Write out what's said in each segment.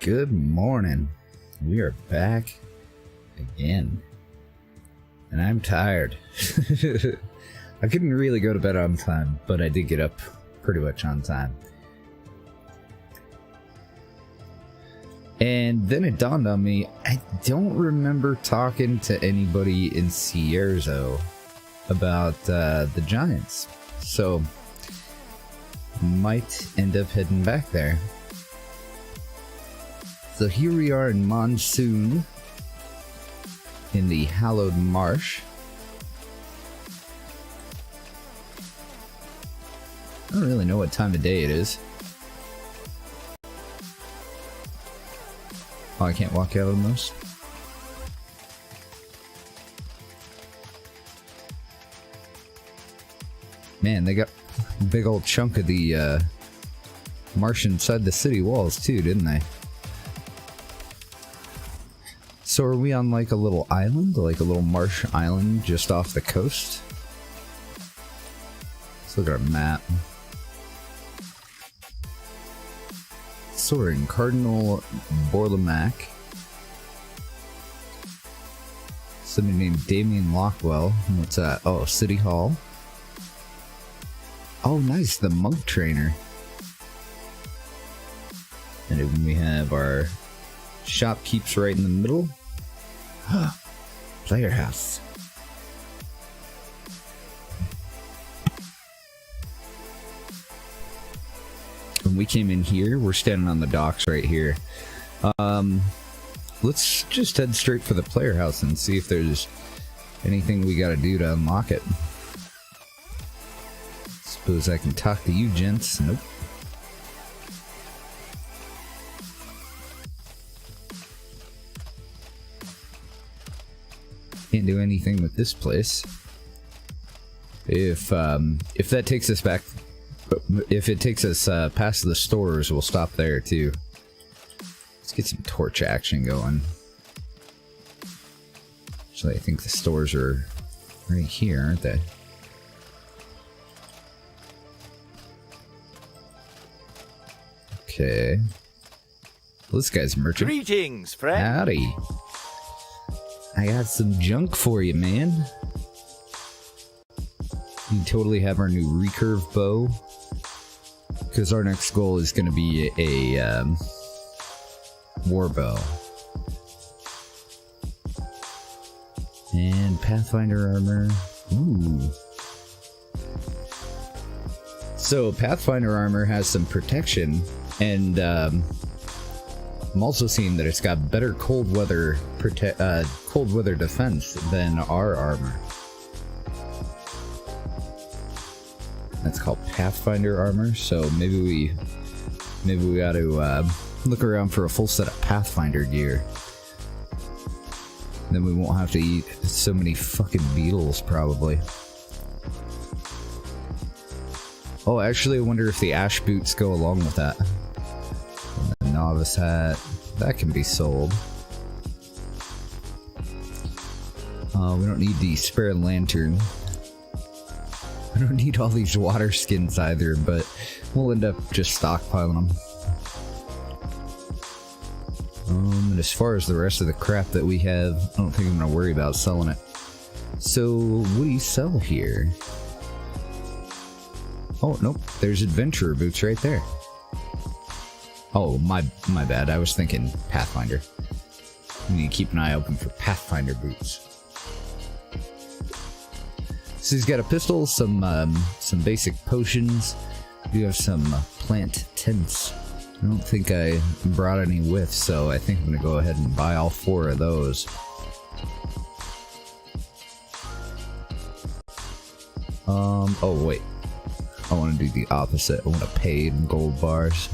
Good morning. We are back again. And I'm tired. I couldn't really go to bed on time, but I did get up pretty much on time. And then it dawned on me, I don't remember talking to anybody in Sierzo about the Giants. So, might end up heading back there. So here we are in Monsoon, in the Hallowed Marsh. I don't really know what time of day it is. Oh, I can't walk out on those? Man, they got a big old chunk of the marsh inside the city walls too, didn't they? So are we on like a little island, like a little marsh island just off the coast? Let's look at our map. So we're in Cardinal Borlamac. Somebody named Damien Lockwell. What's that? Oh, City Hall. Oh, nice, the monk trainer. And then we have our shopkeeps right in the middle. Player house. When we came in here, we're standing on the docks right here. Let's just head straight for the player house and see if there's anything we gotta do to unlock it. Suppose I can talk to you gents. Nope. Can't do anything with this place. If that takes us back, if it takes us past the stores, we'll stop there too. Let's get some torch action going. Actually, I think the stores are right here, aren't they? Okay. Well, this guy's a merchant. Greetings, friend. Howdy. I got some junk for you, man. We totally have our new recurve bow. Because our next goal is going to be a war bow. And Pathfinder armor. Ooh. So Pathfinder armor has some protection, and I'm also seeing that it's got better cold weather defense than our armor. That's called Pathfinder armor. So maybe we got to look around for a full set of Pathfinder gear. Then we won't have to eat so many fucking beetles, probably. Oh, actually, I wonder if the ash boots go along with that. And the novice hat, that can be sold. We don't need the spare lantern. I don't need all these water skins either, but we'll end up just stockpiling them. And as far as the rest of the crap that we have, I don't think I'm going to worry about selling it. So, what do you sell here? Oh, nope, there's adventurer boots right there. Oh, my bad, I was thinking Pathfinder. We need to keep an eye open for Pathfinder boots. So he's got a pistol, some basic potions. We have some plant tents. I don't think I brought any with, so I think I'm gonna go ahead and buy all 4 of those. Oh wait. I want to do the opposite. I want to pay in gold bars.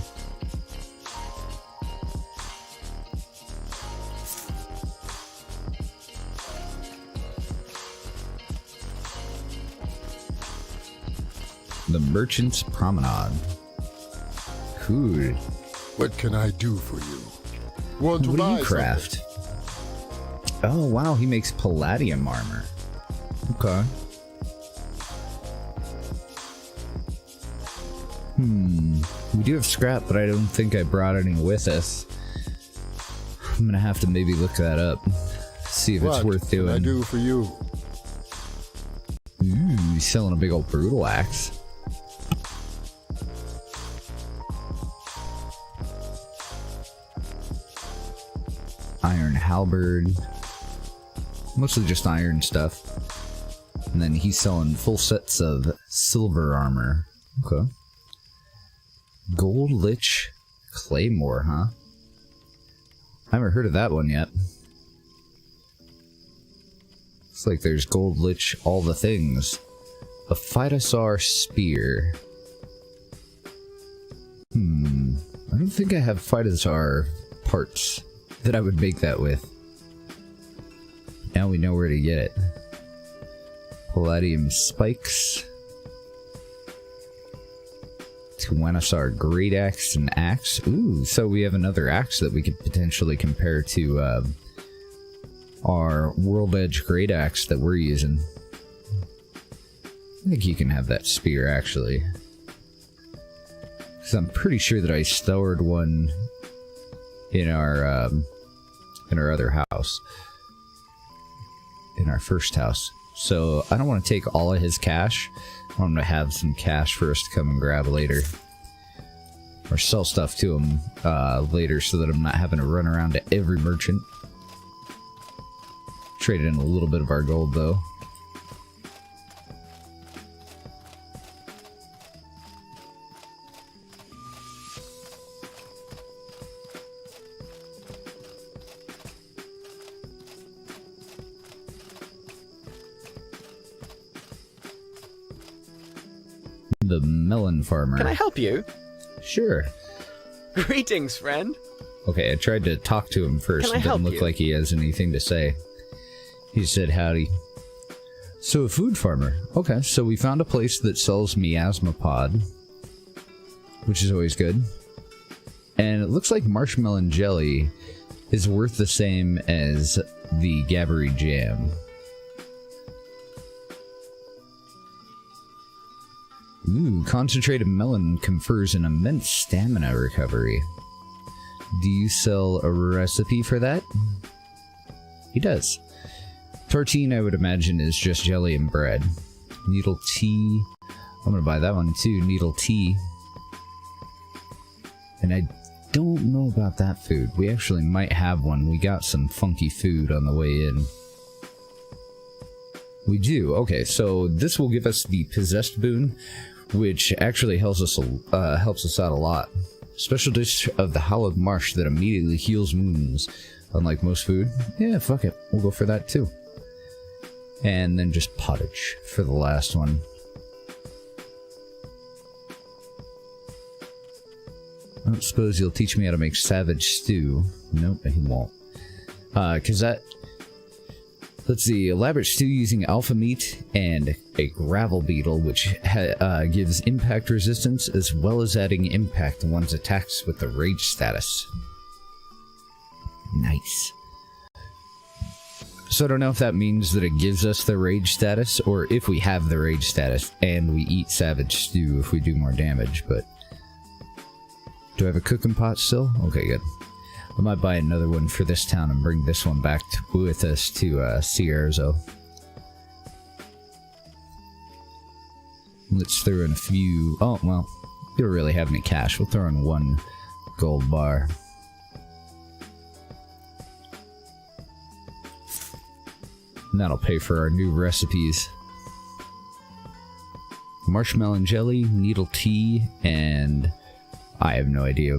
The Merchant's Promenade. Cool. What can I do for you? Want to What do buy you craft? something? Oh wow, he makes palladium armor. Okay. We do have scrap, but I don't think I brought any with us. I'm gonna have to maybe look that up. See if it's worth doing. What can I do for you? Ooh, he's selling a big old brutal axe. Iron halberd. Mostly just iron stuff. And then he's selling full sets of silver armor. Okay. Gold Lich Claymore, huh? I haven't heard of that one yet. Looks like there's Gold Lich all the things. A Phytosaur Spear. I don't think I have Phytosaur parts that I would make that with. Now we know where to get it. Palladium spikes. Tyrannosaur great axe and axe. Ooh, so we have another axe that we could potentially compare to our World Edge great axe that we're using. I think you can have that spear actually, because I'm pretty sure that I stored one in our other house, in our first house. So I don't want to take all of his cash. I want him to have some cash for us to come and grab later, or sell stuff to him later, so that I'm not having to run around to every merchant. Trade in a little bit of our gold though. The melon farmer. Can I help you? Sure. Greetings, friend. Okay, I tried to talk to him first. It didn't look like he has anything to say. He said howdy. So, a food farmer. Okay, so we found a place that sells miasma pod, which is always good. And it looks like marshmallow jelly is worth the same as the Gabbery jam. Ooh, concentrated melon confers an immense stamina recovery. Do you sell a recipe for that? He does. Tartine, I would imagine, is just jelly and bread. Needle tea. I'm gonna buy that one too, needle tea. And I don't know about that food. We actually might have one. We got some funky food on the way in. We do. Okay, so this will give us the possessed boon, which actually helps us out a lot. Special dish of the Hallowed Marsh that immediately heals wounds. Unlike most food. Yeah, fuck it. We'll go for that too. And then just pottage for the last one. I don't suppose you'll teach me how to make savage stew. Nope, he won't. Cause that... Let's see, elaborate stew using alpha meat and a gravel beetle, which gives impact resistance, as well as adding impact to one's attacks with the rage status. Nice. So I don't know if that means that it gives us the rage status, or if we have the rage status and we eat savage stew if we do more damage, but... Do I have a cooking pot still? Okay, good. I might buy another one for this town and bring this one back with us to Cierzo. Let's throw in a few... Oh, well, we don't really have any cash. We'll throw in one gold bar. And that'll pay for our new recipes. Marshmallow jelly, needle tea, and... I have no idea.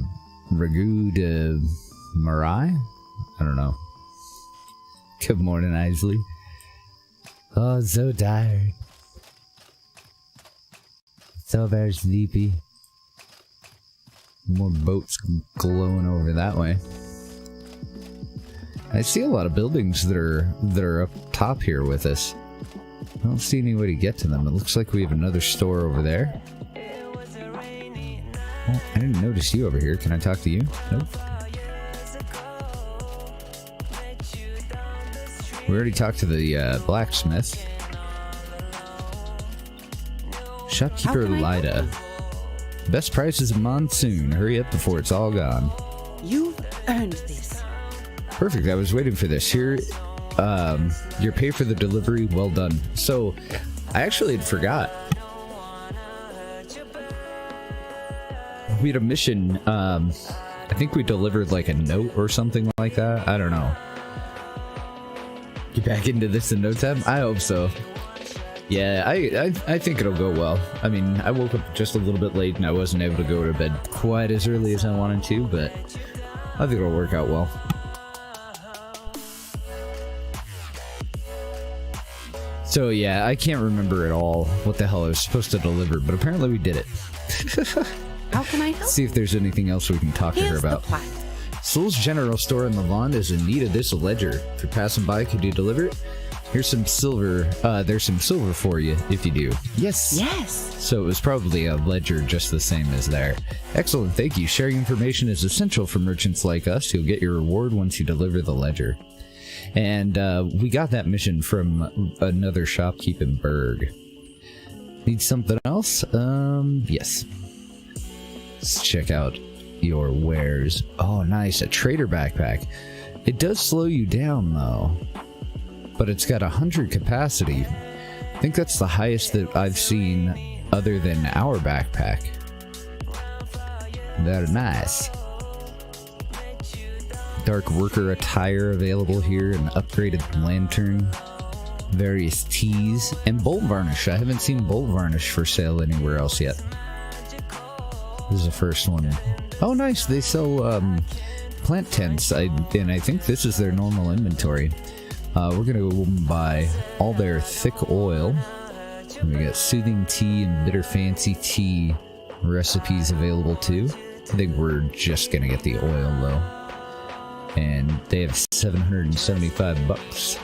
Ragu de Marai? I don't know. Good morning, Isley. Oh, so tired. So very sleepy. More boats glowing over that way. I see a lot of buildings that are up top here with us. I don't see any way to get to them. It looks like we have another store over there. Oh, I didn't notice you over here. Can I talk to you? Nope. We already talked to the blacksmith. Shopkeeper Lida. Best price is a monsoon. Hurry up before it's all gone. You've earned this. Perfect. I was waiting for this. Here, your pay for the delivery. Well done. So, I actually had forgot. We had a mission. I think we delivered like a note or something like that. I don't know. Get back into this in no time? I hope so. Yeah, I think it'll go well. I mean, I woke up just a little bit late and I wasn't able to go to bed quite as early as I wanted to, but I think it'll work out well. So yeah, I can't remember at all what the hell I was supposed to deliver, but apparently we did it. How can I help? See if there's anything else we can talk to her about. Soul's General Store in Lavon is in need of this ledger. If you're passing by, could you deliver it? Here's some silver. There's some silver for you if you do. Yes. Yes. So it was probably a ledger just the same as there. Excellent, thank you. Sharing information is essential for merchants like us. You'll get your reward once you deliver the ledger. And we got that mission from another shopkeep in Berg. Need something else? Yes. Let's check out your wares. Oh, nice. A trader backpack. It does slow you down, though. But it's got 100 capacity. I think that's the highest that I've seen other than our backpack. Very nice. Dark worker attire available here, an upgraded lantern, various teas, and bolt varnish. I haven't seen bolt varnish for sale anywhere else yet. This is the first one. Oh, nice. They sell plant tents, and I think this is their normal inventory. We're gonna go buy all their thick oil. And we got soothing tea and bitter fancy tea recipes available too. I think we're just gonna get the oil though. And they have 775 bucks.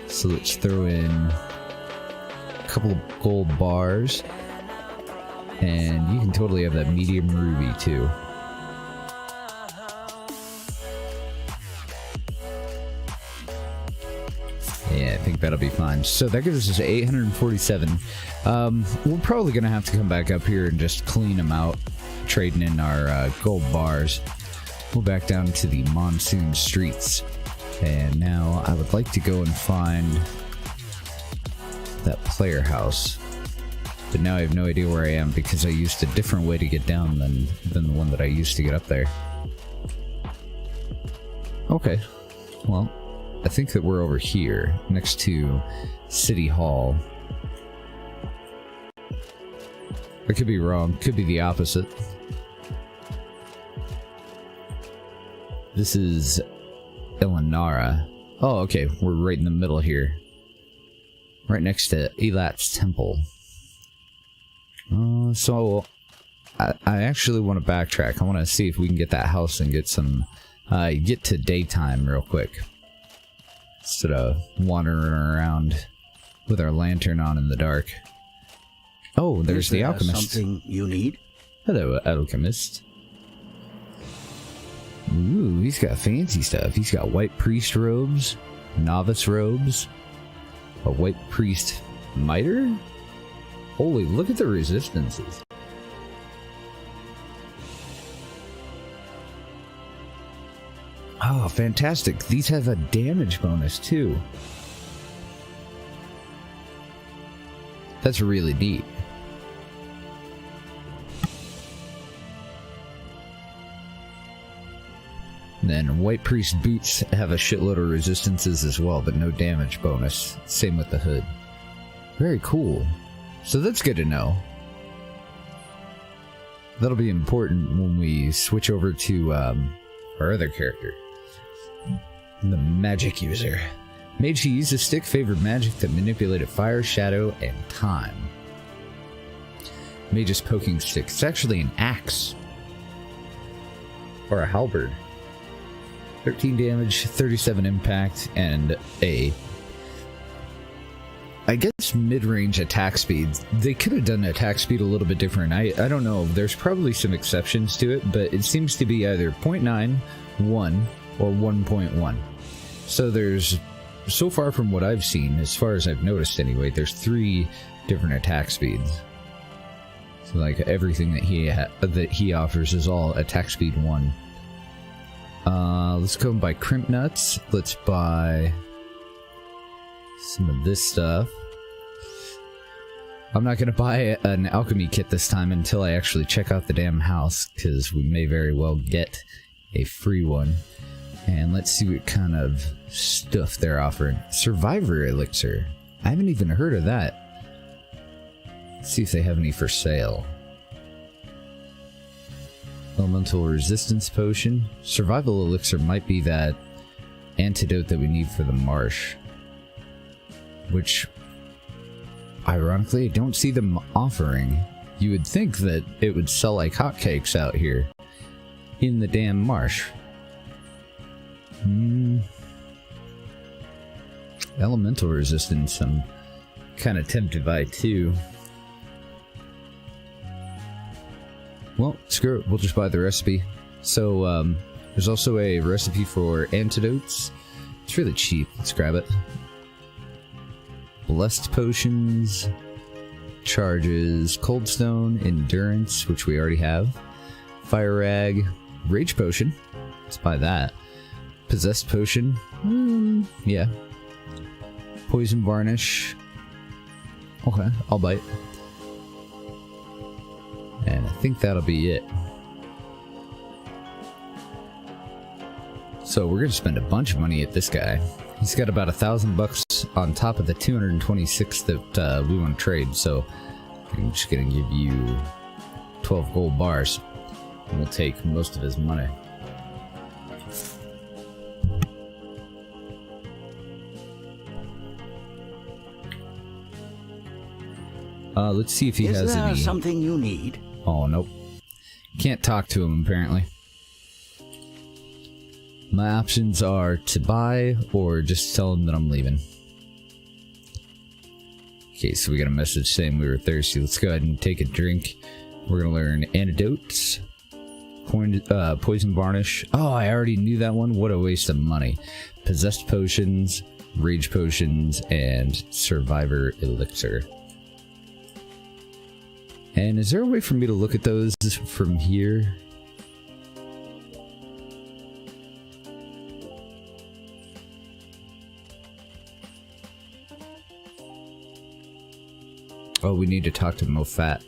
So let's throw in a couple of gold bars. And you can totally have that medium ruby too. Yeah, I think that'll be fine. So that gives us 847. We're probably going to have to come back up here and just clean them out, trading in our gold bars. We'll back down to the monsoon streets. And now I would like to go and find that player house. But now I have no idea where I am because I used a different way to get down than the one that I used to get up there. Okay. Well, I think that we're over here, next to City Hall. I could be wrong. Could be the opposite. This is Elenara. Oh, okay. We're right in the middle here. Right next to Elat's temple. So I actually want to backtrack. I want to see if we can get that house and get some get to daytime real quick instead of wandering around with our lantern on in the dark. Oh, there's the alchemist. Something you need? Hello, alchemist. Ooh, he's got fancy stuff. He's got white priest robes, novice robes, a white priest mitre. Holy, look at the resistances. Oh, fantastic. These have a damage bonus, too. That's really neat. And then White Priest boots have a shitload of resistances as well, but no damage bonus. Same with the hood. Very cool. So that's good to know. That'll be important when we switch over to our other character. The magic user. Mage who uses stick favored magic that manipulated fire, shadow, and time. Mage's poking stick. It's actually an axe. Or a halberd. 13 damage, 37 impact, and a... I guess mid-range attack speed. They could have done attack speed a little bit different. I don't know. There's probably some exceptions to it, but it seems to be either 0.9, 1, or 1.1. So there's, so far from what I've seen, as far as I've noticed anyway, there's 3 different attack speeds. So like everything that he offers is all attack speed 1. Let's go and buy crimp nuts. Let's buy some of this stuff. I'm not going to buy an alchemy kit this time until I actually check out the damn house, because we may very well get a free one. And let's see what kind of stuff they're offering. Survivor elixir. I haven't even heard of that. Let's see if they have any for sale. Elemental resistance potion. Survival elixir might be that antidote that we need for the marsh. Which, ironically, I don't see them offering. You would think that it would sell like hotcakes out here in the damn marsh. Elemental resistance, I'm kind of tempted by too. Well, screw it, we'll just buy the recipe. So, there's also a recipe for antidotes. It's really cheap, let's grab it. Blessed potions, charges, cold stone, endurance, which we already have. Fire rag, rage potion, let's buy that. Possessed potion, yeah. Poison varnish, okay, I'll bite. And I think that'll be it. So we're gonna spend a bunch of money at this guy. He's got about $1,000 on top of the 226 that we want to trade. So I'm just gonna give you 12 gold bars, and we'll take most of his money. Let's see if he has any. Is there something you need? Oh, nope. Can't talk to him, apparently. My options are to buy or just tell him that I'm leaving. Okay, so we got a message saying we were thirsty. Let's go ahead and take a drink. We're gonna learn antidotes, poison varnish. Oh, I already knew that one. What a waste of money. Possessed potions, rage potions, and survivor elixir. And is there a way for me to look at those from here? Oh, we need to talk to Mofat.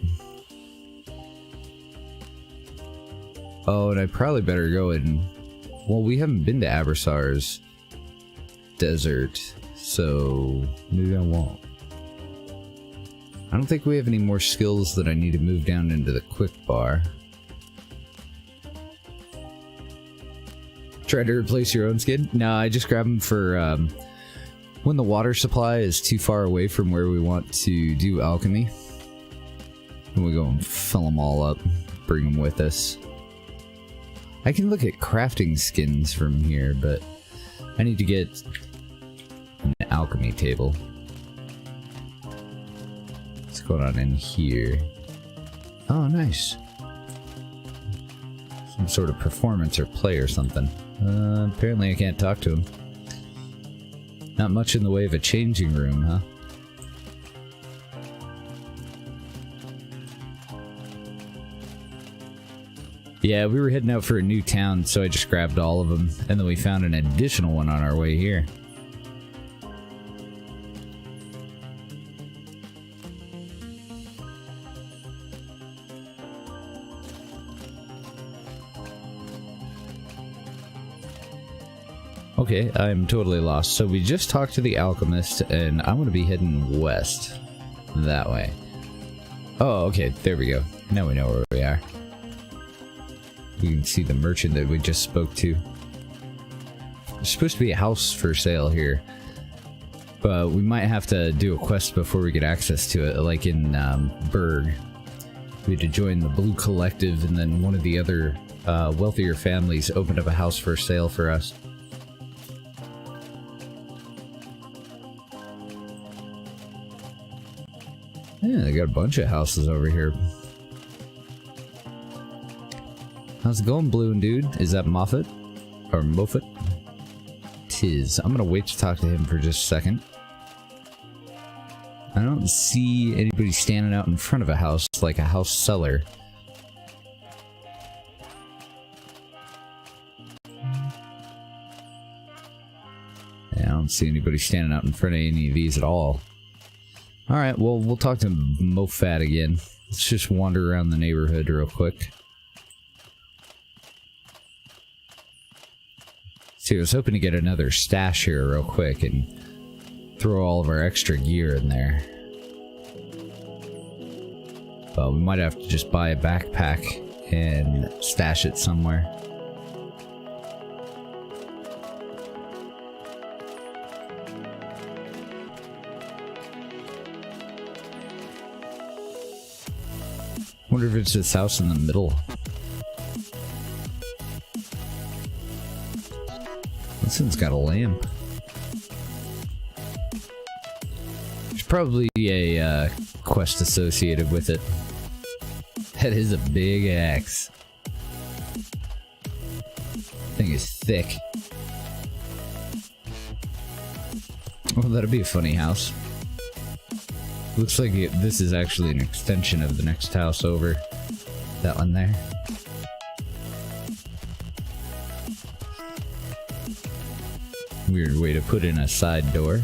Oh, and I probably better go and... Well, we haven't been to Abersar's desert, so maybe I won't. I don't think we have any more skills that I need to move down into the quick bar. Try to replace your own skin? No, I just grab them for when the water supply is too far away from where we want to do alchemy. And we go and fill them all up, bring them with us. I can look at crafting skins from here, but I need to get an alchemy table. What's going on in here? Oh, nice. Some sort of performance or play or something. Apparently I can't talk to him. Not much in the way of a changing room, huh? Yeah, we were heading out for a new town, so I just grabbed all of them, and then we found an additional one on our way here. Okay, I'm totally lost. So we just talked to the alchemist, and I'm going to be heading west. That way. Oh, okay, there we go. Now we know where we are. We can see the merchant that we just spoke to. There's supposed to be a house for sale here. But we might have to do a quest before we get access to it, like in Berg. We had to join the Blue Collective, and then one of the other wealthier families opened up a house for sale for us. Yeah, they got a bunch of houses over here. How's it going, Balloon Dude? Is that Moffat? Or Moffat? Tis. I'm gonna wait to talk to him for just a second. I don't see anybody standing out in front of a house like a house seller. don't see anybody standing out in front of any of these at all. Alright, well, we'll talk to Mofat again. Let's just wander around the neighborhood real quick. See, I was hoping to get another stash here real quick and throw all of our extra gear in there. But we might have to just buy a backpack and stash it somewhere. Wonder if it's this house in the middle. This one's got a lamp. There's probably a quest associated with it. That is a big axe. Thing is thick. Oh, that'd be a funny house. Looks like this is actually an extension of the next house over. That one there. Weird way to put in a side door.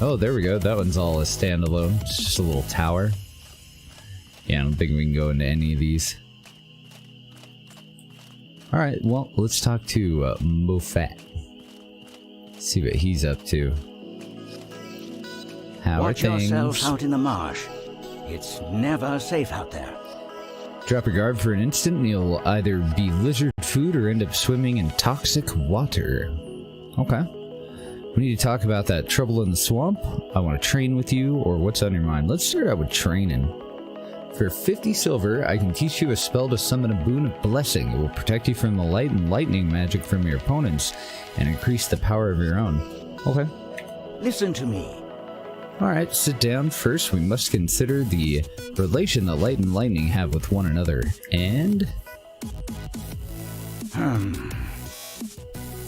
Oh, there we go. That one's all a standalone. It's just a little tower. Yeah, I don't think we can go into any of these. Alright, well, let's talk to Mofat. See what he's up to. How Watch are things? yourself out in the marsh. It's never safe out there. Drop your guard for an instant and you'll either be lizard food or end up swimming in toxic water. Okay. We need to talk about that trouble in the swamp. I want to train with you, or what's on your mind? Let's start out with training. For 50 silver, I can teach you a spell to summon a boon of blessing. It will protect you from the light and lightning magic from your opponents and increase the power of your own. Okay. Listen to me. Alright, sit down. First, we must consider the relation that light and lightning have with one another. And...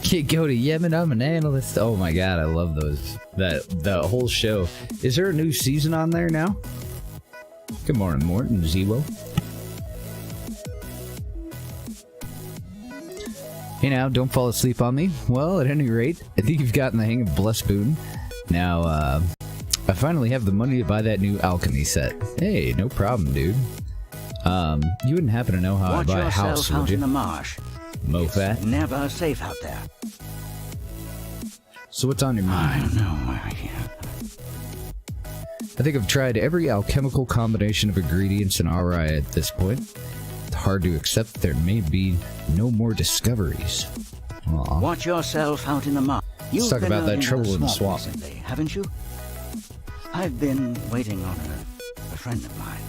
Can't go to Yemen, I'm an analyst. Oh my god, I love those. That whole show. Is there a new season on there now? Good morning, Morton Zebo. Hey now, don't fall asleep on me. Well, at any rate, I think you've gotten the hang of Bless Boon. Now, I finally have the money to buy that new alchemy set. Hey, no problem, dude. You wouldn't happen to know how I buy a house, would you? In the marsh. Mofat? It's never safe out there. So what's on your mind? I don't know. I think I've tried every alchemical combination of ingredients in Arai at this point. It's hard to accept there may be no more discoveries. Aww. Watch yourself out in the marsh. Let's talk about that trouble in the swamp. Recently, haven't you? I've been waiting on a friend of mine.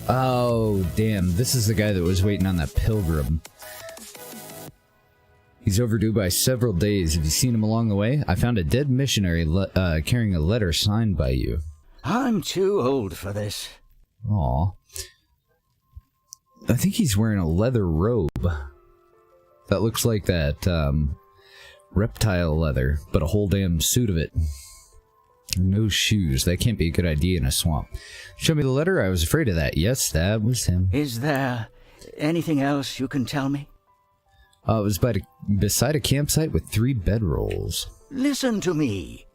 Oh, damn. This is the guy that was waiting on that pilgrim. He's overdue by several days. Have you seen him along the way? I found a dead missionary carrying a letter signed by you. I'm too old for this. Aw. I think he's wearing a leather robe. That looks like that, reptile leather, but a whole damn suit of it. No shoes. That can't be a good idea in a swamp. Show me the letter. I was afraid of that. Yes, that was him. Is there anything else you can tell me? It was beside a campsite with 3 bedrolls. Listen to me.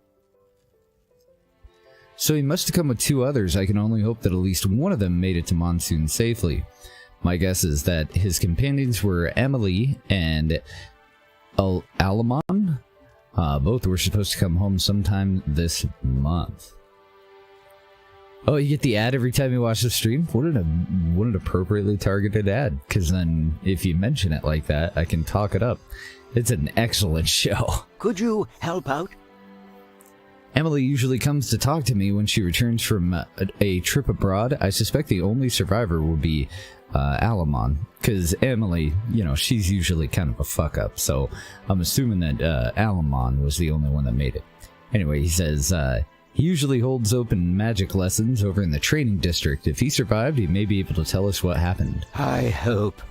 So he must have come with 2 others. I can only hope that at least one of them made it to Monsoon safely. My guess is that his companions were Emily and Alamon. Both were supposed to come home sometime this month. Oh, you get the ad every time you watch the stream? What an appropriately targeted ad. Because then, if you mention it like that, I can talk it up. It's an excellent show. Could you help out? Emily usually comes to talk to me when she returns from a trip abroad. I suspect the only survivor will be Alamon. Because Emily, you know, she's usually kind of a fuck-up. So I'm assuming that Alamon was the only one that made it. Anyway, he says... he usually holds open magic lessons over in the training district. If he survived, he may be able to tell us what happened. I hope.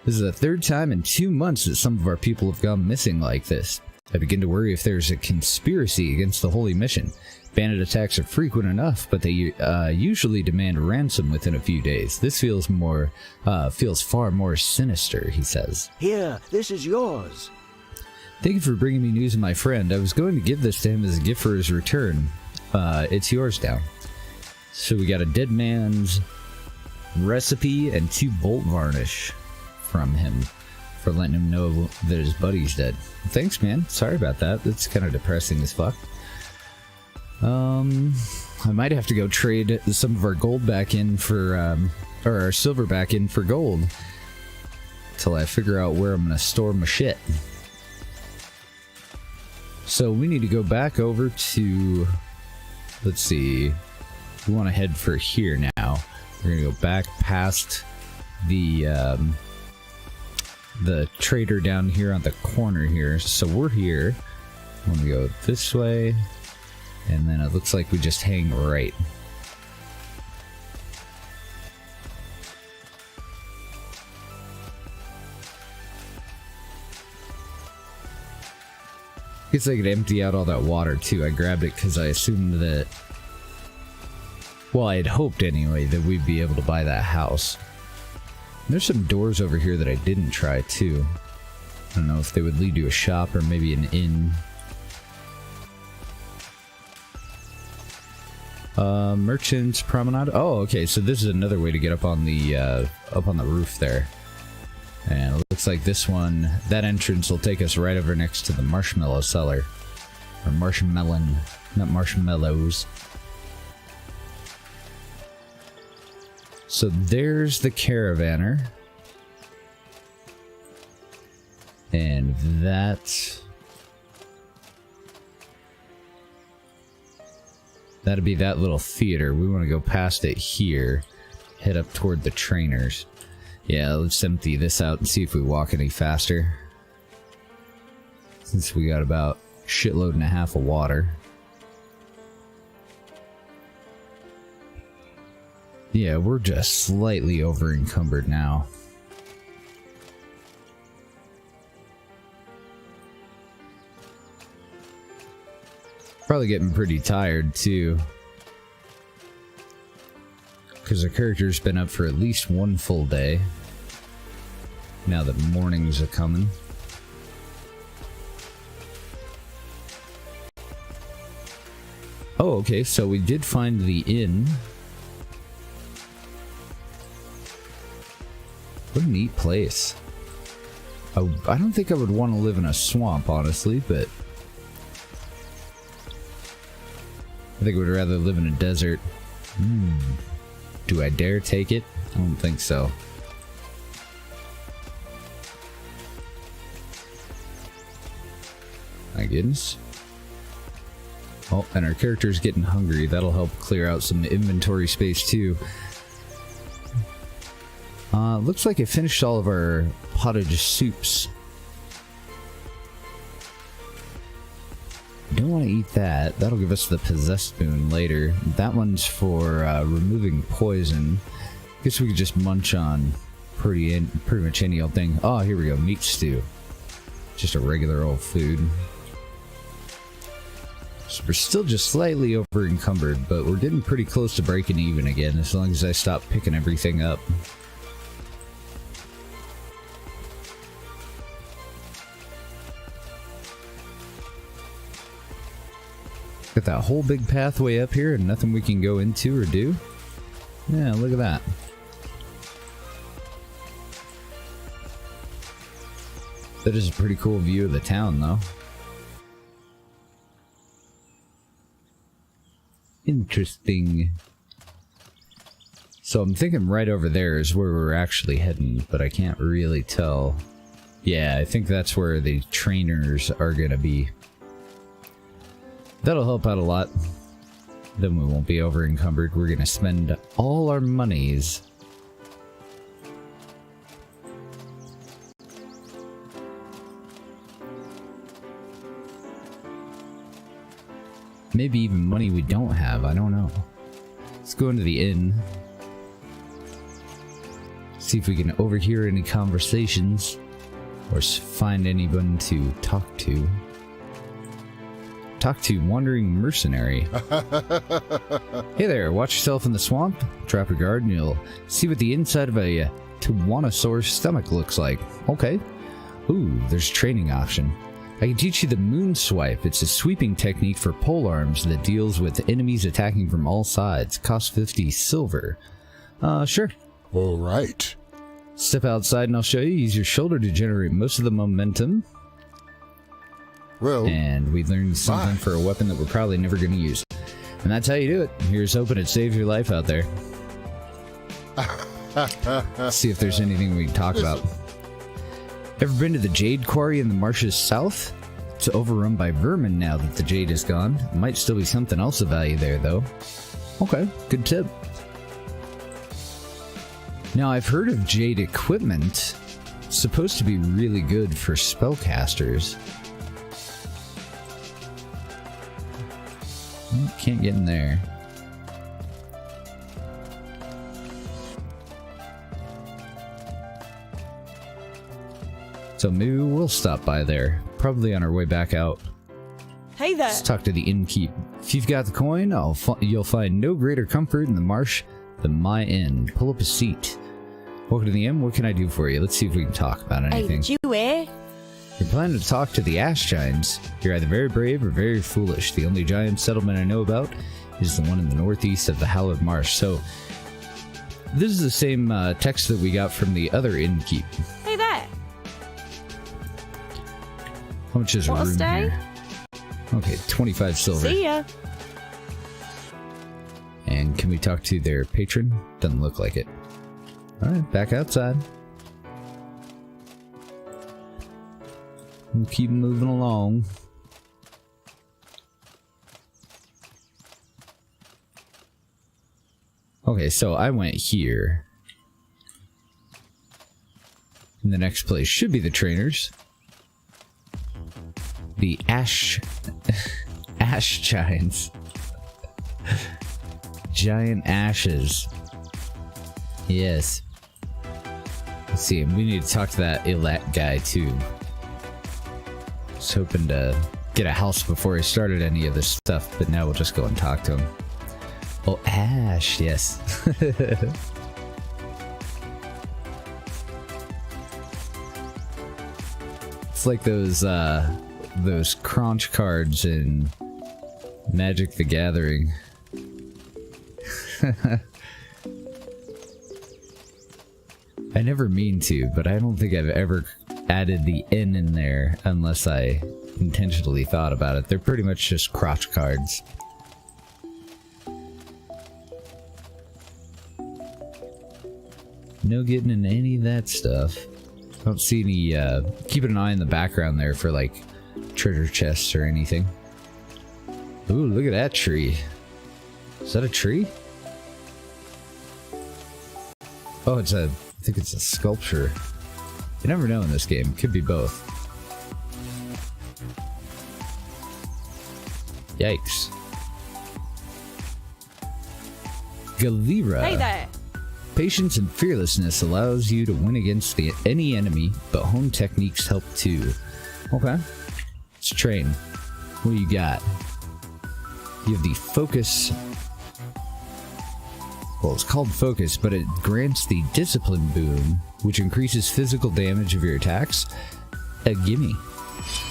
This is the 3rd time in 2 months that some of our people have gone missing like this. I begin to worry if there's a conspiracy against the Holy Mission. Bandit attacks are frequent enough, but they usually demand ransom within a few days. This feels far more sinister, he says. Here, this is yours. Thank you for bringing me news of my friend. I was going to give this to him as a gift for his return. It's yours now. So we got a dead man's recipe and 2 bolt varnish from him for letting him know that his buddy's dead. Thanks, man. Sorry about that. That's kind of depressing as fuck. I might have to go trade some of our gold back in for, or our silver back in for gold. Till I figure out where I'm gonna store my shit. So we need to go back over to, let's see, we want to head for here now. We're gonna go back past the trader down here on the corner here. So we're here. I'm gonna go this way, and then it looks like we just hang right. Guess I could empty out all that water too. I grabbed it because I assumed that, well, I had hoped anyway that we'd be able to buy that house. There's some doors over here that I didn't try too. I don't know if they would lead to a shop or maybe an inn. Merchant's Promenade. Oh, okay, so this is another way to get up on the roof there. And it looks like this one, that entrance will take us right over next to the marshmallow cellar. Or marshmallow, not marshmallows. So there's the caravaner. And that'd be that little theater. We want to go past it here. Head up toward the trainers. Yeah, let's empty this out and see if we walk any faster. Since we got about a shitload and a half of water. Yeah, we're just slightly over encumbered now. Probably getting pretty tired too. Because the character's been up for at least 1 full day. Now that mornings are coming. Oh, okay, so we did find the inn. What a neat place. I don't think I would want to live in a swamp, honestly, but I think I would rather live in a desert. Do I dare take it? I don't think so. My goodness. Oh, and our character's getting hungry. That'll help clear out some inventory space too. Looks like I finished all of our pottage soups. Don't want to eat that. That'll give us the possessed spoon later. That one's for removing poison. Guess we could just munch on pretty much any old thing. Oh, here we go. Meat stew. Just a regular old food. So we're still just slightly over encumbered, but we're getting pretty close to breaking even again as long as I stop picking everything up. Got that whole big pathway up here and nothing we can go into or do. Yeah, look at that. That is a pretty cool view of the town, though. Interesting. So I'm thinking right over there is where we're actually heading, but I can't really tell. Yeah, I think that's where the trainers are gonna be. That'll help out a lot. Then we won't be over encumbered. We're gonna spend all our monies. Maybe even money we don't have, I don't know. Let's go into the inn. See if we can overhear any conversations. Or find anyone to talk to. Talk to wandering mercenary. Hey there, watch yourself in the swamp. Drop your guard and you'll see what the inside of a Tyrannosaurus stomach looks like. Okay. Ooh, there's a training option. I can teach you the moon swipe. It's a sweeping technique for pole arms that deals with enemies attacking from all sides. Costs 50 silver. Sure. All right. Step outside and I'll show you. Use your shoulder to generate most of the momentum. Well, And we learned something for a weapon that we're probably never going to use. And that's how you do it. Here's hoping it saves your life out there. Let's see if there's anything we can talk about. Ever been to the Jade Quarry in the marshes south? It's overrun by vermin now that the jade is gone. It might still be something else of value there, though. Okay, good tip. Now, I've heard of jade equipment. It's supposed to be really good for spellcasters. Can't get in there. So maybe we'll stop by there. Probably on our way back out. Hey there. Let's talk to the innkeep. If you've got the coin, you'll find no greater comfort in the marsh than my inn. Pull up a seat. Welcome to the inn. What can I do for you? Let's see if we can talk about anything. Hey, did you hear? You're planning to talk to the Ash Giants. You're either very brave or very foolish. The only giant settlement I know about is the one in the northeast of the Hallowed Marsh. So, this is the same text that we got from the other innkeep. Hey there. How much is a Want to room stay? here? Okay, 25 silver. See ya. And can we talk to their patron? Doesn't look like it. Alright, back outside. We'll keep moving along. Okay, so I went here. And the next place should be the trainers. The Ash Giants. Giant ashes. Yes. Let's see, we need to talk to that Ilat guy too. Was hoping to get a house before he started any of this stuff, but now we'll just go and talk to him. Oh, Ash, yes. It's like those crunch cards in Magic the Gathering. I never mean to, but I don't think I've ever added the N in there unless I intentionally thought about it. They're pretty much just crotch cards. No getting into any of that stuff. I don't see any, keeping an eye in the background there for, like, treasure chests or anything. Ooh, look at that tree. Is that a tree? Oh, I think it's a sculpture. You never know in this game. Could be both. Yikes. Galera. Hey there. Patience and fearlessness allows you to win against any enemy, but home techniques help too. Okay. Let's train. What do you got? You have the focus. Well, it's called focus, but it grants the discipline boon, which increases physical damage of your attacks. A gimme.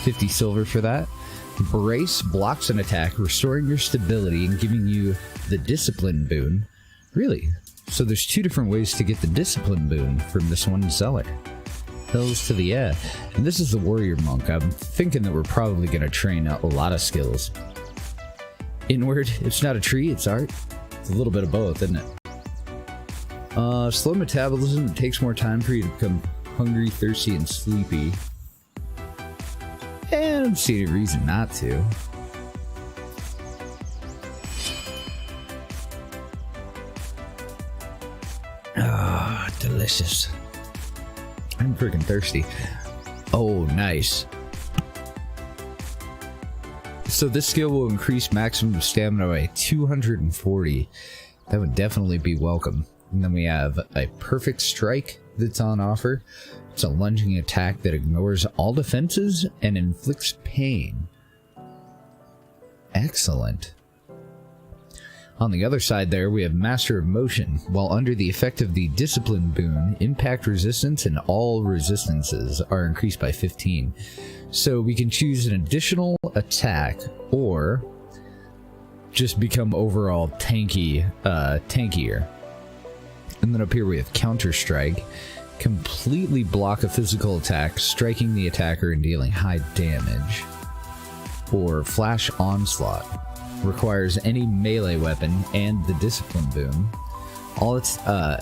50 silver for that. Brace blocks an attack, restoring your stability and giving you the discipline boon. Really? So there's two different ways to get the discipline boon from this one seller. Hells to the yeah. And this is the warrior monk. I'm thinking that we're probably going to train a lot of skills. Inward, it's not a tree, it's art. It's a little bit of both, isn't it? Slow metabolism, it takes more time for you to become hungry, thirsty, and sleepy. I don't see any reason not to. Ah, delicious. I'm freaking thirsty. Oh, nice. So this skill will increase maximum stamina by 240. That would definitely be welcome. And then we have a perfect strike that's on offer. It's a lunging attack that ignores all defenses and inflicts pain. Excellent. On the other side there, we have Master of Motion. While under the effect of the Discipline boon, impact resistance and all resistances are increased by 15. So we can choose an additional attack or just become overall tankier. And then up here we have Counter Strike. Completely block a physical attack, striking the attacker and dealing high damage. Or Flash Onslaught. Requires any melee weapon and the Discipline boon.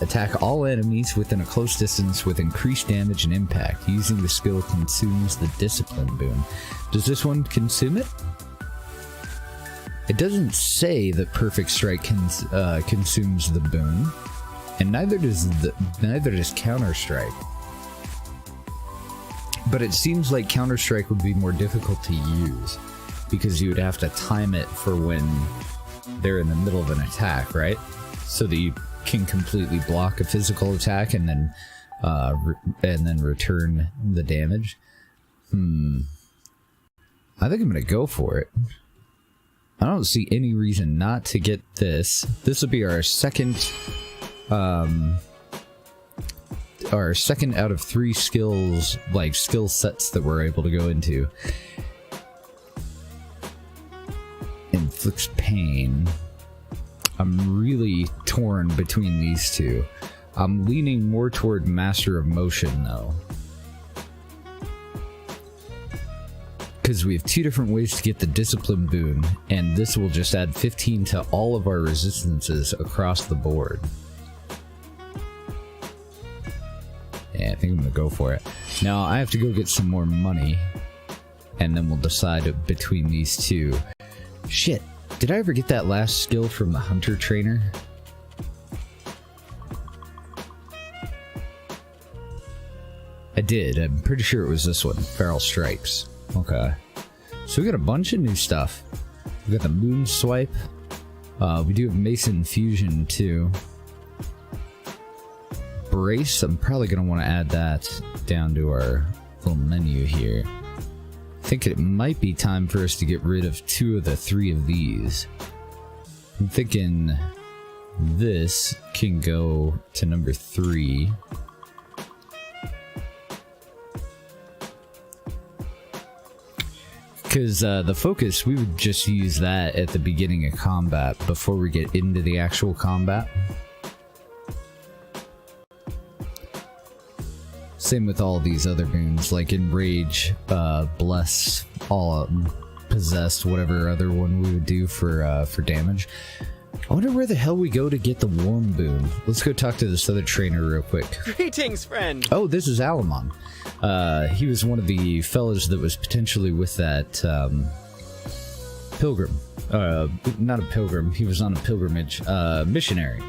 Attack all enemies within a close distance with increased damage and impact. Using the skill consumes the Discipline boon. Does this one consume it? It doesn't say that Perfect Strike consumes the boon, and neither does Counter Strike. But it seems like Counter Strike would be more difficult to use, because you would have to time it for when they're in the middle of an attack, right? So that you can completely block a physical attack and then return the damage. I think I'm gonna go for it. I don't see any reason not to get this. This will be our second out of 3 skills, like skill sets that we're able to go into. Inflicts pain. I'm really torn between these two. I'm leaning more toward Master of Motion though, because we have 2 different ways to get the Discipline boon, and this will just add 15 to all of our resistances across the board. Yeah, I think I'm gonna go for it. Now I have to go get some more money, and then we'll decide between these two. Shit, did I ever get that last skill from the Hunter Trainer? I did. I'm pretty sure it was this one, Feral Stripes. Okay. So we got a bunch of new stuff. We got the Moon Swipe. We do have Mason Fusion too. Brace, I'm probably going to want to add that down to our little menu here. I think it might be time for us to get rid of 2 of the 3 of these. I'm thinking this can go to number 3. Because the focus, we would just use that at the beginning of combat before we get into the actual combat. Same with all these other boons, like Enrage, Bless, all Possessed, whatever other one we would do for damage. I wonder where the hell we go to get the Warm boon. Let's go talk to this other trainer real quick. Greetings, friend. Oh, this is Alamon. He was one of the fellows that was potentially with that pilgrim. Not a pilgrim, he was on a pilgrimage. Missionary.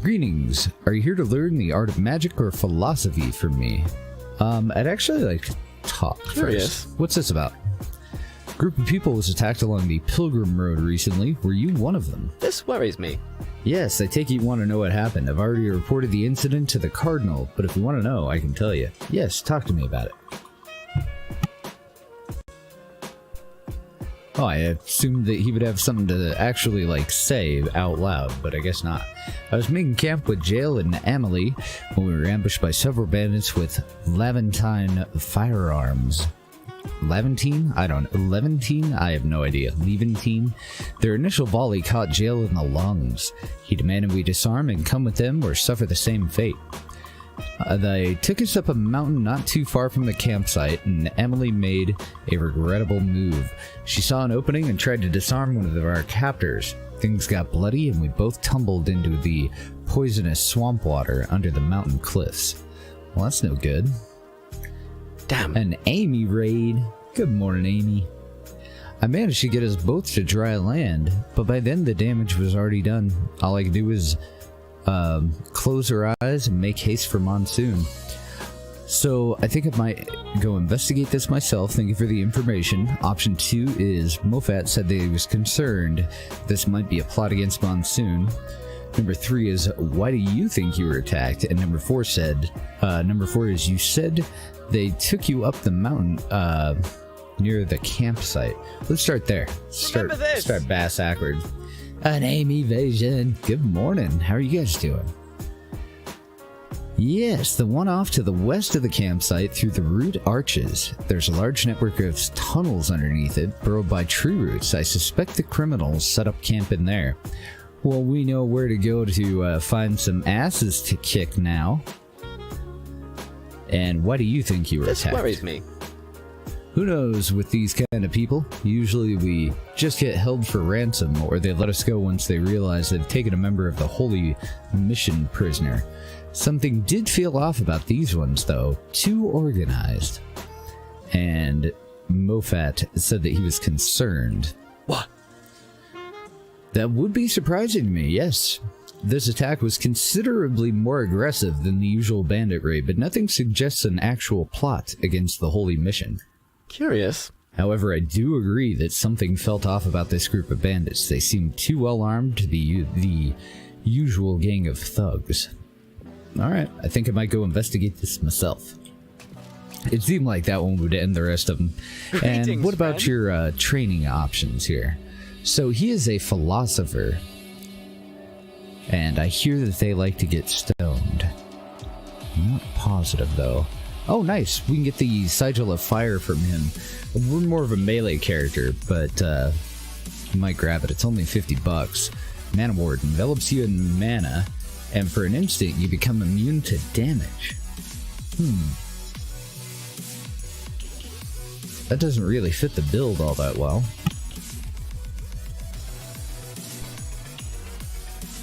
Greetings. Are you here to learn the art of magic or philosophy from me? I'd actually like to talk first. What's this about? A group of people was attacked along the Pilgrim Road recently. Were you one of them? This worries me. Yes, I take it you want to know what happened. I've already reported the incident to the Cardinal, but if you want to know, I can tell you. Yes, talk to me about it. Oh, I assumed that he would have something to actually, like, say out loud, but I guess not. I was making camp with Jael and Amelie when we were ambushed by several bandits with Levantine firearms. Levantine? I don't know. Levantine? I have no idea. Levantine? Their initial volley caught Jael in the lungs. He demanded we disarm and come with them or suffer the same fate. They took us up a mountain not too far from the campsite, and Emily made a regrettable move. She saw an opening and tried to disarm one of our captors. Things got bloody, and we both tumbled into the poisonous swamp water under the mountain cliffs. Well, that's no good. Damn. An Amy raid. Good morning, Amy. I managed to get us both to dry land, but by then the damage was already done. All I could do was close our eyes and make haste for monsoon. So I think I might go investigate this myself. Thank you for the information. Option 2 is Mofat said that he was concerned this might be a plot against monsoon. Number 3 is why do you think you were attacked? And number 4 is you said they took you up the mountain near the campsite. Let's start there. Start bass backwards. An aim evasion. Good morning. How are you guys doing? Yes, the one off to the west of the campsite through the root arches. There's a large network of tunnels underneath it, burrowed by tree roots. I suspect the criminals set up camp in there. Well, we know where to go to find some asses to kick now. And why do you think you were This attacked? worries me. Who knows with these kind of people? Usually we just get held for ransom, or they let us go once they realize they've taken a member of the Holy Mission prisoner. Something did feel off about these ones, though. Too organized. And Mofat said that he was concerned. What? That would be surprising to me, yes. This attack was considerably more aggressive than the usual bandit raid, but nothing suggests an actual plot against the Holy Mission. Curious. However, I do agree that something felt off about this group of bandits. They seemed too well armed to be the usual gang of thugs. Alright, I think I might go investigate this myself. It seemed like that one would end the rest of them. And Greetings, what about friend. your training options here? So he is a philosopher. And I hear that they like to get stoned. I'm not positive, though. Oh, nice. We can get the Sigil of Fire from him. We're more of a melee character, but you might grab it. It's only $50. Mana Ward envelops you in mana, and for an instant, you become immune to damage. That doesn't really fit the build all that well.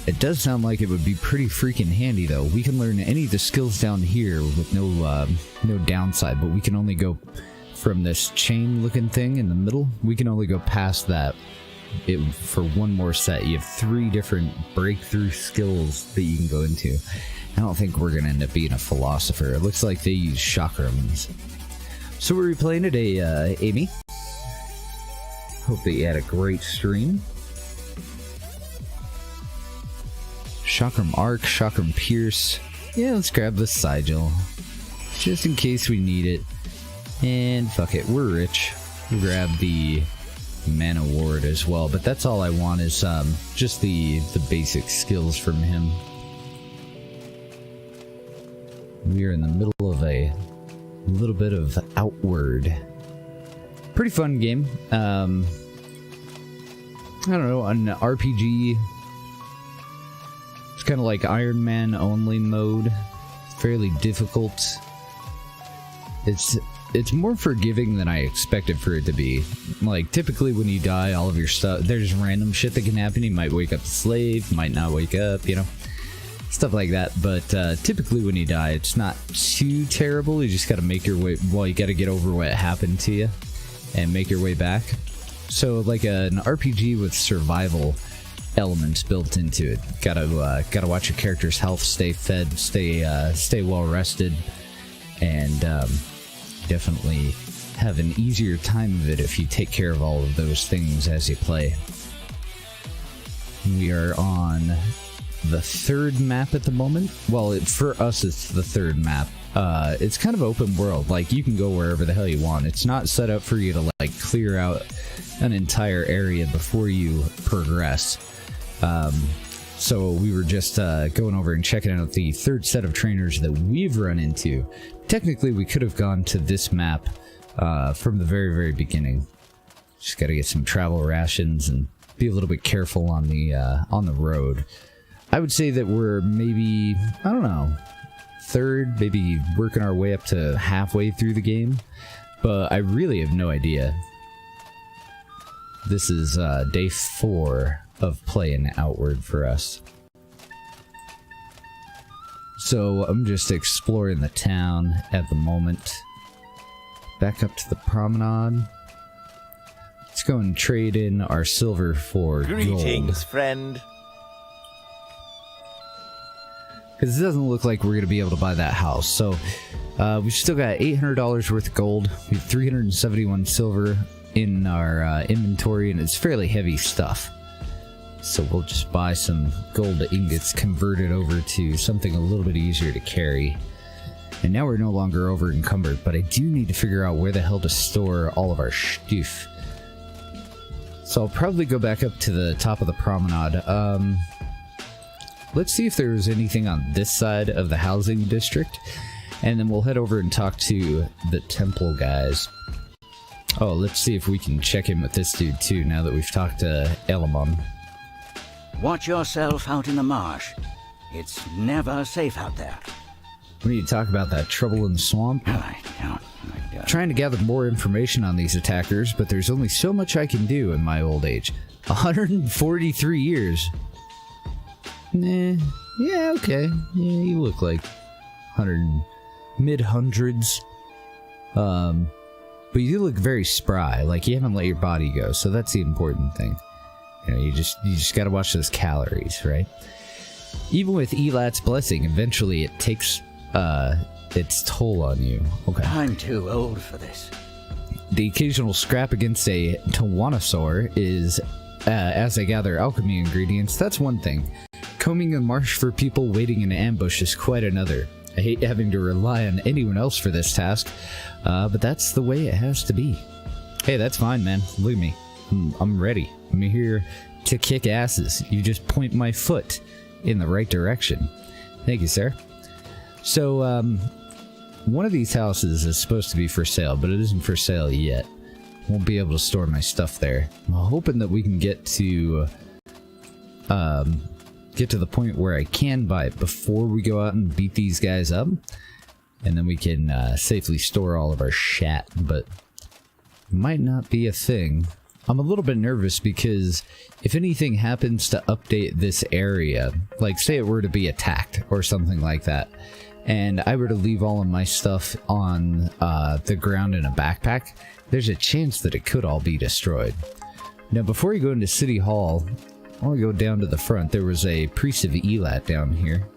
It does sound like it would be pretty freaking handy, though. We can learn any of the skills down here with no downside, but we can only go from this chain-looking thing in the middle. We can only go past that for one more set. You have 3 different breakthrough skills that you can go into. I don't think we're going to end up being a philosopher. It looks like they use chakrams. So we're replaying today, Amy. Hope that you had a great stream. Chakram Arc, Chakram Pierce. Yeah, let's grab the Sigil. Just in case we need it. And fuck it, we're rich. We'll grab the Mana Ward as well. But that's all I want is just the basic skills from him. We are in the middle of a little bit of Outward. Pretty fun game. I don't know, an RPG. It's kind of like Iron Man only mode. Fairly difficult. It's more forgiving than I expected for it to be. Like, typically when you die, all of your stuff, there's random shit that can happen. You might wake up a slave, might not wake up, you know? Stuff like that. But typically when you die, it's not too terrible. You just gotta make your way, well, you gotta get over what happened to you and make your way back. So like an RPG with survival elements built into it. Gotta watch your character's health, stay fed, stay well rested, and definitely have an easier time of it if you take care of all of those things as you play. We are on the 3rd map at the moment. Well, for us it's the 3rd map. It's kind of open world, like you can go wherever the hell you want. It's not set up for you to like clear out an entire area before you progress. So we were just going over and checking out the 3rd set of trainers that we've run into. Technically, we could have gone to this map from the very, very beginning. Just got to get some travel rations and be a little bit careful on the road. I would say that we're maybe, I don't know, 3rd, maybe working our way up to halfway through the game. But I really have no idea. This is day 4 of playing Outward for us. So I'm just exploring the town at the moment. Back up to the promenade. Let's go and trade in our silver for gold. Greetings, friend. Because it doesn't look like we're going to be able to buy that house. So we've still got $800 worth of gold. We have 371 silver in our inventory, and it's fairly heavy stuff. So we'll just buy some gold ingots, convert it over to something a little bit easier to carry. And now we're no longer over encumbered, but I do need to figure out where the hell to store all of our stuff. So I'll probably go back up to the top of the promenade. Let's see if there's anything on this side of the housing district, and then we'll head over and talk to the temple guys. Oh, let's see if we can check in with this dude too, now that we've talked to Elamon. Watch yourself out in the marsh. It's never safe out there. We need to talk about that trouble in the swamp. Trying to gather more information on these attackers, but there's only so much I can do in my old age. 143 years. Nah, yeah, okay. Yeah, you look like 100, mid-hundreds. But you do look very spry, like you haven't let your body go, so that's the important thing. You know, you just gotta watch those calories, right? Even with Elat's blessing, eventually it takes its toll on you. Okay. I'm too old for this. The occasional scrap against a Tawanosaur is, as I gather alchemy ingredients, that's one thing. Combing the marsh for people waiting in ambush is quite another. I hate having to rely on anyone else for this task, but that's the way it has to be. Hey, that's fine, man. Look at me. I'm ready. I'm here to kick asses. You just point my foot in the right direction. Thank you, sir. So, one of these houses is supposed to be for sale, but it isn't for sale yet. Won't be able to store my stuff there. I'm hoping that we can get to the point where I can buy it before we go out and beat these guys up, and then we can safely store all of our shat, but might not be a thing. I'm a little bit nervous because if anything happens to update this area, like say it were to be attacked or something like that, and I were to leave all of my stuff on the ground in a backpack, there's a chance that it could all be destroyed. Now, before you go into City Hall, I want to go down to the front. There was a priest of Elat down here.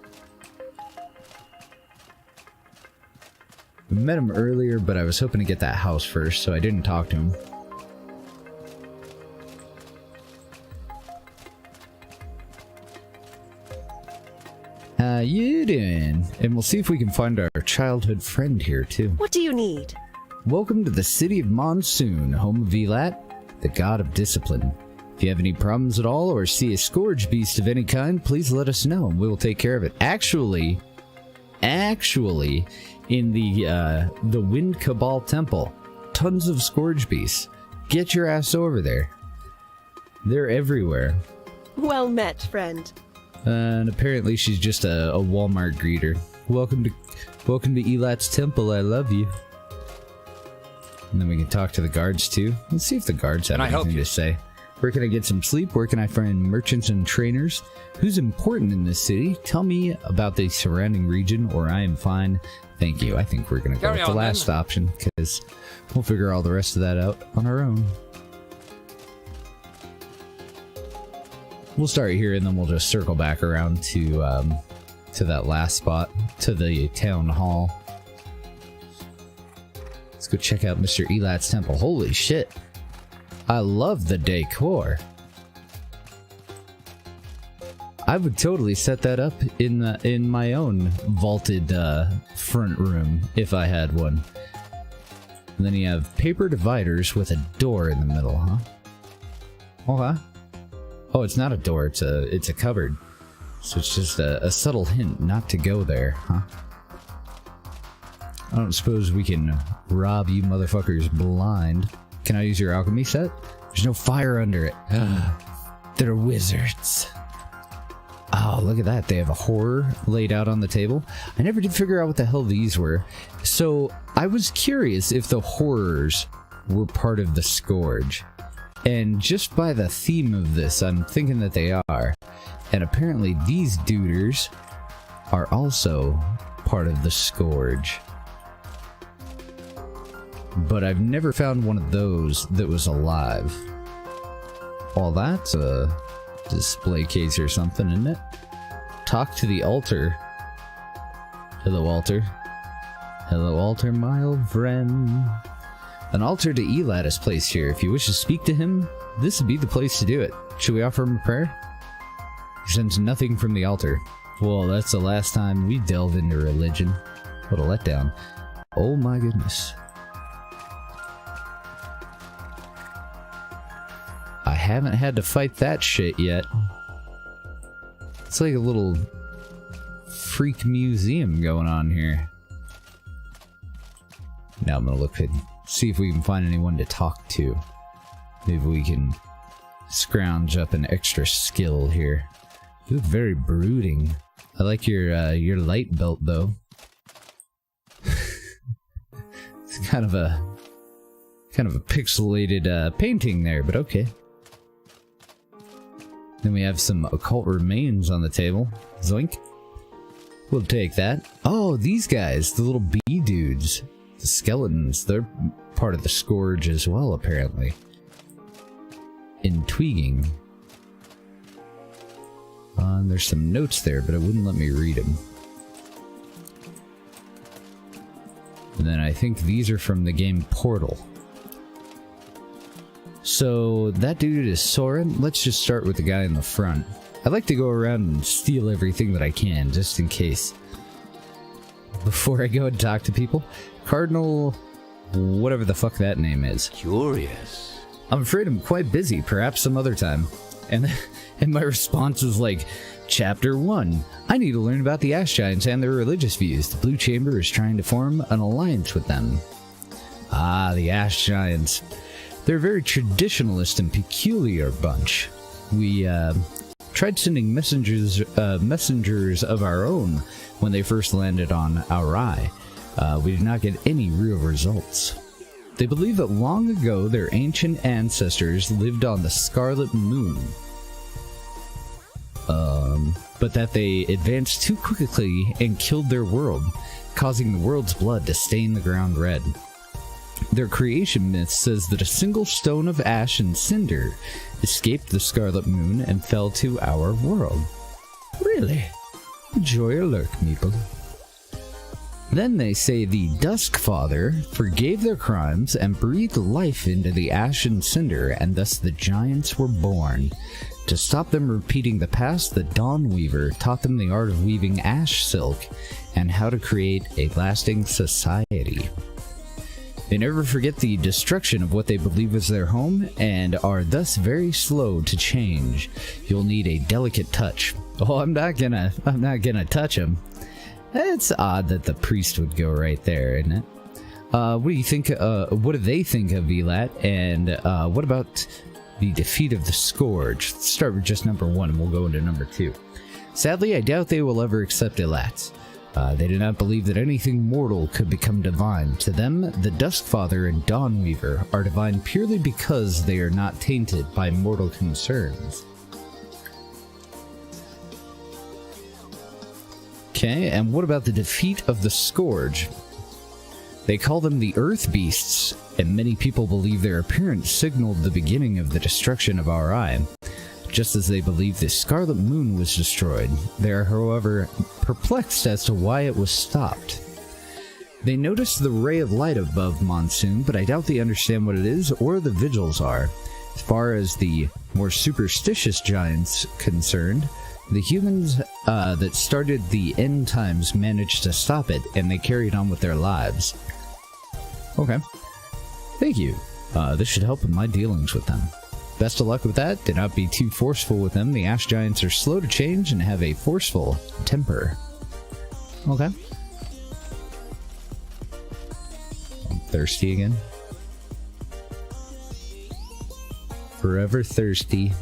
We met him earlier, but I was hoping to get that house first, so I didn't talk to him. How you doing? And we'll see if we can find our childhood friend here, too. What do you need? Welcome to the city of Monsoon, home of Elat, the god of discipline. If you have any problems at all or see a scourge beast of any kind, please let us know and we will take care of it. Actually, in the Wind Cabal Temple, tons of scourge beasts. Get your ass over there. They're everywhere. Well met, friend. And apparently she's just a Walmart greeter. Welcome to Elat's temple, I love you. And then we can talk to the guards too. Let's see if the guards have anything to say. Where can I get some sleep? Where can I find merchants and trainers? Who's important in this city? Tell me about the surrounding region or I am fine. Thank you. I think we're going to go with the last option because we'll figure all the rest of that out on our own. We'll start here and then we'll just circle back around to that last spot, to the town hall. Let's go check out Mr. Elat's temple. Holy shit. I love the decor. I would totally set that up in my own vaulted front room if I had one. And then you have paper dividers with a door in the middle, huh? Okay. Oh, it's not a door, it's a cupboard. So it's just a subtle hint not to go there, huh? I don't suppose we can rob you motherfuckers blind. Can I use your alchemy set? There's no fire under it. They're wizards. Oh, look at that. They have a horror laid out on the table. I never did figure out what the hell these were. So I was curious if the horrors were part of the scourge. And just by the theme of this, I'm thinking that they are. And apparently these duders are also part of the scourge. But I've never found one of those that was alive. Well, that's a display case or something, isn't it? Talk to the altar. Hello, altar. Hello, altar, my old friend. An altar to Elat is placed here. If you wish to speak to him, this would be the place to do it. Should we offer him a prayer? He sends nothing from the altar. Well, that's the last time we delve into religion. What a letdown. Oh my goodness. I haven't had to fight that shit yet. It's like a little freak museum going on here. Now I'm gonna look and see if we can find anyone to talk to. Maybe we can scrounge up an extra skill here. You look very brooding. I like your light belt though. It's kind of a pixelated painting there, but okay. Then we have some occult remains on the table. Zoink. We'll take that. Oh, these guys, the little bee dudes, the skeletons, they're part of the Scourge as well, apparently. Intriguing. There's some notes there, but it wouldn't let me read them. And then I think these are from the game Portal. So that dude is Soren. Let's just start with the guy in the front. I like to go around and steal everything that I can, just in case. Before I go and talk to people. Cardinal... whatever the fuck that name is. Curious. I'm afraid I'm quite busy, perhaps some other time. And my response is like, Chapter 1. I need to learn about the Ash Giants and their religious views. The Blue Chamber is trying to form an alliance with them. Ah, the Ash Giants. They're a very traditionalist and peculiar bunch. We tried sending messengers of our own when they first landed on Aurai. We did not get any real results. They believe that long ago their ancient ancestors lived on the Scarlet Moon. But that they advanced too quickly and killed their world, causing the world's blood to stain the ground red. Their creation myth says that a single stone of ash and cinder escaped the Scarlet Moon and fell to our world. Really? Enjoy your lurk, meeple. Then they say the Dusk Father forgave their crimes and breathed life into the ash and cinder, and thus the giants were born. To stop them repeating the past, the Dawn Weaver taught them the art of weaving ash silk and how to create a lasting society. They never forget the destruction of what they believe is their home and are thus very slow to change. You'll need a delicate touch. Oh, I'm not gonna touch him. It's odd that the priest would go right there, isn't it? What do you think? What do they think of Elat? And what about the defeat of the Scourge? Let's start with just number 1, and we'll go into number 2. Sadly, I doubt they will ever accept Elat. They do not believe that anything mortal could become divine. To them, the Duskfather and Dawnweaver are divine purely because they are not tainted by mortal concerns. Okay, and what about the defeat of the Scourge? They call them the Earth Beasts, and many people believe their appearance signaled the beginning of the destruction of Aurai. Just as they believe the Scarlet Moon was destroyed, they are, however, perplexed as to why it was stopped. They notice the ray of light above Monsoon, but I doubt they understand what it is or the vigils are. As far as the more superstitious giants concerned, the humans that started the end times managed to stop it, and they carried on with their lives. Okay. Thank you. This should help in my dealings with them. Best of luck with that. Do not be too forceful with them. The Ash Giants are slow to change and have a forceful temper. Okay. I'm thirsty again. Forever thirsty.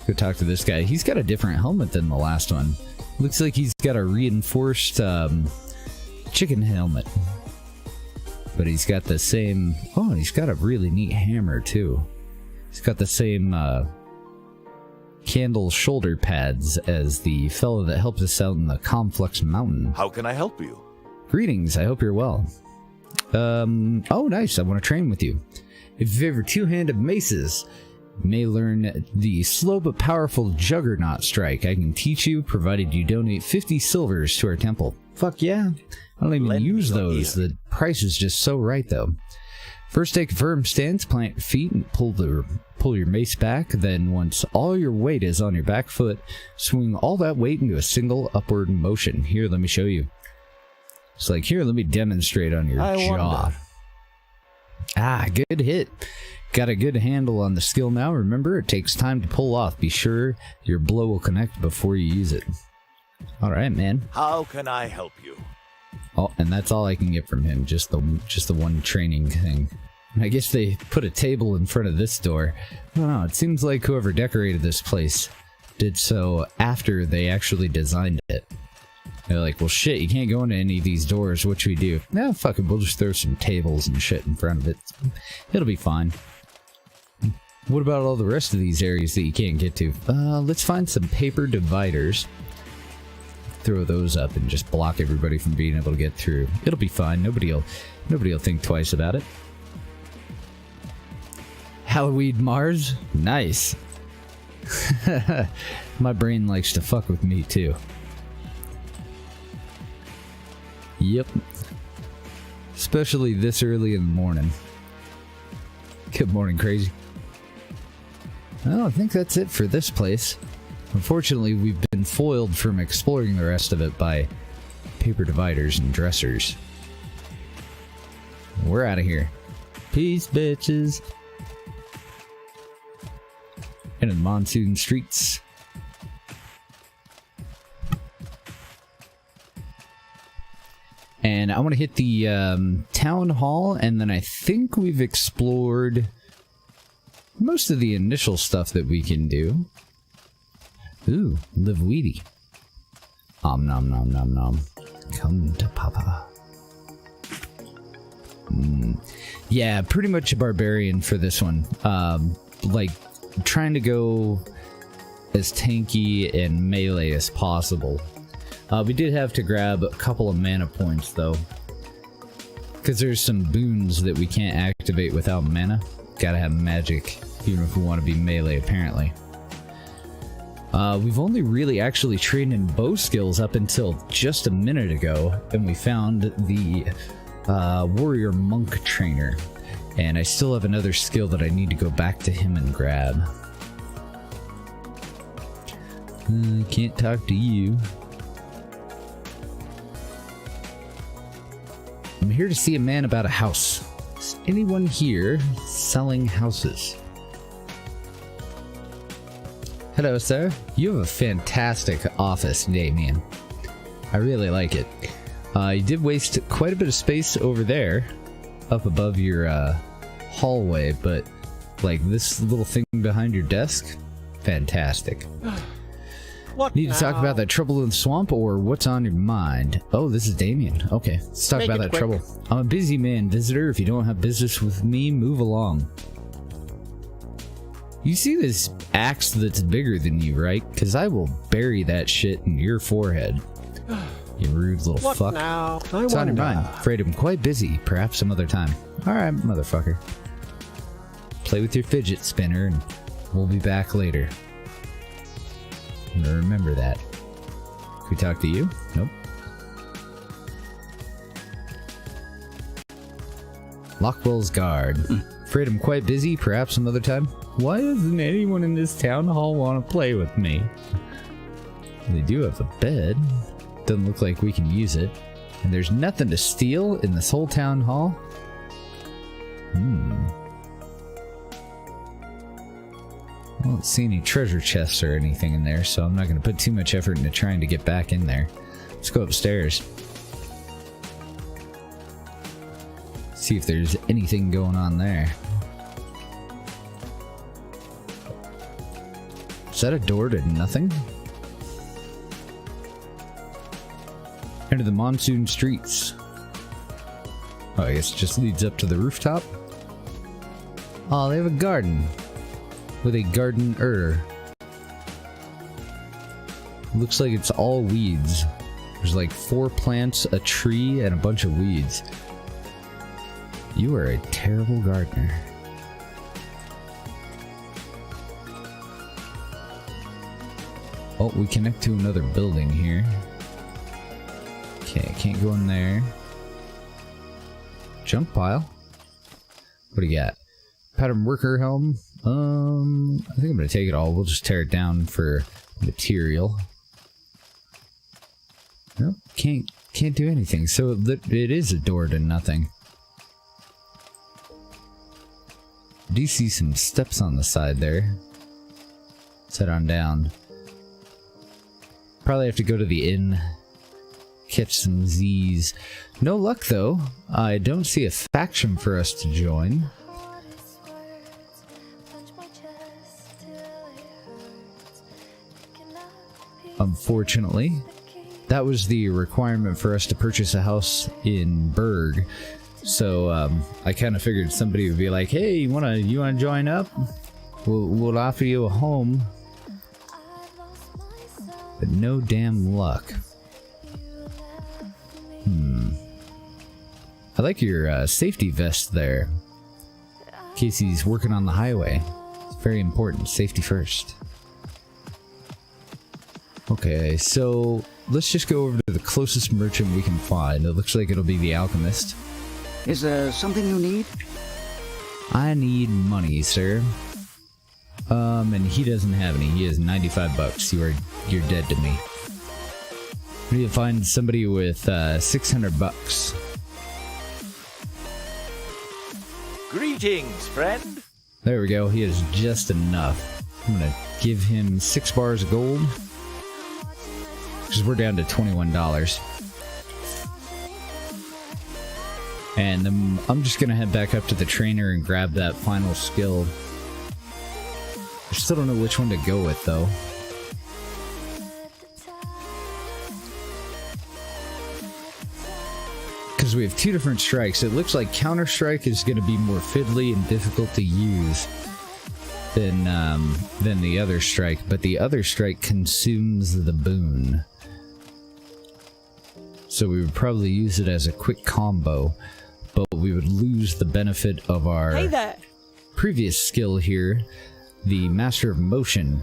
Go talk to this guy. He's got a different helmet than the last one. Looks like he's got a reinforced chicken helmet. But he's got the same... Oh, he's got a really neat hammer, too. He's got the same candle shoulder pads as the fellow that helped us out in the Complex Mountain. How can I help you? Greetings, I hope you're well. Oh, nice, I want to train with you. If you favor two-handed maces, you may learn the slow but powerful Juggernaut Strike. I can teach you, provided you donate 50 silvers to our temple. Fuck yeah. I don't even use those. The price is just so right, though. First, take a firm stance, plant your feet, and pull your mace back. Then, once all your weight is on your back foot, swing all that weight into a single upward motion. Here, let me show you. It's like, here, let me demonstrate on your jaw. Ah, good hit. Got a good handle on the skill now. Remember, it takes time to pull off. Be sure your blow will connect before you use it. Alright, man. How can I help you? Oh, and that's all I can get from him. Just the one training thing. I guess they put a table in front of this door. I don't know, it seems like whoever decorated this place did so after they actually designed it. They're like, well shit, you can't go into any of these doors, what should we do? Nah, fuck it, we'll just throw some tables and shit in front of it. It'll be fine. What about all the rest of these areas that you can't get to? Let's find some paper dividers. Throw those up and just block everybody from being able to get through. It'll be fine, nobody'll think twice about it. Hallowed Mars? Nice. My brain likes to fuck with me too. Yep. Especially this early in the morning. Good morning, crazy. Well, I think that's it for this place. Unfortunately, we've been foiled from exploring the rest of it by paper dividers and dressers. We're out of here. Peace, bitches. Into the monsoon streets. And I want to hit the town hall, and then I think we've explored most of the initial stuff that we can do. Ooh, live weedy. Nom nom nom nom. Come to Papa. Yeah, pretty much a barbarian for this one. Like, trying to go as tanky and melee as possible. We did have to grab a couple of mana points, though. Because there's some boons that we can't activate without mana. Gotta have magic, even if we want to be melee, apparently. We've only really actually trained in bow skills up until just a minute ago, and we found the warrior monk trainer. And I still have another skill that I need to go back to him and grab. Can't talk to you. I'm here to see a man about a house. Is anyone here selling houses? Hello, sir. You have a fantastic office, Damien. I really like it. You did waste quite a bit of space over there, up above your hallway, but like this little thing behind your desk, fantastic. What Need now? to talk about that trouble in the swamp, or what's on your mind? Oh, this is Damien. Okay, let's talk Make about it that quick. trouble. I'm a busy man, visitor. If you don't have business with me, move along. You see this axe that's bigger than you, right? Because I will bury that shit in your forehead. You rude little What fuck. now? What's on your mind? Afraid I'm quite busy. Perhaps some other time. Alright, motherfucker. Play with your fidget spinner and we'll be back later. I'm gonna remember that. Can we talk to you? Nope. Lockwell's guard. Afraid I'm quite busy. Perhaps some other time. Why doesn't anyone in this town hall want to play with me? They do have a bed. Doesn't look like we can use it. And there's nothing to steal in this whole town hall? I don't see any treasure chests or anything in there, so I'm not going to put too much effort into trying to get back in there. Let's go upstairs. See if there's anything going on there. Is that a door to nothing? Into the monsoon streets. Oh, I guess it just leads up to the rooftop. Oh, they have a garden. With a gardener. Looks like it's all weeds. There's like 4 plants, a tree, and a bunch of weeds. You are a terrible gardener. Oh, we connect to another building here. Okay, can't go in there. Junk pile. What do you got? Pattern worker helm. I think I'm gonna take it all. We'll just tear it down for material. Nope, can't do anything. So it is a door to nothing. Do you see some steps on the side there? Let's head on down. Probably have to go to the inn, catch some Z's. No luck though. I don't see a faction for us to join. Unfortunately, that was the requirement for us to purchase a house in Berg. So I kind of figured somebody would be like, "Hey, you wanna join up? We'll offer you a home." But no damn luck. I like your safety vest there. In case he's working on the highway. It's very important. Safety first. Okay, so let's just go over to the closest merchant we can find. It looks like it'll be the alchemist. Is there something you need? I need money, sir. And he doesn't have any. He has 95 bucks. You're dead to me. We need to find somebody with 600 bucks. Greetings, friend. There we go. He has just enough. I'm gonna give him 6 bars of gold. Because we're down to $21. And then I'm just gonna head back up to the trainer and grab that final skill. I still don't know which one to go with though. Because we have 2 different strikes. It looks like counter strike is going to be more fiddly and difficult to use than the other strike, but the other strike consumes the boon. So we would probably use it as a quick combo, but we would lose the benefit of our Hey there. previous skill here, the Master of Motion,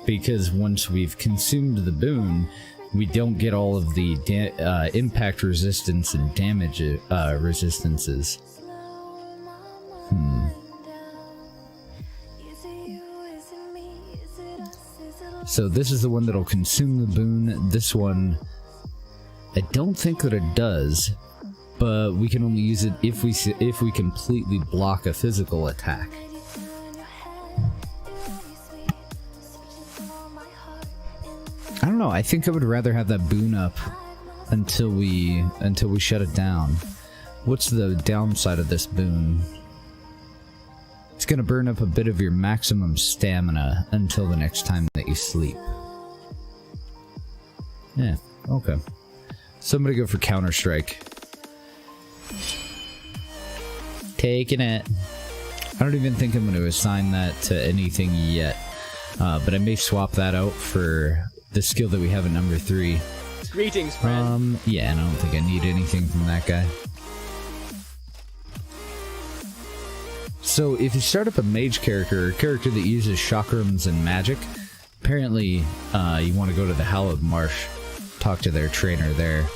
because once we've consumed the boon, we don't get all of the impact resistance and damage resistances. So this is the one that'll consume the boon. This one, I don't think that it does, but we can only use it if we completely block a physical attack. I don't know. I think I would rather have that boon up until we shut it down. What's the downside of this boon? It's gonna burn up a bit of your maximum stamina until the next time that you sleep. Yeah, okay. So I'm gonna go for Counter-Strike. Taking it. I don't even think I'm gonna assign that to anything yet. But I may swap that out for the skill that we have at number 3. Greetings, friend. Yeah, and I don't think I need anything from that guy. So if you start up a mage character, a character that uses chakrams and magic, apparently you want to go to the Hallowed Marsh, talk to their trainer there.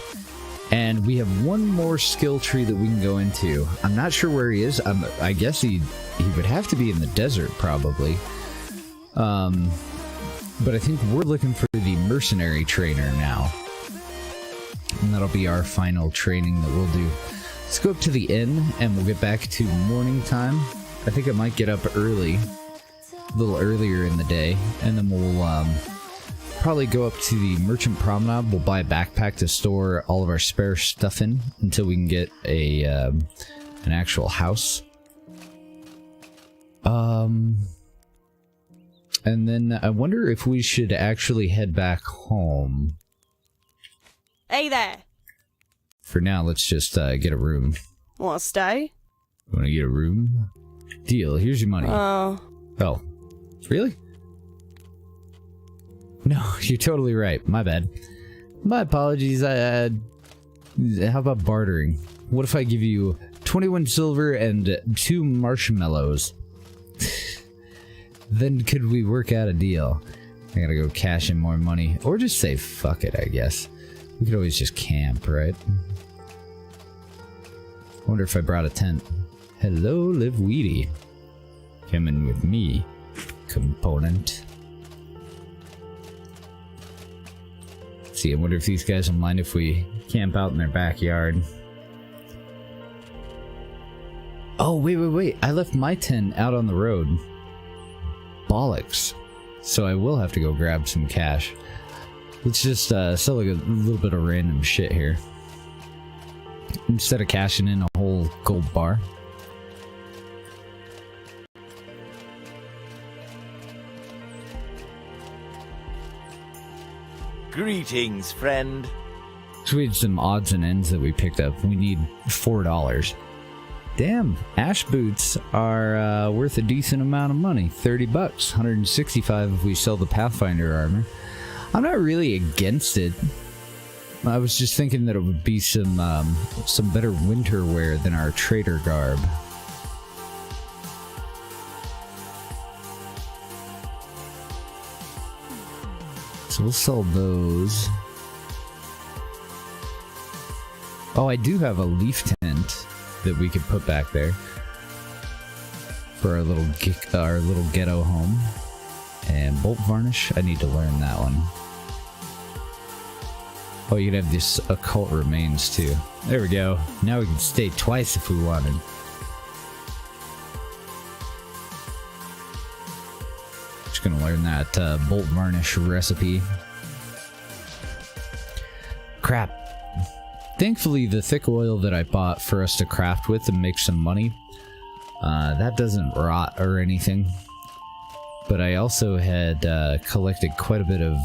And we have one more skill tree that we can go into. I'm not sure where he is. I guess he would have to be in the desert, probably. But I think we're looking for the mercenary trainer now. And that'll be our final training that we'll do. Let's go up to the inn and we'll get back to morning time. I think I might get up early, a little earlier in the day, and then we'll probably go up to the merchant promenade. We'll buy a backpack to store all of our spare stuff in until we can get an actual house. And then I wonder if we should actually head back home. Hey there. For now, let's just get a room. Want to stay? Want to get a room? Deal. Here's your money. Oh. Oh. Really? No, you're totally right. My bad. My apologies. How about bartering? What if I give you 21 silver and 2 marshmallows? Then could we work out a deal? I gotta go cash in more money. Or just say fuck it, I guess. We could always just camp, right? I wonder if I brought a tent. Hello, Live Weedy. Come in with me, component. Let's see, I wonder if these guys will mind if we camp out in their backyard. Oh, wait. I left my tent out on the road. Bollocks. So I will have to go grab some cash. Let's just sell like a little bit of random shit here. Instead of cashing in a whole gold bar. Greetings, friend. So we had some odds and ends that we picked up. We need $4. Damn, ash boots are worth a decent amount of money. 30 bucks, 165 if we sell the Pathfinder armor. I'm not really against it. I was just thinking that it would be some better winter wear than our trader garb. So we'll sell those. Oh, I do have a leaf tent that we could put back there for our little ghetto home. And bolt varnish, I need to learn that one. Oh, you could have this occult remains too. There we go. Now we can stay twice if we wanted. Just gonna learn that bolt varnish recipe. Crap. Thankfully, the thick oil that I bought for us to craft with and make some money, that doesn't rot or anything. But I also had collected quite a bit of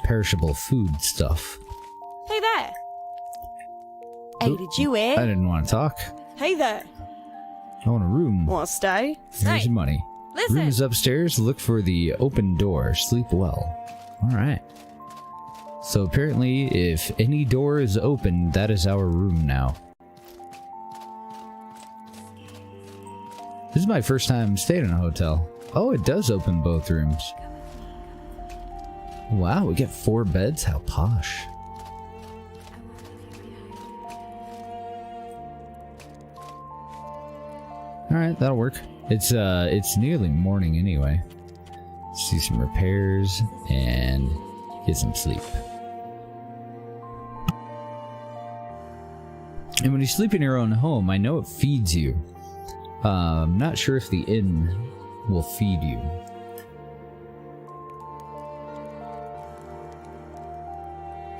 perishable food stuff. Hey there. Hey, did you hear? I didn't want to talk. Hey there. I want a room. Want to stay? Here's Stay. your money. Listen. Room is upstairs. Look for the open door. Sleep well. All right. So apparently, if any door is open, that is our room now. This is my first time staying in a hotel. Oh, it does open both rooms. Wow, we get 4 beds? How posh. Alright, that'll work. It's nearly morning anyway. See some repairs and get some sleep. And when you sleep in your own home, I know it feeds you. I'm not sure if the inn will feed you.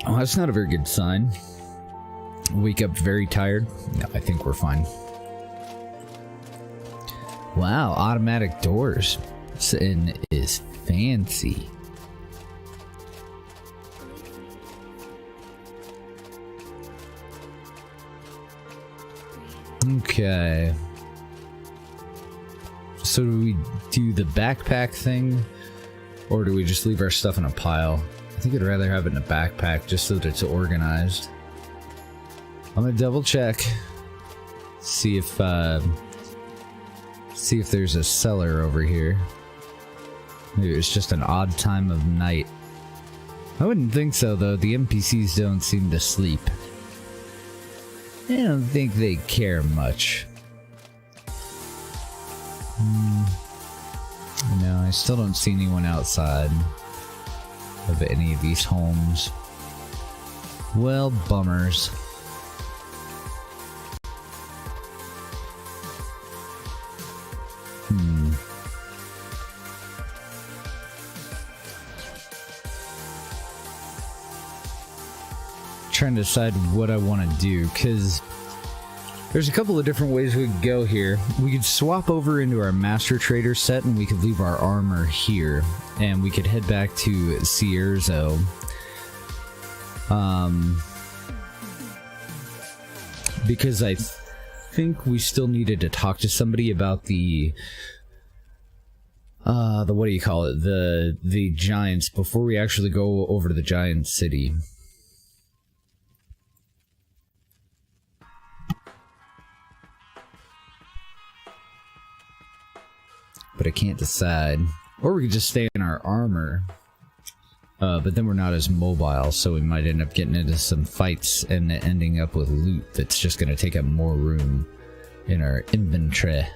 Oh, that's not a very good sign. Wake up very tired. No, I think we're fine. Wow, automatic doors. This inn is fancy. Okay. So do we do the backpack thing, or do we just leave our stuff in a pile? I think I'd rather have it in a backpack just so that it's organized. I'm gonna double check, see if there's a cellar over here. Maybe it's just an odd time of night. I wouldn't think so though. The NPCs don't seem to sleep. I don't think they care much. No, I still don't see anyone outside of any of these homes. Well, bummers. Trying to decide what I want to do, because there's a couple of different ways we could go here. We could swap over into our Master Trader set and we could leave our armor here. And we could head back to Cierzo. Because I think we still needed to talk to somebody about the what do you call it? The giants before we actually go over to the giant city. But I can't decide. Or we could just stay in our armor. But then we're not as mobile, so we might end up getting into some fights and ending up with loot that's just going to take up more room in our inventory.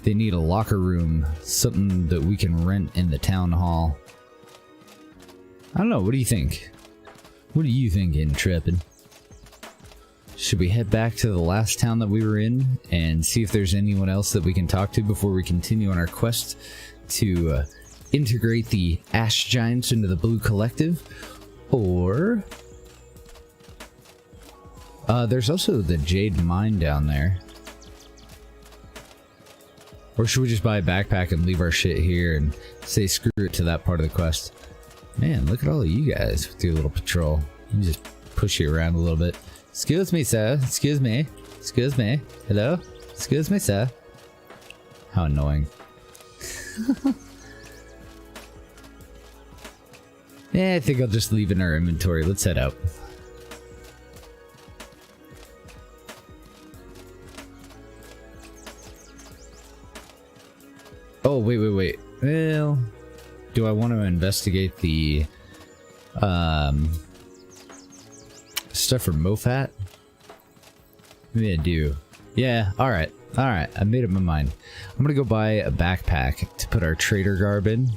They need a locker room, something that we can rent in the town hall. I don't know, what do you think? What do you think, Intrepid? Should we head back to the last town that we were in and see if there's anyone else that we can talk to before we continue on our quest to integrate the Ash Giants into the Blue Collective? Or... there's also the Jade Mine down there. Or should we just buy a backpack and leave our shit here and say screw it to that part of the quest? Man, look at all of you guys with your little patrol. You just push you around a little bit. Excuse me, sir. Excuse me. Excuse me. Hello? Excuse me, sir. How annoying. Yeah, I think I'll just leave it in our inventory. Let's head out. Oh, wait. Well, do I want to investigate the stuff for Mofat? Maybe I do. Yeah, alright. I made up my mind. I'm gonna go buy a backpack to put our trader garb in.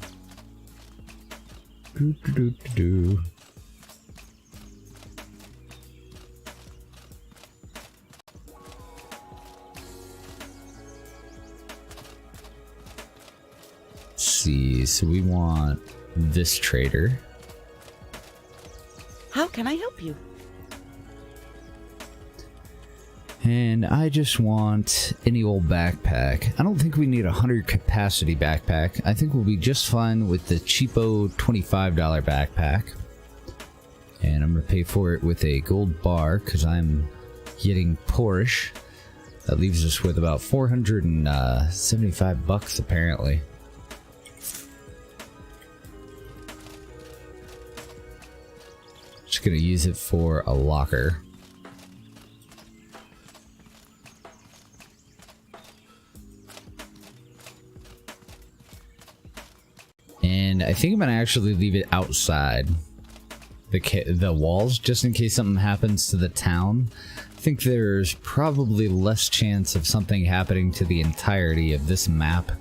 Let's see, so we want this trader. How can I help you? And I just want any old backpack. I don't think we need a 100 capacity backpack. I think we'll be just fine with the cheapo $25 backpack. And I'm gonna pay for it with a gold bar because I'm getting poorish. That leaves us with about 475 bucks apparently. Just gonna use it for a locker. And I think I'm gonna actually leave it outside the walls, just in case something happens to the town. I think there's probably less chance of something happening to the entirety of this map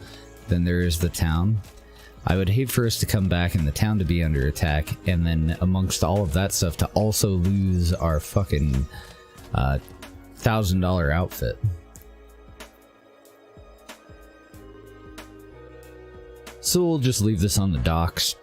than there is the town. I would hate for us to come back and the town to be under attack, and then amongst all of that stuff to also lose our fucking $1,000 outfit. So we'll just leave this on the docks.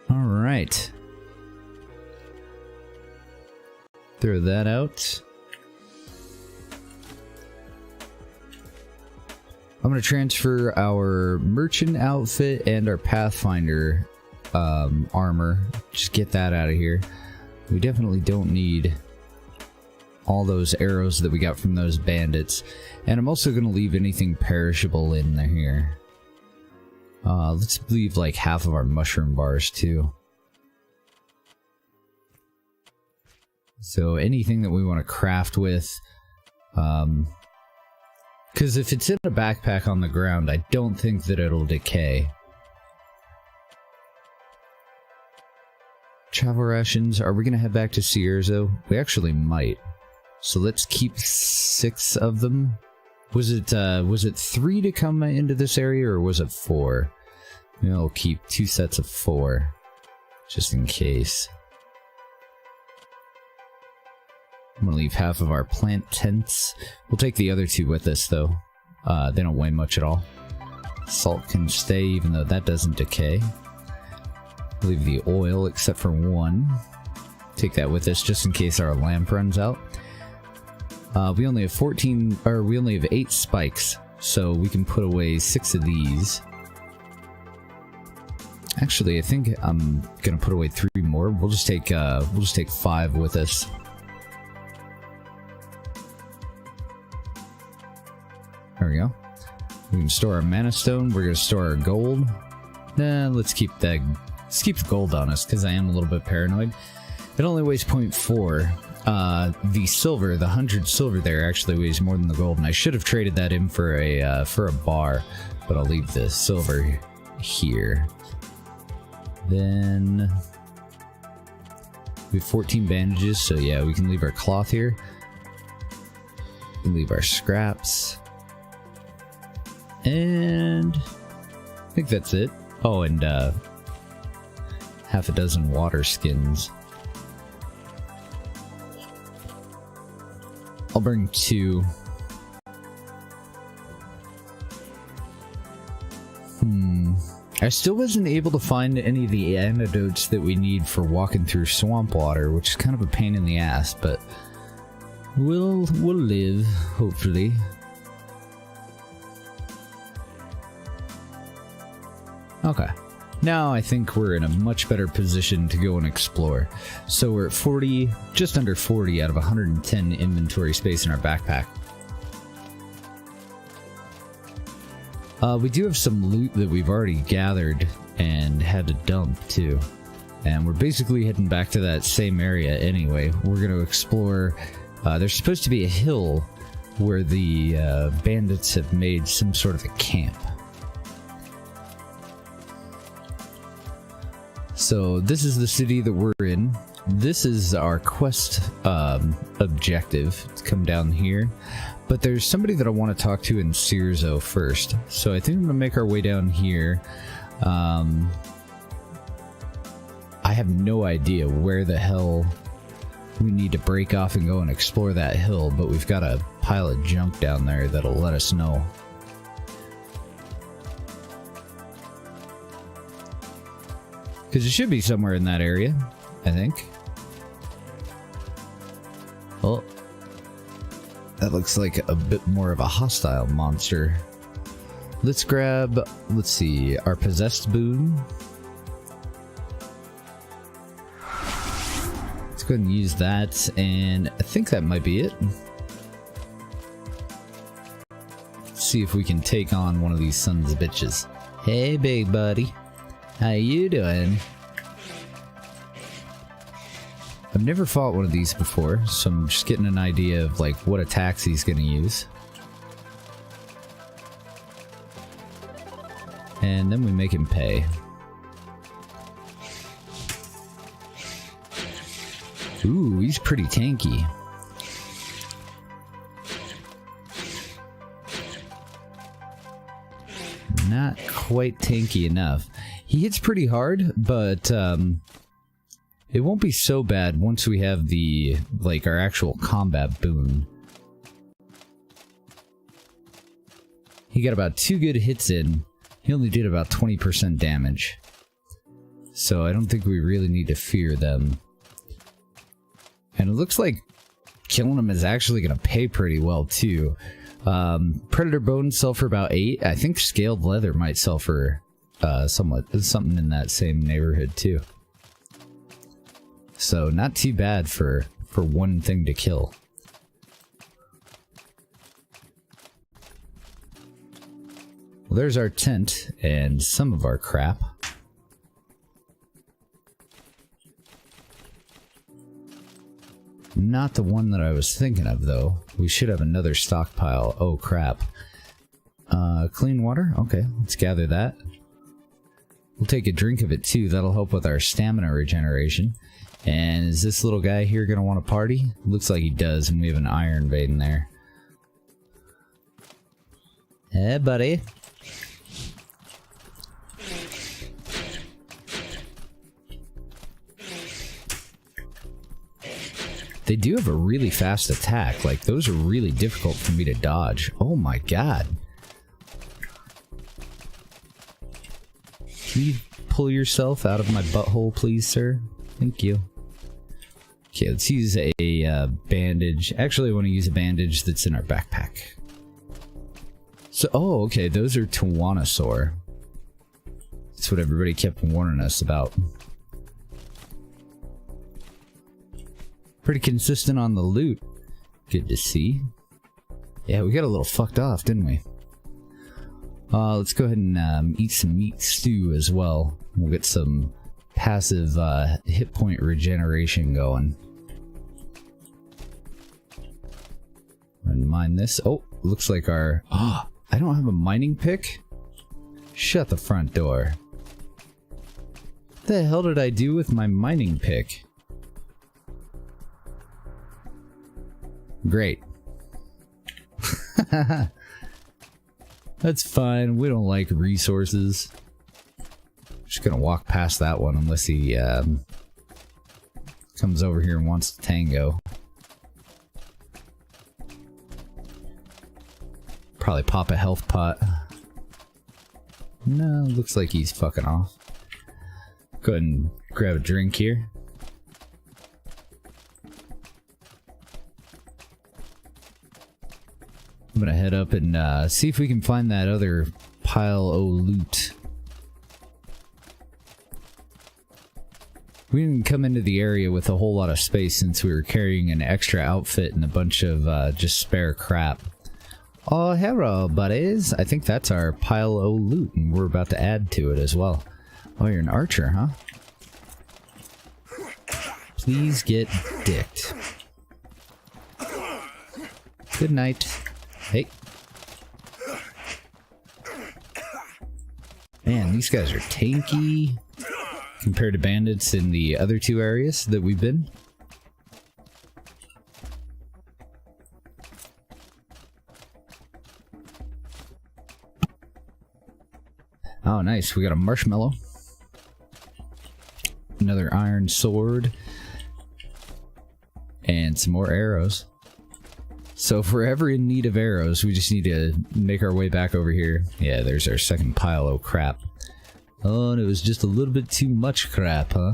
All right. Throw that out. I'm going to transfer our merchant outfit and our Pathfinder armor. Just get that out of here. We definitely don't need all those arrows that we got from those bandits. And I'm also going to leave anything perishable in here. Let's leave like half of our mushroom bars too. So anything that we want to craft with, because if it's in a backpack on the ground, I don't think that it'll decay. Travel rations. Are we going to head back to Cierzo? We actually might. So let's keep 6 of them. Was it 3 to come into this area, or was it 4? Maybe I'll keep 2 sets of 4, just in case. I'm gonna leave half of our plant tents. We'll take the other 2 with us, though. They don't weigh much at all. Salt can stay, even though that doesn't decay. Leave the oil, except for 1. Take that with us, just in case our lamp runs out. We only have 8 spikes, so we can put away 6 of these. Actually, I think I'm gonna put away 3 more. We'll just take 5 with us. There we go. We can store our mana stone. We're gonna store our gold. Nah, let's keep the gold on us, because I am a little bit paranoid. It only weighs 0.4. The silver, the 100 silver there, actually weighs more than the gold, and I should have traded that in for a bar, but I'll leave the silver here. Then We have 14 bandages, so yeah, we can leave our cloth here. We can leave our scraps. And I think that's it. Oh, and half a dozen water skins. I'll bring 2. I still wasn't able to find any of the antidotes that we need for walking through swamp water, which is kind of a pain in the ass, but we'll live, hopefully. Okay. Now I think we're in a much better position to go and explore. So we're at 40, just under 40 out of 110 inventory space in our backpack. We do have some loot that we've already gathered and had to dump too. And we're basically heading back to that same area anyway. We're going to explore. There's supposed to be a hill where the bandits have made some sort of a camp. So this is the city that we're in. This is our quest objective, to come down here. But there's somebody that I want to talk to in Cirzo first. So I think I'm going to make our way down here. I have no idea where the hell we need to break off and go and explore that hill, but we've got a pile of junk down there that'll let us know. Because it should be somewhere in that area, I think. Oh. That looks like a bit more of a hostile monster. Let's grab, let's see, our possessed boon. Let's go ahead and use that, and I think that might be it. Let's see if we can take on one of these sons of bitches. Hey, big buddy. How you doing? I've never fought one of these before, so I'm just getting an idea of like what attacks he's gonna use. And then we make him pay. Ooh, he's pretty tanky. Not quite tanky enough. He hits pretty hard, but it won't be so bad once we have the, like, our actual combat boon. He got about 2 good hits in. He only did about 20% damage. So I don't think we really need to fear them. And it looks like killing them is actually going to pay pretty well, too. Predator bones sell for about 8. I think scaled leather might sell for something in that same neighborhood, too. So not too bad for one thing to kill. Well, there's our tent and some of our crap. Not the one that I was thinking of, though. We should have another stockpile. Oh, crap. Clean water? Okay, let's gather that. We'll take a drink of it, too. That'll help with our stamina regeneration. And is this little guy here going to want to party? Looks like he does, and we have an iron vein there. Hey, buddy. They do have a really fast attack. Like, those are really difficult for me to dodge. Oh my god. Can you pull yourself out of my butthole, please, sir? Thank you. Okay, let's use a bandage. Actually, I want to use a bandage that's in our backpack. So, oh, okay, those are Tawanosaur. That's what everybody kept warning us about. Pretty consistent on the loot. Good to see. Yeah, we got a little fucked off, didn't we? Let's go ahead and eat some meat stew as well. We'll get some passive hit point regeneration going. And mine this. Oh, looks like our... Oh, I don't have a mining pick? Shut the front door. What the hell did I do with my mining pick? Great. That's fine. We don't like resources. Just gonna walk past that one unless he comes over here and wants to tango. Probably pop a health pot. No, looks like he's fucking off. Go ahead and grab a drink here. I'm gonna head up and see if we can find that other pile o' loot. We didn't come into the area with a whole lot of space since we were carrying an extra outfit and a bunch of just spare crap. Oh, hello, buddies. I think that's our pile o' loot, and we're about to add to it as well. Oh, you're an archer, huh? Please get dicked. Good night. Hey. Man, these guys are tanky compared to bandits in the other two areas that we've been. Oh, nice. We got a marshmallow. Another iron sword. And some more arrows. So if we're ever in need of arrows, we just need to make our way back over here. Yeah, there's our second pile of crap. Oh, and it was just a little bit too much crap, huh?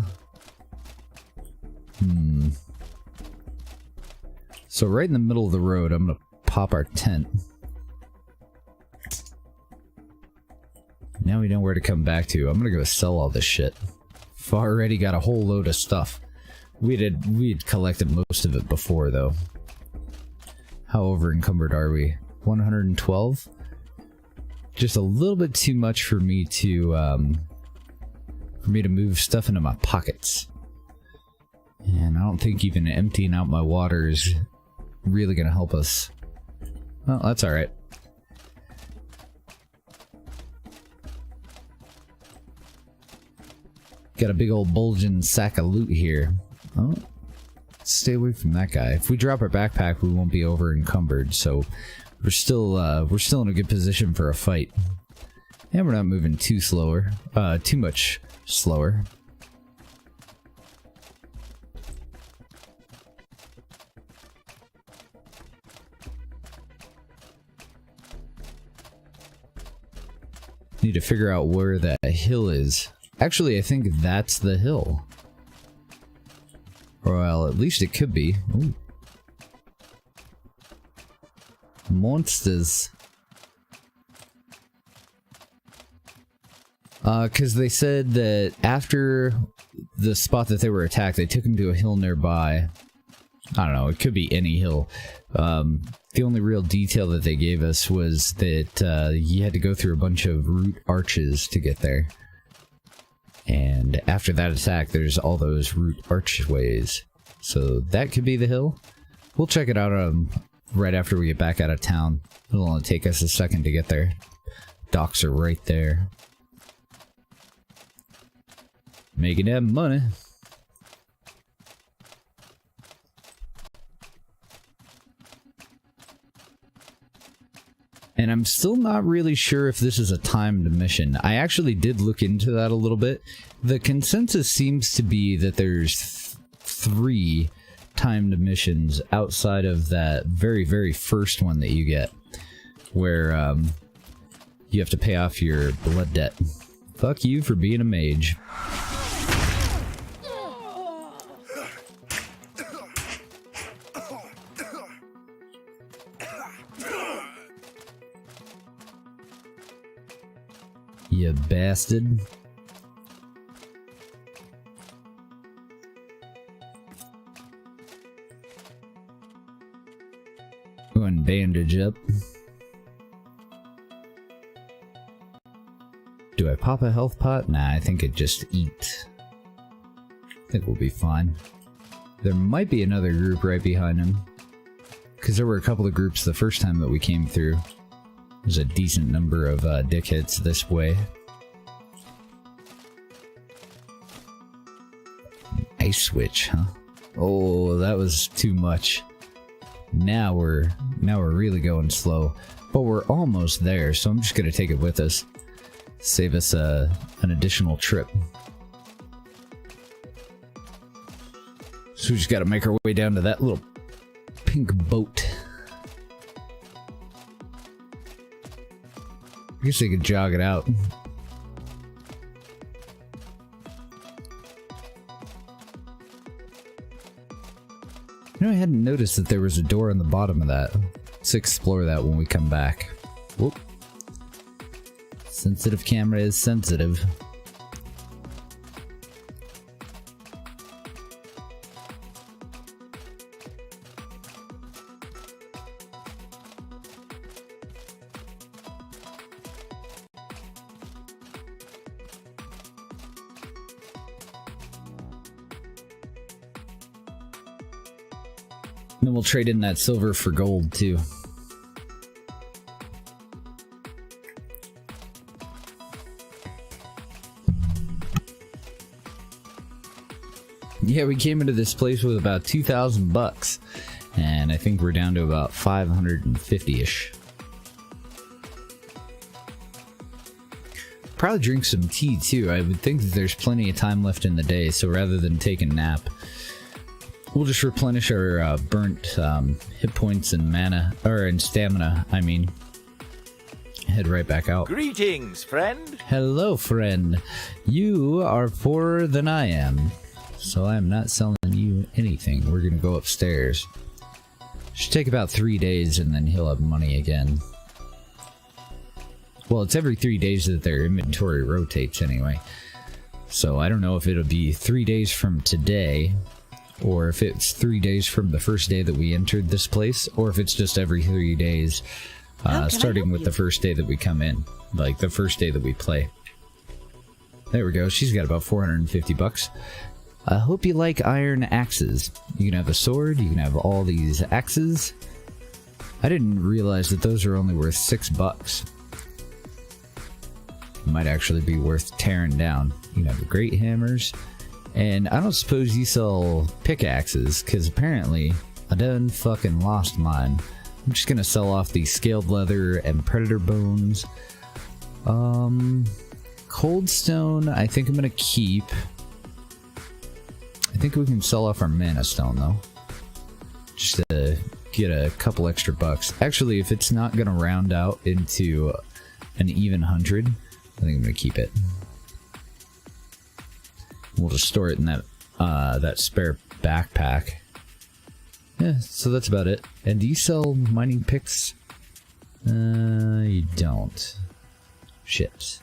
So right in the middle of the road, I'm gonna pop our tent. Now we know where to come back to. I'm gonna go sell all this shit. I've already got a whole load of stuff. We had collected most of it before, though. How over encumbered are we? 112? Just a little bit too much for me to move stuff into my pockets. And I don't think even emptying out my water is really gonna help us. Well, that's alright. Got a big old bulging sack of loot here. Oh, stay away from that guy. If we drop our backpack, we won't be over encumbered, so we're still in a good position for a fight. And we're not moving too much slower. Need to figure out where that hill is. Actually, I think that's the hill. Well, at least it could be. Ooh. Monsters. Because they said that after the spot that they were attacked, they took them to a hill nearby. I don't know, it could be any hill. The only real detail that they gave us was that you had to go through a bunch of root arches to get there. And after that attack, there's all those root archways. So that could be the hill. We'll check it out right after we get back out of town. It'll only take us a second to get there. Docks are right there. Making that money. And I'm still not really sure if this is a timed mission. I actually did look into that a little bit. The consensus seems to be that there's 3 timed missions outside of that very, very first one that you get, where you have to pay off your blood debt. Fuck you for being a mage. You bastard. Go and bandage up. Do I pop a health pot? Nah, I think it just eat. I think we'll be fine. There might be another group right behind him, because there were a couple of groups the first time that we came through. There's a decent number of dickheads this way. Ice switch, huh? Oh, that was too much. Now we're really going slow, but we're almost there. So I'm just gonna take it with us, save us an additional trip. So we just gotta make our way down to that little pink boat. I guess I could jog it out. You know, I hadn't noticed that there was a door on the bottom of that. Let's explore that when we come back. Whoop. Sensitive camera is sensitive. And then we'll trade in that silver for gold, too. Yeah, we came into this place with about 2,000 bucks. And I think we're down to about 550-ish. Probably drink some tea, too. I would think that there's plenty of time left in the day, so rather than take a nap, we'll just replenish our burnt hit points and mana, and stamina, I mean. Head right back out. Greetings, friend. Hello, friend. You are poorer than I am, so I am not selling you anything. We're gonna go upstairs. Should take about 3 days and then he'll have money again. Well, it's every 3 days that their inventory rotates anyway. So I don't know if it'll be 3 days from today, or if it's 3 days from the first day that we entered this place, or if it's just every 3 days, starting with the first day that we come in, like the first day that we play. There we go. She's got about 450 bucks. I hope you like iron axes. You can have a sword, you can have all these axes. I didn't realize that those are only worth $6. Might actually be worth tearing down. You can have the great hammers. And I don't suppose you sell pickaxes, because apparently I done fucking lost mine. I'm just gonna sell off the scaled leather and predator bones. Cold stone, I think I'm gonna keep. I think we can sell off our mana stone, though. Just to get a couple extra bucks. Actually, if it's not gonna round out into an even 100, I think I'm gonna keep it. We'll just store it in that that spare backpack. Yeah, so that's about it. And do you sell mining picks? You don't. Shit.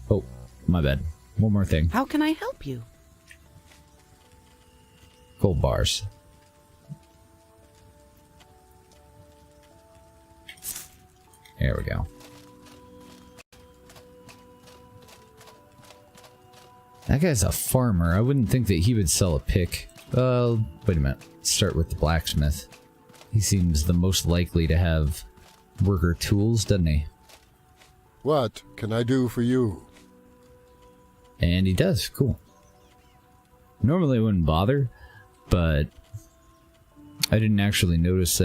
Oh, my bad. One more thing. How can I help you? Gold bars. There we go. That guy's a farmer. I wouldn't think that he would sell a pick. Wait a minute. Let's start with the blacksmith. He seems the most likely to have worker tools, doesn't he? What can I do for you? And he does. Cool. Normally I wouldn't bother, but I didn't actually notice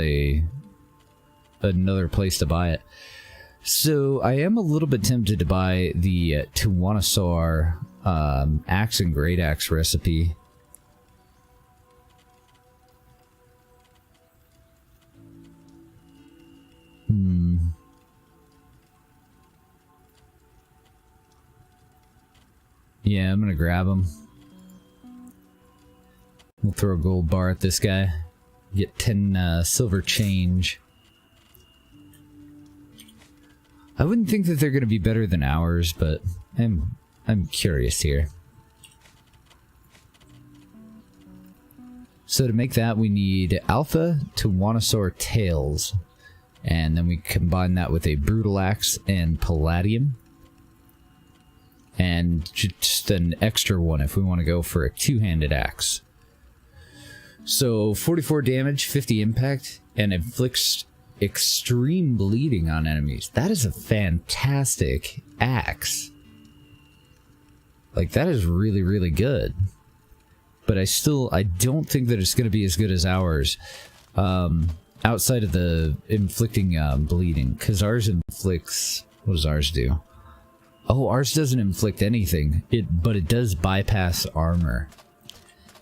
another place to buy it. So I am a little bit tempted to buy the Tuwanasaur axe and great axe recipe. Yeah, I'm gonna grab him. We'll throw a gold bar at this guy. Get 10 silver change. I wouldn't think that they're gonna be better than ours, but I'm curious here. So to make that, we need Alpha Tuwanasaur tails. And then we combine that with a Brutal Axe and Palladium. And just an extra one if we want to go for a two-handed axe. So 44 damage, 50 impact, and inflicts extreme bleeding on enemies. That is a fantastic axe. Like, that is really, really good. but I don't think that it's going to be as good as ours. Outside of the inflicting bleeding, because ours inflicts... What does ours do? Oh, ours doesn't inflict anything, but it does bypass armor.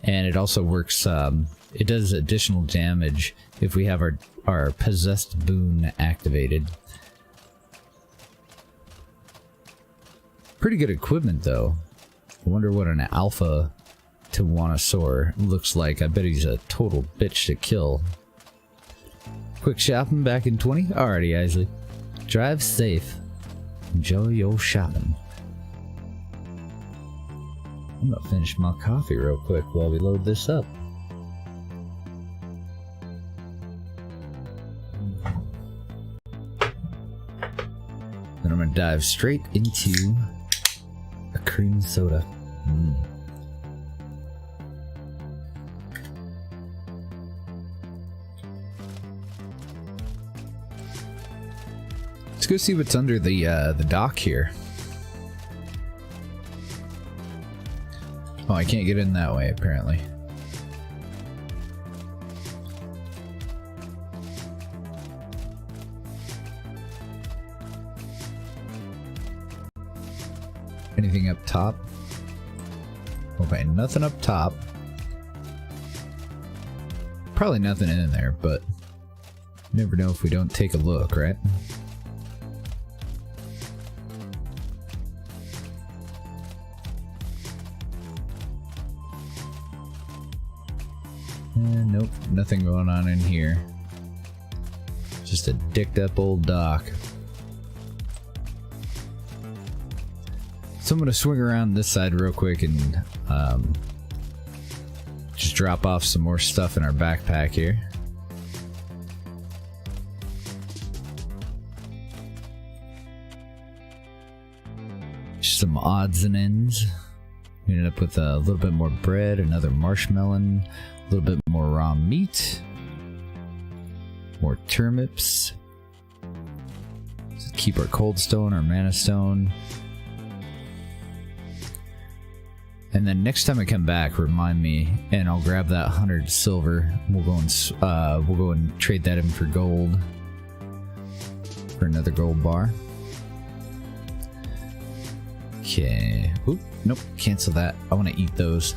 And it also works, it does additional damage if we have our possessed boon activated. Pretty good equipment, though. I wonder what an alpha Tyrannosaur looks like. I bet he's a total bitch to kill. Quick shopping back in 20? Alrighty, Isley. Drive safe. Enjoy your shopping. I'm gonna finish my coffee real quick while we load this up. Then I'm gonna dive straight into a cream soda. Let's go see what's under the dock here. Oh, I can't get in that way, apparently. Anything up top? Okay, nothing up top. Probably nothing in there, but you never know if we don't take a look, right? Nope, nothing going on in here. Just a dicked up old dock. So I'm gonna swing around this side real quick and just drop off some more stuff in our backpack here. Just some odds and ends. We ended up with a little bit more bread, another marshmallow, a little bit more raw meat, more turnips. Just keep our cold stone, our mana stone. And then next time I come back, remind me, and I'll grab that 100 silver. We'll go and trade that in for gold, for another gold bar. Okay. Oop, nope, cancel that. I want to eat those.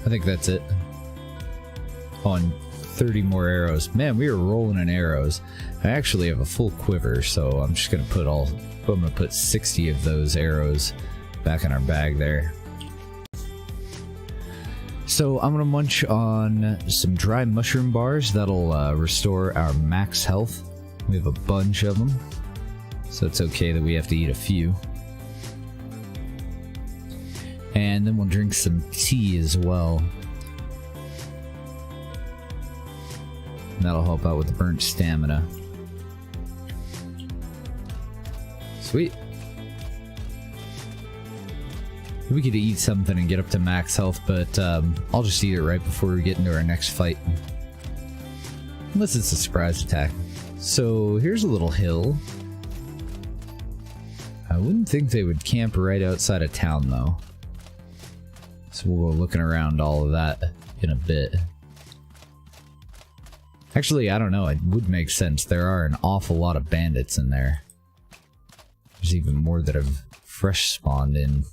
I think that's it. Oh, and 30 more arrows. Man, we are rolling in arrows. I actually have a full quiver, so I'm just gonna put 60 of those arrows back in our bag there. So I'm gonna munch on some dry mushroom bars. That'll restore our max health. We have a bunch of them, so it's okay that we have to eat a few. And then we'll drink some tea as well. And that'll help out with the burnt stamina. Sweet. We could eat something and get up to max health, but I'll just eat it right before we get into our next fight. Unless it's a surprise attack. So here's a little hill. I wouldn't think they would camp right outside of town though. So we'll go looking around all of that in a bit. Actually, I don't know, it would make sense. There are an awful lot of bandits in there. There's even more that have fresh spawned in.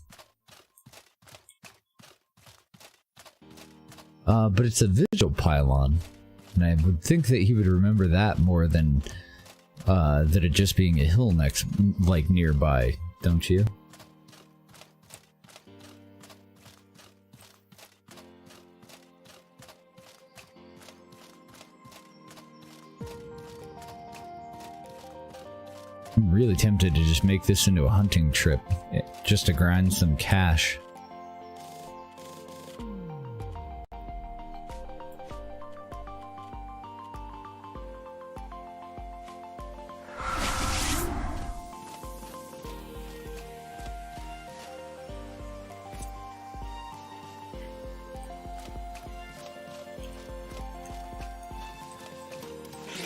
But it's a vigil pylon, and I would think that he would remember that more than that it just being a hill nearby, don't you? I'm really tempted to just make this into a hunting trip, just to grind some cash.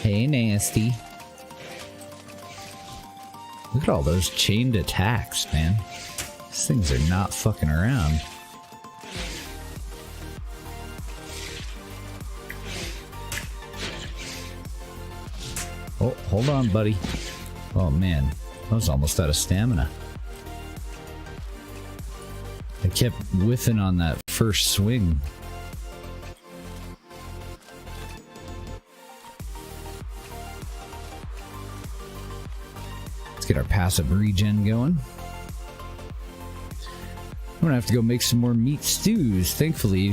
Hey, nasty. Look at all those chained attacks, man. These things are not fucking around. Oh, hold on, buddy. Oh man, I was almost out of stamina. I kept whiffing on that first swing. Let's get our passive regen going. I'm gonna have to go make some more meat stews. Thankfully,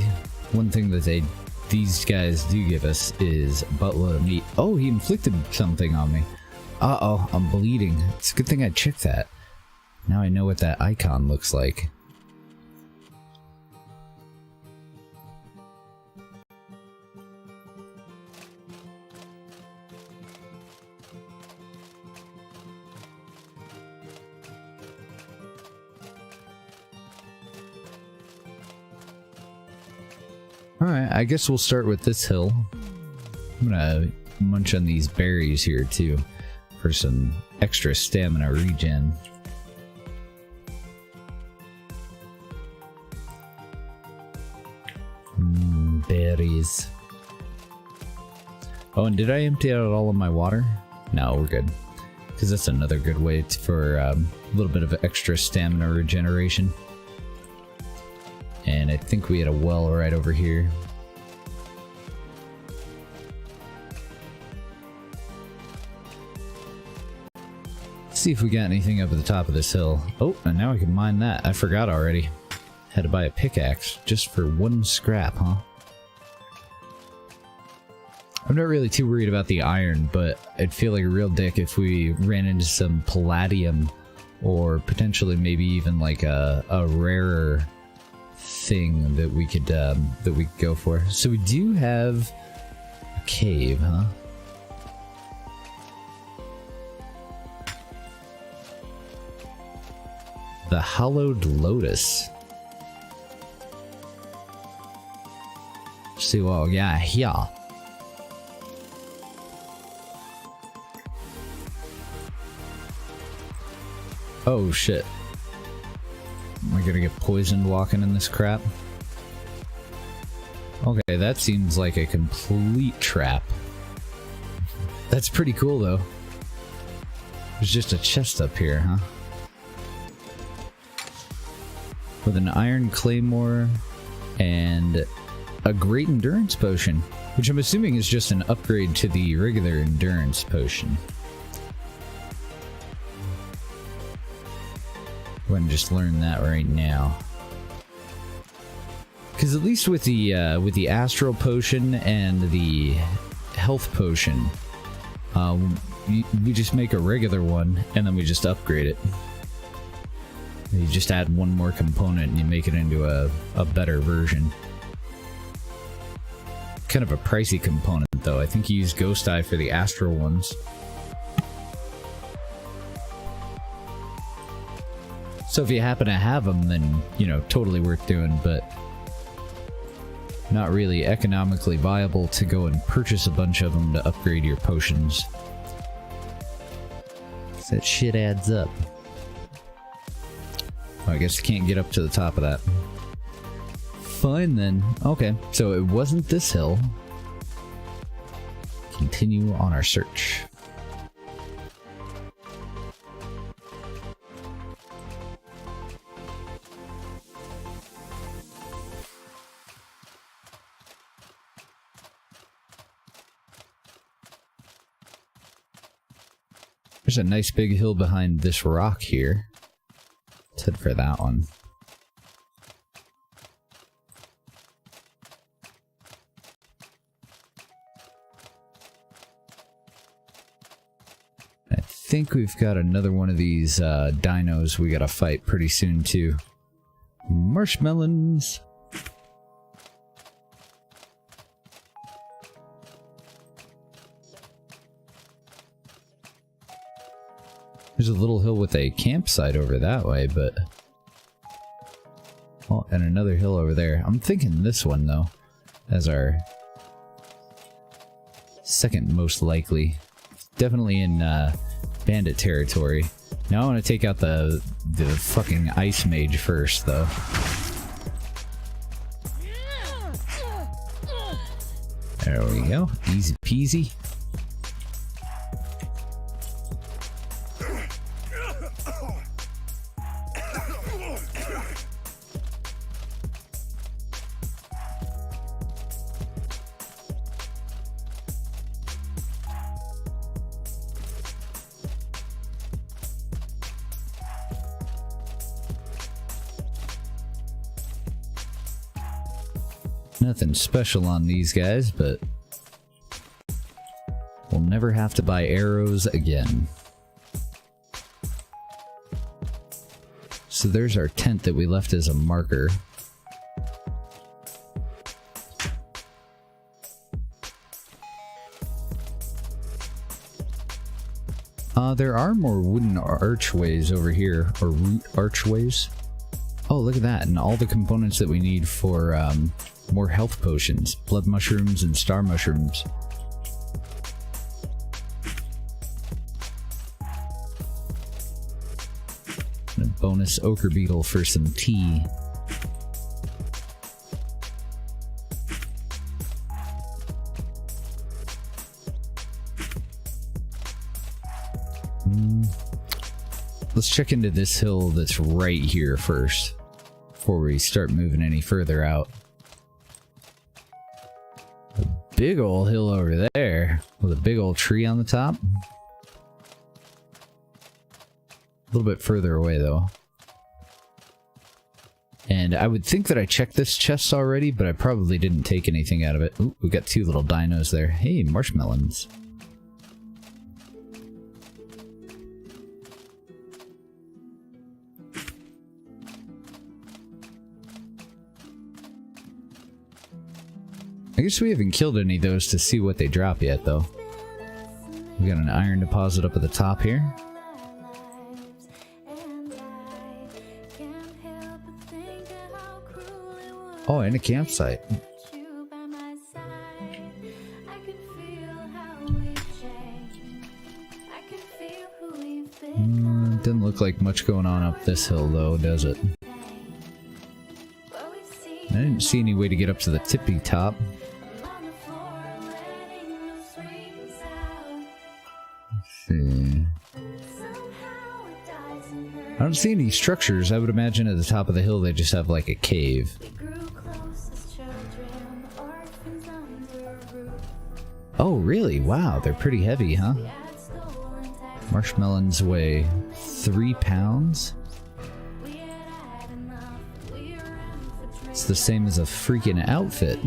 one thing that these guys do give us is a buttload of meat. Oh, he inflicted something on me. Uh-oh, I'm bleeding. It's a good thing I checked that. Now I know what that icon looks like. Alright, I guess we'll start with this hill. I'm gonna munch on these berries here too for some extra stamina regen. Berries. Oh, and did I empty out all of my water? No, we're good. Because that's another good way for a little bit of extra stamina regeneration. And I think we had a well right over here. Let's see if we got anything up at the top of this hill. Oh, and now I can mine that. I forgot already. Had to buy a pickaxe just for one scrap, huh? I'm not really too worried about the iron, but I'd feel like a real dick if we ran into some palladium or potentially maybe even like a rarer thing that we could go for. So we do have a cave, huh? The Hallowed Lotus. See what we got here. Oh shit. Am I gonna get poisoned walking in this crap? Okay, that seems like a complete trap. That's pretty cool though. There's just a chest up here, huh? With an iron claymore and a great endurance potion, which I'm assuming is just an upgrade to the regular endurance potion. Go ahead and just learn that right now. Because at least with the astral potion and the health potion, we just make a regular one and then we just upgrade it. You just add one more component and you make it into a better version. Kind of a pricey component though. I think you use Ghost Eye for the astral ones. So if you happen to have them, then, you know, totally worth doing, but not really economically viable to go and purchase a bunch of them to upgrade your potions. That shit adds up. I guess you can't get up to the top of that. Fine then. Okay, so it wasn't this hill. Continue on our search. There's a nice big hill behind this rock here. Let's head for that one. I think we've got another one of these dinos we gotta fight pretty soon too. Marshmallows! There's a little hill with a campsite over that way, but... Oh, and another hill over there. I'm thinking this one, though, as our second most likely. Definitely in bandit territory. Now I want to take out the fucking ice mage first, though. There we go. Easy peasy. Nothing special on these guys, but we'll never have to buy arrows again. So there's our tent that we left as a marker. There are more wooden archways over here, or root archways. Oh, look at that, and all the components that we need for more health potions, blood mushrooms and star mushrooms. And a bonus ochre beetle for some tea. Let's check into this hill that's right here first, before we start moving any further out. A big old hill over there, with a big old tree on the top. A little bit further away though. And I would think that I checked this chest already, but I probably didn't take anything out of it. Ooh, we got two little dinos there. Hey, marshmallows. I guess we haven't killed any of those to see what they drop yet, though. We got an iron deposit up at the top here. Oh, and a campsite. Doesn't look like much going on up this hill, though, does it? I didn't see any way to get up to the tippy top. I don't see any structures. I would imagine at the top of the hill they just have like a cave. Oh, really? Wow, they're pretty heavy, huh? Marshmallows weigh 3 pounds? It's the same as a freaking outfit.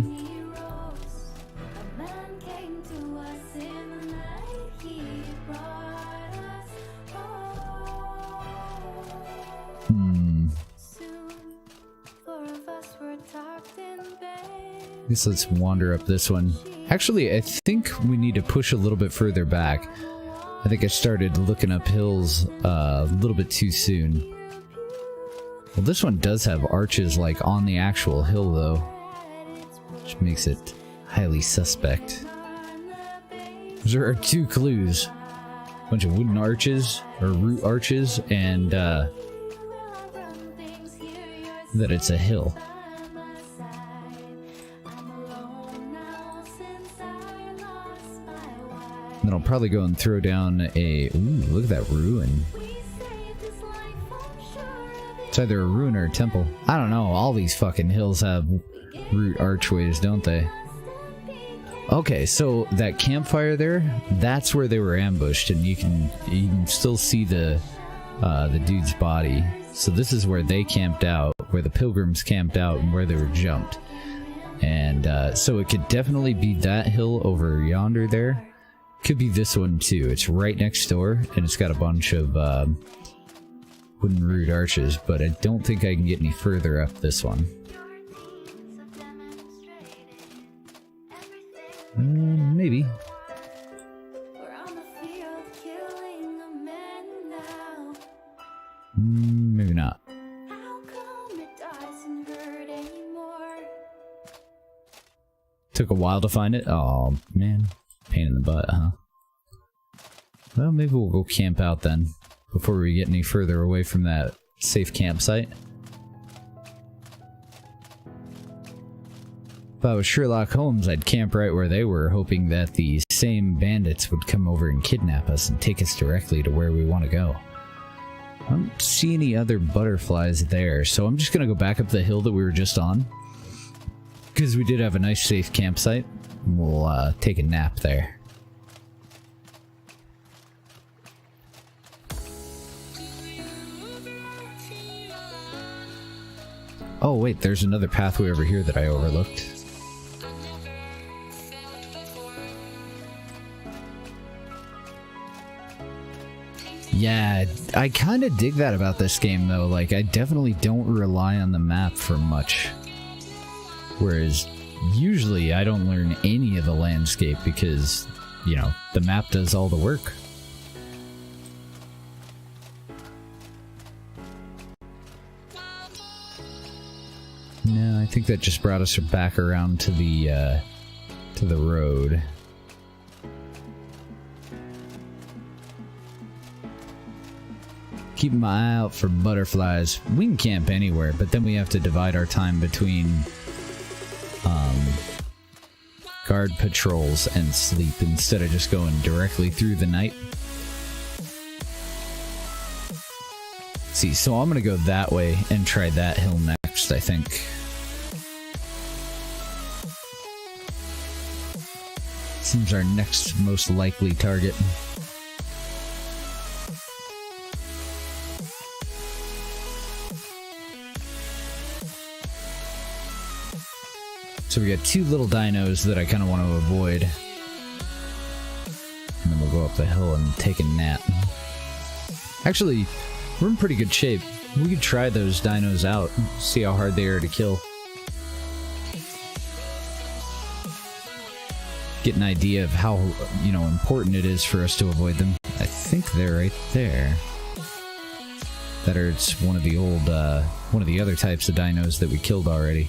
I guess let's wander up this one. Actually, I think we need to push a little bit further back. I think I started looking up hills a little bit too soon. Well, this one does have arches like on the actual hill though, which makes it highly suspect. There are 2 clues. A bunch of wooden arches, or root arches, and that it's a hill. Then I'll probably go and throw down a... Ooh, look at that ruin. It's either a ruin or a temple. I don't know, all these fucking hills have root archways, don't they? Okay, so that campfire there, that's where they were ambushed, and you can still see the dude's body. So this is where they camped out, where the pilgrims camped out, and where they were jumped. And so it could definitely be that hill over yonder there. Could be this one too. It's right next door, and it's got a bunch of wooden root arches, but I don't think I can get any further up this one. Maybe. Maybe not. Took a while to find it. Oh man, pain in the butt, huh? Well, maybe we'll go camp out then, before we get any further away from that safe campsite. If I was Sherlock Holmes, I'd camp right where they were, hoping that the same bandits would come over and kidnap us and take us directly to where we want to go. I don't see any other butterflies there, so I'm just gonna go back up the hill that we were just on, because we did have a nice safe campsite. We'll take a nap there. Oh wait, there's another pathway over here that I overlooked. Yeah, I kind of dig that about this game, though. Like, I definitely don't rely on the map for much. Whereas, usually, I don't learn any of the landscape because, you know, the map does all the work. No, I think that just brought us back around to the road. Keep my eye out for butterflies. We can camp anywhere, but then we have to divide our time between guard patrols and sleep instead of just going directly through the night. See, so I'm gonna go that way and try that hill next, I think. Seems our next most likely target. So we got two little dinos that I kind of want to avoid. And then we'll go up the hill and take a nap. Actually, we're in pretty good shape. We could try those dinos out, see how hard they are to kill. Get an idea of how, you know, important it is for us to avoid them. I think they're right there. That or it's one of the old, one of the other types of dinos that we killed already.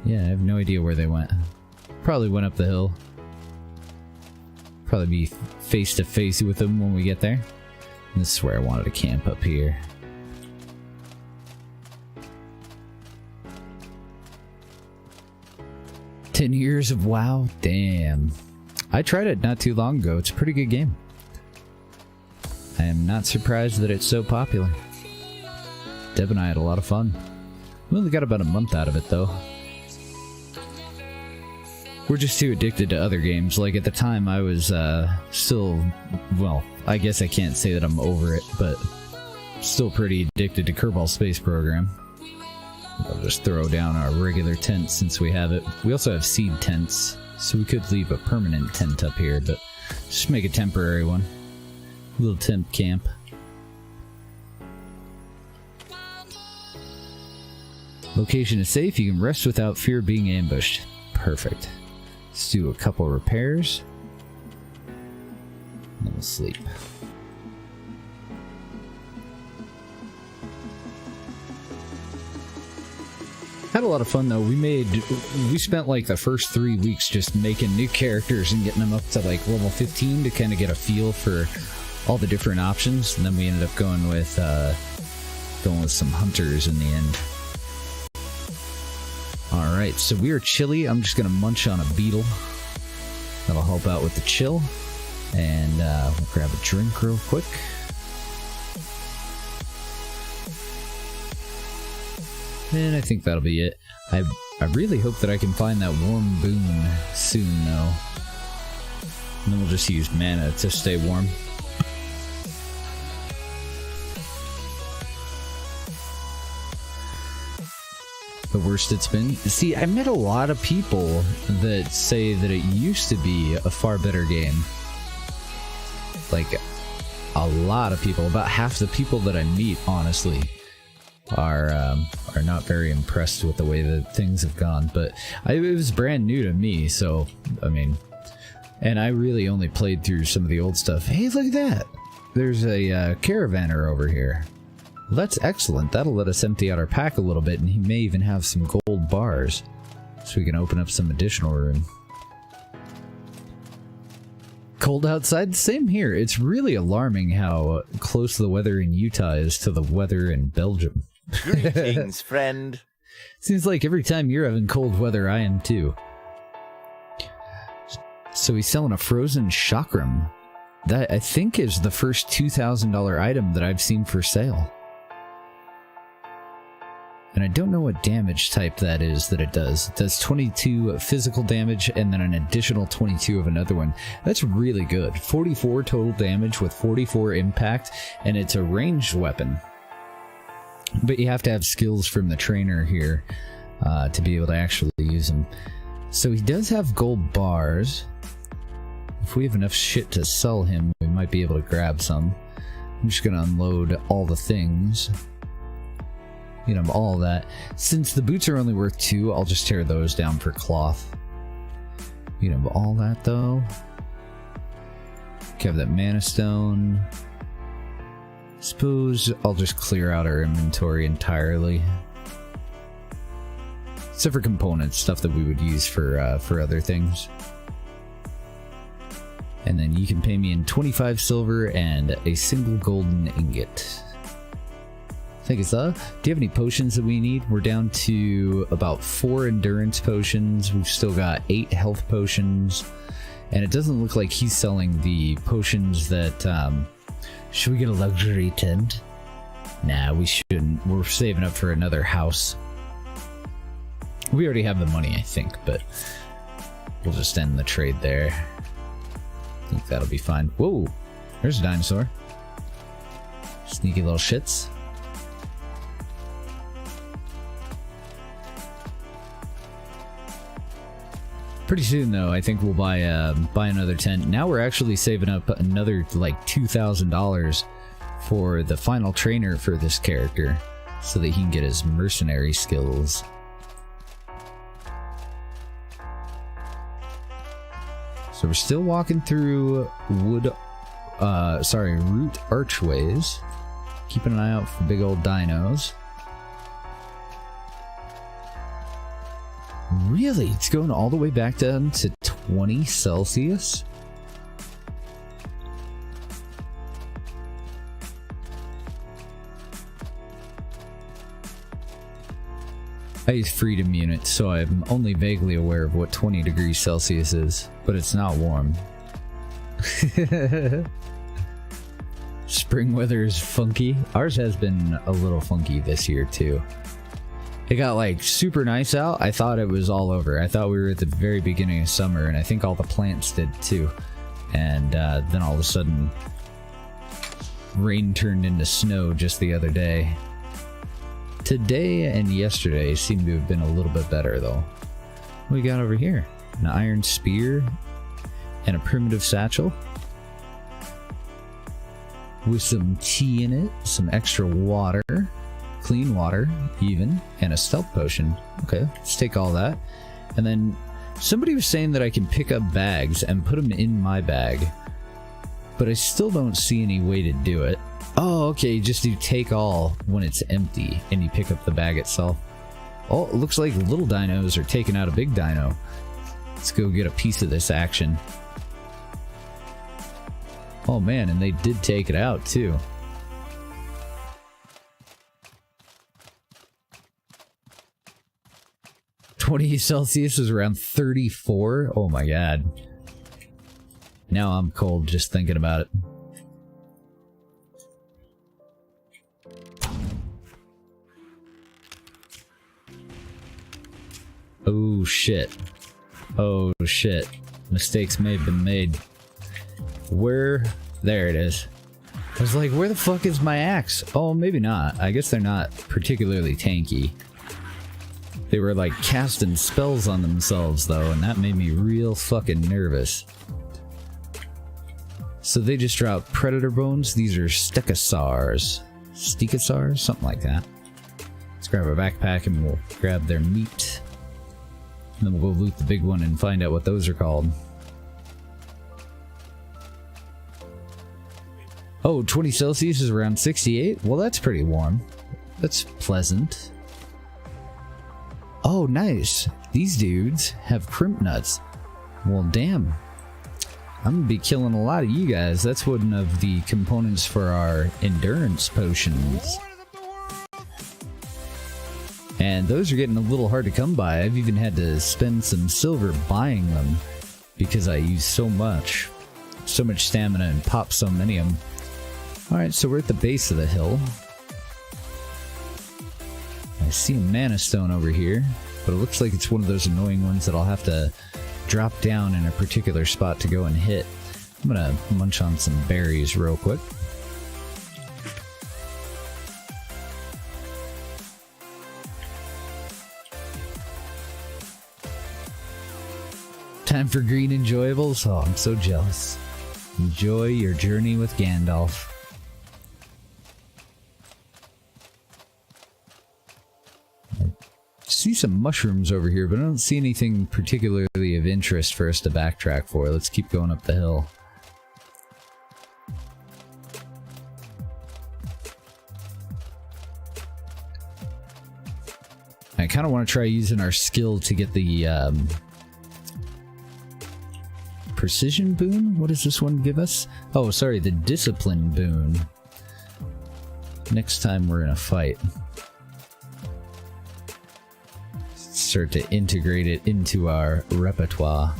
Yeah, I have no idea where they went. Probably went up the hill. Probably be face to face with them when we get there. This is where I wanted to camp, up here. "10 years of WoW? Damn. I tried it not too long ago. It's a pretty good game. I am not surprised that it's so popular. Deb and I had a lot of fun. We only got about a month out of it, though. We're just too addicted to other games. Like, at the time, I was still... Well, I guess I can't say that I'm over it, but still pretty addicted to Kerbal Space Program. I'll just throw down our regular tent since we have it. We also have seed tents, so we could leave a permanent tent up here, but just make a temporary one. A little temp camp. Location is safe. You can rest without fear of being ambushed. Perfect. Let's do a couple repairs. And then we'll sleep. Had a lot of fun though. We spent like the first 3 weeks just making new characters and getting them up to like level 15 to kind of get a feel for all the different options, and then we ended up going with some hunters in the end. Alright, so we are chilly. I'm just gonna munch on a beetle. That'll help out with the chill. And we'll grab a drink real quick. And I think that'll be it. I really hope that I can find that warm boon soon, though. And then we'll just use mana to stay warm. The worst it's been. See, I met a lot of people that say that it used to be a far better game. Like, a lot of people, about half the people that I meet, honestly, are not very impressed with the way that things have gone. But it was brand new to me, so, I mean, and I really only played through some of the old stuff. Hey, look at that! There's a caravaner over here. Well, that's excellent. That'll let us empty out our pack a little bit, and he may even have some gold bars, so we can open up some additional room. Cold outside? Same here. It's really alarming how close the weather in Utah is to the weather in Belgium. Greetings, friend. Seems like every time you're having cold weather, I am too. So he's selling a frozen chakram. That, I think, is the first $2,000 item that I've seen for sale. And I don't know what damage type that is that it does. It does 22 physical damage and then an additional 22 of another one. That's really good. 44 total damage with 44 impact, and it's a ranged weapon. But you have to have skills from the trainer here to be able to actually use them. So he does have gold bars. if we have enough shit to sell him, we might be able to grab some. I'm just gonna unload all the things. You know, all that. Since the boots are only worth 2, I'll just tear those down for cloth. You know, all that though. Have that mana stone. Suppose I'll just clear out our inventory entirely. Except for components, stuff that we would use for other things. And then you can pay me in 25 silver and a single golden ingot. Thank you, sir. Do you have any potions that we need? We're down to about 4 endurance potions. We've still got 8 health potions. And it doesn't look like he's selling the potions that, should we get a luxury tent? Nah, we shouldn't. We're saving up for another house. We already have the money, I think, but we'll just end the trade there. I think that'll be fine. Whoa! There's a dinosaur. Sneaky little shits. Pretty soon, though, I think we'll buy another tent. Now we're actually saving up another, like, $2,000 for the final trainer for this character, so that he can get his mercenary skills. So we're still walking through root archways. Keeping an eye out for big old dinos. Really? It's going all the way back down to 20 Celsius? I use freedom units, so I'm only vaguely aware of what 20 degrees Celsius is, but it's not warm. Spring weather is funky. Ours has been a little funky this year, too. It got, like, super nice out. I thought it was all over. I thought we were at the very beginning of summer, and I think all the plants did, too. And then all of a sudden, rain turned into snow just the other day. Today and yesterday seem to have been a little bit better, though. What we got over here? An iron spear and a primitive satchel with some tea in it, some extra water, clean water even, and a stealth potion. Okay, let's take all that. And then somebody was saying that I can pick up bags and put them in my bag, but I still don't see any way to do it. Oh, okay, you just do take all when it's empty, and you pick up the bag itself. Oh, it looks like little dinos are taking out a big dino. Let's go get a piece of this action. Oh man, and they did take it out, too. $20 Celsius is around 34? Oh my god. Now I'm cold just thinking about it. Oh shit. Oh shit. Mistakes may have been made. Where? There it is. I was like, where the fuck is my axe? Oh, maybe not. I guess they're not particularly tanky. They were like casting spells on themselves though, and that made me real fucking nervous. So they just dropped predator bones. These are stegosaurs. Stegosaurs? Something like that. Let's grab our backpack and we'll grab their meat. And then we'll go loot the big one and find out what those are called. Oh, 20 Celsius is around 68? Well, that's pretty warm. That's pleasant. Oh, nice. These dudes have crimp nuts. Well, damn. I'm gonna be killing a lot of you guys. That's one of the components for our endurance potions. And those are getting a little hard to come by. I've even had to spend some silver buying them because I use so much stamina and pop so many of them. Alright, so we're at the base of the hill. I see a mana stone over here, but it looks like it's one of those annoying ones that I'll have to drop down in a particular spot to go and hit. I'm gonna munch on some berries real quick. Time for green enjoyables? Oh, I'm so jealous. Enjoy your journey with Gandalf. I see some mushrooms over here, but I don't see anything particularly of interest for us to backtrack for. Let's keep going up the hill. I kind of want to try using our skill to get the precision boon? What does this one give us? Oh, sorry, the discipline boon. Next time we're in a fight. Start to integrate it into our repertoire.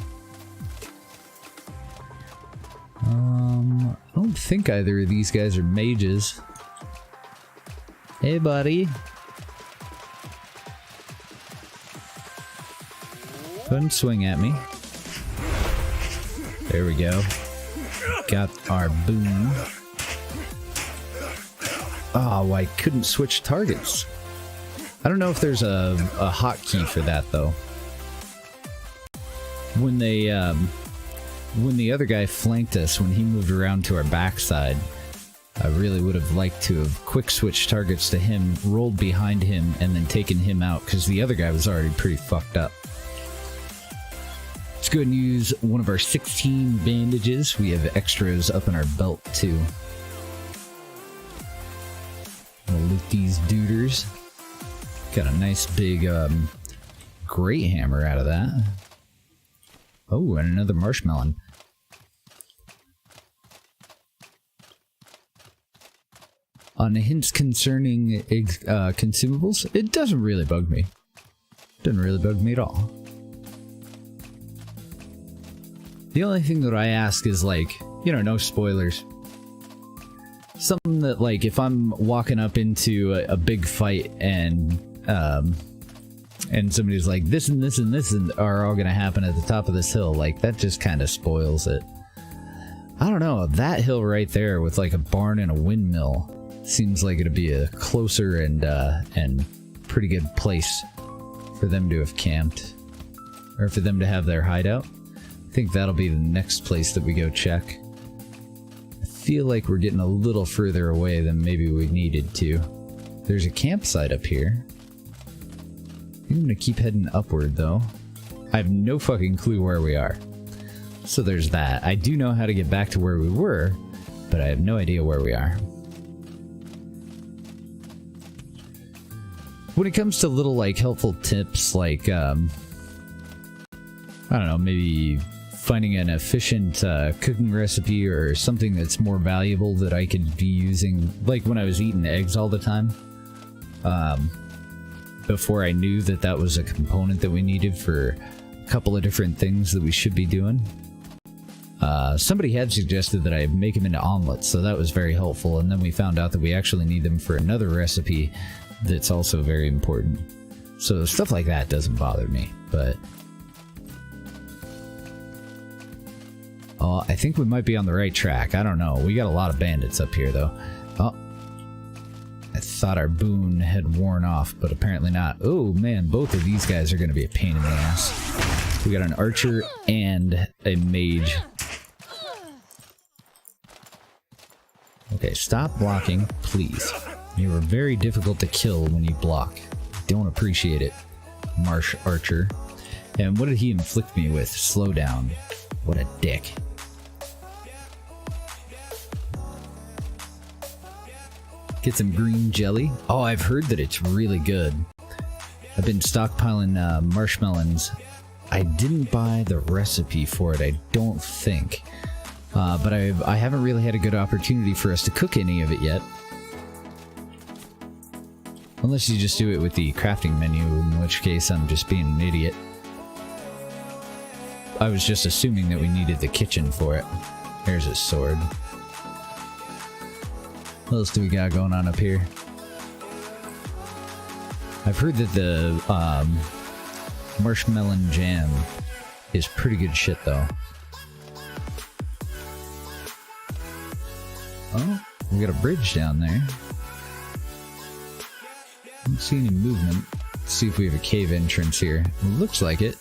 I don't think either of these guys are mages. Hey, buddy. Go ahead and swing at me. There we go. Got our boon. Oh, I couldn't switch targets. I don't know if there's a hotkey for that though. When they when the other guy flanked us, when he moved around to our backside, I really would have liked to have quick switched targets to him, rolled behind him, and then taken him out because the other guy was already pretty fucked up. Let's go ahead and use one of our 16 bandages. We have extras up in our belt too. We'll loot these duders. Got a nice big great hammer out of that. Oh, and another marshmallow. On hints concerning consumables, it doesn't really bug me. Doesn't really bug me at all. The only thing that I ask is, like, you know, no spoilers. Something that, like, if I'm walking up into a big fight and somebody's like, this and this and this are all gonna happen at the top of this hill, like, that just kind of spoils it. I don't know, that hill right there with, like, a barn and a windmill seems like it'd be a closer and pretty good place for them to have camped. Or for them to have their hideout. I think that'll be the next place that we go check. I feel like we're getting a little further away than maybe we needed to. There's a campsite up here. I'm gonna keep heading upward though. I have no fucking clue where we are. So there's that. I do know how to get back to where we were, but I have no idea where we are. When it comes to little, like, helpful tips, like, I don't know, maybe finding an efficient cooking recipe or something that's more valuable that I could be using, like when I was eating eggs all the time, before I knew that that was a component that we needed for a couple of different things that we should be doing. Somebody had suggested that I make them into omelets, so that was very helpful, and then we found out that we actually need them for another recipe that's also very important. So stuff like that doesn't bother me, but I think we might be on the right track. I don't know. We got a lot of bandits up here, though. Oh, I thought our boon had worn off, but apparently not. Oh, man, both of these guys are going to be a pain in the ass. We got an archer and a mage. Okay, stop blocking, please. You are very difficult to kill when you block. Don't appreciate it, Marsh archer. And what did he inflict me with? Slow down. What a dick. Get some green jelly. Oh, I've heard that it's really good. I've been stockpiling marshmallows. I didn't buy the recipe for it, I don't think. But I haven't really had a good opportunity for us to cook any of it yet. Unless you just do it with the crafting menu, in which case I'm just being an idiot. I was just assuming that we needed the kitchen for it. There's his sword. What else do we got going on up here? I've heard that the marshmallow jam is pretty good shit, though. Oh, we got a bridge down there. I don't see any movement. Let's see if we have a cave entrance here. It looks like it.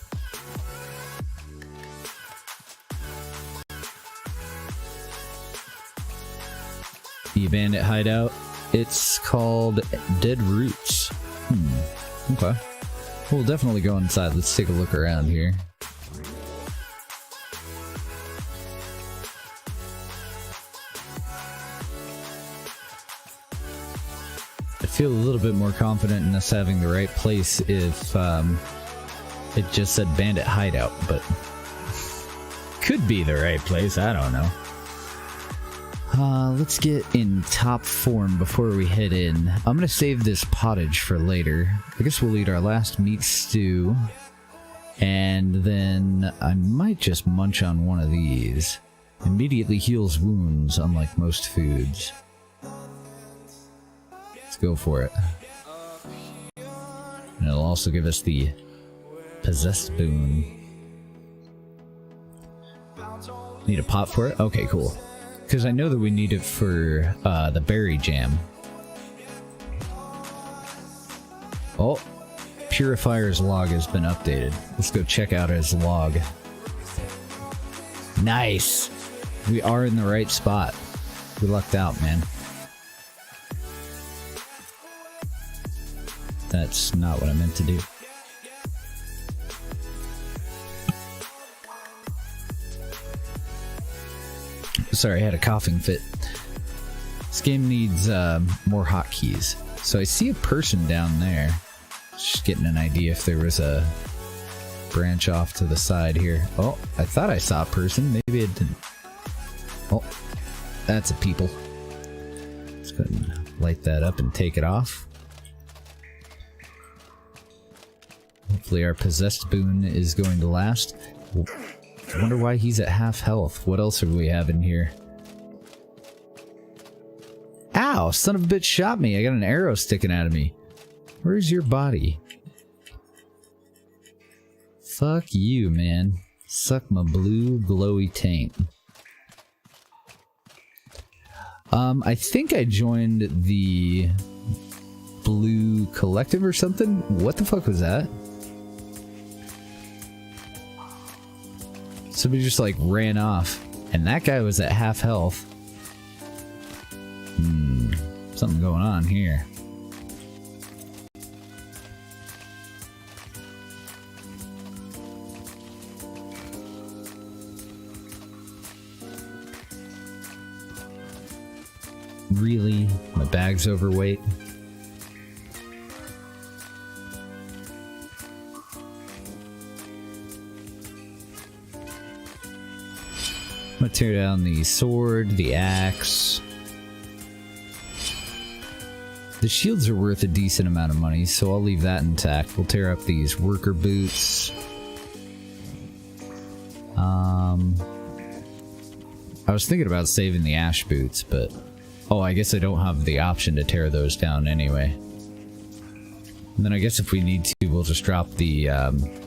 the bandit hideout. It's called Dead Roots. Okay. We'll definitely go inside. Let's take a look around here. I feel a little bit more confident in us having the right place if it just said bandit hideout, but could be the right place, I don't know. Let's get in top form before we head in. I'm gonna save this pottage for later. I guess we'll eat our last meat stew, and then I might just munch on one of these. Immediately heals wounds, unlike most foods. Let's go for it. And it'll also give us the possessed boon. Need a pot for it? Okay, cool. Because I know that we need it for the berry jam. Oh, Purifier's log has been updated. Let's go check out his log. Nice! We are in the right spot. We lucked out, man. That's not what I meant to do. Sorry, I had a coughing fit. This game needs more hotkeys. So I see a person down there. Just getting an idea if there was a branch off to the side here. Oh, I thought I saw a person. Maybe it didn't. Oh, that's a people. Let's go ahead and light that up and take it off. Hopefully our possessed boon is going to last. I wonder why he's at half health. What else do we have in here? Ow! Son of a bitch shot me. I got an arrow sticking out of me. Where's your body? Fuck you, man. Suck my blue glowy taint. I think I joined the Blue Collective or something. What the fuck was that? Somebody just like ran off, and that guy was at half health. Something going on here. Really? My bag's overweight? I'm gonna tear down the sword, the axe. The shields are worth a decent amount of money, so I'll leave that intact. We'll tear up these worker boots. I was thinking about saving the ash boots, but... Oh, I guess I don't have the option to tear those down anyway. And then I guess if we need to, we'll just drop the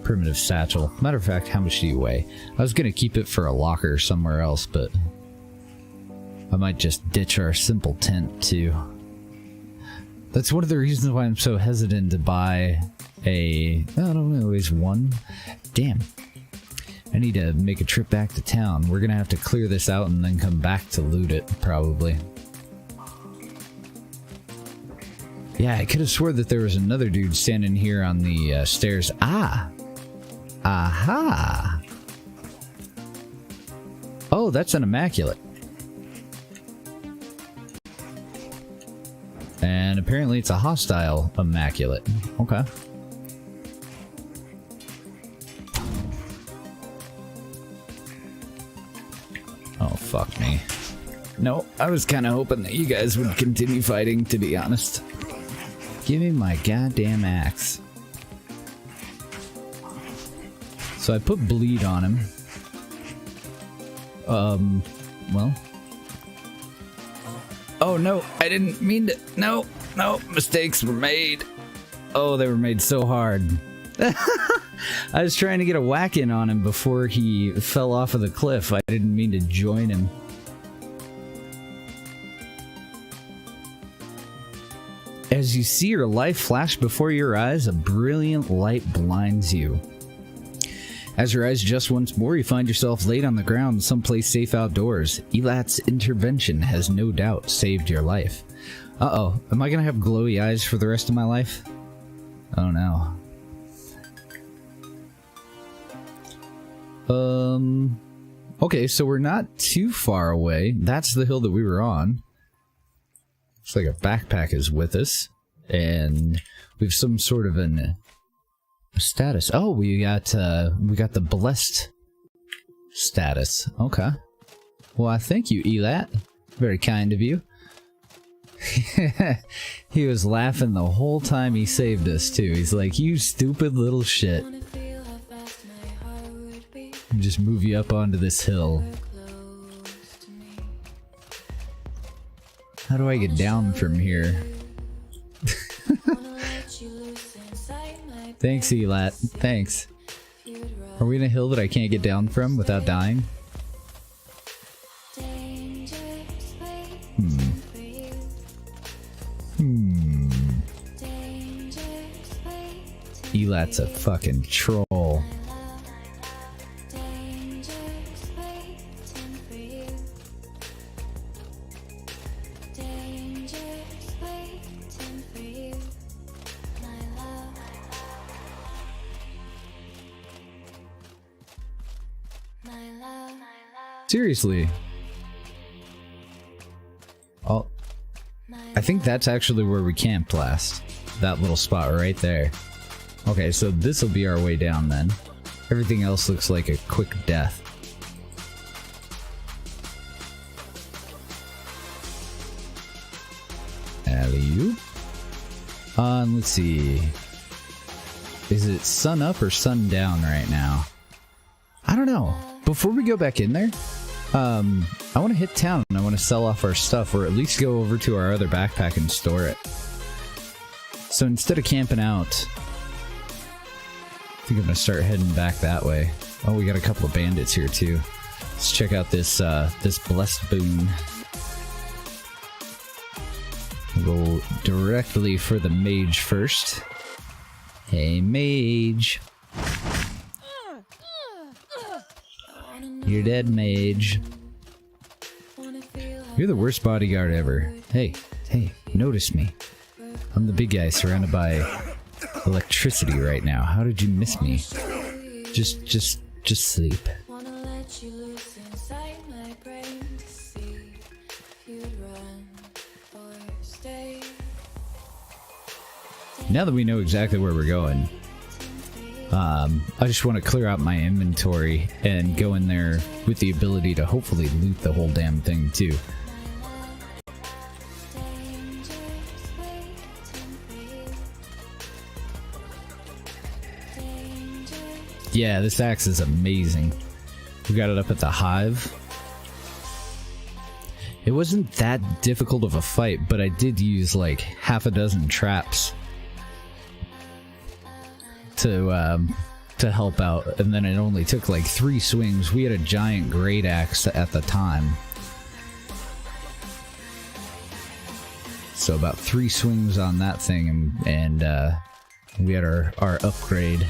primitive satchel. Matter of fact, how much do you weigh? I was gonna keep it for a locker somewhere else, but I might just ditch our simple tent too. That's one of the reasons why I'm so hesitant to buy a... I don't know, always one? Damn. I need to make a trip back to town. We're gonna have to clear this out and then come back to loot it, probably. Yeah, I could have swore that there was another dude standing here on the stairs. Ah! Aha! Oh, that's an immaculate. And apparently it's a hostile immaculate. Okay. Oh, fuck me. No, I was kind of hoping that you guys would continue fighting, to be honest. Give me my goddamn axe. So I put bleed on him. Well. Oh no, I didn't mean to. No, mistakes were made. Oh, they were made so hard. I was trying to get a whack in on him before he fell off of the cliff. I didn't mean to join him. As you see your life flash before your eyes, a brilliant light blinds you. As your eyes adjust once more, you find yourself laid on the ground someplace safe outdoors. Elat's intervention has no doubt saved your life. Uh-oh, am I gonna have glowy eyes for the rest of my life? Oh no. Okay, so we're not too far away. That's the hill that we were on. Looks like a backpack is with us. And we have some sort of a status. Oh, we got the blessed status. Okay. Well, I thank you, Elat. Very kind of you. He was laughing the whole time he saved us, too. He's like, you stupid little shit. Just move you up onto this hill. How do I get down from here? Thanks, Elat. Thanks. Are we in a hill that I can't get down from without dying? Elat's a fucking troll. Seriously. Oh, I think that's actually where we camped last. That little spot right there. Okay, so this will be our way down then. Everything else looks like a quick death. Alley-oop. And let's see. Is it sun up or sun down right now? I don't know. Before we go back in there, I want to hit town and I want to sell off our stuff, or at least go over to our other backpack and store it. So instead of camping out, I think I'm going to start heading back that way. Oh, we got a couple of bandits here too. Let's check out this this blessed boon. We'll go directly for the mage first. Hey, mage. You're dead, mage. You're the worst bodyguard ever. Hey, notice me. I'm the big guy surrounded by electricity right now. How did you miss me? Just sleep. Now that we know exactly where we're going, I just want to clear out my inventory and go in there with the ability to hopefully loot the whole damn thing too. Yeah, this axe is amazing. We got it up at the hive. It wasn't that difficult of a fight, but I did use like half a dozen traps to help out, and then it only took like 3 swings. We had a giant great axe at the time, so about 3 swings on that thing, and we had our upgrade.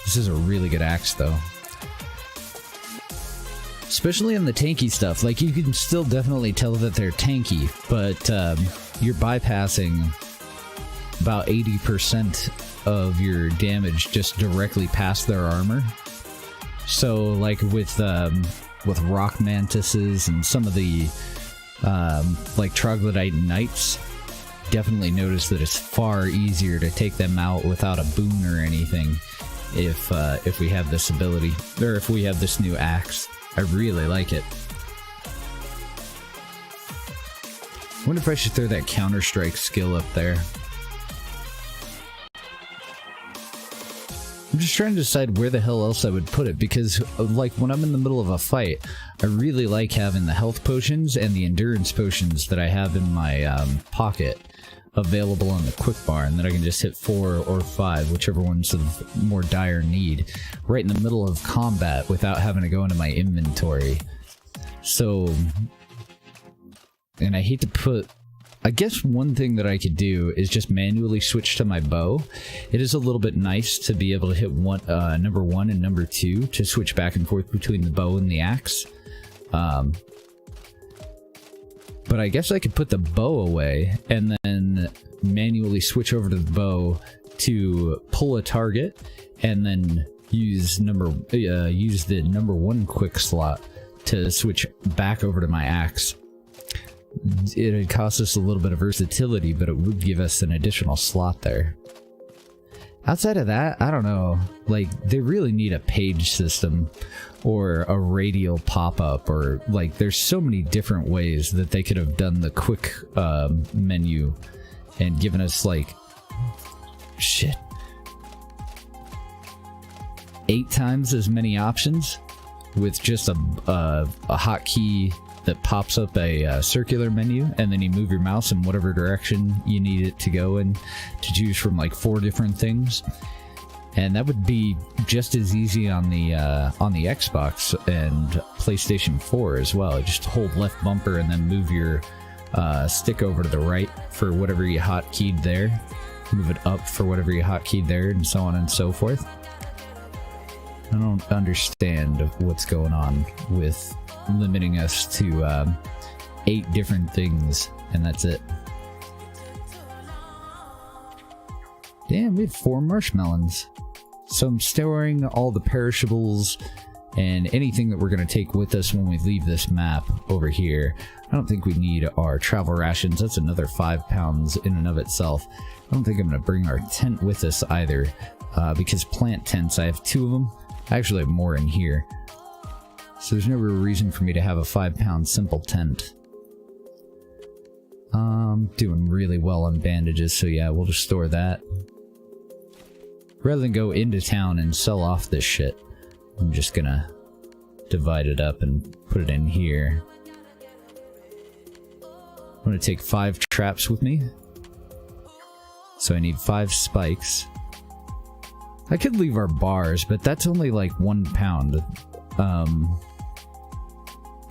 This is a really good axe though, especially in the tanky stuff. Like, you can still definitely tell that they're tanky, but you're bypassing about 80% of your damage just directly past their armor. So like with rock mantises and some of the like troglodyte knights, definitely notice that it's far easier to take them out without a boon or anything if we have this ability, or if we have this new axe. I really like it. I wonder if I should throw that Counter-Strike skill up there. I'm just trying to decide where the hell else I would put it, because like when I'm in the middle of a fight, I really like having the health potions and the endurance potions that I have in my pocket available on the quick bar, and then I can just hit 4 or 5, whichever one's of more dire need, right in the middle of combat without having to go into my inventory. So, and I hate to put I guess one thing that I could do is just manually switch to my bow. It is a little bit nice to be able to hit number 1 and number 2 to switch back and forth between the bow and the axe. But I guess I could put the bow away and then manually switch over to the bow to pull a target, and then use the number 1 quick slot to switch back over to my axe. It'd cost us a little bit of versatility, but it would give us an additional slot there. Outside of that, I don't know. Like, they really need a page system or a radial pop-up, or like, there's so many different ways that they could have done the quick menu and given us like 8 times as many options with just a hotkey that pops up a circular menu, and then you move your mouse in whatever direction you need it to go in to choose from like 4 different things. And that would be just as easy on the Xbox and PlayStation 4 as well. Just hold left bumper and then move your stick over to the right for whatever you hotkeyed there. Move it up for whatever you hotkeyed there, and so on and so forth. I don't understand what's going on with limiting us to 8 different things, and that's it. Damn, we have 4 marshmallows. So I'm storing all the perishables and anything that we're going to take with us when we leave this map over here. I don't think we need our travel rations. That's another 5 pounds in and of itself. I don't think I'm going to bring our tent with us either, because plant tents, I have 2 of them. I actually have more in here. So there's no real reason for me to have a 5-pound simple tent. Doing really well on bandages, so yeah, we'll just store that. Rather than go into town and sell off this shit, I'm just gonna divide it up and put it in here. I'm gonna take 5 traps with me. So I need 5 spikes. I could leave our bars, but that's only like 1 pound.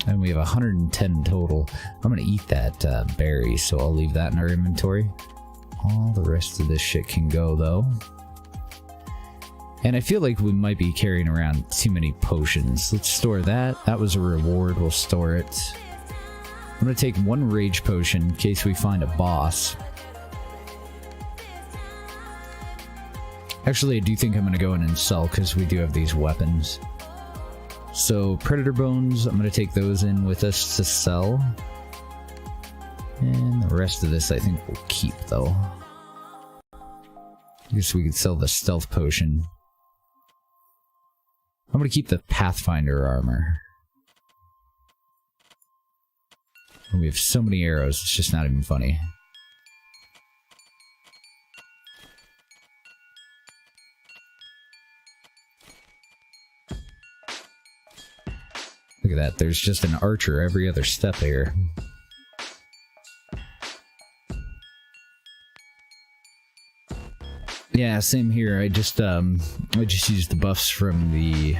And we have 110 total. I'm gonna eat that berry, so I'll leave that in our inventory. All the rest of this shit can go, though. And I feel like we might be carrying around too many potions. Let's store that. That was a reward. We'll store it. I'm gonna take 1 rage potion in case we find a boss. Actually, I do think I'm gonna go in and sell, because we do have these weapons. So, predator bones, I'm gonna take those in with us to sell. And the rest of this I think we'll keep, though. I guess we could sell the stealth potion. I'm gonna keep the Pathfinder armor. And we have so many arrows, it's just not even funny. Look at that, there's just an archer every other step here. Yeah, same here. I just used the buffs from the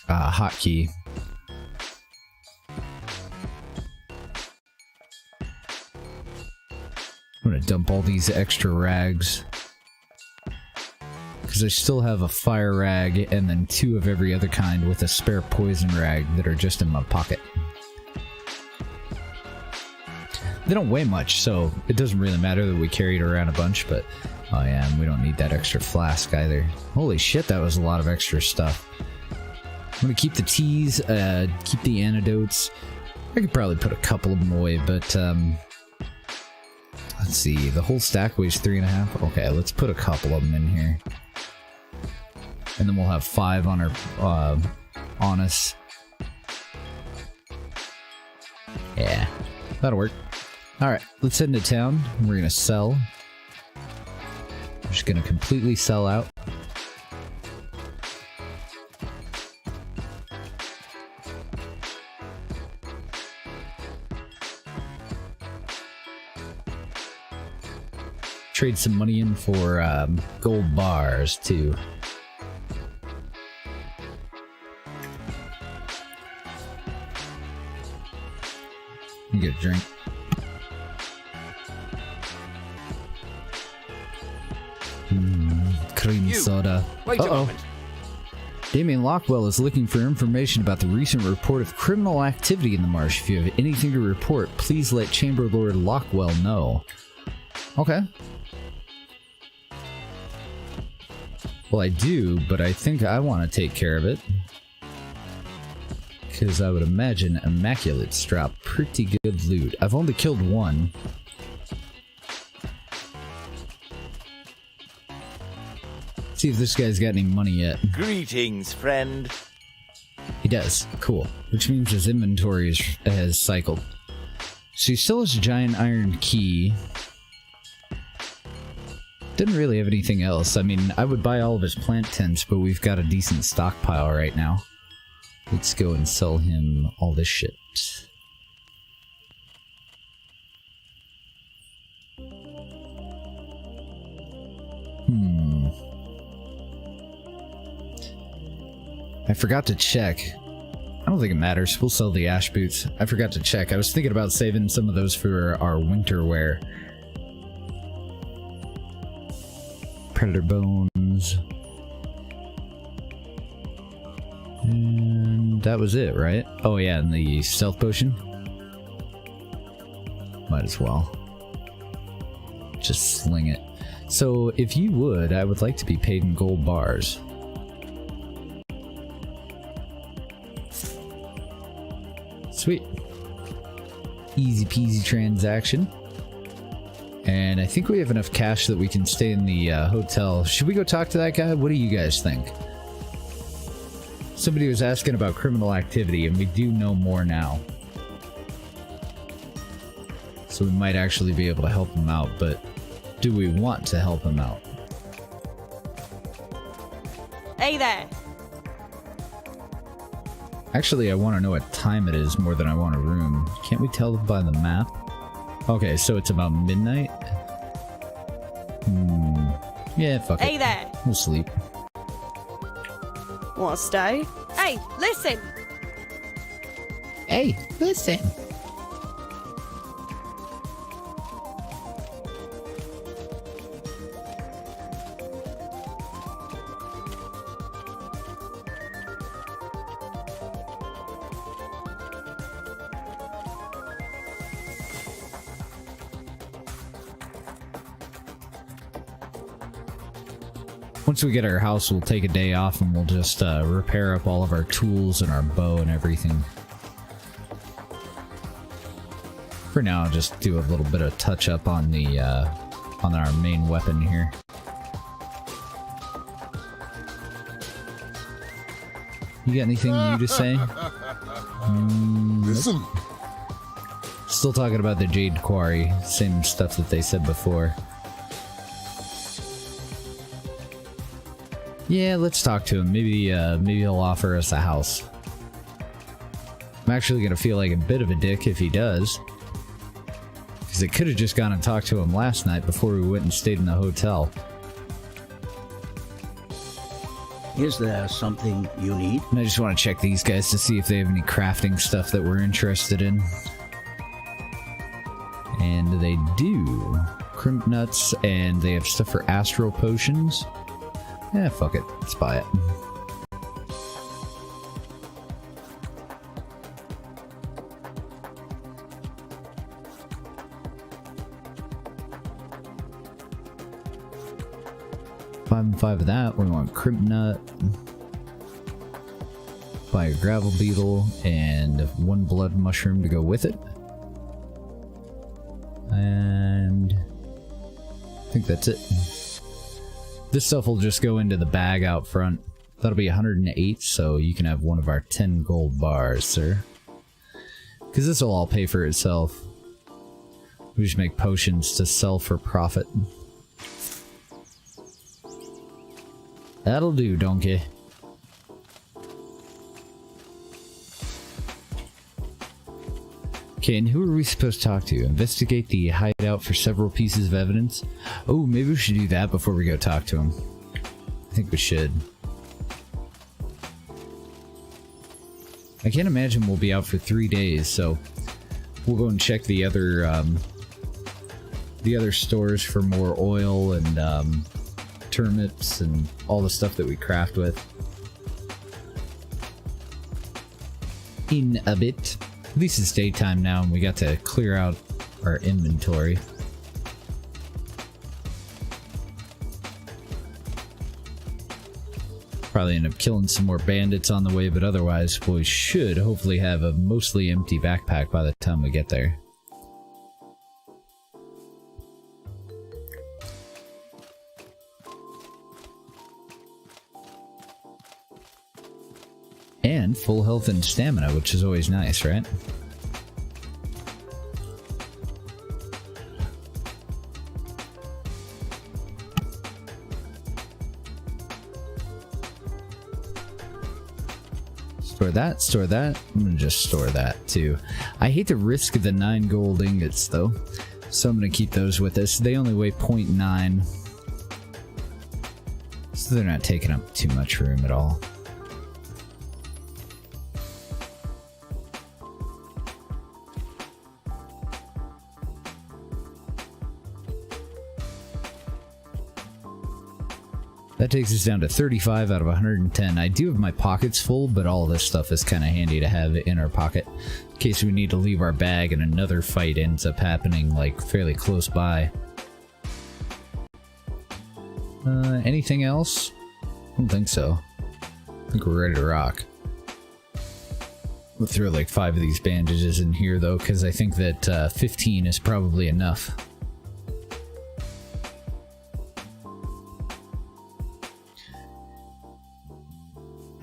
hotkey. I'm gonna dump all these extra rags, because I still have a fire rag and then 2 of every other kind with a spare poison rag that are just in my pocket. They don't weigh much, so it doesn't really matter that we carried around a bunch, but oh yeah, and we don't need that extra flask either. Holy shit, that was a lot of extra stuff. I'm gonna keep the teas, keep the antidotes. I could probably put a couple of them away, but let's see, the whole stack weighs 3.5. Okay, let's put a couple of them in here. And then we'll have 5 on our, on us. Yeah, that'll work. Alright, let's head into town. We're gonna sell. We're just gonna completely sell out. Trade some money in for gold bars, too. Let me get a drink. Cream You. soda. Wait a moment. Damien Lockwell is looking for information about the recent report of criminal activity in the marsh. If you have anything to report, please let Chamber Lord Lockwell know. Okay. Well, I do, but I think I want to take care of it. Because I would imagine Immaculate's drop pretty good loot. I've only killed one. See if this guy's got any money yet. Greetings, friend. He does. Cool. Which means his inventory has cycled. So he still has a giant iron key. Didn't really have anything else. I mean, I would buy all of his plant tents, but we've got a decent stockpile right now. Let's go and sell him all this shit. I forgot to check. I don't think it matters. We'll sell the ash boots. I forgot to check. I was thinking about saving some of those for our winter wear. Predator bones. And that was it, right? Oh yeah, and the stealth potion. Might as well. Just sling it. So if you would, I would like to be paid in gold bars. Sweet. Easy peasy transaction. And I think we have enough cash that we can stay in the hotel. Should we go talk to that guy? What do you guys think? Somebody was asking about criminal activity, and we do know more now. So we might actually be able to help him out, but do we want to help him out? Hey there. Actually, I want to know what time it is more than I want a room. Can't we tell by the map? Okay, so it's about midnight? Yeah, fuck it. Hey there. We'll sleep. Want to stay? Hey, listen. Hey, listen. Once we get our house, we'll take a day off and we'll just repair up all of our tools and our bow and everything. For now, I'll just do a little bit of touch up on the on our main weapon here. You got anything new to say? Listen. Still talking about the Jade Quarry, same stuff that they said before. Yeah, let's talk to him. Maybe he'll offer us a house. I'm actually gonna feel like a bit of a dick if he does. Because I could have just gone and talked to him last night before we went and stayed in the hotel. Is there something you need? And I just want to check these guys to see if they have any crafting stuff that we're interested in. And they do. Crimp nuts, and they have stuff for astral potions. Yeah, fuck it. Let's buy it. Five and five of that. We want crimp nut. Buy a gravel beetle and one blood mushroom to go with it. And I think that's it. This stuff will just go into the bag out front. That'll be 108, so you can have one of our 10 gold bars, sir. Because this will all pay for itself. We just make potions to sell for profit. That'll do, donkey. Okay, and who are we supposed to talk to? Investigate the hideout for several pieces of evidence? Oh, maybe we should do that before we go talk to him. I think we should. I can't imagine we'll be out for 3 days, so we'll go and check the other stores for more oil and turnips and all the stuff that we craft with. In a bit. At least it's daytime now and we got to clear out our inventory. Probably end up killing some more bandits on the way, but otherwise we should hopefully have a mostly empty backpack by the time we get there. And full health and stamina, which is always nice, right? Store that. I'm gonna just store that too. I hate to risk the 9 gold ingots though, so I'm gonna keep those with us. They only weigh 0.9, so they're not taking up too much room at all. That takes us down to 35 out of 110. I do have my pockets full, but all this stuff is kind of handy to have in our pocket in case we need to leave our bag and another fight ends up happening like fairly close by. Anything else? I don't think so. I think we're ready to rock. We'll throw like 5 of these bandages in here though, because I think that 15 is probably enough.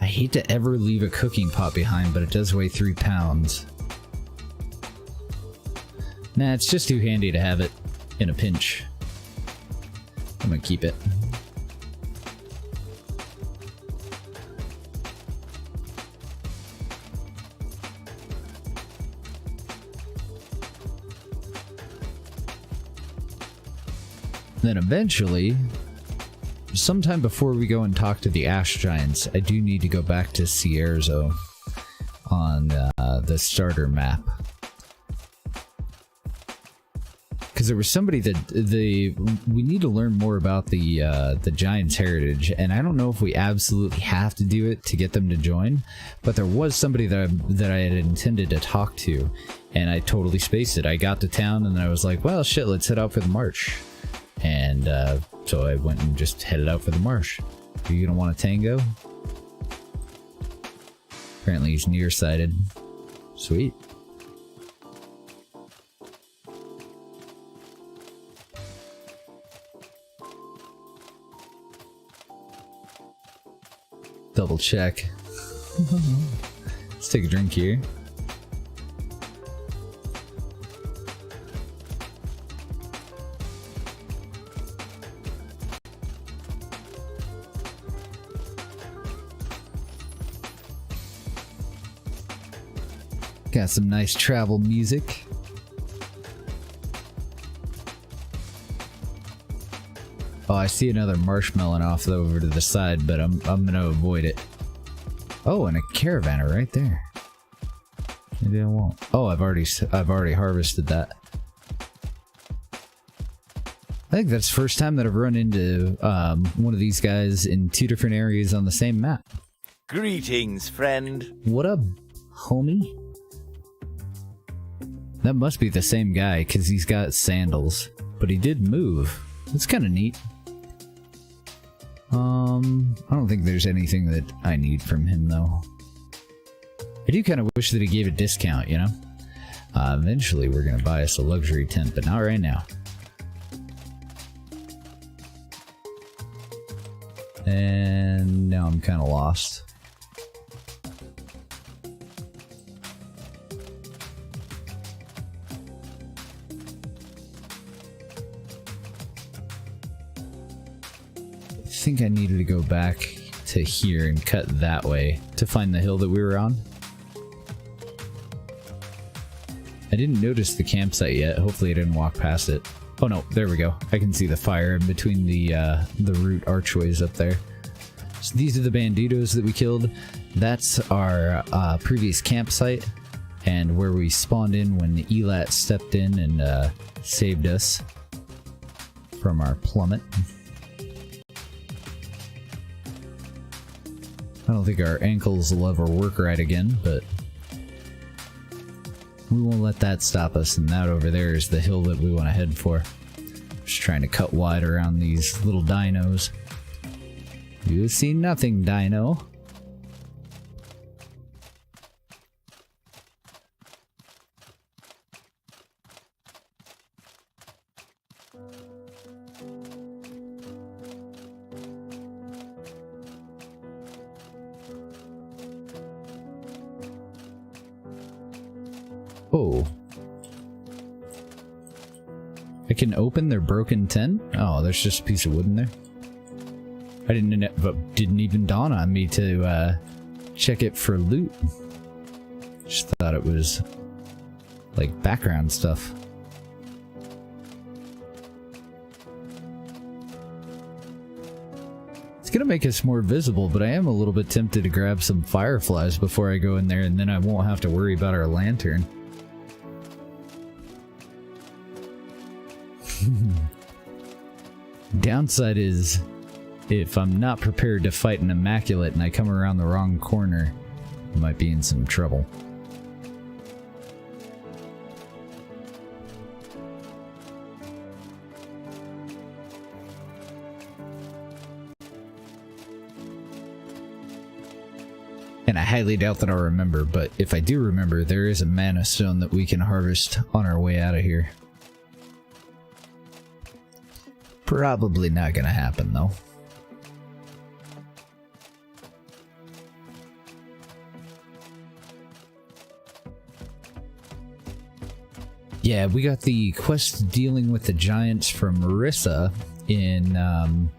I hate to ever leave a cooking pot behind, but it does weigh 3 pounds. Nah, it's just too handy to have it in a pinch. I'm gonna keep it. Then eventually, sometime before we go and talk to the Ash Giants, I do need to go back to Cierzo on the starter map. Because there was somebody that we need to learn more about the Giants' heritage, and I don't know if we absolutely have to do it to get them to join, but there was somebody that I had intended to talk to, and I totally spaced it. I got to town and I was like, well, shit, let's head out for the Marsh. And so I went and just headed out for the Marsh. Are you gonna want a tango? Apparently he's nearsighted. Sweet. Double check. Let's take a drink here. Got some nice travel music. Oh, I see another marshmallow off over to the side, but I'm gonna avoid it. Oh, and a caravanner right there. Maybe I won't. Oh, I've already harvested that. I think that's the first time that I've run into one of these guys in 2 different areas on the same map. Greetings, friend. What up, homie? That must be the same guy, because he's got sandals. But he did move. It's kind of neat. I don't think there's anything that I need from him, though. I do kind of wish that he gave a discount, you know? Eventually we're going to buy us a luxury tent, but not right now. And now I'm kind of lost. I think I needed to go back to here and cut that way to find the hill that we were on. I didn't notice the campsite yet. Hopefully I didn't walk past it. Oh no, there we go. I can see the fire in between the root archways up there. So these are the banditos that we killed. That's our previous campsite and where we spawned in when Elat stepped in and saved us from our plummet. I don't think our ankles will ever work right again, but we won't let that stop us, and that over there is the hill that we want to head for. Just trying to cut wide around these little dinos. You see nothing, dino. Oh. I can open their broken tent? Oh, there's just a piece of wood in there. I didn't even dawn on me to check it for loot. Just thought it was like background stuff. It's gonna make us more visible, but I am a little bit tempted to grab some fireflies before I go in there, and then I won't have to worry about our lantern. Downside is, if I'm not prepared to fight an immaculate and I come around the wrong corner, I might be in some trouble. And I highly doubt that I'll remember, but if I do remember, there is a mana stone that we can harvest on our way out of here. Probably not gonna happen, though. Yeah, we got the quest dealing with the giants from Marissa in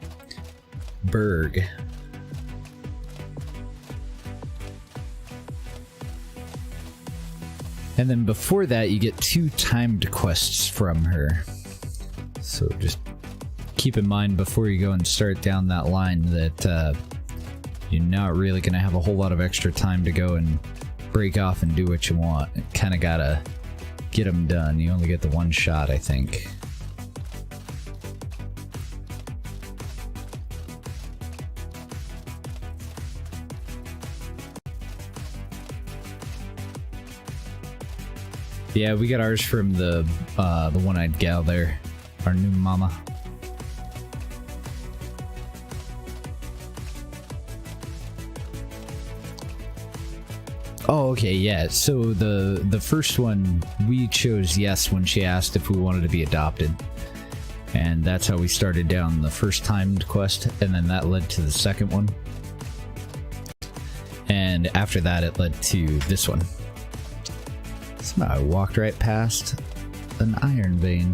Berg. And then before that, you get 2 timed quests from her. So just keep in mind before you go and start down that line that you're not really going to have a whole lot of extra time to go and break off and do what you want. You kind of gotta get them done. You only get the one shot, I think. Yeah, we got ours from the one-eyed gal there, our new mama. Oh, okay, yeah. So the first one, we chose yes when she asked if we wanted to be adopted. And that's how we started down the first timed quest, and then that led to the second one. And after that, it led to this one. Somehow I walked right past an iron vein.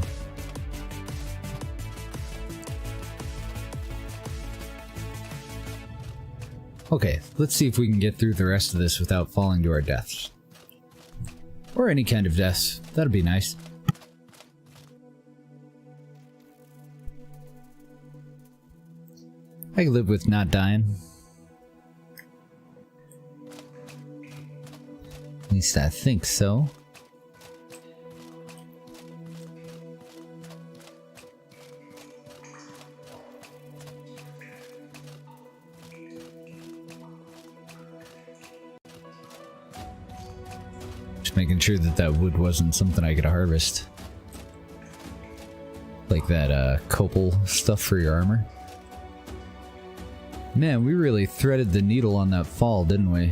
Okay, let's see if we can get through the rest of this without falling to our deaths. Or any kind of deaths. That'd be nice. I can live with not dying. At least I think so. Just making sure that that wood wasn't something I could harvest. Like that copal stuff for your armor. Man, we really threaded the needle on that fall, didn't we?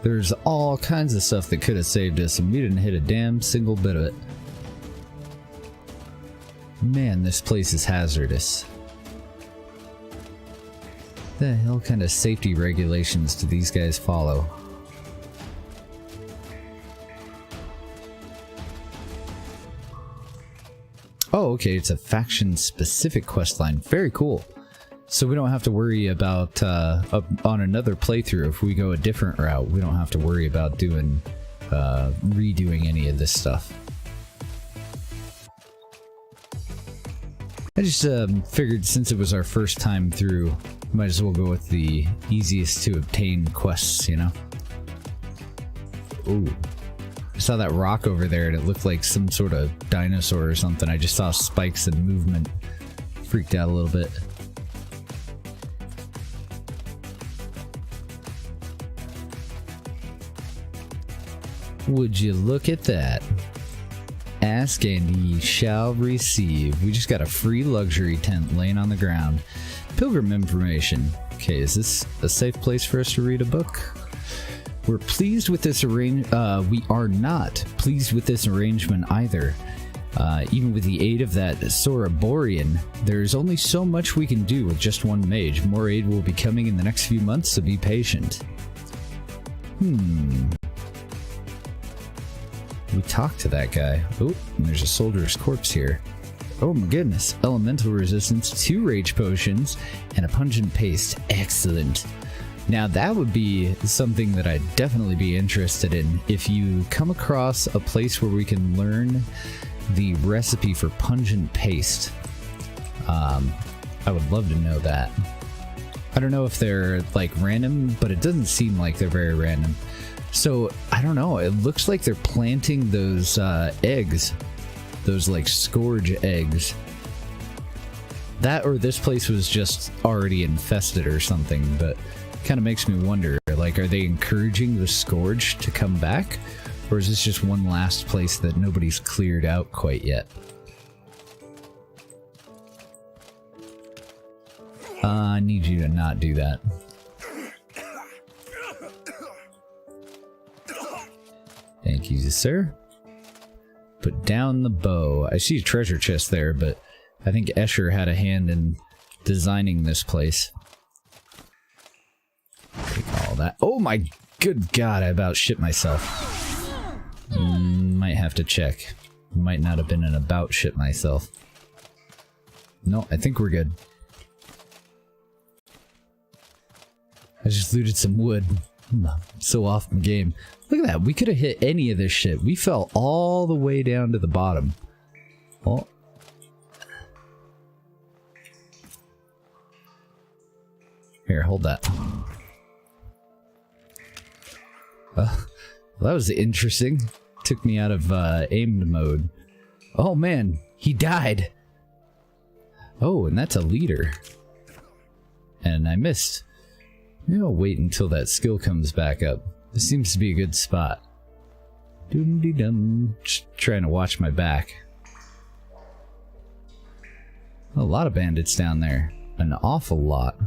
There's all kinds of stuff that could have saved us, and we didn't hit a damn single bit of it. Man, this place is hazardous. The hell kind of safety regulations do these guys follow? Oh, okay, it's a faction-specific questline. Very cool. So we don't have to worry about, on another playthrough, if we go a different route, we don't have to worry about doing, redoing any of this stuff. I just, figured since it was our first time through, might as well go with the easiest to obtain quests, you know? Ooh. I saw that rock over there and it looked like some sort of dinosaur or something. I just saw spikes and movement. Freaked out a little bit. Would you look at that? Ask and ye shall receive. We just got a free luxury tent laying on the ground. Pilgrim information. Okay, is this a safe place for us to read a book? We're pleased with this we are not pleased with this arrangement either. Even with the aid of that Soraborian, there's only so much we can do with just one mage. More aid will be coming in the next few months, so be patient. We talked to that guy. Oh, and there's a soldier's corpse here. Oh my goodness. Elemental resistance, 2 rage potions, and a pungent paste. Excellent. Now that would be something that I'd definitely be interested in. If you come across a place where we can learn the recipe for pungent paste, I would love to know that. I don't know if they're like random, but it doesn't seem like they're very random. So, I don't know, it looks like they're planting those eggs. Those, like, scourge eggs. That or this place was just already infested or something, but kind of makes me wonder, like, are they encouraging the scourge to come back? Or is this just one last place that nobody's cleared out quite yet? I need you to not do that. Thank you, sir. Put down the bow. I see a treasure chest there, but I think Escher had a hand in designing this place. Take all that. Oh my good god, I about shit myself. Might have to check. Might not have been an about shit myself. No, I think we're good. I just looted some wood. I'm so off my game. Look at that, we could have hit any of this shit. We fell all the way down to the bottom. Oh. Here, hold that. Well, that was interesting. Took me out of aimed mode. Oh man, he died. Oh, and that's a leader. And I missed. Maybe I'll wait until that skill comes back up. This seems to be a good spot. Doom-de-dum. Just trying to watch my back. A lot of bandits down there. An awful lot.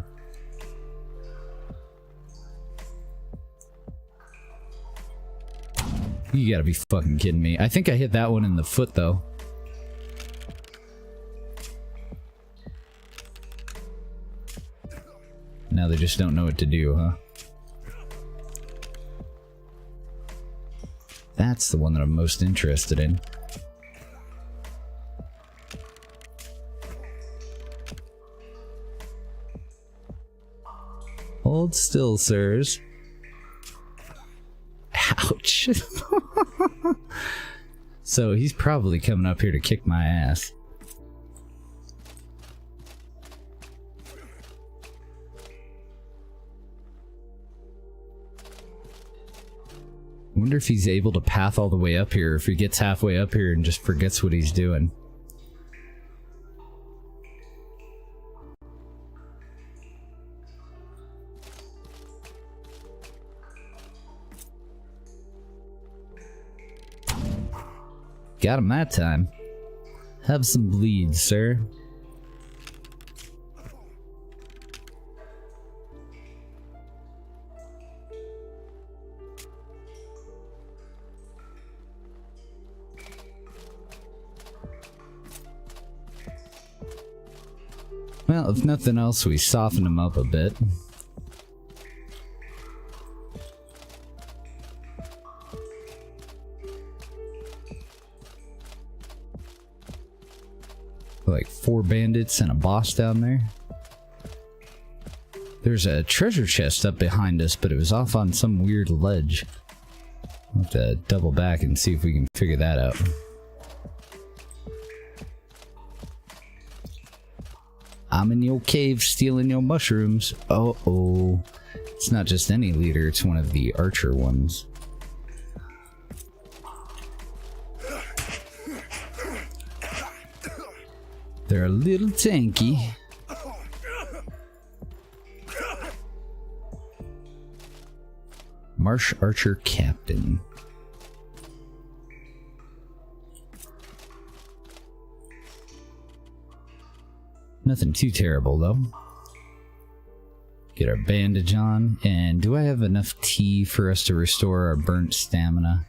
You gotta be fucking kidding me. I think I hit that one in the foot, though. Now they just don't know what to do, huh? That's the one that I'm most interested in. Hold still, sirs. Ouch. So he's probably coming up here to kick my ass. I wonder if he's able to path all the way up here, or if he gets halfway up here and just forgets what he's doing. Got him that time. Have some bleed, sir. Well, if nothing else, we soften him up a bit. Like 4 bandits and a boss down there. There's a treasure chest up behind us, but it was off on some weird ledge. I'll have to double back and see if we can figure that out. I'm in your cave stealing your mushrooms. Uh-oh. It's not just any leader, it's one of the archer ones. They're a little tanky. Marsh Archer Captain. Nothing too terrible, though. Get our bandage on. And do I have enough tea for us to restore our burnt stamina?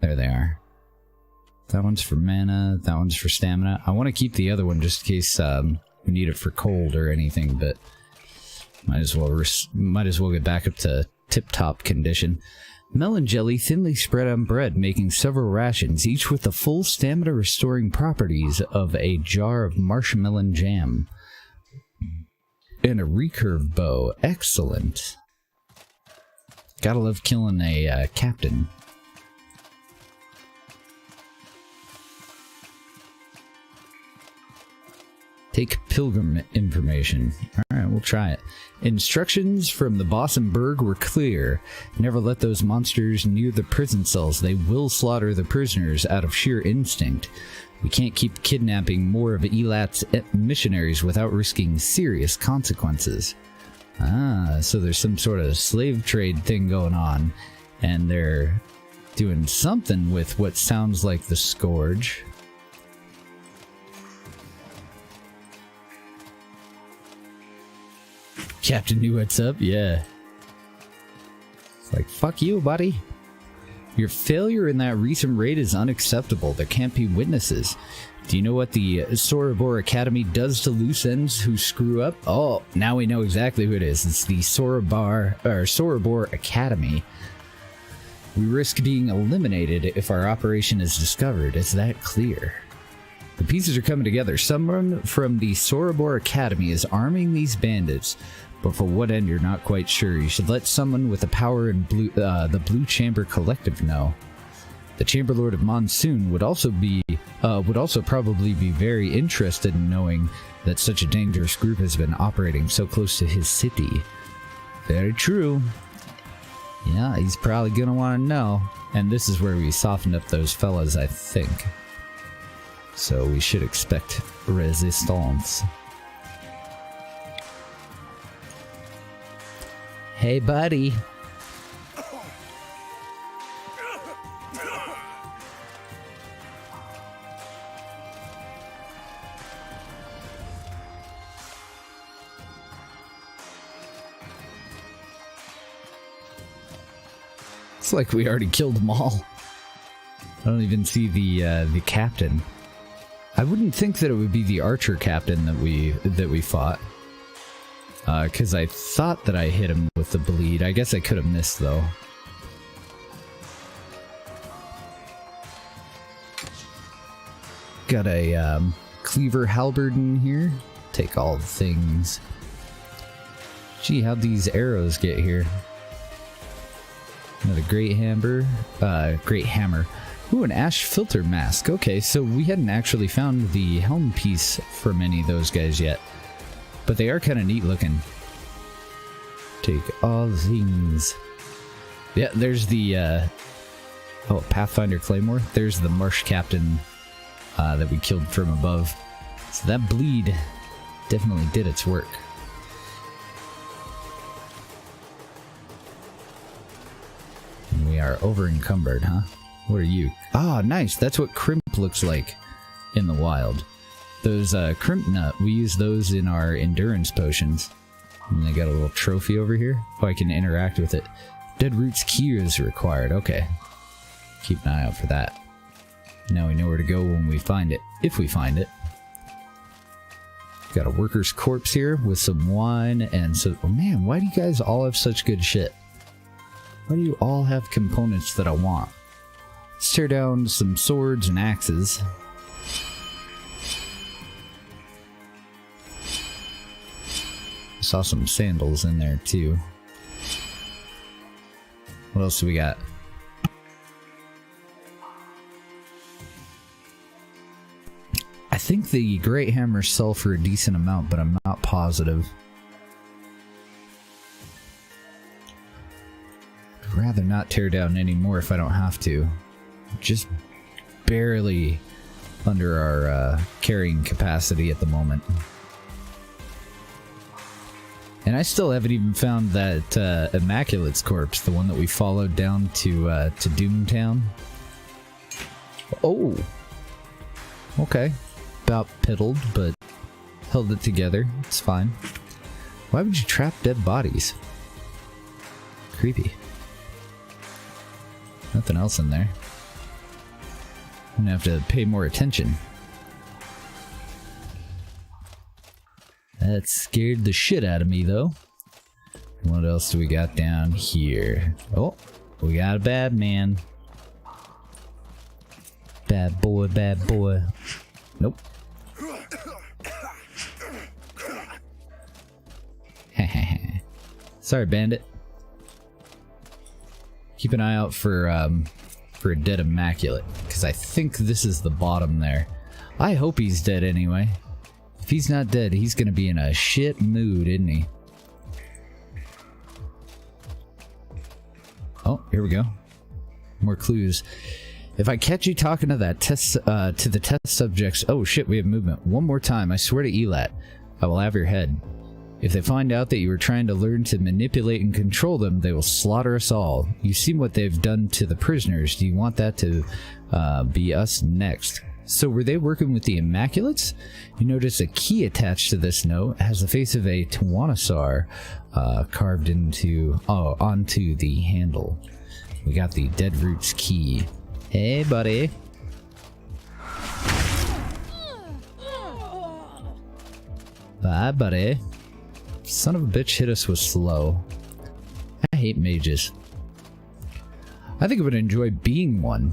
There they are. That one's for mana, that one's for stamina. I want to keep the other one just in case we need it for cold or anything, but might as well get back up to tip-top condition. Melon jelly thinly spread on bread, making several rations, each with the full stamina restoring properties of a jar of marshmallow jam. And a recurve bow. Excellent. Gotta love killing a captain. Take pilgrim information. Alright, we'll try it. Instructions from the boss and Berg were clear. Never let those monsters near the prison cells. They will slaughter the prisoners out of sheer instinct. We can't keep kidnapping more of Elat's missionaries without risking serious consequences. Ah, so there's some sort of slave trade thing going on. And they're doing something with what sounds like the Scourge. Captain knew what's up, yeah. It's like, fuck you, buddy. Your failure in that recent raid is unacceptable. There can't be witnesses. Do you know what the Sorobor Academy does to loose ends who screw up? Oh, now we know exactly who it is. It's the Sorobor Academy. We risk being eliminated if our operation is discovered. It's that clear. The pieces are coming together. Someone from the Sorobor Academy is arming these bandits. But for what end, you're not quite sure. You should let someone with the power in the Blue Chamber Collective know. The Chamber Lord of Monsoon would also probably be very interested in knowing that such a dangerous group has been operating so close to his city. Very true. Yeah, he's probably gonna want to know. And this is where we softened up those fellas, I think. So we should expect resistance. Hey, buddy. It's like we already killed them all. I don't even see the captain. I wouldn't think that it would be the archer captain that we fought. Because I thought that I hit him with the bleed. I guess I could have missed, though. Got a cleaver halberd in here. Take all the things. Gee, how'd these arrows get here? Another great hammer. Ooh, an ash filter mask. Okay, so we hadn't actually found the helm piece from any of those guys yet. But they are kind of neat looking. Take all the things. Yeah, there's the Pathfinder Claymore. There's the Marsh captain that we killed from above. So that bleed definitely did its work. And we are over encumbered, huh? What are you? Ah, nice. That's what crimp looks like in the wild. Those crimp nut, we use those in our endurance potions. And they got a little trophy over here. Oh, I can interact with it. Dead Root's key is required. Okay. Keep an eye out for that. Now we know where to go when we find it. If we find it. Got a worker's corpse here with some wine and so... Oh man, why do you guys all have such good shit? Why do you all have components that I want? Let's tear down some swords and axes. Saw some sandals in there too. What else do we got? I think the great hammers sell for a decent amount, but I'm not positive. I'd rather not tear down any more if I don't have to. Just barely under our carrying capacity at the moment. And I still haven't even found that Immaculate's corpse, the one that we followed down to Doomtown. Oh! Okay. About piddled, but held it together. It's fine. Why would you trap dead bodies? Creepy. Nothing else in there. I'm gonna have to pay more attention. That scared the shit out of me, though. What else do we got down here? Oh, we got a bad man. Bad boy, bad boy. Nope. Sorry, bandit. Keep an eye out for a dead Immaculate, because I think this is the bottom there. I hope he's dead anyway. If he's not dead, he's gonna be in a shit mood, isn't he? Oh, here we go. More clues. If I catch you talking to that test, to the test subjects, oh shit, we have movement. One more time, I swear to Elat, I will have your head. If they find out that you were trying to learn to manipulate and control them, they will slaughter us all. You've seen what they've done to the prisoners. Do you want that to be us next? So were they working with the Immaculates? You notice a key attached to this note has the face of a Tawanasaur carved onto the handle. We got the Dead Roots key. Hey, buddy. Bye, buddy. Son of a bitch hit us with slow. I hate mages. I think I would enjoy being one.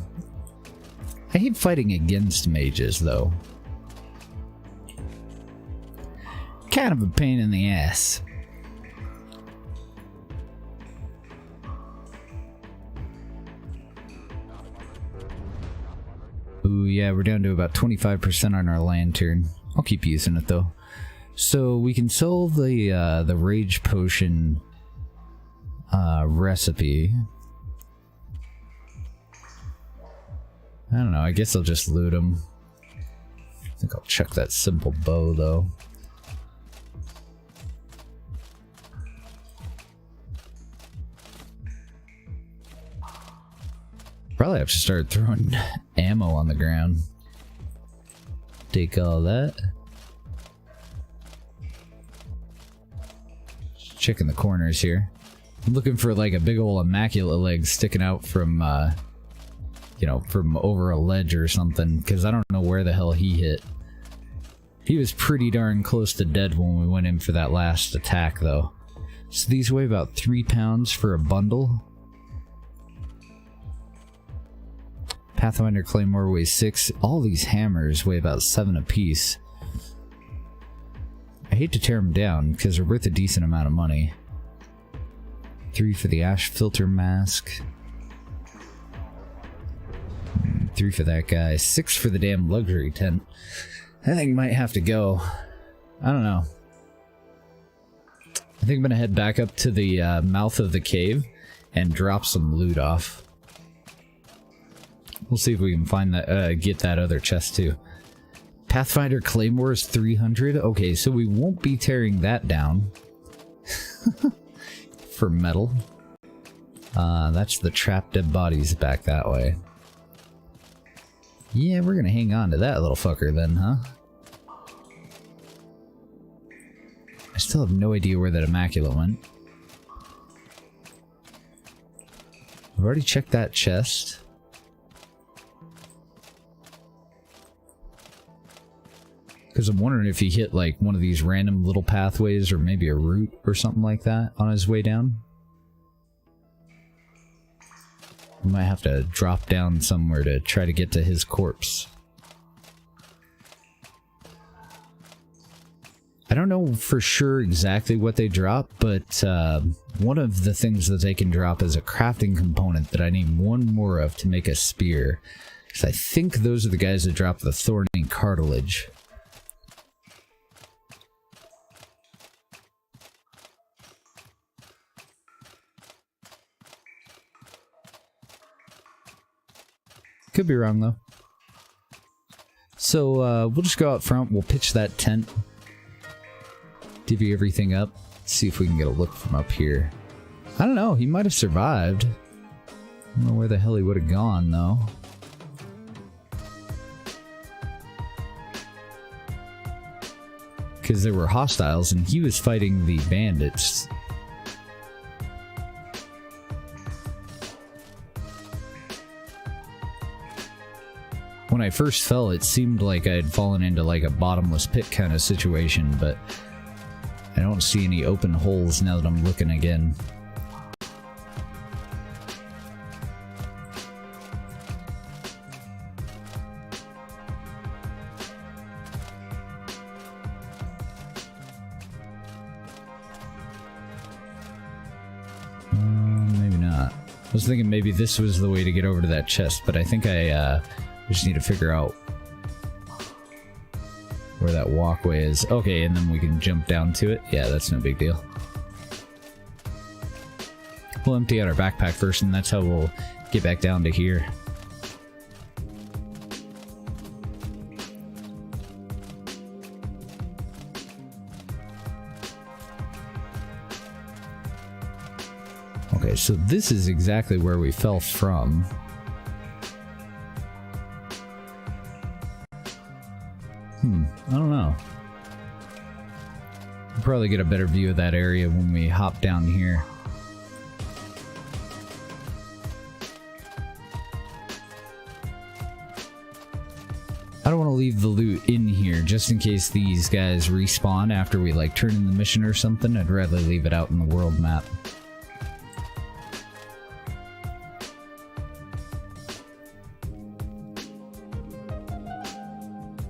I hate fighting against mages, though. Kind of a pain in the ass. Ooh, yeah, we're down to about 25% on our lantern. I'll keep using it, though. So we can solve the rage potion recipe. I don't know, I guess I'll just loot them. I think I'll check that simple bow, though. Probably have to start throwing ammo on the ground. Take all that. Checking the corners here. I'm looking for like a big old Immaculate leg sticking out from, you know, from over a ledge or something, because I don't know where the hell he hit. He was pretty darn close to dead when we went in for that last attack, though. So these weigh about 3 pounds for a bundle. Pathfinder Claymore weighs 6. All these hammers weigh about 7 apiece. I hate to tear them down, because they're worth a decent amount of money. 3 for the ash filter mask. 3 for that guy. 6 for the damn luxury tent. I think might have to go. I don't know. I think I'm gonna head back up to the mouth of the cave and drop some loot off. We'll see if we can find that, get that other chest too. Pathfinder Claymore is 300. Okay, so we won't be tearing that down. For metal. That's the trapped dead bodies back that way. Yeah, we're gonna hang on to that little fucker then, huh? I still have no idea where that Immaculate went. I've already checked that chest. Because I'm wondering if he hit like one of these random little pathways or maybe a route or something like that on his way down. We might have to drop down somewhere to try to get to his corpse. I don't know for sure exactly what they drop, but one of the things that they can drop is a crafting component that I need one more of to make a spear. Because I think those are the guys that drop the thorny cartilage. Could be wrong, though. So, we'll just go out front, we'll pitch that tent. Divvy everything up. Let's see if we can get a look from up here. I don't know, he might have survived. I don't know where the hell he would have gone, though. Because there were hostiles, and he was fighting the bandits. When I first fell, it seemed like I had fallen into like a bottomless pit kind of situation, but I don't see any open holes now that I'm looking again. Maybe not. I was thinking maybe this was the way to get over to that chest, but I think I just need to figure out where that walkway is. Okay, and then we can jump down to it. Yeah, that's no big deal. We'll empty out our backpack first, and that's how we'll get back down to here. Okay, so this is exactly where we fell from. I don't know. We'll probably get a better view of that area when we hop down here. I don't want to leave the loot in here just in case these guys respawn after we like turn in the mission or something. I'd rather leave it out in the world map.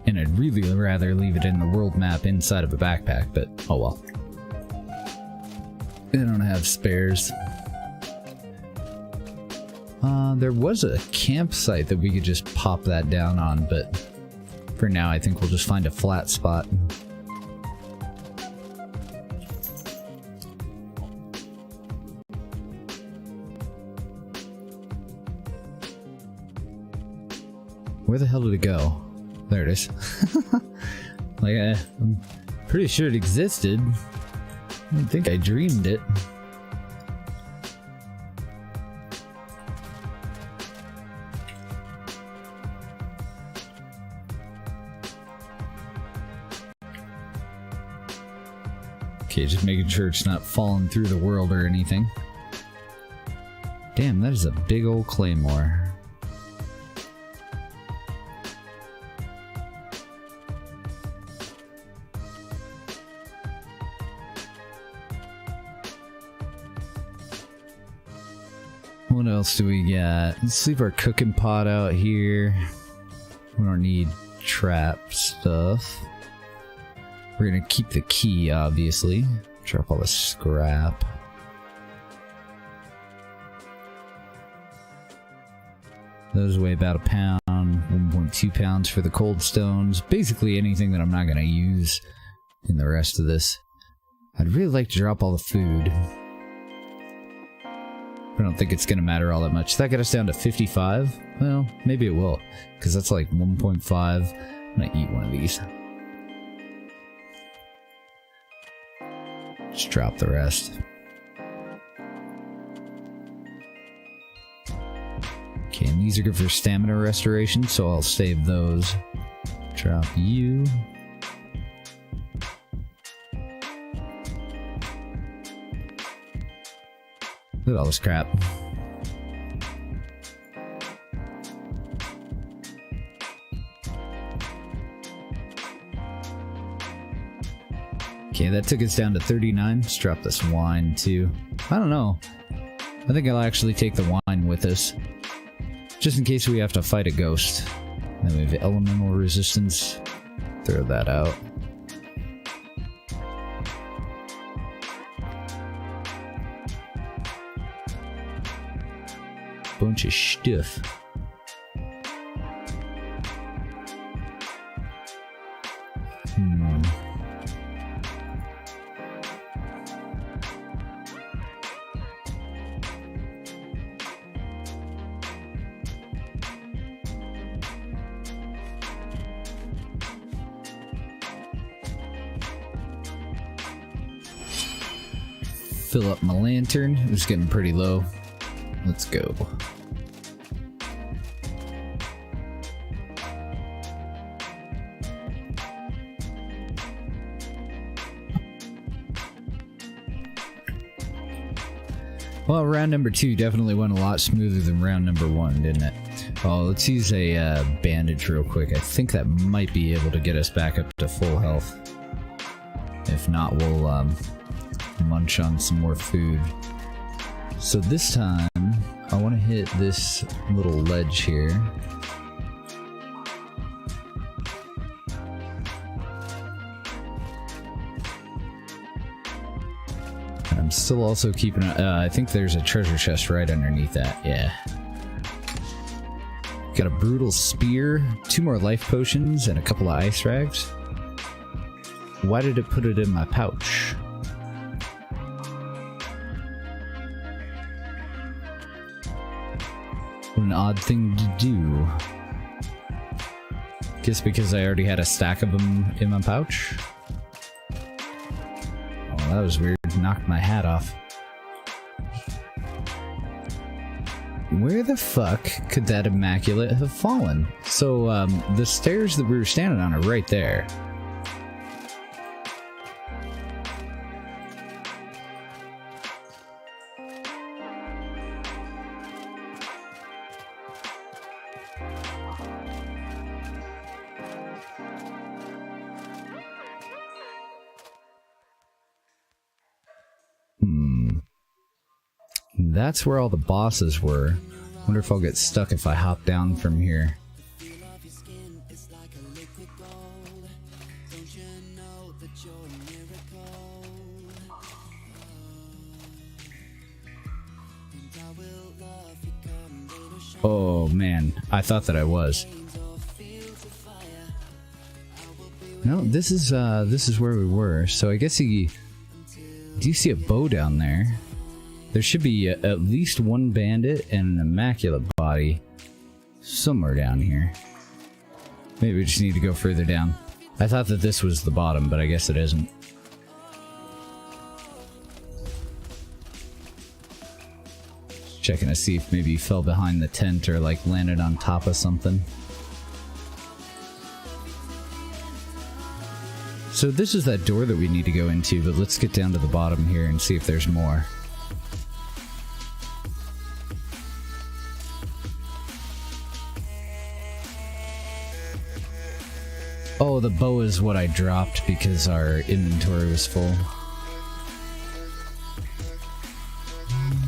And I'd really rather leave it in the world map inside of a backpack, but oh well. I don't have spares. There was a campsite that we could just pop that down on, but for now I think we'll just find a flat spot. Where the hell did it go? There it is. Like, I'm pretty sure it existed. I don't think I dreamed it. Okay, just making sure it's not falling through the world or anything. Damn, that is a big old claymore. What else do we got? Let's leave our cooking pot out here. We don't need trap stuff. We're gonna keep the key, obviously. Drop all the scrap. Those weigh about a pound, 1.2 pounds for the cold stones. Basically anything that I'm not gonna use in the rest of this. I'd really like to drop all the food. I don't think it's gonna matter all that much. That got us down to 55? Well, maybe it will, because that's like 1.5. I'm gonna eat one of these. Just drop the rest. Okay, and these are good for stamina restoration, so I'll save those. Drop you. Look at all this crap. Okay, that took us down to 39. Let's drop this wine too. I don't know. I think I'll actually take the wine with us. Just in case we have to fight a ghost. Then we have elemental resistance. Throw that out. Bunch of stuff. fill up my lantern. It's getting pretty low. Let's go. Well, round number 2 definitely went a lot smoother than round number 1, didn't it? Oh, let's use a bandage real quick. I think that might be able to get us back up to full health. If not, we'll munch on some more food. So this time, I want to hit this little ledge here. I'm still also keeping I think there's a treasure chest right underneath that, yeah. Got a brutal spear, 2 more life potions, and a couple of ice rags. Why did it put it in my pouch? What an odd thing to do. Guess because I already had a stack of them in my pouch? Oh, that was weird. Knocked my hat off. Where the fuck could that immaculate have fallen? So, the stairs that we were standing on are right there. That's where all the bosses were. Wonder if I'll get stuck if I hop down from here. Oh man, I thought that I was. No, this is where we were. So I guess do you see a bow down there? There should be at least one bandit and an immaculate body somewhere down here. Maybe we just need to go further down. I thought that this was the bottom, but I guess it isn't. Just checking to see if maybe he fell behind the tent or like landed on top of something. So this is that door that we need to go into, but let's get down to the bottom here and see if there's more. Oh, the bow is what I dropped because our inventory was full.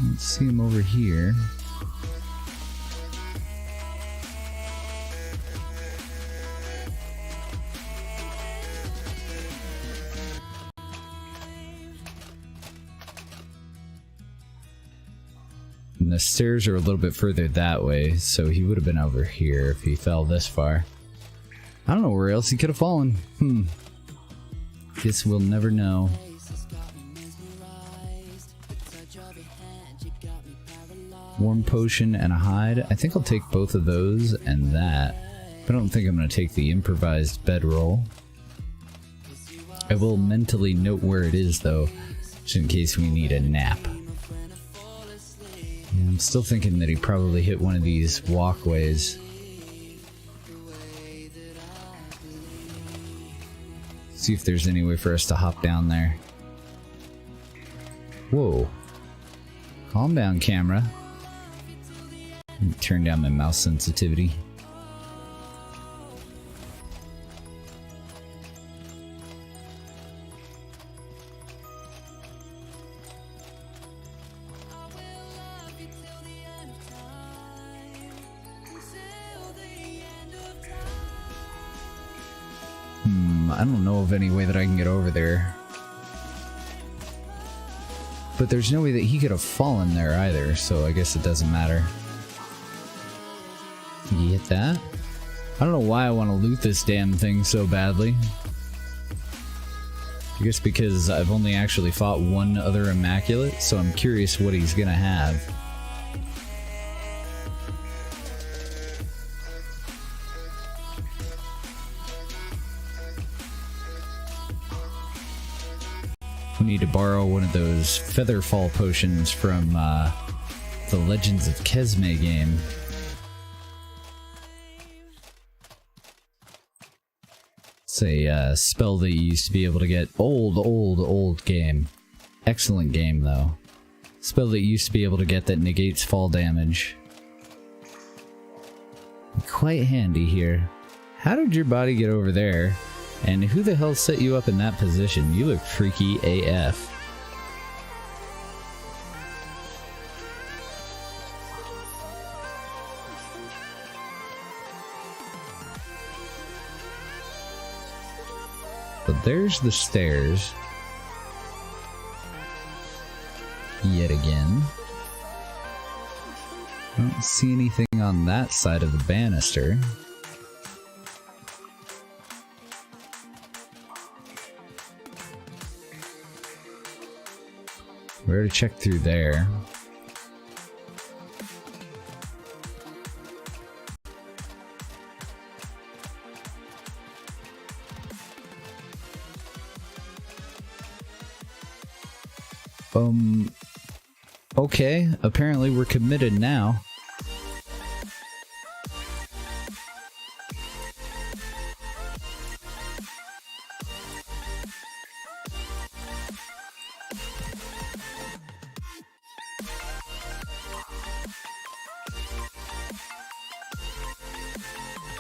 Let's see him over here. And the stairs are a little bit further that way, so he would have been over here if he fell this far. I don't know where else he could have fallen. Guess we'll never know. Warm potion and a hide. I think I'll take both of those and that. But I don't think I'm going to take the improvised bedroll. I will mentally note where it is though, just in case we need a nap. Yeah, I'm still thinking that he probably hit one of these walkways. See if there's any way for us to hop down there. Whoa. Calm down, camera. Let me turn down my mouse sensitivity. I don't know of any way that I can get over there. But there's no way that he could have fallen there either, so I guess it doesn't matter. You hit that? I don't know why I want to loot this damn thing so badly. I guess because I've only actually fought one other Immaculate, so I'm curious what he's gonna have. We need to borrow one of those Featherfall potions from the Legends of Kesme game. It's a spell that you used to be able to get. Old game. Excellent game, though. Spell that you used to be able to get that negates fall damage. Quite handy here. How did your body get over there? And who the hell set you up in that position? You look freaky AF. But there's the stairs. Yet again. I don't see anything on that side of the banister. We're to check through there. Okay, apparently we're committed now.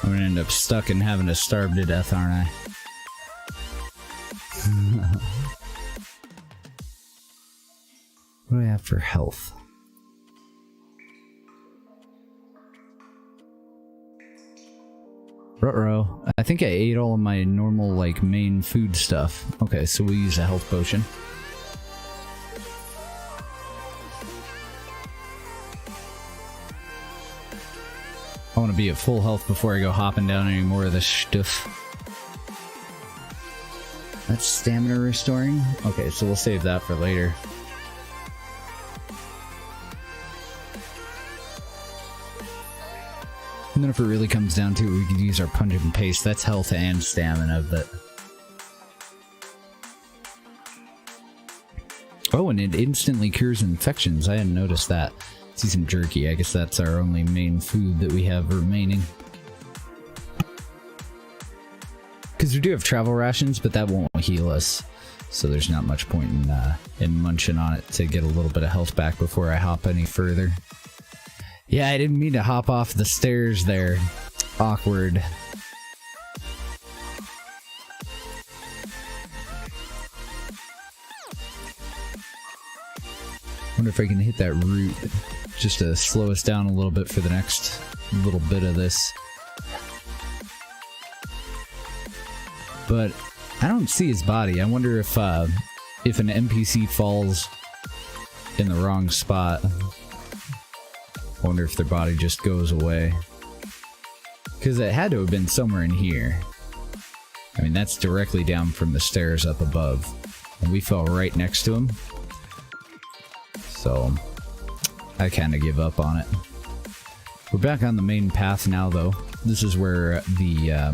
I'm gonna end up stuck and having to starve to death, aren't I? What do I have for health? Ruh-roh. I think I ate all of my normal, like, main food stuff. Okay, so we'll use a health potion. I want to be at full health before I go hopping down any more of this stuff. That's stamina restoring? Okay, so we'll save that for later. And then if it really comes down to it, we could use our punch and paste. That's health and stamina, but... Oh, and it instantly cures infections. I hadn't noticed that. See some jerky. I guess that's our only main food that we have remaining. Because we do have travel rations, but that won't heal us. So there's not much point in munching on it to get a little bit of health back before I hop any further. Yeah, I didn't mean to hop off the stairs there. Awkward. Wonder if I can hit that root just to slow us down a little bit for the next little bit of this. But I don't see his body. I wonder if an NPC falls in the wrong spot. I wonder if their body just goes away. Because it had to have been somewhere in here. I mean, that's directly down from the stairs up above. And we fell right next to him. So, I kind of give up on it. We're back on the main path now, though. This is where the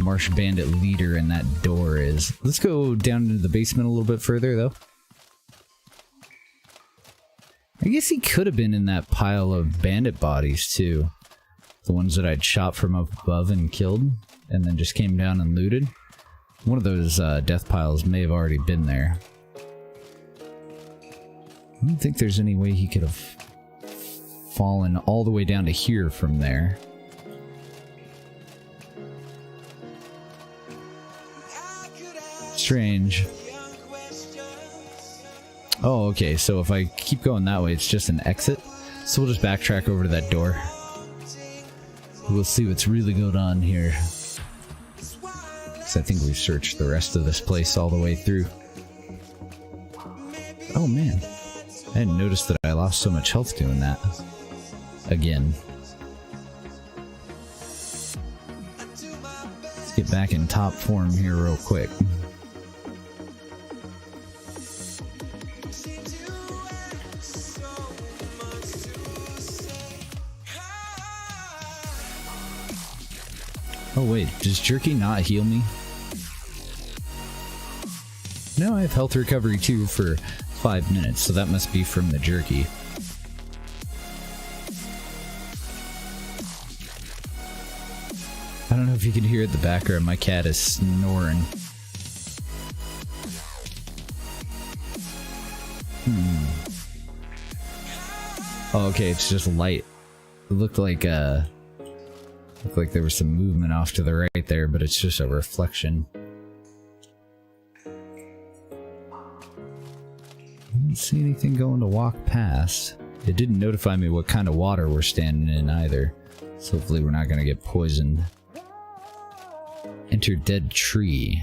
Marsh Bandit leader in that door is. Let's go down into the basement a little bit further, though. I guess he could have been in that pile of bandit bodies, too. The ones that I'd shot from up above and killed, and then just came down and looted. One of those death piles may have already been there. I don't think there's any way he could have fallen all the way down to here from there. Strange. Oh, okay, so if I keep going that way, it's just an exit. So we'll just backtrack over to that door. We'll see what's really going on here. Because I think we've searched the rest of this place all the way through. Oh man, I hadn't noticed that I lost so much health doing that. Again. Let's get back in top form here real quick. Oh wait, does jerky not heal me? No, I have health recovery too for 5 minutes, so that must be from the jerky. I don't know if you can hear it in the background, my cat is snoring. Oh, okay, it's just light. It looked like there was some movement off to the right there, but it's just a reflection. I don't see anything going to walk past. It didn't notify me what kind of water we're standing in either, so hopefully we're not gonna get poisoned. Enter dead tree.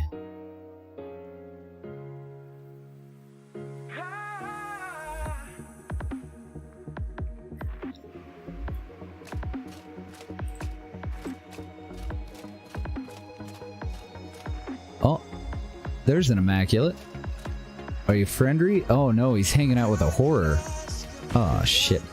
Oh, there's an immaculate. Are you friendly? Oh no, he's hanging out with a horror. Oh shit.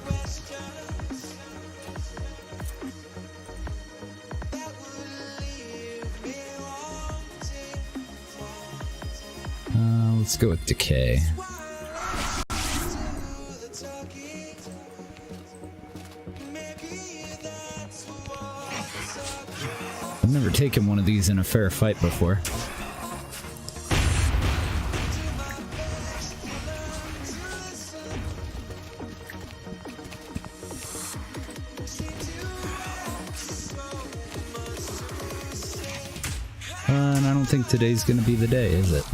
Let's go with decay. I've never taken one of these in a fair fight before. And I don't think today's gonna be the day, is it?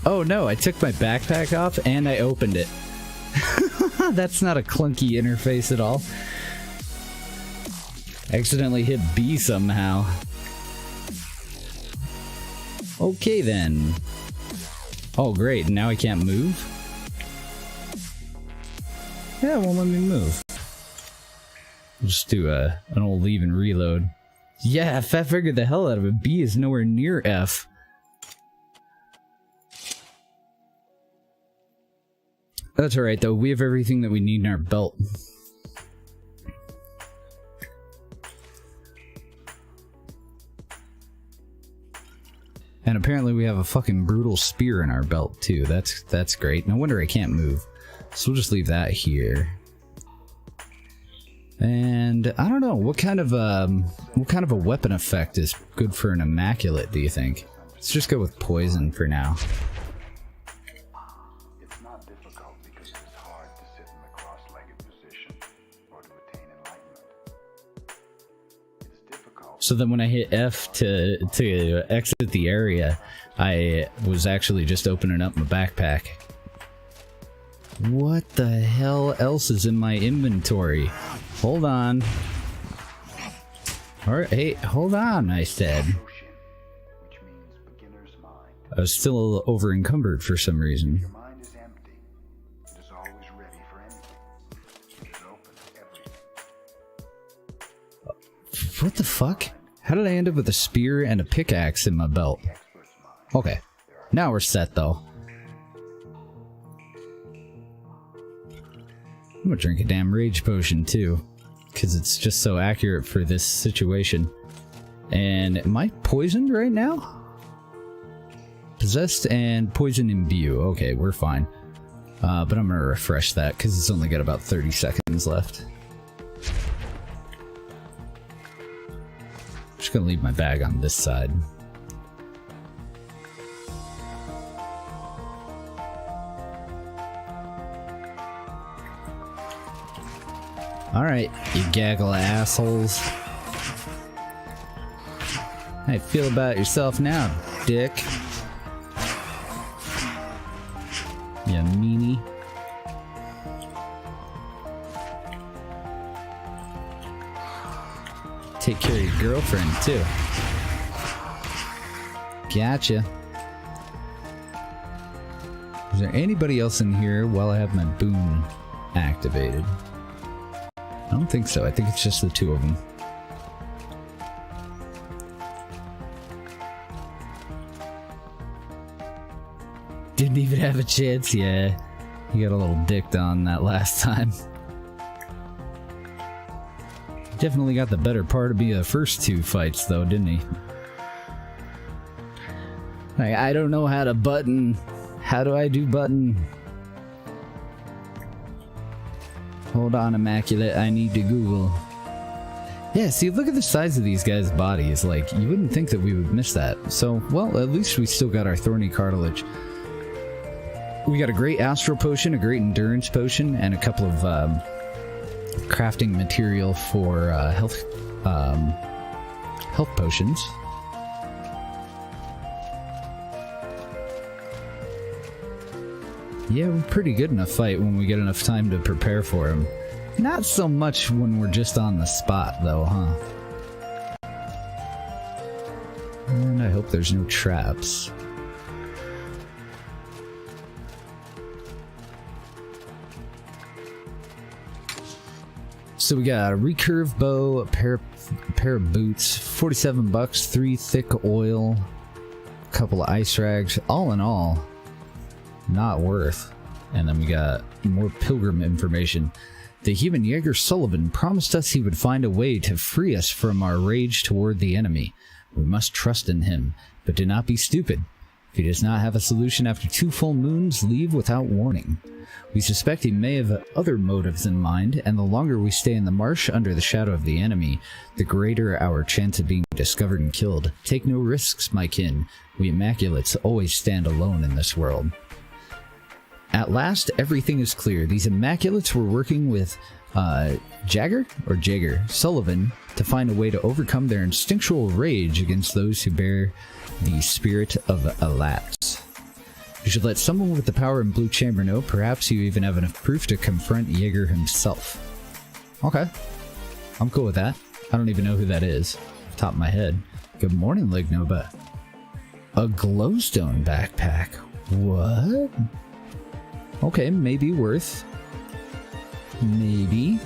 Oh no, I took my backpack off and I opened it. That's not a clunky interface at all. Accidentally hit B somehow. Okay then. Oh great, now I can't move? Yeah, it won't let me move. We'll just do an old leave and reload. Yeah, F figured the hell out of it. B is nowhere near F. That's alright though, we have everything that we need in our belt. And apparently we have a fucking brutal spear in our belt too. That's great. No wonder I can't move. So we'll just leave that here. And I don't know, what kind of a weapon effect is good for an immaculate, do you think? Let's just go with poison for now. So then when I hit F to exit the area, I was actually just opening up my backpack. What the hell else is in my inventory? Hold on. Alright, hey, hold on, I said. I was still over encumbered for some reason. What the fuck? How did I end up with a spear and a pickaxe in my belt? Okay, now we're set though. I'm gonna drink a damn rage potion too, because it's just so accurate for this situation. And am I poisoned right now? Possessed and poison imbue. Okay, we're fine. But I'm gonna refresh that because it's only got about 30 seconds left. Just gonna leave my bag on this side. Alright, you gaggle of assholes. How you feel about yourself now, dick? You meanie. Take care of your girlfriend, too. Gotcha. Is there anybody else in here while I have my boon activated? I don't think so. I think it's just the two of them. Didn't even have a chance. Yeah, you got a little dicked on that last time. Definitely got the better part of me the first 2 fights, though, didn't he? Like, I don't know how to button. How do I do button? Hold on, Immaculate. I need to Google. Yeah, see, look at the size of these guys' bodies. Like, you wouldn't think that we would miss that. So, well, at least we still got our thorny cartilage. We got a great astral potion, a great endurance potion, and a couple of crafting material for health potions. Yeah, we're pretty good in a fight when we get enough time to prepare for him. Not so much when we're just on the spot, though, huh? And I hope there's no traps. So we got a recurve bow, a pair of boots, 47 bucks, 3 thick oil, a couple of ice rags. All in all, not worth. And then we got more pilgrim information. The human Jaeger Sullivan promised us he would find a way to free us from our rage toward the enemy. We must trust in him, but do not be stupid. If he does not have a solution after 2 full moons, leave without warning. We suspect he may have other motives in mind, and the longer we stay in the marsh under the shadow of the enemy, the greater our chance of being discovered and killed. Take no risks, my kin. We Immaculates always stand alone in this world. At last, everything is clear. These Immaculates were working with Jaeger Sullivan to find a way to overcome their instinctual rage against those who bear the spirit of Elapse. You should let someone with the power in Blue Chamber know. Perhaps you even have enough proof to confront Jaeger himself. Okay. I'm cool with that. I don't even know who that is off the top of my head. Good morning, Lignoba. A glowstone backpack. What? Okay, maybe worth. Maybe.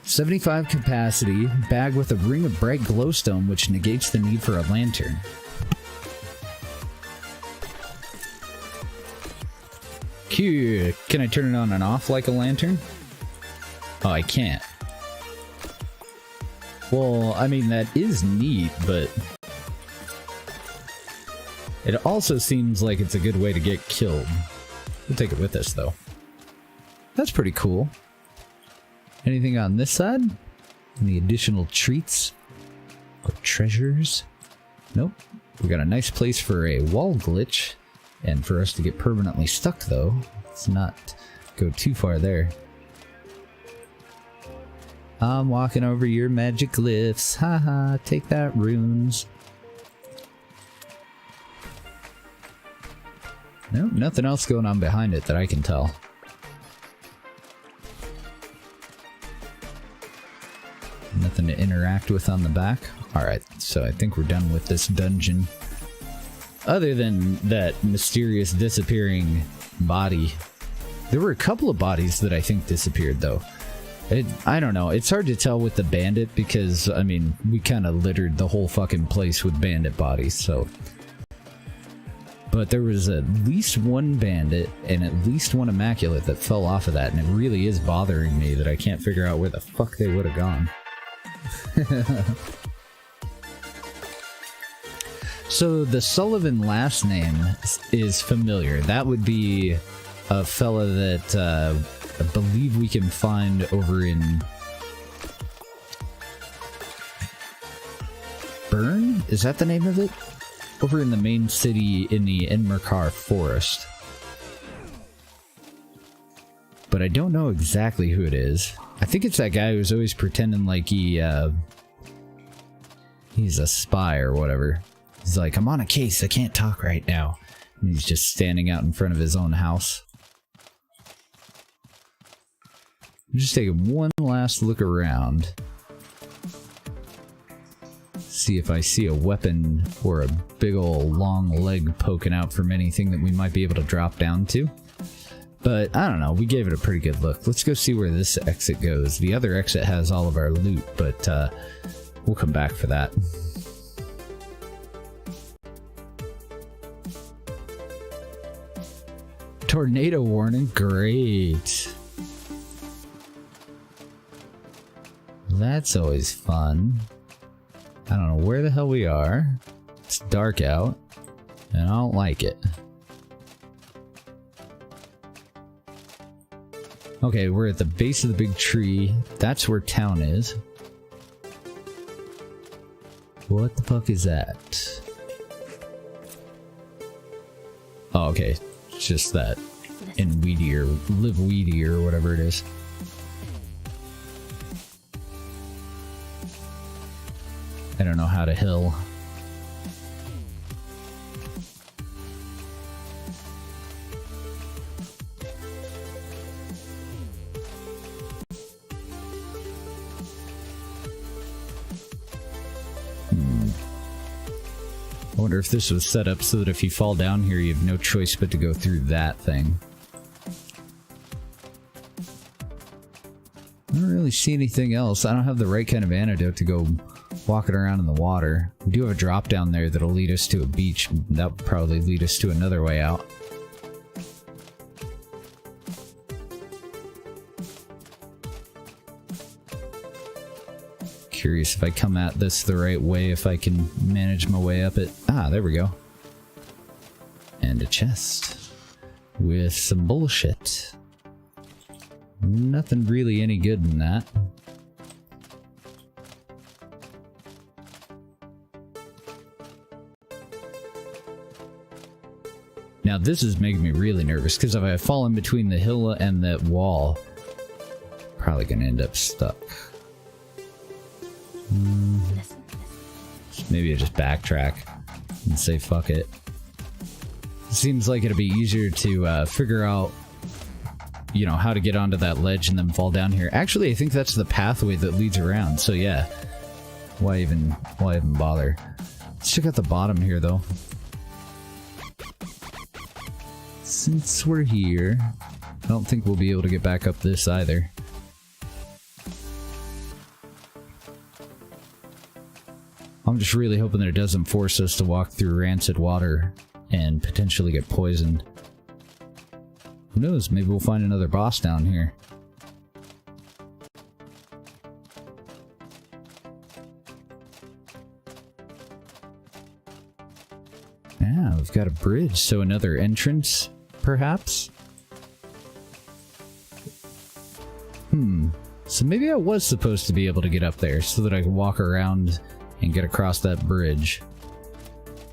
75 capacity, bag with a ring of bright glowstone which negates the need for a lantern. Cute. Can I turn it on and off like a lantern? Oh, I can't. Well, I mean, that is neat, but it also seems like it's a good way to get killed. We'll take it with us, though. That's pretty cool. Anything on this side? Any additional treats? Or treasures? Nope. We got a nice place for a wall glitch. And for us to get permanently stuck, though. Let's not go too far there. I'm walking over your magic glyphs. Haha, take that, runes. No, nothing else going on behind it that I can tell. Nothing to interact with on the back. Alright, so I think we're done with this dungeon. Other than that mysterious disappearing body. There were a couple of bodies that I think disappeared, though. I don't know. It's hard to tell with the bandit because, I mean, we kind of littered the whole fucking place with bandit bodies, so. But there was at least one bandit and at least one immaculate that fell off of that, and it really is bothering me that I can't figure out where the fuck they would have gone. So the Sullivan last name is familiar. That would be a fella that I believe we can find over in Bern? Is that the name of it? Over in the main city in the Enmerkar forest. But I don't know exactly who it is. I think it's that guy who's always pretending like he's a spy or whatever. He's like, I'm on a case, I can't talk right now. And he's just standing out in front of his own house. I'm just taking one last look around. See if I see a weapon or a big ol' long leg poking out from anything that we might be able to drop down to. But I don't know, we gave it a pretty good look. Let's go see where this exit goes. The other exit has all of our loot, but we'll come back for that. Tornado warning, great. That's always fun. I don't know where the hell we are. It's dark out, and I don't like it. Okay, we're at the base of the big tree. That's where town is. What the fuck is that? Oh, okay. It's just that in weedy or live weedy or whatever it is. I don't know how to hill. I wonder if this was set up so that if you fall down here, you have no choice but to go through that thing. I don't really see anything else. I don't have the right kind of antidote to go walking around in the water. We do have a drop down there that'll lead us to a beach. That would probably lead us to another way out. Curious if I come at this the right way, if I can manage my way up it. Ah, there we go. And a chest with some bullshit. Nothing really any good in that. Now this is making me really nervous, because if I fall in between the hill and that wall, probably gonna end up stuck. Maybe I just backtrack and say fuck it. Seems like it'd be easier to figure out, you know, how to get onto that ledge and then fall down here. Actually, I think that's the pathway that leads around, so yeah. Why even bother? Let's check out the bottom here, though. Since we're here, I don't think we'll be able to get back up this either. I'm just really hoping that it doesn't force us to walk through rancid water and potentially get poisoned. Who knows, maybe we'll find another boss down here. Yeah, we've got a bridge, so another entrance, perhaps? So maybe I was supposed to be able to get up there so that I could walk around and get across that bridge.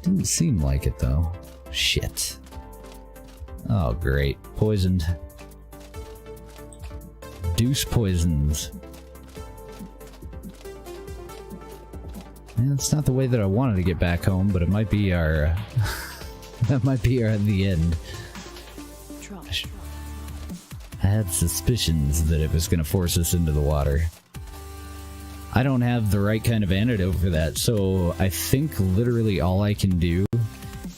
Didn't seem like it, though. Shit. Oh, great. Poisoned. Deuce poisons. Yeah, that's not the way that I wanted to get back home, but it might be our... that might be our the end. I had suspicions that it was going to force us into the water. I don't have the right kind of antidote for that, so I think literally all I can do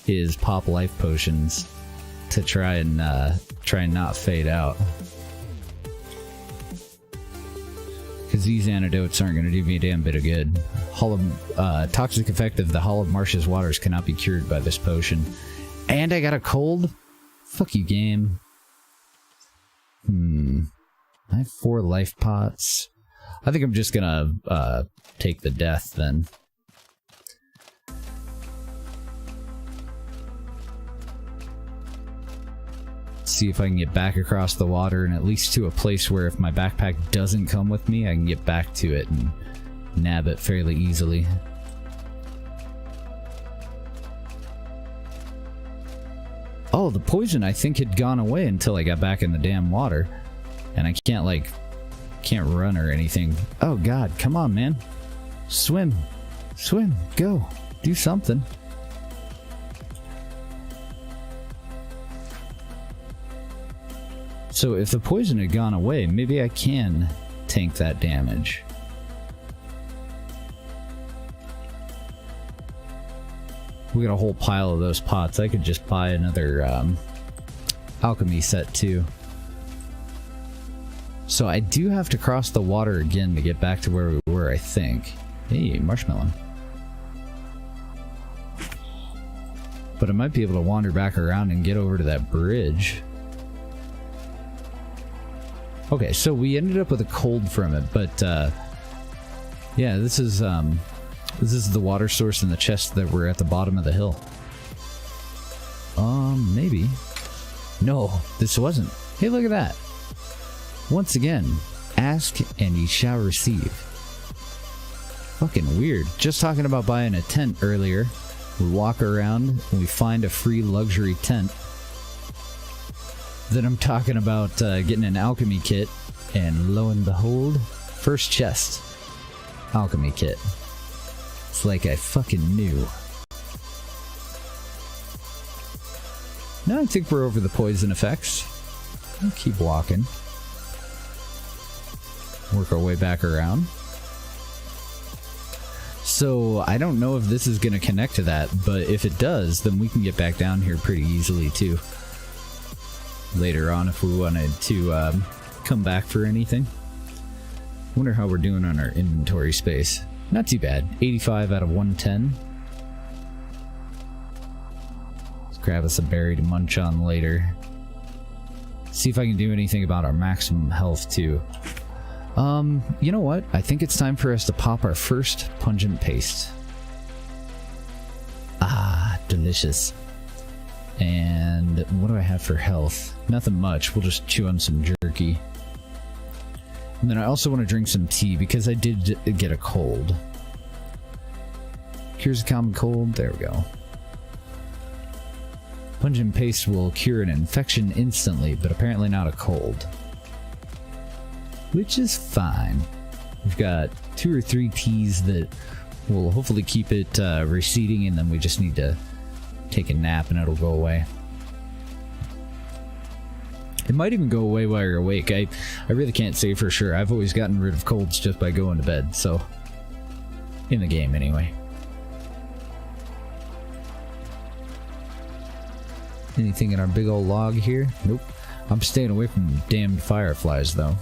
is pop life potions to try and not fade out. Because these antidotes aren't going to do me a damn bit of good. Toxic effect of the Hallowed Marsh's waters cannot be cured by this potion. And I got a cold? Fuck you, game. I have 4 life pots. I think I'm just gonna take the death then. See if I can get back across the water and at least to a place where if my backpack doesn't come with me, I can get back to it and nab it fairly easily. Oh, the poison I think had gone away until I got back in the damn water. And I can't run or anything. Oh god, come on, man. Swim. Swim. Go. Do something. So if the poison had gone away, maybe I can tank that damage. We got a whole pile of those pots. I could just buy another alchemy set too. So I do have to cross the water again to get back to where we were, I think. Hey, marshmallow. But I might be able to wander back around and get over to that bridge. Okay, so we ended up with a cold from it, but Yeah, this is the water source in the chest that were at the bottom of the hill. Maybe. No, this wasn't. Hey, look at that. Once again, ask and ye shall receive. Fucking weird. Just talking about buying a tent earlier. We walk around and we find a free luxury tent. Then I'm talking about getting an alchemy kit, and lo and behold, first chest. Alchemy kit. It's like I fucking knew. Now I think we're over the poison effects. We'll keep walking. Work our way back around. So I don't know if this is going to connect to that, but if it does, then we can get back down here pretty easily too. Later on if we wanted to come back for anything. Wonder how we're doing on our inventory space. Not too bad. 85 out of 110. Let's grab us a berry to munch on later. See if I can do anything about our maximum health too. You know what? I think it's time for us to pop our first pungent paste. Ah, delicious. And what do I have for health? Nothing much. We'll just chew on some jerky. And then I also want to drink some tea because I did get a cold. Cures a common cold. There we go. Pungent paste will cure an infection instantly, but apparently not a cold. Which is fine. We've got 2 or 3 teas that will hopefully keep it receding, and then we just need to take a nap and it'll go away. It might even go away while you're awake. I really can't say for sure. I've always gotten rid of colds just by going to bed, so... in the game, anyway. Anything in our big old log here? Nope. I'm staying away from damned fireflies, though.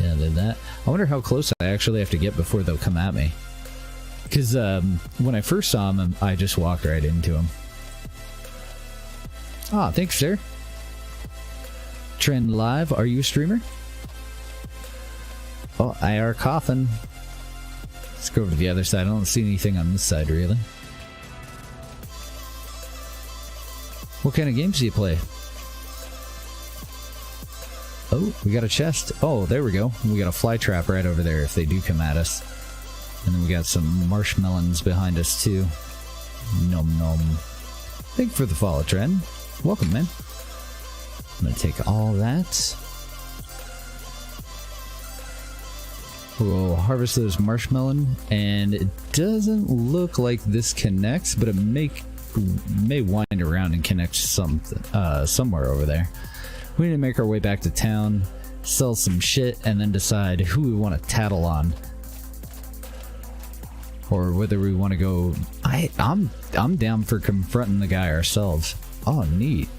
Yeah, did that. I wonder how close I actually have to get before they'll come at me. Because when I first saw him, I just walked right into him. Ah, thanks, sir. Trend Live, are you a streamer? Oh, IR Coffin. Let's go over to the other side. I don't see anything on this side, really. What kind of games do you play? Oh, we got a chest. Oh, there we go. We got a fly trap right over there if they do come at us. And then we got some marshmallows behind us too. Nom nom. Thank you for the follow, Trend. Welcome, man. I'm gonna take all that. We'll harvest those marshmallow, and it doesn't look like this connects, but it may wind around and connect something somewhere over there. We need to make our way back to town, sell some shit, and then decide who we want to tattle on. Or whether we want to go... I'm down for confronting the guy ourselves. Oh, neat.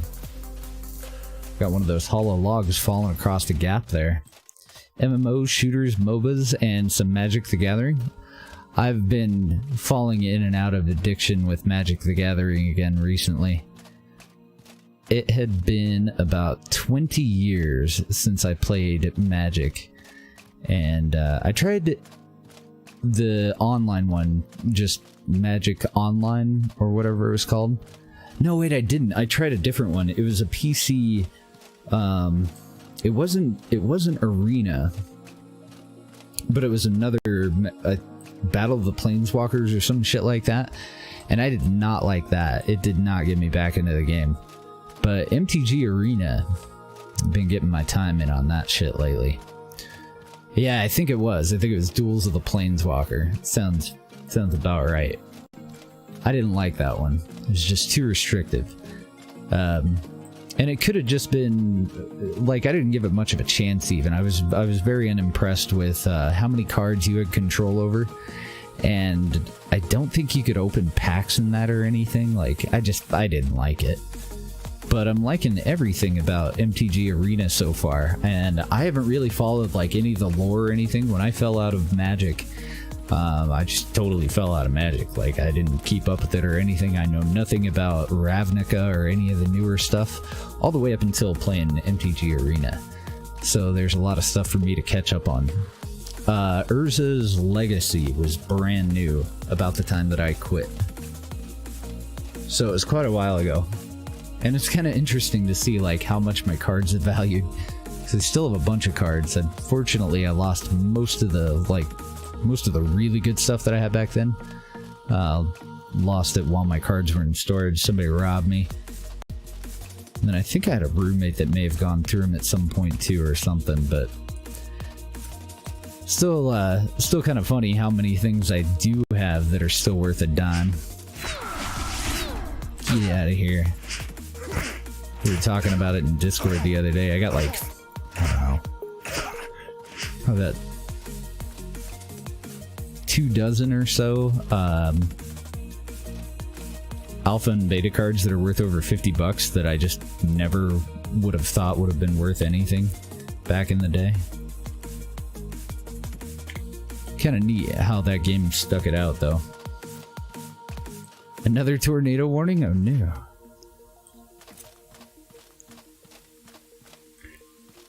Got one of those hollow logs falling across the gap there. MMOs, shooters, MOBAs, and some Magic the Gathering. I've been falling in and out of addiction with Magic the Gathering again recently. It had been about 20 years since I played Magic. And I tried the online one, just Magic Online or whatever it was called. No, wait, I didn't. I tried a different one. It was a PC. It wasn't Arena, but it was another Battle of the Planeswalkers or some shit like that. And I did not like that. It did not get me back into the game. But MTG Arena, I've been getting my time in on that shit lately. Yeah, I think it was. I think it was Duels of the Planeswalker. Sounds about right. I didn't like that one. It was just too restrictive. And it could have just been like, I didn't give it much of a chance even. I was very unimpressed with how many cards you had control over. And I don't think you could open packs in that or anything. Like, I didn't like it. But I'm liking everything about MTG Arena so far, and I haven't really followed like any of the lore or anything. When I fell out of Magic, I just totally fell out of Magic. Like, I didn't keep up with it or anything. I know nothing about Ravnica or any of the newer stuff, all the way up until playing MTG Arena. So there's a lot of stuff for me to catch up on. Urza's Legacy was brand new about the time that I quit. So it was quite a while ago. And it's kind of interesting to see like how much my cards have valued. Because I still have a bunch of cards. Unfortunately, I lost most of the really good stuff that I had back then. Lost it while my cards were in storage. Somebody robbed me. And then I think I had a roommate that may have gone through them at some point too or something, but still kind of funny how many things I do have that are still worth a dime. Get out of here. We were talking about it in Discord the other day. I got like, I don't know, probably about 24 or so alpha and beta cards that are worth over $50 that I just never would have thought would have been worth anything back in the day. Kind of neat how that game stuck it out, though. Another tornado warning? Oh no.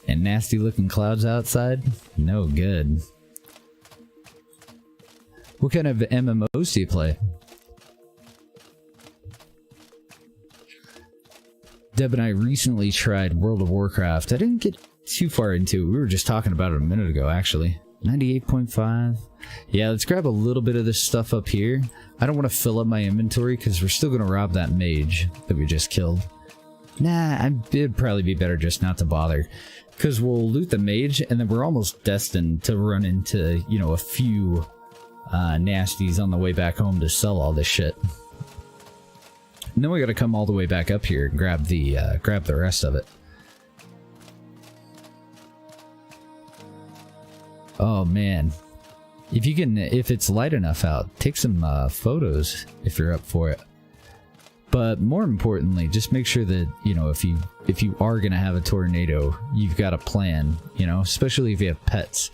And nasty looking clouds outside? No good. What kind of MMOs do you play? Deb and I recently tried World of Warcraft. I didn't get too far into it. We were just talking about it a minute ago, actually. 98.5. Yeah, let's grab a little bit of this stuff up here. I don't want to fill up my inventory because we're still going to rob that mage that we just killed. Nah, it'd probably be better just not to bother. Because we'll loot the mage and then we're almost destined to run into, you know, a few nasties on the way back home to sell all this shit. And then we gotta come all the way back up here and grab the rest of it. Oh man. If it's light enough out, take some photos if you're up for it. But more importantly, just make sure that, you know, if you are gonna have a tornado, you've got a plan, you know, especially if you have pets.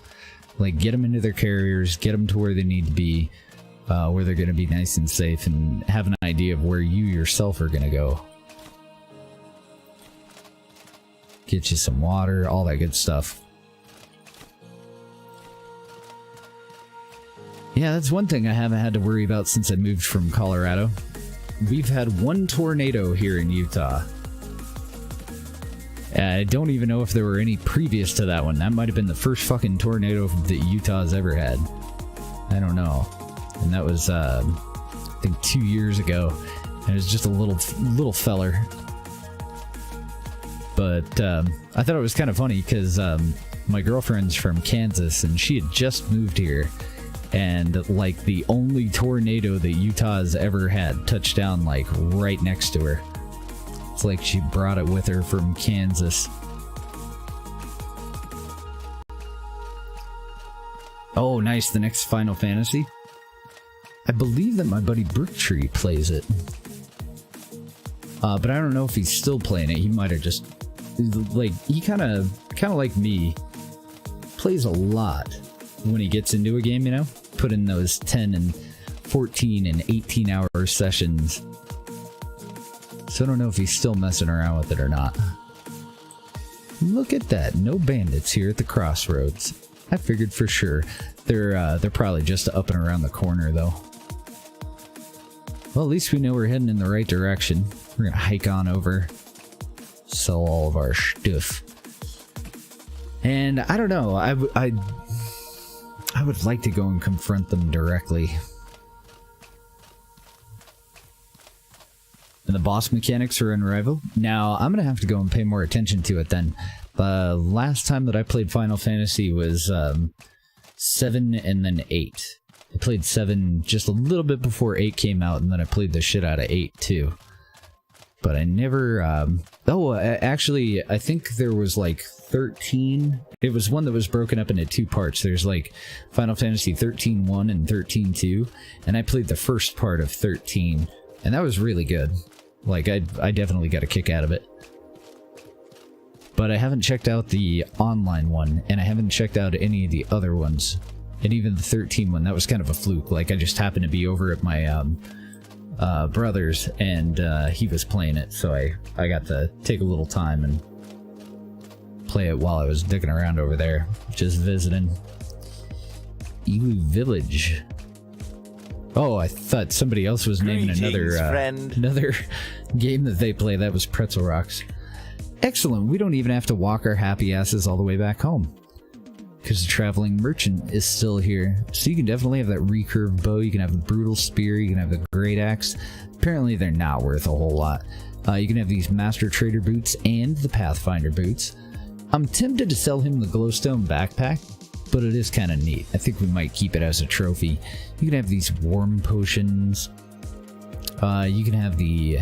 Like, get them into their carriers, get them to where they need to be, where they're gonna be nice and safe, and have an idea of where you yourself are gonna go. Get you some water, all that good stuff. Yeah, that's one thing I haven't had to worry about since I moved from Colorado. We've had one tornado here in Utah. I don't even know if there were any previous to that one. That might have been the first fucking tornado that Utah's ever had. I don't know. And that was, I think 2 years ago. And it was just a little feller. But I thought it was kind of funny because my girlfriend's from Kansas and she had just moved here. And like the only tornado that Utah has ever had touched down like right next to her. It's like she brought it with her from Kansas. Oh, nice. The next Final Fantasy. I believe that my buddy Brooktree plays it. But I don't know if he's still playing it. He might have just... Like, he kind of like me, plays a lot when he gets into a game, you know? Put in those 10 and 14 and 18 hour sessions. So I don't know if he's still messing around with it or not. Look at that. No bandits here at the crossroads. I figured for sure. They're probably just up and around the corner though. Well, at least we know we're heading in the right direction. We're gonna hike on over. Sell all of our stuff. And I don't know. I would like to go and confront them directly. And the boss mechanics are unrivaled. Now, I'm going to have to go and pay more attention to it then. The last time that I played Final Fantasy was 7 and then 8. I played 7 just a little bit before 8 came out, and then I played the shit out of 8 too. But I never... actually, I think there was like 13... It was one that was broken up into 2 parts. There's like Final Fantasy 13-1 and 13-2, and I played the first part of 13, and that was really good. Like, I definitely got a kick out of it. But I haven't checked out the online one, and I haven't checked out any of the other ones. And even the 13 one, that was kind of a fluke. Like, I just happened to be over at my brother's, and he was playing it, so I got to take a little time and play it while I was digging around over there, just visiting. Elu Village. Oh, I thought somebody else was naming another game that they play. That was Pretzel Rocks. Excellent. We don't even have to walk our happy asses all the way back home, because the traveling merchant is still here. So you can definitely have that recurved bow, you can have the brutal spear, you can have the great axe. Apparently they're not worth a whole lot. You can have these master trader boots and the pathfinder boots. I'm tempted to sell him the glowstone backpack, but it is kind of neat. I think we might keep it as a trophy. You can have these warm potions. You can have the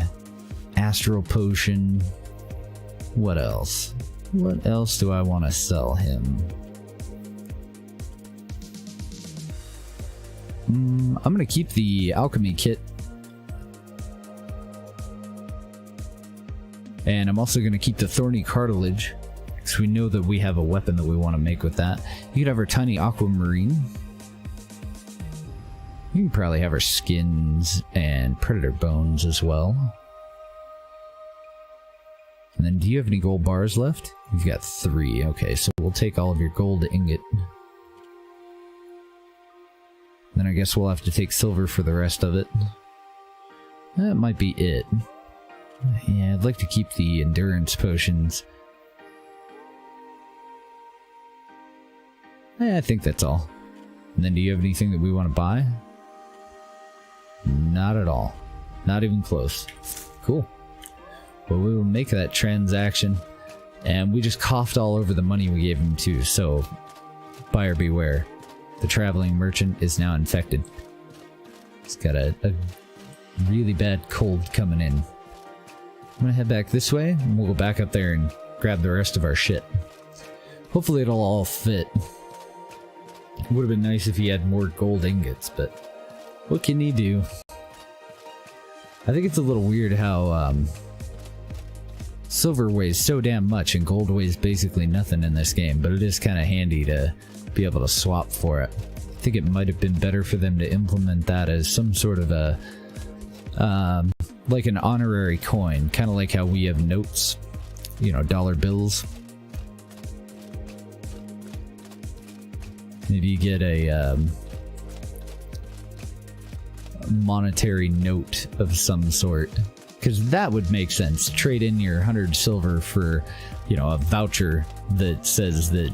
astral potion. What else? What else do I want to sell him? I'm going to keep the alchemy kit. And I'm also going to keep the thorny cartilage, because we know that we have a weapon that we want to make with that. You could have our tiny aquamarine. You can probably have our skins and predator bones as well. And then, do you have any gold bars left? You've got 3. Okay, so we'll take all of your gold ingot. Then I guess we'll have to take silver for the rest of it. That might be it. Yeah, I'd like to keep the endurance potions. I think that's all. And then, do you have anything that we want to buy? Not at all. Not even close. Cool. Well, we will make that transaction. And we just coughed all over the money we gave him too, so buyer beware. The traveling merchant is now infected. He's got a really bad cold coming in. I'm gonna head back this way, and we'll go back up there and grab the rest of our shit. Hopefully it'll all fit. It would have been nice if he had more gold ingots, but what can he do? I think it's a little weird how silver weighs so damn much and gold weighs basically nothing in this game, but it is kind of handy to be able to swap for it. I think it might have been better for them to implement that as some sort of a like an honorary coin, kind of like how we have notes, you know, dollar bills. Maybe you get a monetary note of some sort, because that would make sense. Trade in your 100 silver for, you know, a voucher that says that,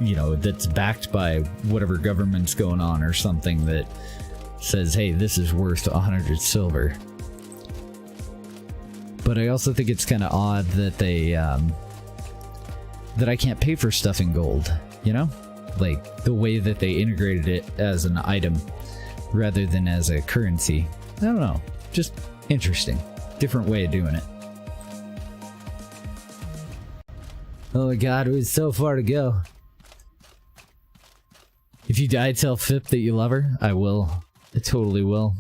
you know, that's backed by whatever government's going on, or something that says, hey, this is worth 100 silver. But I also think it's kind of odd that they that I can't pay for stuff in gold, you know, like the way that they integrated it as an item rather than as a currency. I don't know, just interesting, different way of doing it. Oh my god, it was so far to go. If you die, tell Fip that you love her. I will. I totally will.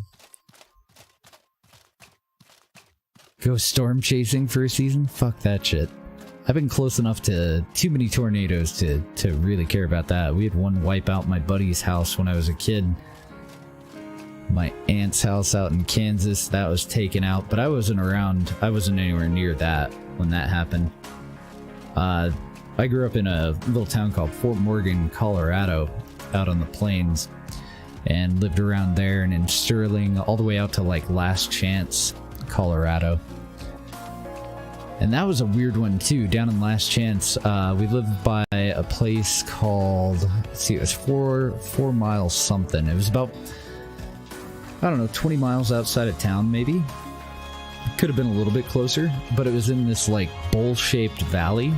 Go storm chasing for a season? Fuck that shit. I've been close enough to too many tornadoes to really care about that. We had one wipe out my buddy's house when I was a kid. My aunt's house out in Kansas, that was taken out, but I wasn't around. I wasn't anywhere near that when that happened. I grew up in a little town called Fort Morgan, Colorado, out on the plains, and lived around there and in Sterling all the way out to like Last Chance, Colorado. And that was a weird one too. Down in Last Chance, we lived by a place called, let's see, it was 4 miles something. It was about, I don't know, 20 miles outside of town maybe. It could have been a little bit closer, but it was in this like bowl-shaped valley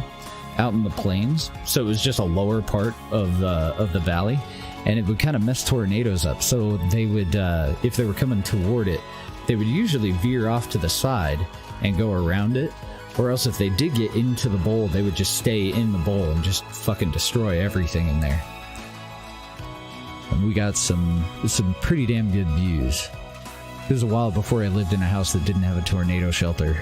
out in the plains. So it was just a lower part of the valley, and it would kind of mess tornadoes up. So they would, if they were coming toward it, they would usually veer off to the side and go around it. Or else if they did get into the bowl, they would just stay in the bowl and just fucking destroy everything in there. And we got some pretty damn good views. It was a while before I lived in a house that didn't have a tornado shelter.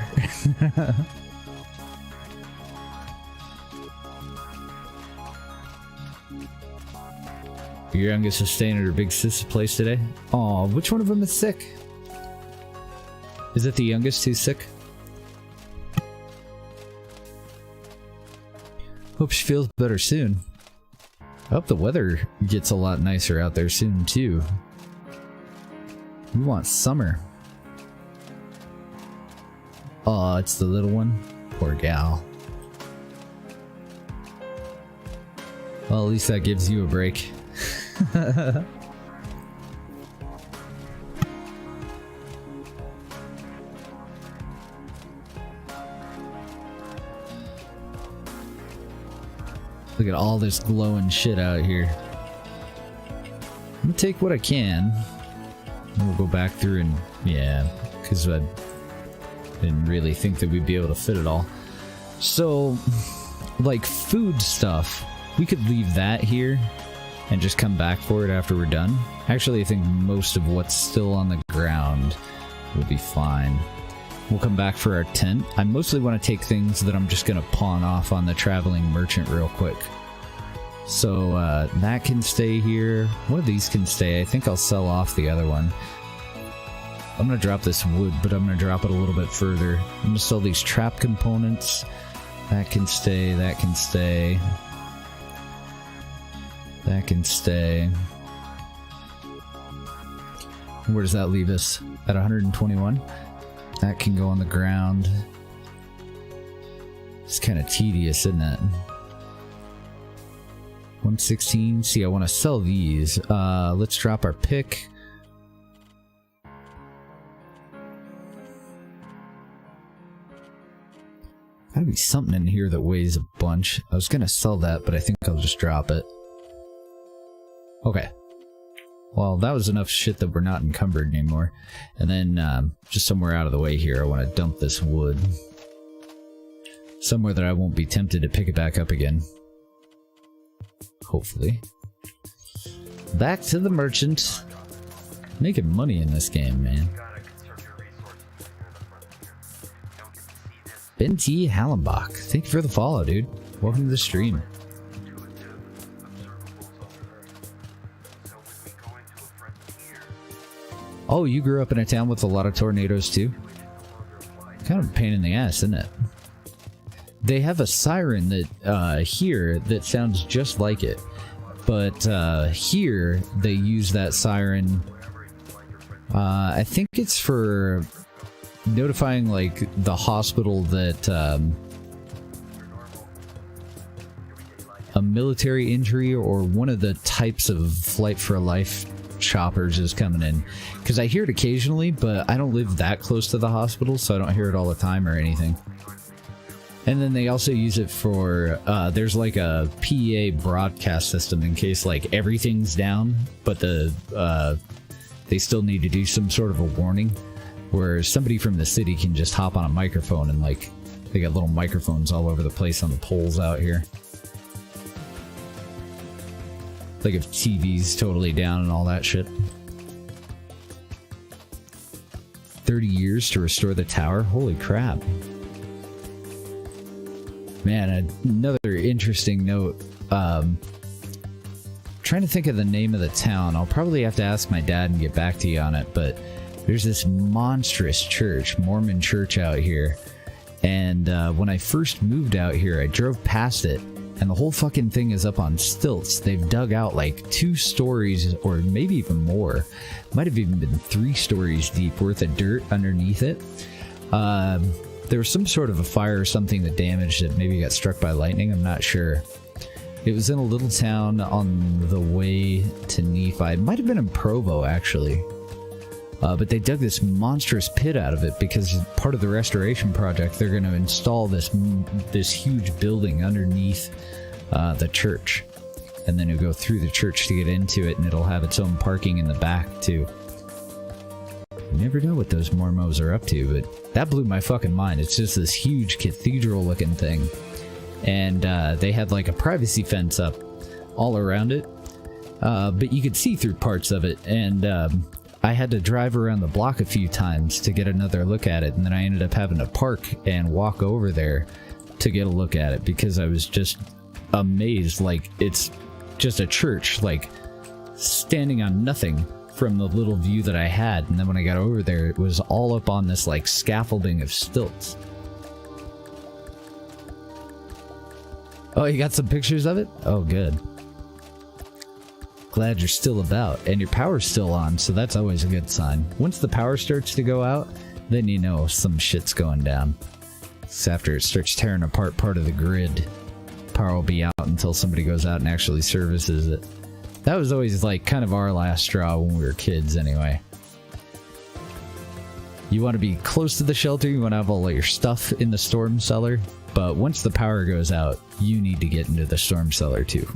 Your youngest is staying at her big sis' place today? Aw, which one of them is sick? Is it the youngest who's sick? Hope she feels better soon. I hope the weather gets a lot nicer out there soon, too. We want summer. Oh, it's the little one. Poor gal. Well, at least that gives you a break. Look at all this glowing shit out here. I'm gonna take what I can. And we'll go back through and... yeah, because I didn't really think that we'd be able to fit it all. So, like food stuff, we could leave that here and just come back for it after we're done. Actually, I think most of what's still on the ground will be fine. We'll come back for our tent. I mostly want to take things that I'm just going to pawn off on the traveling merchant real quick. So that can stay here. One of these can stay. I think I'll sell off the other one. I'm going to drop this wood, but I'm going to drop it a little bit further. I'm going to sell these trap components. That can stay. That can stay. That can stay. Where does that leave us? At 121? That can go on the ground. It's kind of tedious, isn't it? 116. See, I want to sell these. Let's drop our pick. Gotta be something in here that weighs a bunch. I was gonna sell that, but I think I'll just drop it. Okay. Well, that was enough shit that we're not encumbered anymore. And then, just somewhere out of the way here, I want to dump this wood. Somewhere that I won't be tempted to pick it back up again. Hopefully. Back to the merchant. Making money in this game, man. Ben T. Hallenbach, thank you for the follow, dude. Welcome to the stream. Oh, you grew up in a town with a lot of tornadoes too? Kind of a pain in the ass, isn't it? They have a siren that here that sounds just like it, but here they use that siren. I think it's for notifying like the hospital that a military injury or one of the types of Flight for Life choppers is coming in, because I hear it occasionally, but I don't live that close to the hospital, so I don't hear it all the time or anything. And then they also use it for there's like a PA broadcast system in case like everything's down, but they still need to do some sort of a warning where somebody from the city can just hop on a microphone and like they got little microphones all over the place on the poles out here. Like if TV's totally down and all that shit. 30 years to restore the tower? Holy crap. Man, another interesting note. Trying to think of the name of the town. I'll probably have to ask my dad and get back to you on it, but there's this monstrous church, Mormon church out here. And when I first moved out here, I drove past it. And the whole fucking thing is up on stilts. They've dug out like 2 stories or maybe even more. Might have even been 3 stories deep worth of dirt underneath it. There was some sort of a fire or something that damaged it. Maybe it got struck by lightning. I'm not sure. It was in a little town on the way to Nephi. It might have been in Provo, actually. But they dug this monstrous pit out of it because part of the restoration project, they're going to install this huge building underneath the church. And then you'll go through the church to get into it, and it'll have its own parking in the back, too. You never know what those Mormons are up to, but that blew my fucking mind. It's just this huge cathedral-looking thing. And they had like a privacy fence up all around it. But you could see through parts of it, and I had to drive around the block a few times to get another look at it, and then I ended up having to park and walk over there to get a look at it because I was just amazed. Like, it's just a church, like, standing on nothing from the little view that I had, and then when I got over there, it was all up on this, like, scaffolding of stilts. Oh, you got some pictures of it? Oh, good. Glad you're still about, and your power's still on, so that's always a good sign. Once the power starts to go out, then you know some shit's going down. It's after it starts tearing apart part of the grid, power will be out until somebody goes out and actually services it. That was always like kind of our last straw when we were kids anyway. You want to be close to the shelter, you want to have all your stuff in the storm cellar, but once the power goes out, you need to get into the storm cellar too.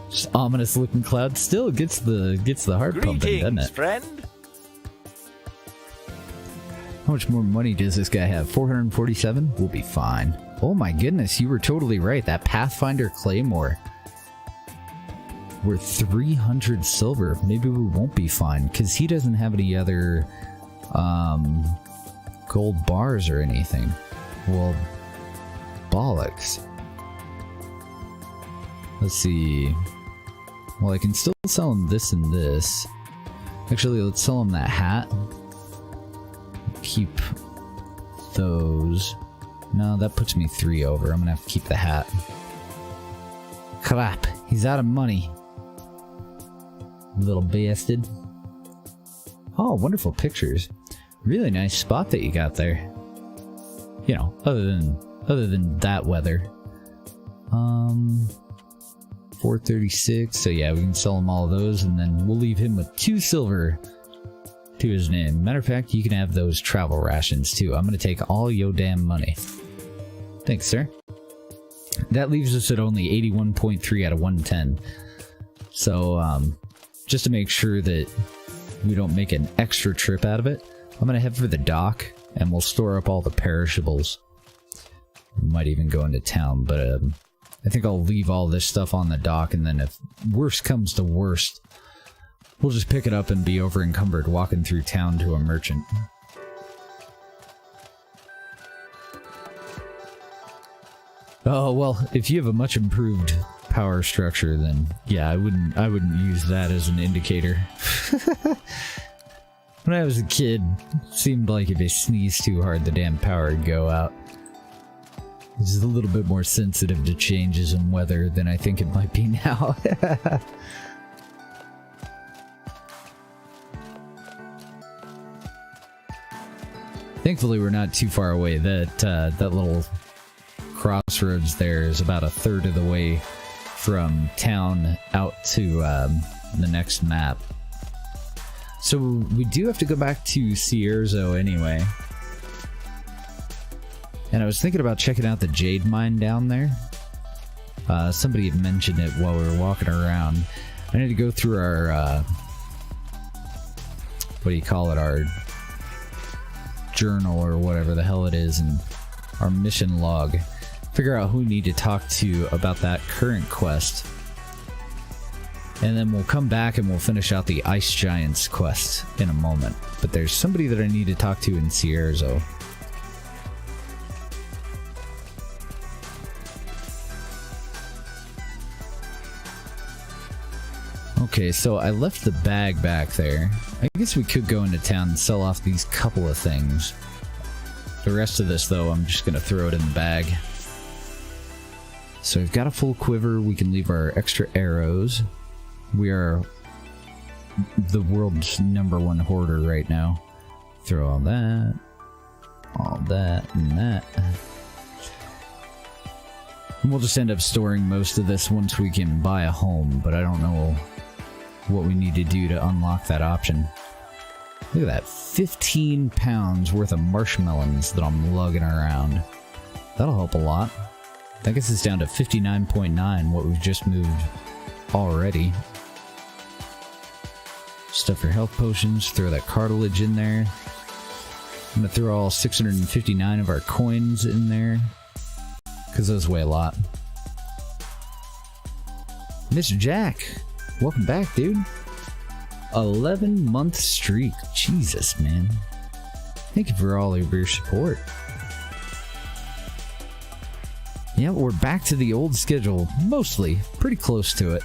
Just ominous looking cloud still gets the heart pumping, doesn't it? Friend. How much more money does this guy have? 447? We'll be fine. Oh my goodness, you were totally right. That Pathfinder Claymore. We're 300 silver. Maybe we won't be fine, because he doesn't have any other gold bars or anything. Well, bollocks. Let's see. Well, I can still sell him this and this. Actually, let's sell him that hat. Keep those. No, that puts me 3 over. I'm gonna have to keep the hat. Crap, he's out of money. Little bastard. Oh, wonderful pictures. Really nice spot that you got there. You know, other than that weather. 436. So yeah, we can sell him all of those, and then we'll leave him with 2 silver to his name. Matter of fact, you can have those travel rations too. I'm gonna take all your damn money. Thanks, sir. That leaves us at only 81.3 out of 110. So, just to make sure that we don't make an extra trip out of it, I'm gonna head for the dock, and we'll store up all the perishables. We might even go into town, but I think I'll leave all this stuff on the dock, and then if worst comes to worst, we'll just pick it up and be over encumbered walking through town to a merchant. Oh, well, if you have a much improved power structure, then yeah, I wouldn't use that as an indicator. When I was a kid, it seemed like if I sneezed too hard, the damn power would go out. It's a little bit more sensitive to changes in weather than I think it might be now. Thankfully, we're not too far away. That little crossroads there is about 1/3 of the way from town out to the next map. So we do have to go back to Cierzo anyway. And I was thinking about checking out the jade mine down there. Somebody had mentioned it while we were walking around. I need to go through our, what do you call it, our journal or whatever the hell it is, and our mission log. Figure out who we need to talk to about that current quest. And then we'll come back and we'll finish out the Ice Giants quest in a moment. But there's somebody that I need to talk to in Cierzo. Okay, so I left the bag back there. I guess we could go into town and sell off these couple of things. The rest of this, though, I'm just going to throw it in the bag. So we've got a full quiver. We can leave our extra arrows. We are the world's #1 hoarder right now. Throw all that, and that. And we'll just end up storing most of this once we can buy a home, but I don't know what we need to do to unlock that option. Look at that, 15 pounds worth of marshmallows that I'm lugging around. That'll help a lot. That gets us down to 59.9, what we've just moved already. Stuff your health potions, throw that cartilage in there. I'm gonna throw all 659 of our coins in there, because those weigh a lot. Mr. Jack, welcome back, dude. 11-month streak. Jesus, man. Thank you for all of your support. Yeah, we're back to the old schedule, mostly. Pretty close to it.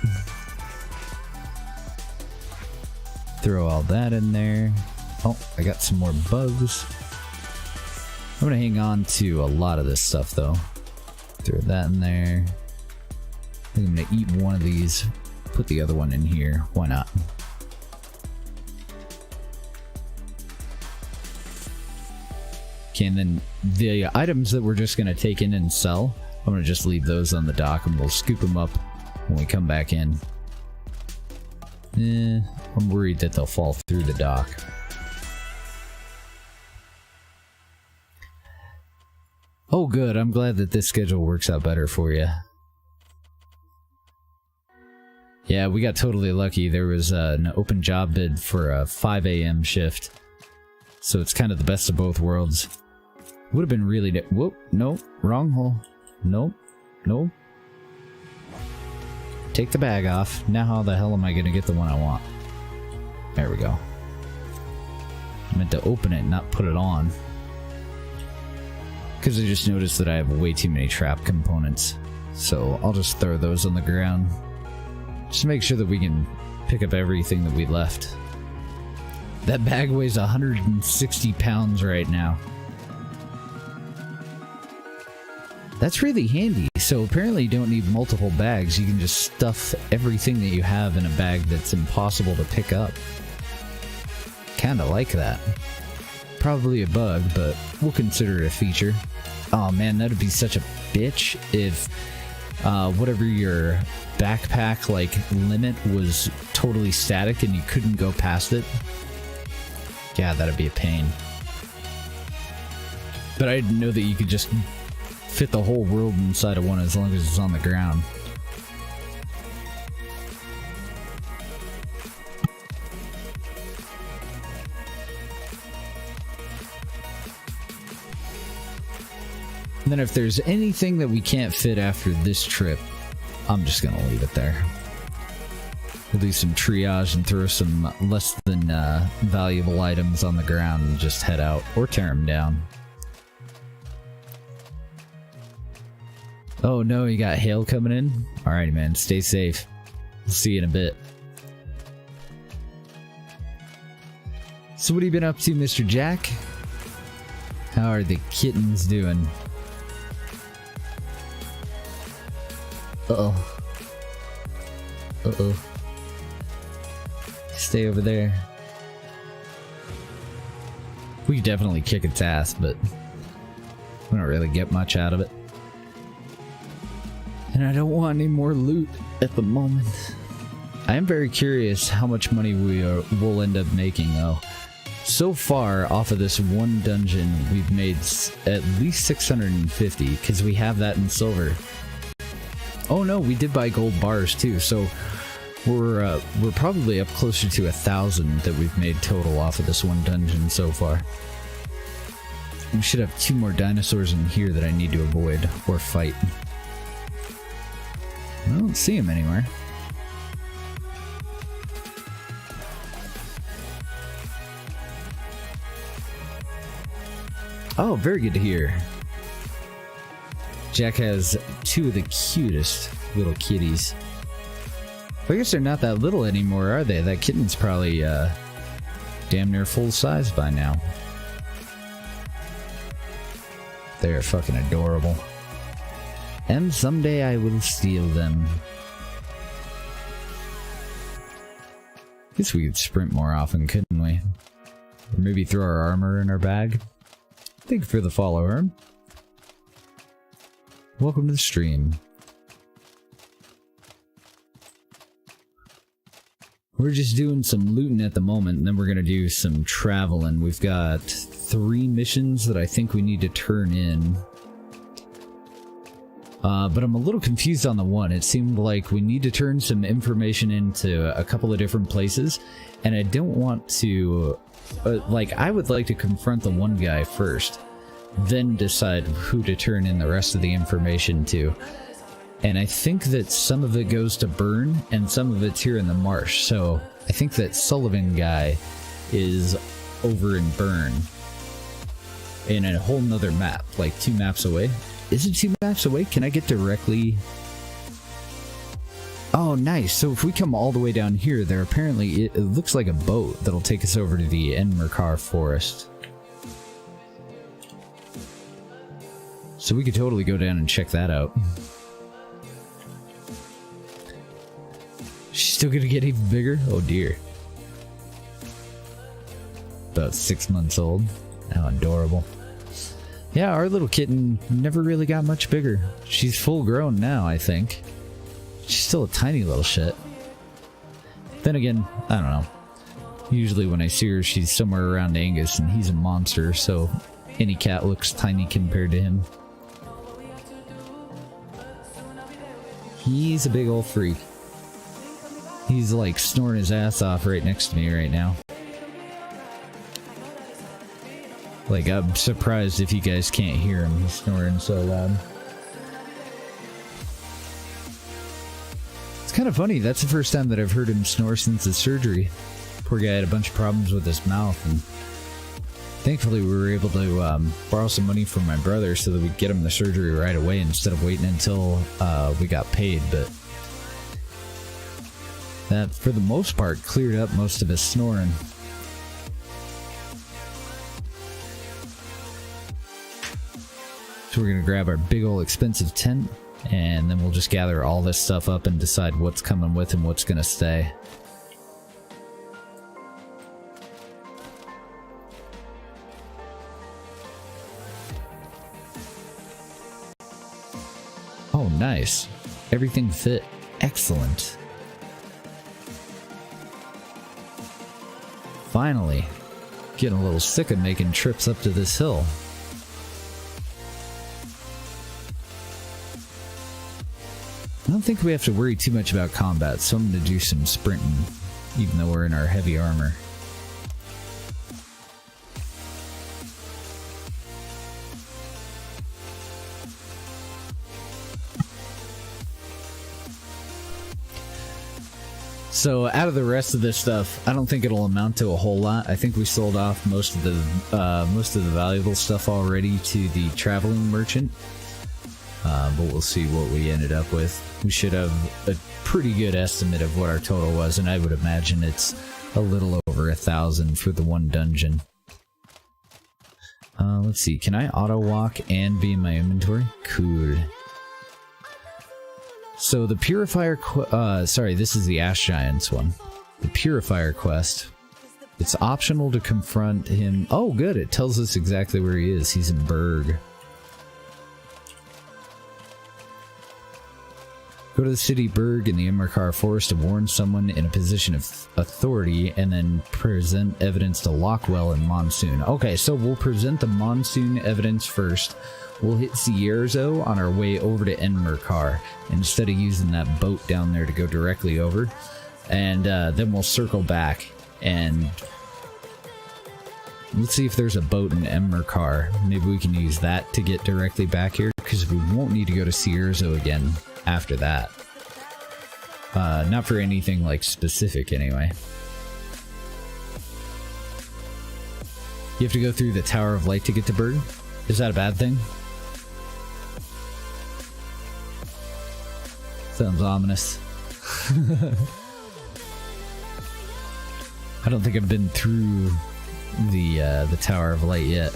Throw all that in there. Oh, I got some more bugs. I'm gonna hang on to a lot of this stuff though. Throw that in there. I think I'm gonna eat one of these, put the other one in here. Why not? Okay, and then the items that we're just gonna take in and sell, I'm gonna just leave those on the dock and we'll scoop them up when we come back in. I'm worried that they'll fall through the dock. Oh good, I'm glad that this schedule works out better for you. Yeah, we got totally lucky. There was an open job bid for a 5 a.m. shift. So it's kind of the best of both worlds. Would have been really... Whoop, nope, wrong hole. Nope, nope. Take the bag off. Now how the hell am I going to get the one I want? There we go. I meant to open it, not put it on. Because I just noticed that I have way too many trap components. So I'll just throw those on the ground. Just to make sure that we can pick up everything that we left. That bag weighs 160 pounds right now. That's really handy. So apparently you don't need multiple bags. You can just stuff everything that you have in a bag that's impossible to pick up. Kinda like that. Probably a bug, but we'll consider it a feature. Oh man, that'd be such a bitch if whatever your backpack like limit was totally static and you couldn't go past it. Yeah, that'd be a pain. But I didn't know that you could just fit the whole world inside of one as long as it's on the ground. And then if there's anything that we can't fit after this trip, I'm just gonna leave it there. We'll do some triage and throw some less than valuable items on the ground and just head out or tear them down. Oh no, you got hail coming in? Alright man, stay safe. We'll see you in a bit. So what have you been up to, Mr. Jack? How are the kittens doing? Uh-oh. Uh-oh. Stay over there. We could definitely kick its ass, but we don't really get much out of it. And I don't want any more loot at the moment. I am very curious how much money we'll end up making, though. So far, off of this one dungeon, we've made at least 650, because we have that in silver. Oh no, we did buy gold bars too, so we're probably up closer to 1,000 that we've made total off of this one dungeon so far. We should have 2 more dinosaurs in here that I need to avoid or fight. I don't see them anywhere. Oh, very good to hear. Jack has 2 of the cutest little kitties. I guess they're not that little anymore, are they? That kitten's probably damn near full size by now. They're fucking adorable. And someday I will steal them. Guess we could sprint more often, couldn't we? Or maybe throw our armor in our bag. Thank you for the follow, Herm. Welcome to the stream. We're just doing some looting at the moment, and then we're gonna do some traveling. We've got 3 missions that I think we need to turn in. But I'm a little confused on the one. It seemed like we need to turn some information into a couple of different places, and I don't want to... like, I would like to confront the one guy first, then decide who to turn in the rest of the information to. And I think that some of it goes to Burn, and some of it's here in the Marsh, so I think that Sullivan guy is over in Burn, in a whole nother map, like 2 maps away. Is it 2 maps away? Can I get directly... Oh, nice. So if we come all the way down here, there apparently it looks like a boat that'll take us over to the Enmerkar forest. So we could totally go down and check that out. She's still gonna get even bigger? Oh dear. About 6 months old. How adorable. Yeah, our little kitten never really got much bigger. She's full grown now, I think. She's still a tiny little shit. Then again, I don't know. Usually when I see her, she's somewhere around Angus, and he's a monster, so any cat looks tiny compared to him. He's a big old freak. He's like snoring his ass off right next to me right now. Like, I'm surprised if you guys can't hear him. He's snoring so loud. It's kind of funny. That's the first time that I've heard him snore since his surgery. Poor guy had a bunch of problems with his mouth, and thankfully we were able to borrow some money from my brother so that we'd get him the surgery right away instead of waiting until we got paid. But that, for the most part, cleared up most of his snoring. So we're gonna grab our big old expensive tent, and then we'll just gather all this stuff up and decide what's coming with and what's gonna stay. Oh, nice. Everything fit. Excellent. Finally. Getting a little sick of making trips up to this hill. I don't think we have to worry too much about combat, so I'm going to do some sprinting, even though we're in our heavy armor. So out of the rest of this stuff, I don't think it'll amount to a whole lot. I think we sold off most of the valuable stuff already to the traveling merchant. But we'll see what we ended up with. We should have a pretty good estimate of what our total was, and I would imagine it's a little over 1,000 for the one dungeon. Let's see, can I auto walk and be in my inventory? Cool. So the Purifier sorry, this is the Ash Giants one. The Purifier quest. It's optional to confront him. Oh good, it tells us exactly where he is. He's in Berg. Go to the city Berg in the Emmerkar Forest to warn someone in a position of authority, and then present evidence to Lockwell and Monsoon. Okay, so we'll present the Monsoon evidence first. We'll hit Sierzo on our way over to Emmerkar, instead of using that boat down there to go directly over. And then we'll circle back, and let's see if there's a boat in Emmerkar. Maybe we can use that to get directly back here, because we won't need to go to Sierzo again after that. Not for anything like specific anyway. You have to go through the Tower of Light to get to Berg? Is that a bad thing? Sounds ominous. I don't think I've been through the Tower of Light yet.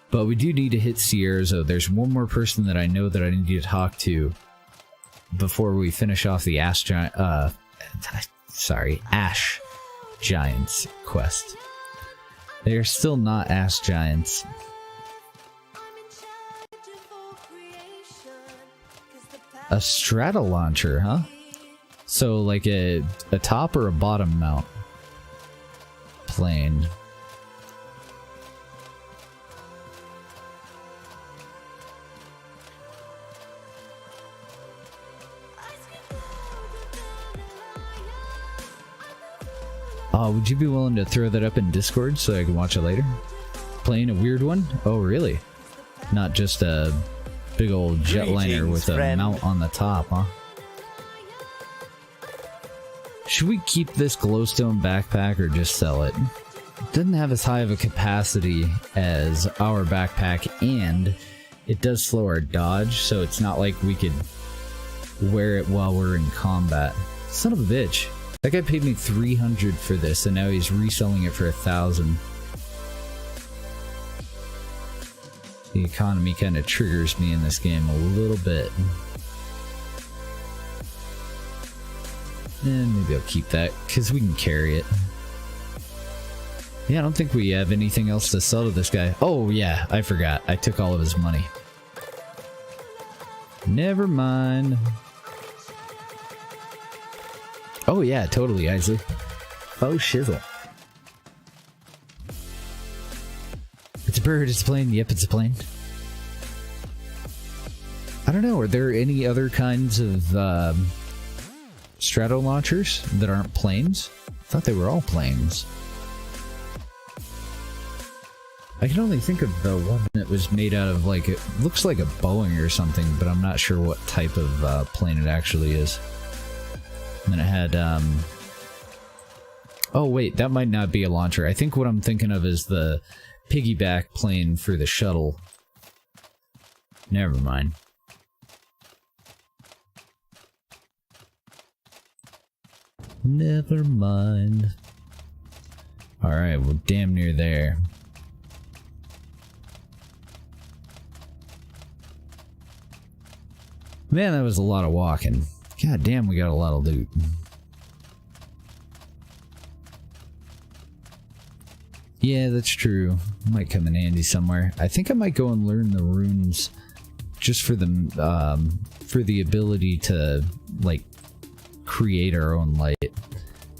But we do need to hit Sierzo. There's one more person that I know that I need to talk to before we finish off the Ash Giants quest. They are still not Ash Giants. A strata launcher, huh? So like a top or a bottom mount plane. Would you be willing to throw that up in Discord so I can watch it later? Playing a weird one? Oh, really? Not just a big old jetliner with a mount on the top, huh? Should we keep this glowstone backpack or just sell it? It doesn't have as high of a capacity as our backpack, and it does slow our dodge, so it's not like we could wear it while we're in combat. Son of a bitch. That guy paid me 300 for this, and now he's reselling it for 1,000. The economy kind of triggers me in this game a little bit. And maybe I'll keep that, because we can carry it. Yeah, I don't think we have anything else to sell to this guy. Oh, yeah, I forgot. I took all of his money. Never mind. Oh, yeah, totally, Isley. Oh, shizzle. It's a bird, it's a plane. Yep, it's a plane. I don't know, are there any other kinds of strato launchers that aren't planes? I thought they were all planes. I can only think of the one that was made out of, like, it looks like a Boeing or something, but I'm not sure what type of plane it actually is. And then it had, oh wait, that might not be a launcher. I think what I'm thinking of is the piggyback plane for the shuttle. Never mind. Never mind. Alright, we're damn near there. Man, that was a lot of walking. God damn, we got a lot of loot. Yeah, that's true. Might come in handy somewhere. I think I might go and learn the runes just for the ability to, like, create our own light. Am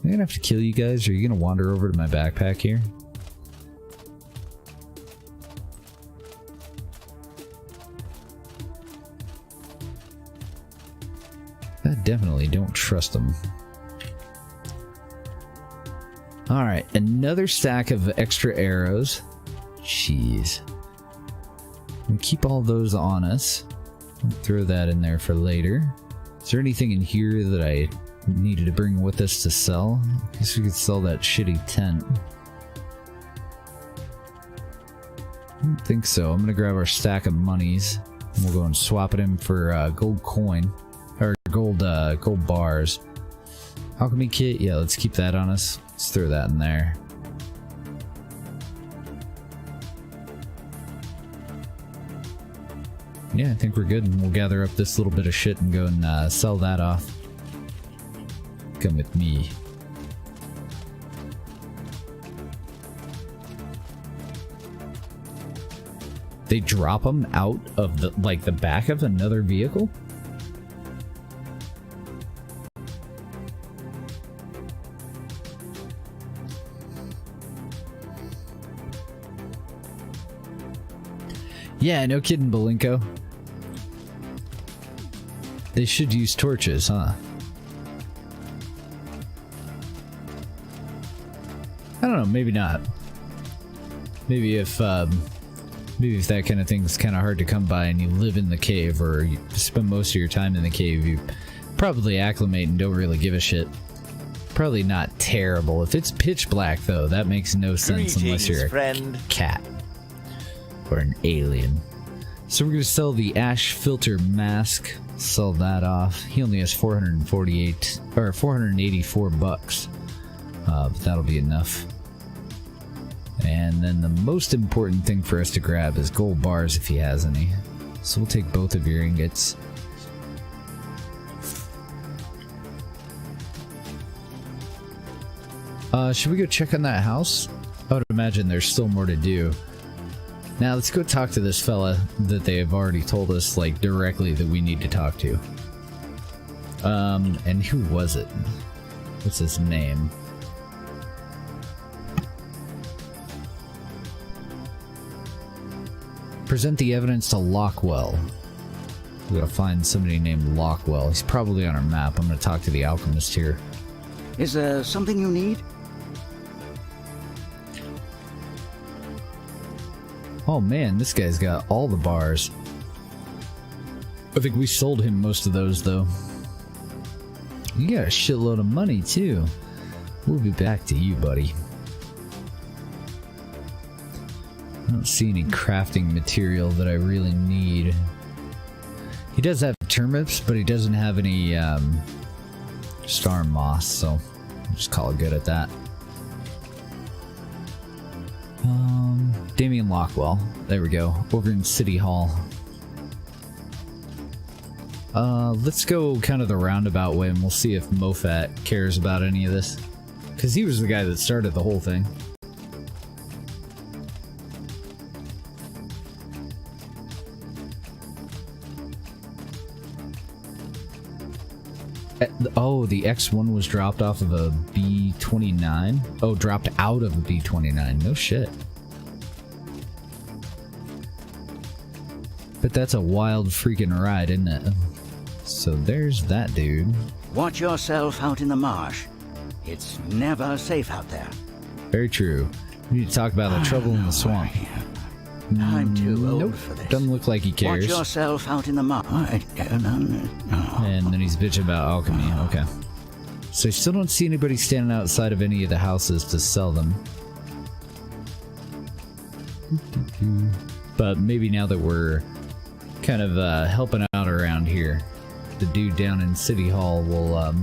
I gonna have to kill you guys? Or are you gonna wander over to my backpack here? I definitely don't trust them. Alright, another stack of extra arrows. Jeez. And keep all those on us. Throw that in there for later. Is there anything in here that I needed to bring with us to sell? I guess we could sell that shitty tent. I don't think so. I'm gonna grab our stack of monies. And we'll go and swap it in for gold coin. Or gold bars. Alchemy kit, yeah, let's keep that on us. Let's throw that in there. Yeah, I think we're good, and we'll gather up this little bit of shit and go and sell that off. Come with me. They drop them out of the, like, the back of another vehicle? Yeah, no kidding, Belinko. They should use torches, huh? I don't know, maybe not. Maybe if that kind of thing's kind of hard to come by and you live in the cave, or you spend most of your time in the cave, you probably acclimate and don't really give a shit. Probably not terrible. If it's pitch black, though, that makes no sense unless you're a cat. Or an alien. So we're going to sell the ash filter mask. Sell that off. He only has 448 or 484 bucks. But that'll be enough. And then the most important thing for us to grab is gold bars if he has any. So we'll take both of your ingots. Should we go check on that house? I would imagine there's still more to do. Now let's go talk to this fella that they have already told us, like, directly that we need to talk to. And who was it? What's his name? Present the evidence to Lockwell. We gotta find somebody named Lockwell. He's probably on our map. I'm gonna talk to the alchemist here. Is there something you need? Oh man, this guy's got all the bars. I think we sold him most of those, though. You got a shitload of money, too. We'll be back to you, buddy. I don't see any crafting material that I really need. He does have turnips, but he doesn't have any star moss, so I'll just call it good at that. Damien Lockwell. There we go. Over in City Hall. Let's go kind of the roundabout way and we'll see if Mofat cares about any of this. Because he was the guy that started the whole thing. Oh, the X1 was dropped off of a B-29? Oh, dropped out of a B-29. No shit. But that's a wild freaking ride, isn't it? So there's that dude. Watch yourself out in the marsh. It's never safe out there. Very true. We need to talk about the trouble in the swamp. I'm too old nope, for this. Doesn't look like he cares. Watch yourself out in the marsh. And then he's bitching about alchemy. Okay. So I still don't see anybody standing outside of any of the houses to sell them. But maybe now that we're kind of helping out around here, the dude down in City Hall will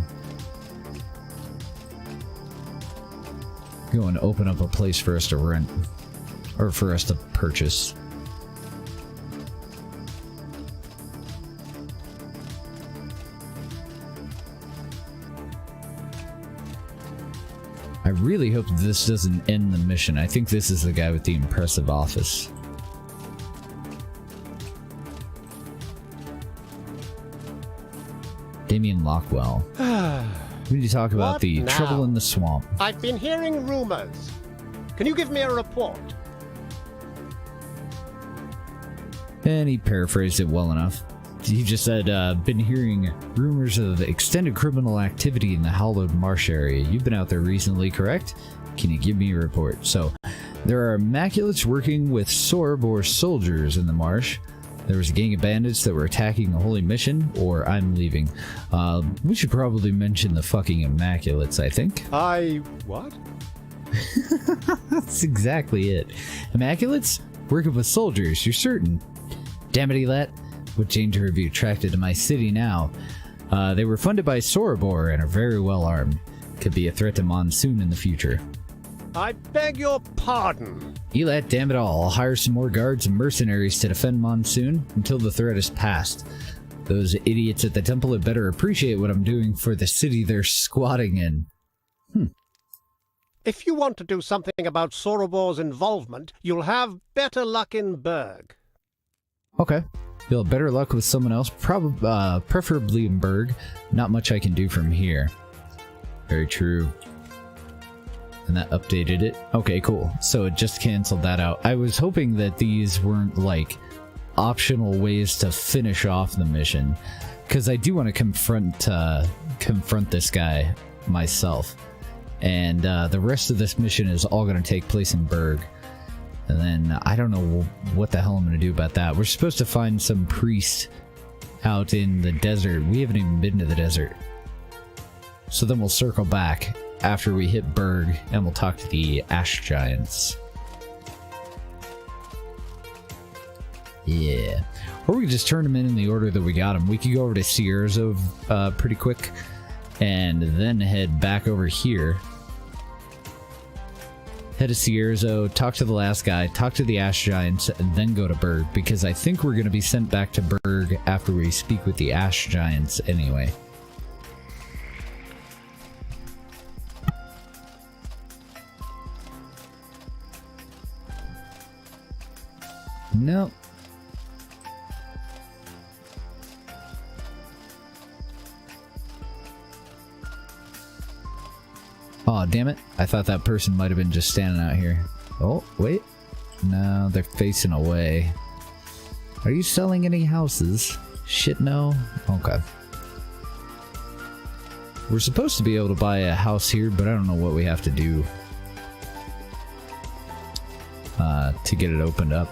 go and open up a place for us to rent. Or for us to purchase. I really hope this doesn't end the mission. I think this is the guy with the impressive office. Damien Lockwell. We need to talk about the trouble in the swamp. I've been hearing rumors. Can you give me a report? And he paraphrased it well enough. He just said, been hearing rumors of extended criminal activity in the Hallowed Marsh area. You've been out there recently, correct? Can you give me a report? So, there are Immaculates working with Sorobor soldiers in the marsh. There was a gang of bandits that were attacking the Holy Mission, or I'm leaving. We should probably mention the fucking Immaculates, I think. What? That's exactly it. Immaculates? Working with soldiers, you're certain? Damn it, Elat. What danger have you attracted to my city now? They were funded by Sorobor and are very well armed. Could be a threat to Monsoon in the future. I beg your pardon. Elat, damn it all. I'll hire some more guards and mercenaries to defend Monsoon until the threat is past. Those idiots at the temple had better appreciate what I'm doing for the city they're squatting in. If you want to do something about Sorobor's involvement, you'll have better luck in Berg. Okay. You'll have better luck with someone else, preferably in Berg. Not much I can do from here. Very true. And that updated it. Okay, cool. So it just canceled that out. I was hoping that these weren't, like, optional ways to finish off the mission. Because I do want to confront this guy myself. And the rest of this mission is all going to take place in Berg. And then I don't know what the hell I'm going to do about that. We're supposed to find some priest out in the desert. We haven't even been to the desert. So then we'll circle back after we hit Berg and we'll talk to the Ash Giants. Yeah. Or we could just turn them in the order that we got them. We could go over to Cierzo pretty quick and then head back over here. Head to Cierzo, talk to the last guy, talk to the Ash Giants, and then go to Berg, because I think we're going to be sent back to Berg after we speak with the Ash Giants anyway. Nope. Aw, damn it. I thought that person might have been just standing out here. Oh, wait. No, they're facing away. Are you selling any houses? Shit, no? Okay. We're supposed to be able to buy a house here, but I don't know what we have to do to get it opened up.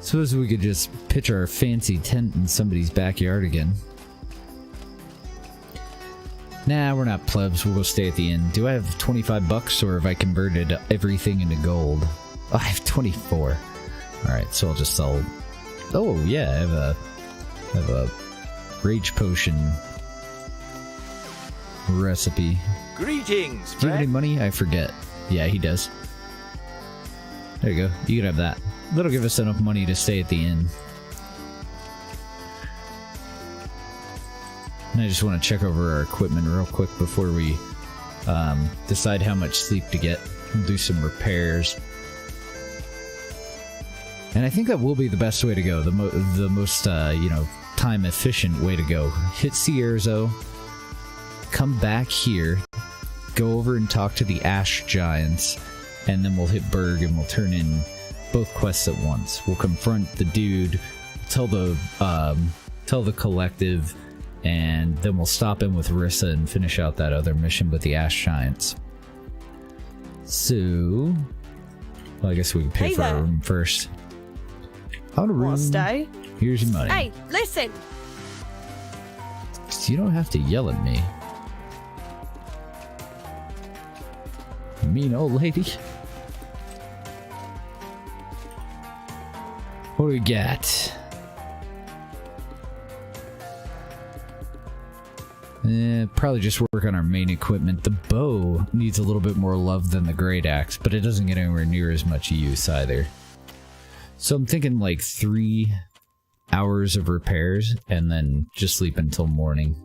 Suppose we could just pitch our fancy tent in somebody's backyard again. Nah, we're not plebs. We'll go stay at the inn. Do I have 25 bucks or have I converted everything into gold? Oh, I have 24. Alright, so I'll just sell Oh yeah, I have a rage potion recipe. Greetings, Do you have any friend. money? I forget. Yeah, he does. There you go. You can have that. That'll give us enough money to stay at the inn. And I just want to check over our equipment real quick before we decide how much sleep to get. We'll do some repairs. And I think that will be the best way to go. The most, time efficient way to go. Hit Cierzo. Come back here. Go over and talk to the Ash Giants. And then we'll hit Berg and we'll turn in both quests at once. We'll confront the dude, tell the collective, and then we'll stop in with Rissa and finish out that other mission with the Ash Giants. So, well, I guess we can pay Hey for our there. room first. On a room. Want to stay? Here's your money. Hey, listen! You don't have to yell at me. Mean old lady. What do we got? Probably just work on our main equipment. The bow needs a little bit more love than the great axe, but it doesn't get anywhere near as much use either. So I'm thinking like 3 hours of repairs and then just sleep until morning.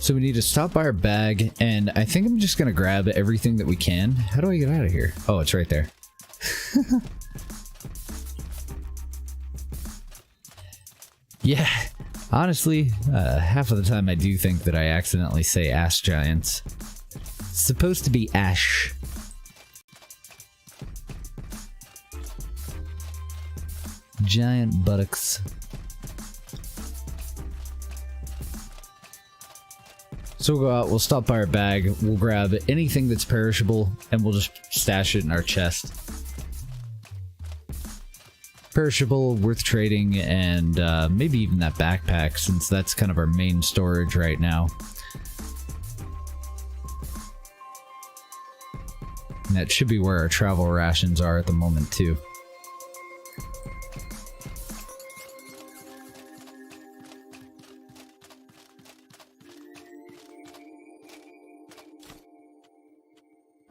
So we need to stop by our bag, and I think I'm just gonna grab everything that we can. How do I get out of here? Oh, it's right there. Yeah, honestly, half of the time I do think that I accidentally say Ash Giants. It's supposed to be Ash. Giant buttocks. So we'll go out, we'll stop by our bag, we'll grab anything that's perishable, and we'll just stash it in our chest. Perishable, worth trading, and maybe even that backpack, since that's kind of our main storage right now. And that should be where our travel rations are at the moment, too.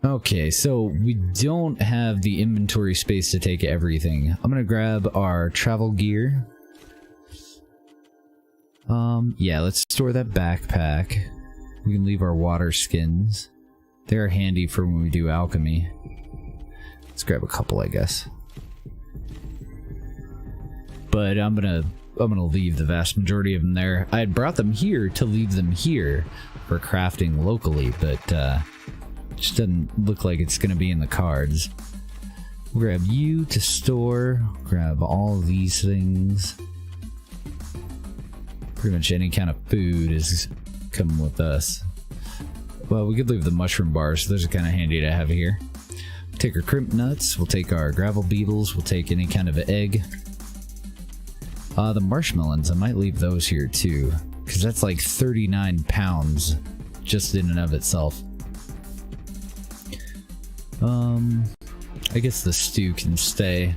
Okay, so we don't have the inventory space to take everything. I'm gonna grab our travel gear. Yeah, let's store that backpack. We can leave our water skins. They're handy for when we do alchemy. Let's grab a couple, I guess. But I'm gonna leave the vast majority of them there. I had brought them here to leave them here for crafting locally, but just doesn't look like it's gonna be in the cards. We'll grab you to store, grab all these things. Pretty much any kind of food is coming with us. Well, we could leave the mushroom bars, so those are kind of handy to have here. Take our crimp nuts, we'll take our gravel beetles, we'll take any kind of egg. The marshmallows, I might leave those here too, because that's like 39 pounds just in and of itself. I guess the stew can stay,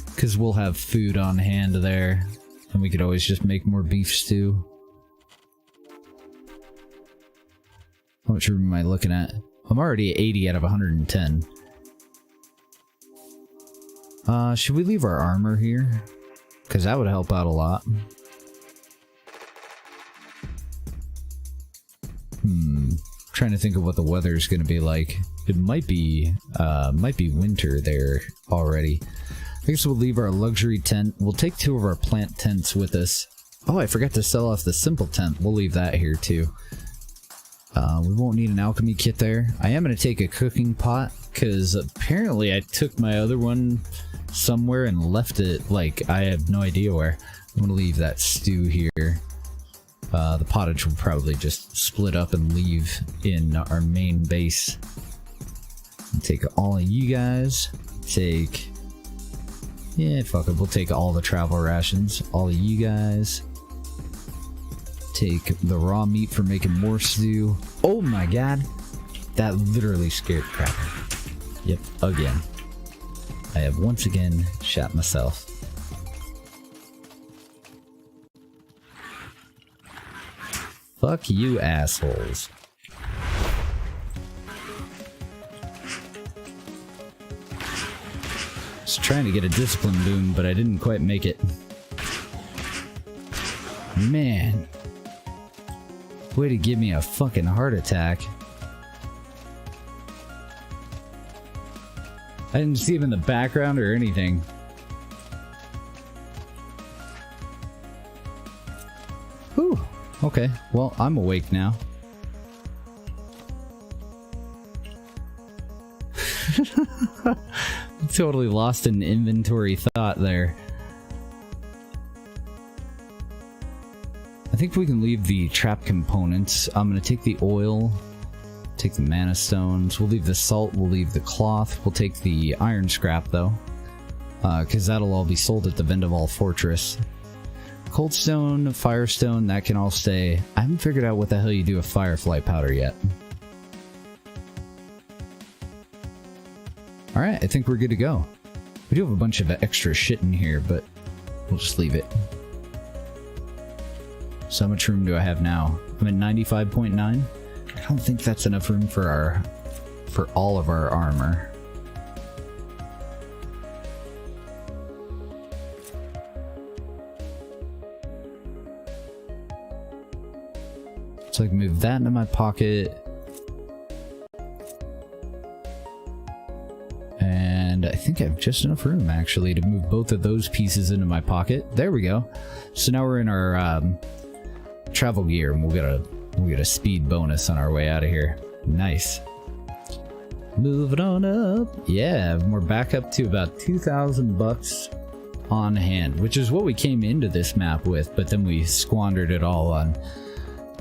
because we'll have food on hand there, and we could always just make more beef stew. How much room am I looking at? I'm already at 80 out of 110. Should we leave our armor here? Because that would help out a lot. Trying to think of what the weather is going to be like. It might be winter there already. I guess we'll leave our luxury tent. We'll take 2 of our plant tents with us. Oh, I forgot to sell off the simple tent. We'll leave that here too. We won't need an alchemy kit there. I am going to take a cooking pot, because apparently I took my other one somewhere and left it, like, I have no idea where. I'm going to leave that stew here. The pottage will probably just split up and leave in our main base. Take all of you guys. Take Yeah, fuck it. We'll take all the travel rations. All of you guys. Take the raw meat for making more stew. Oh my god. That literally scared the crap out of me. Yep, again. I have once again shot myself. Fuck you, assholes. Was trying to get a discipline boon, but I didn't quite make it. Man. Way to give me a fucking heart attack. I didn't see him in the background or anything. Whew. Okay, well, I'm awake now. Totally lost an inventory thought there. I think we can leave the trap components. I'm gonna take the oil, take the mana stones, we'll leave the salt, we'll leave the cloth, we'll take the iron scrap though, because that'll all be sold at the Vendaval Fortress. Cold stone, firestone, that can all stay. I haven't figured out what the hell you do with firefly powder yet. Alright, I think we're good to go. We do have a bunch of extra shit in here, but we'll just leave it. So how much room do I have now? I'm at 95.9. I don't think that's enough room for all of our armor. So I can move that into my pocket. And I think I have just enough room actually to move both of those pieces into my pocket. There we go. So now we're in our travel gear, and we'll get a speed bonus on our way out of here. Nice. Moving on up. Yeah, we're back up to about 2,000 bucks on hand, which is what we came into this map with, but then we squandered it all on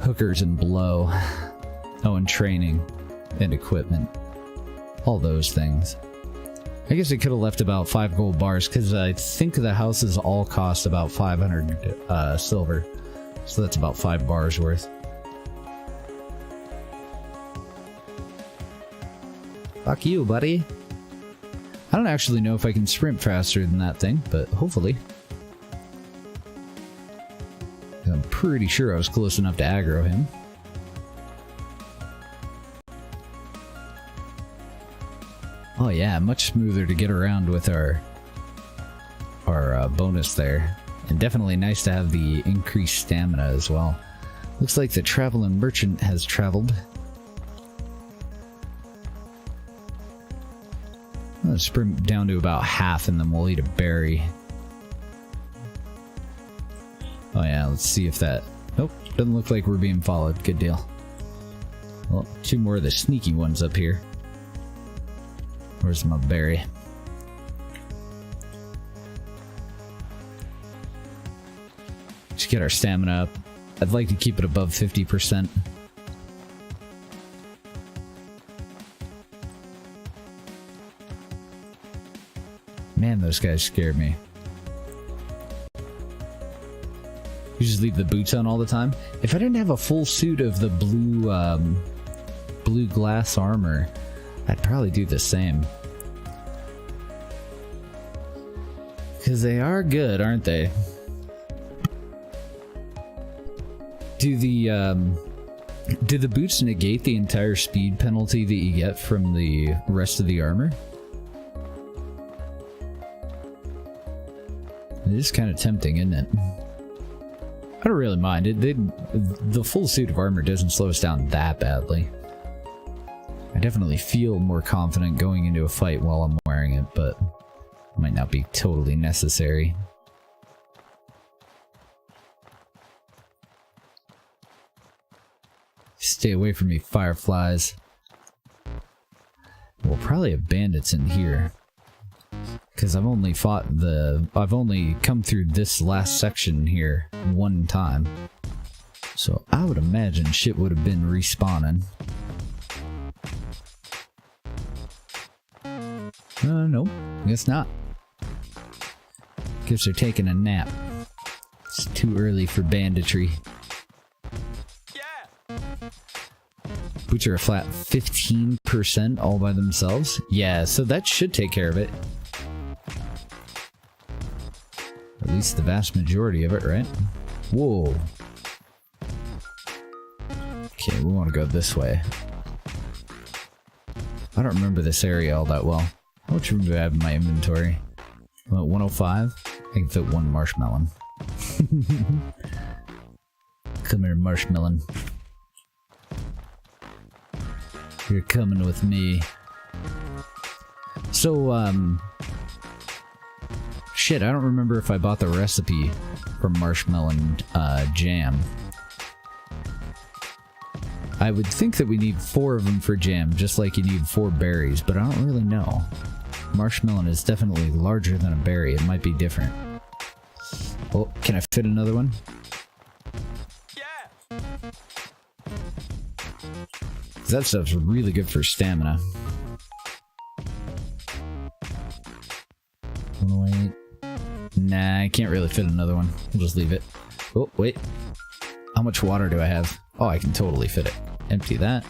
hookers and blow. Oh, and training and equipment. All those things. I guess it could have left about 5 gold bars, because I think the houses all cost about 500 silver. So that's about 5 bars worth. Fuck you, buddy. I don't actually know if I can sprint faster than that thing, but hopefully. I'm pretty sure I was close enough to aggro him. Oh yeah, much smoother to get around with our bonus there. And definitely nice to have the increased stamina as well. Looks like the traveling merchant has traveled. Let's bring it down to about half and then we'll eat a berry. Oh yeah, let's see if that... Nope, doesn't look like we're being followed. Good deal. Well, 2 more of the sneaky ones up here. Where's my berry? Just get our stamina up. I'd like to keep it above 50%. Man, those guys scared me. You just leave the boots on all the time? If I didn't have a full suit of the blue glass armor, I'd probably do the same. Because they are good, aren't they? Do the boots negate the entire speed penalty that you get from the rest of the armor? It is kind of tempting, isn't it? I don't really mind it. The full suit of armor doesn't slow us down that badly. I definitely feel more confident going into a fight while I'm wearing it, but it might not be totally necessary. Stay away from me, fireflies. We'll probably have bandits in here. Because I've only come through this last section here one time. So I would imagine shit would have been respawning. Nope, guess not. Guess they're taking a nap. It's too early for banditry. Boots are a flat 15% all by themselves. Yeah, so that should take care of it. At least the vast majority of it, right? Whoa. Okay, we want to go this way. I don't remember this area all that well. How much room do I have in my inventory? I'm at 105. I can fit one marshmallow. Come here, marshmallow. You're coming with me. So, shit, I don't remember if I bought the recipe for marshmallow jam. I would think that we need 4 of them for jam, just like you need 4 berries, but I don't really know. Marshmallow is definitely larger than a berry. It might be different. Oh, can I fit another one? Yeah. That stuff's really good for stamina. 108. Nah, I can't really fit another one. We'll just leave it. Oh, wait. How much water do I have? Oh, I can totally fit it. Empty that.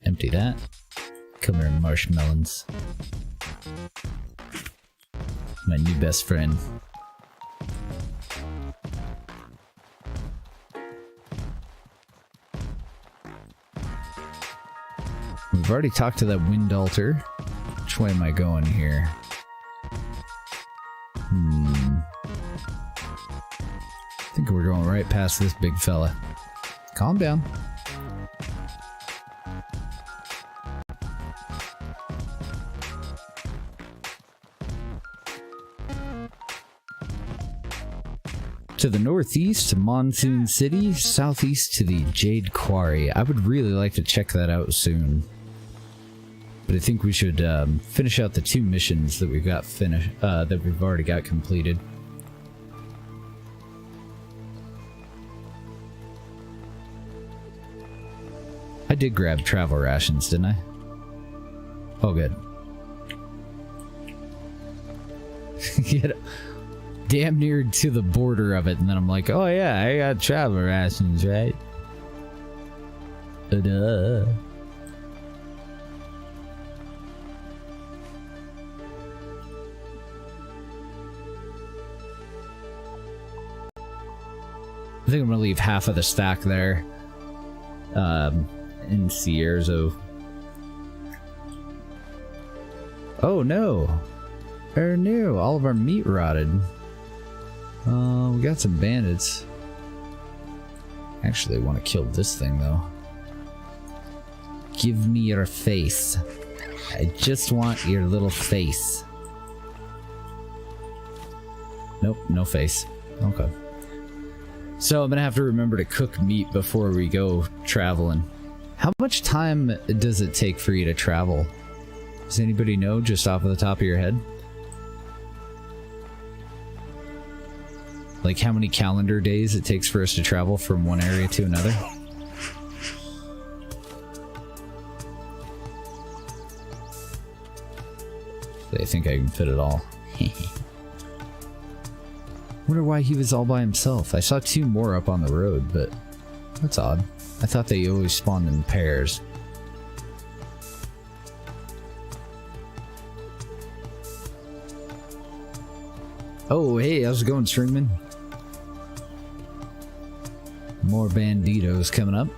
Empty that. Come here, marshmallows. My new best friend. We've already talked to that wind altar. Which way am I going here? I think we're going right past this big fella. Calm down. To the northeast, Monsoon City, southeast to the Jade Quarry. I would really like to check that out soon. But I think we should finish out the 2 missions that we've got that we've already got completed. I did grab travel rations, didn't I? Oh, good. Get damn near to the border of it, and then I'm like, oh yeah, I got travel rations, right? Duh. I think I'm gonna leave half of the stack there. In Cierzo. Oh no! Oh no! All of our meat rotted. We got some bandits. Actually, I want to kill this thing though. Give me your face. I just want your little face. Nope, no face. Okay. So I'm gonna have to remember to cook meat before we go traveling. How much time does it take for you to travel? Does anybody know just off of the top of your head? Like how many calendar days it takes for us to travel from one area to another? I think I can fit it all. Wonder why he was all by himself. I saw 2 more up on the road, but that's odd. I thought they always spawned in pairs. Oh, hey, how's it going, Stringman? More banditos coming up.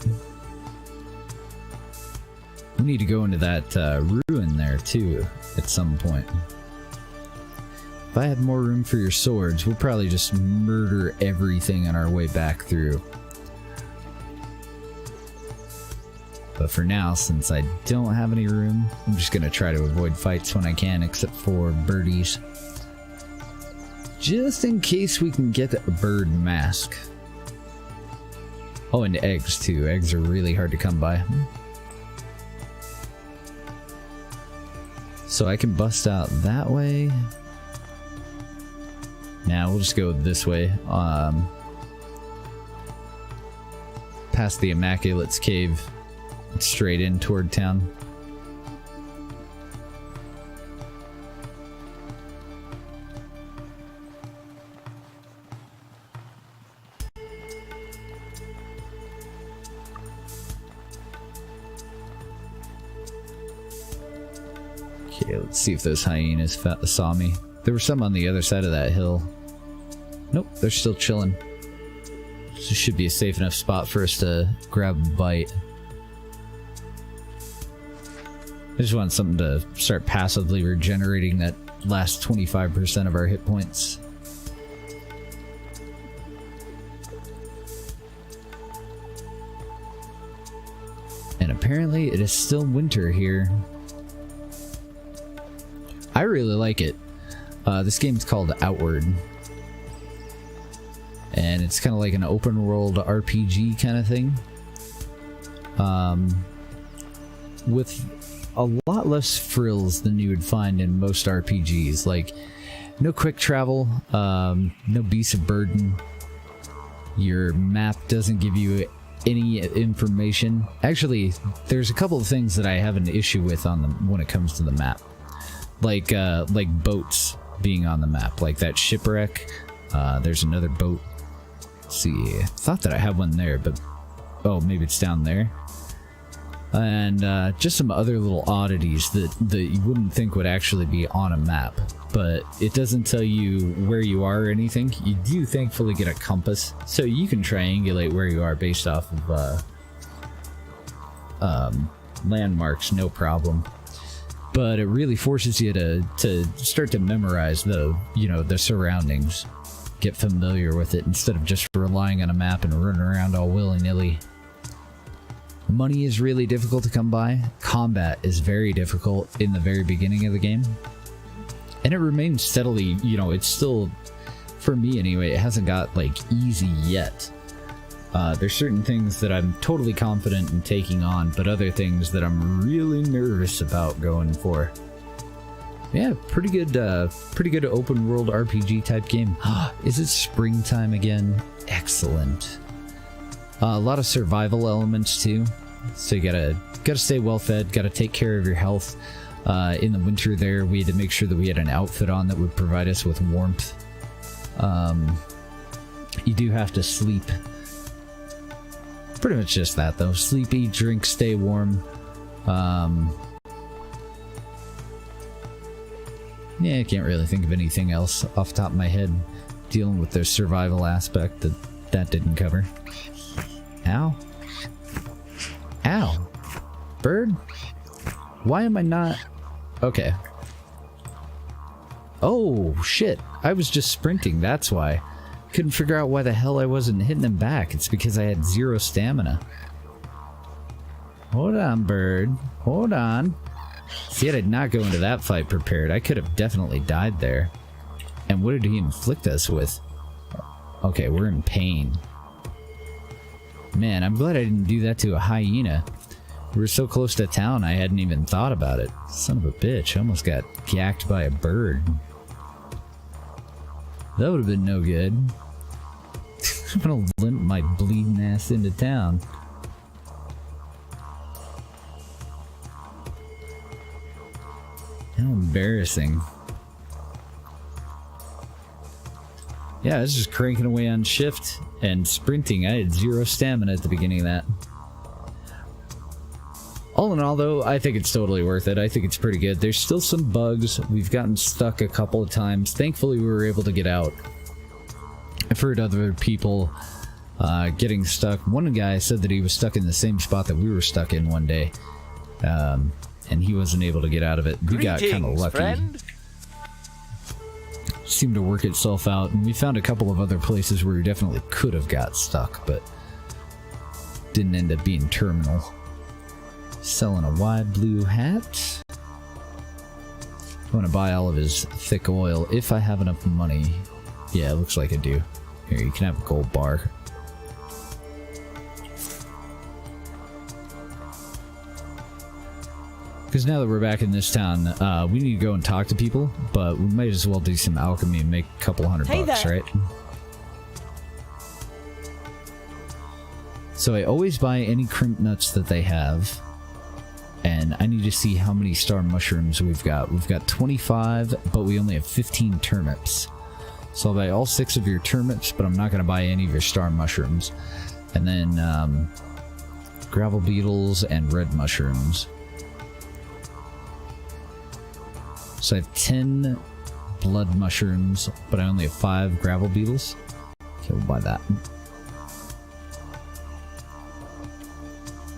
We need to go into that ruin there, too, at some point. If I had more room for your swords, we'll probably just murder everything on our way back through. But for now, since I don't have any room, I'm just going to try to avoid fights when I can, except for birdies. Just in case we can get a bird mask. Oh, and eggs too. Eggs are really hard to come by. So I can bust out that way. Now we'll just go this way. Past the Immaculate's cave. Straight in toward town. Okay, let's see if those hyenas saw me. There were some on the other side of that hill. Nope, they're still chilling. This should be a safe enough spot for us to grab a bite. I just want something to start passively regenerating that last 25% of our hit points. And apparently it is still winter here. I really like it. This game's called Outward. And it's kind of like an open world RPG kind of thing. With a lot less frills than you would find in most RPGs. Like, no quick travel, no beast of burden. Your map doesn't give you any information. Actually, there's a couple of things that I have an issue with on when it comes to the map. Like boats being on the map, like that shipwreck. There's another boat. Let's see, I thought that I had one there, but oh, maybe it's down there. And just some other little oddities that you wouldn't think would actually be on a map, but it doesn't tell you where you are or anything. You do thankfully get a compass, so you can triangulate where you are based off of landmarks, no problem. But it really forces you to start to memorize the surroundings, get familiar with it instead of just relying on a map and running around all willy-nilly. Money is really difficult to come by. Combat is very difficult in the very beginning of the game. And it remains steadily, it's still, for me anyway, it hasn't got, like, easy yet. There's certain things that I'm totally confident in taking on, but other things that I'm really nervous about going for. Yeah, pretty good open world RPG type game. Is it springtime again? Excellent. A lot of survival elements too, so you gotta stay well fed, gotta take care of your health. In the winter there, we had to make sure that we had an outfit on that would provide us with warmth. You do have to sleep. Pretty much just that though. Sleep, eat, drink, stay warm. Yeah, I can't really think of anything else off the top of my head dealing with the survival aspect that didn't cover. Ow. Ow. Bird? Why am I not... Okay. Oh, shit. I was just sprinting, that's why. Couldn't figure out why the hell I wasn't hitting him back. It's because I had 0 stamina. Hold on, bird. Hold on. See, I did not go into that fight prepared. I could have definitely died there. And what did he inflict us with? Okay, we're in pain. Man, I'm glad I didn't do that to a hyena. We were so close to town, I hadn't even thought about it. Son of a bitch, I almost got gacked by a bird. That would have been no good. I'm gonna limp my bleeding ass into town. How embarrassing. Yeah, I was just cranking away on shift and sprinting. I had 0 stamina at the beginning of that. All in all, though, I think it's totally worth it. I think it's pretty good. There's still some bugs. We've gotten stuck a couple of times. Thankfully, we were able to get out. I've heard other people getting stuck. One guy said that he was stuck in the same spot that we were stuck in one day. And he wasn't able to get out of it. We got kind of lucky. Friend? Seemed to work itself out, and we found a couple of other places where we definitely could have got stuck, but didn't end up being terminal. Selling a wide blue hat. I want to buy all of his thick oil if I have enough money. Yeah, it looks like I do. Here, you can have a gold bar. Because now that we're back in this town, we need to go and talk to people, but we might as well do some alchemy and make a couple $100 bucks, right? So I always buy any crimp nuts that they have, and I need to see how many star mushrooms we've got. We've got 25, but we only have 15 turnips. So I'll buy all 6 of your turnips, but I'm not going to buy any of your star mushrooms. And then gravel beetles and red mushrooms. So I have 10 blood mushrooms, but I only have 5 gravel beetles. Okay, we'll buy that.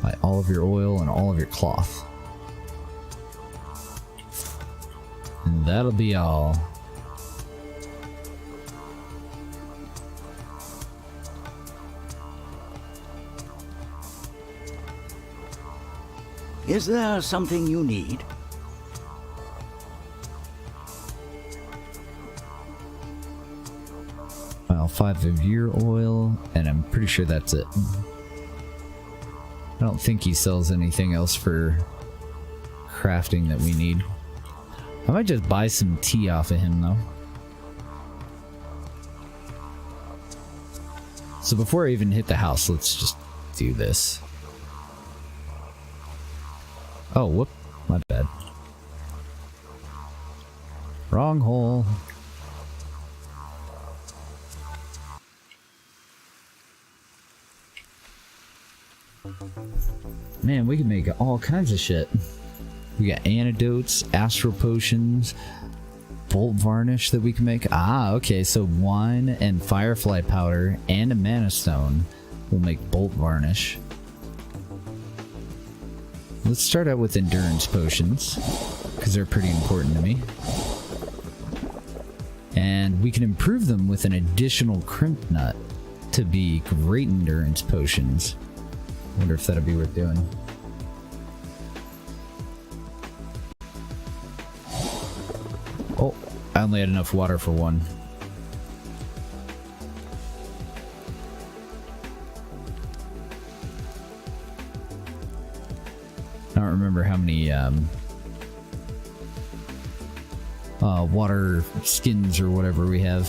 Buy all of your oil and all of your cloth. And that'll be all. Is there something you need? Well, 5 of your oil, and I'm pretty sure that's it. I don't think he sells anything else for crafting that we need. I might just buy some tea off of him, though. So before I even hit the house, let's just do this. Oh, whoop. My bad. Wrong hole. Man, we can make all kinds of shit. We got antidotes, astral potions, bolt varnish that we can make. Ah, okay, so wine and firefly powder and a mana stone will make bolt varnish. Let's start out with endurance potions, because they're pretty important to me. And we can improve them with an additional crimp nut to be great endurance potions. Wonder if that'd be worth doing. Oh, I only had enough water for one. I don't remember how many water skins or whatever we have.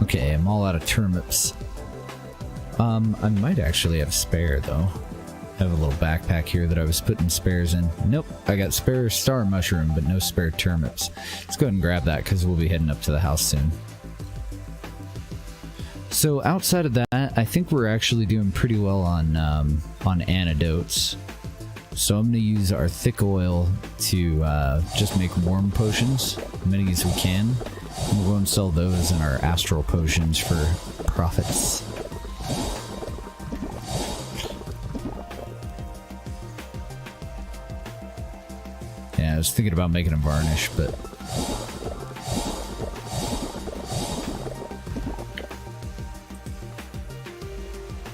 Okay, I'm all out of turnips. I might actually have spare though. I have a little backpack here that I was putting spares in. Nope, I got spare star mushroom, but no spare turnips. Let's go ahead and grab that because we'll be heading up to the house soon. So outside of that, I think we're actually doing pretty well on antidotes. So I'm going to use our thick oil to just make warm potions, as many as we can. And we'll go and sell those in our astral potions for profits. Yeah, I was thinking about making a varnish, but...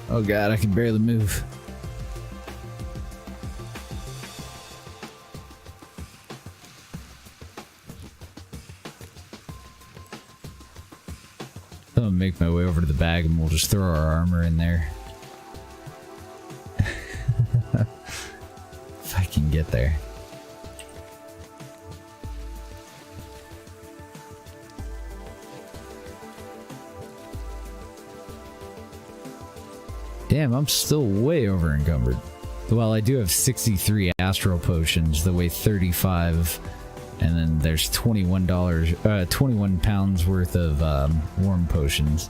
oh god, I can barely move. I'm gonna make my way over to the bag and we'll just throw our armor in there. If I can get there. Damn, I'm still way over encumbered. Well, I do have 63 astral potions that weigh 35, and then there's $21, 21 pounds worth of warm potions.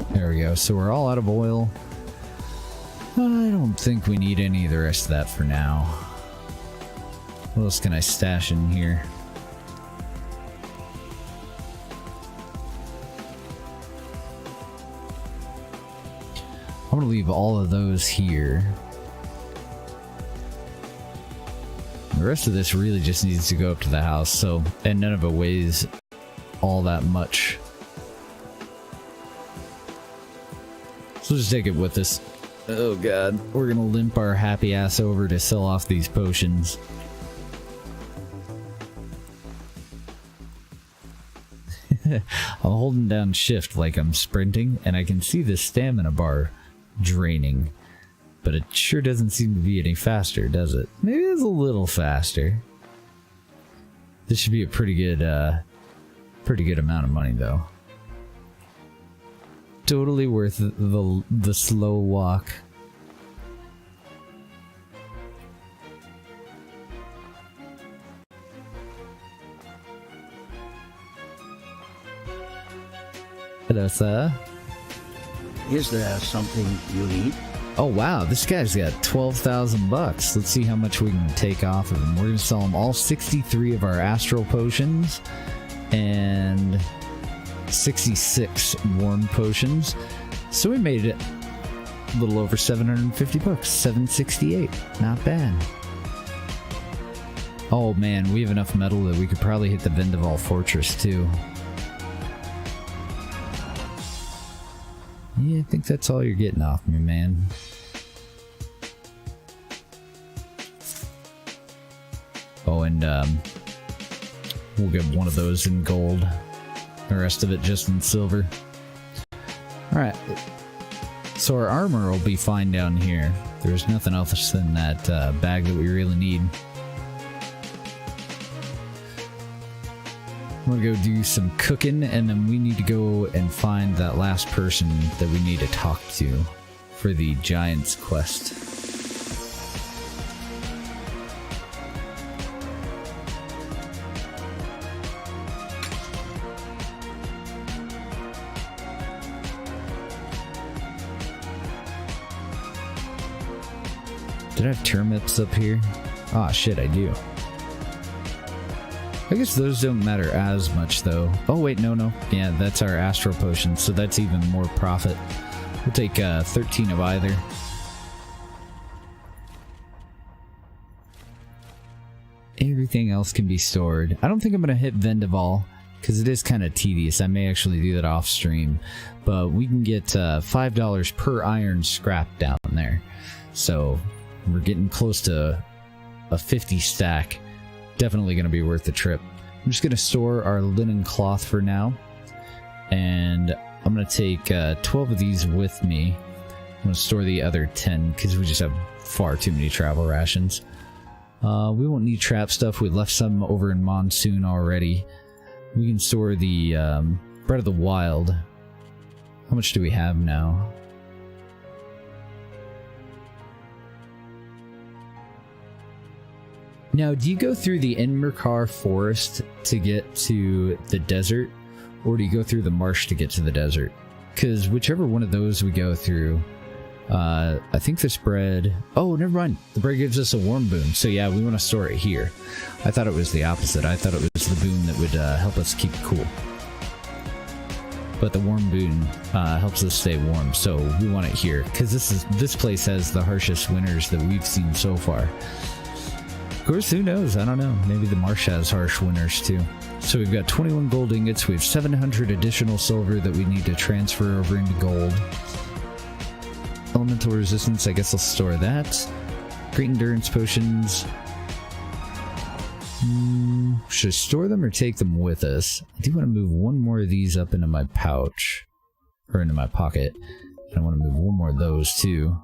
There we go. So we're all out of oil. I don't think we need any of the rest of that for now. What else can I stash in here? I'm gonna leave all of those here. The rest of this really just needs to go up to the house, so, and none of it weighs all that much. So just take it with us. Oh god, we're gonna limp our happy ass over to sell off these potions. I'm holding down shift like I'm sprinting, and I can see the stamina bar draining, but it sure doesn't seem to be any faster, does it? Maybe it's a little faster. This should be a pretty good Pretty good amount of money, though. Totally worth the slow walk. Hello, sir. Is there something you need? Oh wow, this guy's got 12,000 bucks. Let's see how much we can take off of him. We're gonna sell him all 63 of our astral potions and 66 warm potions. So we made it a little over 750 bucks. 768. Not bad. Oh man, we have enough metal that we could probably hit the Vendaval Fortress too. Yeah, I think that's all you're getting off me, man. Oh, and we'll get one of those in gold. The rest of it just in silver. Alright. So our armor will be fine down here. There's nothing else than that bag that we really need. I'm gonna go do some cooking, and then we need to go and find that last person that we need to talk to for the Giant's quest. Did I have turnips up here? Ah, shit, I do. I guess those don't matter as much, though. Oh, wait, no. Yeah, that's our astral potion, so that's even more profit. We'll take 13 of either. Everything else can be stored. I don't think I'm going to hit Vendaval, because it is kind of tedious. I may actually do that off stream. But we can get $5 per iron scrap down there. So we're getting close to a 50 stack. Definitely going to be worth the trip. I'm just going to store our linen cloth for now. And I'm going to take 12 of these with me. I'm going to store the other 10 because we just have far too many travel rations. We won't need trap stuff. We left some over in Monsoon already. We can store the Bread of the Wild. How much do we have now? Now, do you go through the Enmerkar forest to get to the desert, or do you go through the marsh to get to the desert? Because whichever one of those we go through, I think this bread... Oh, never mind. The bread gives us a warm boon, so yeah, we want to store it here. I thought it was the opposite. I thought it was the boon that would help us keep cool. But the warm boon helps us stay warm, so we want it here. Because this place has the harshest winters that we've seen so far. Of course, who knows? I don't know. Maybe the marsh has harsh winters too. So we've got 21 gold ingots. We have 700 additional silver that we need to transfer over into gold. Elemental resistance, I guess I'll store that. Great endurance potions. Should I store them or take them with us? I do want to move one more of these up into my pouch. Or into my pocket. And I want to move one more of those too.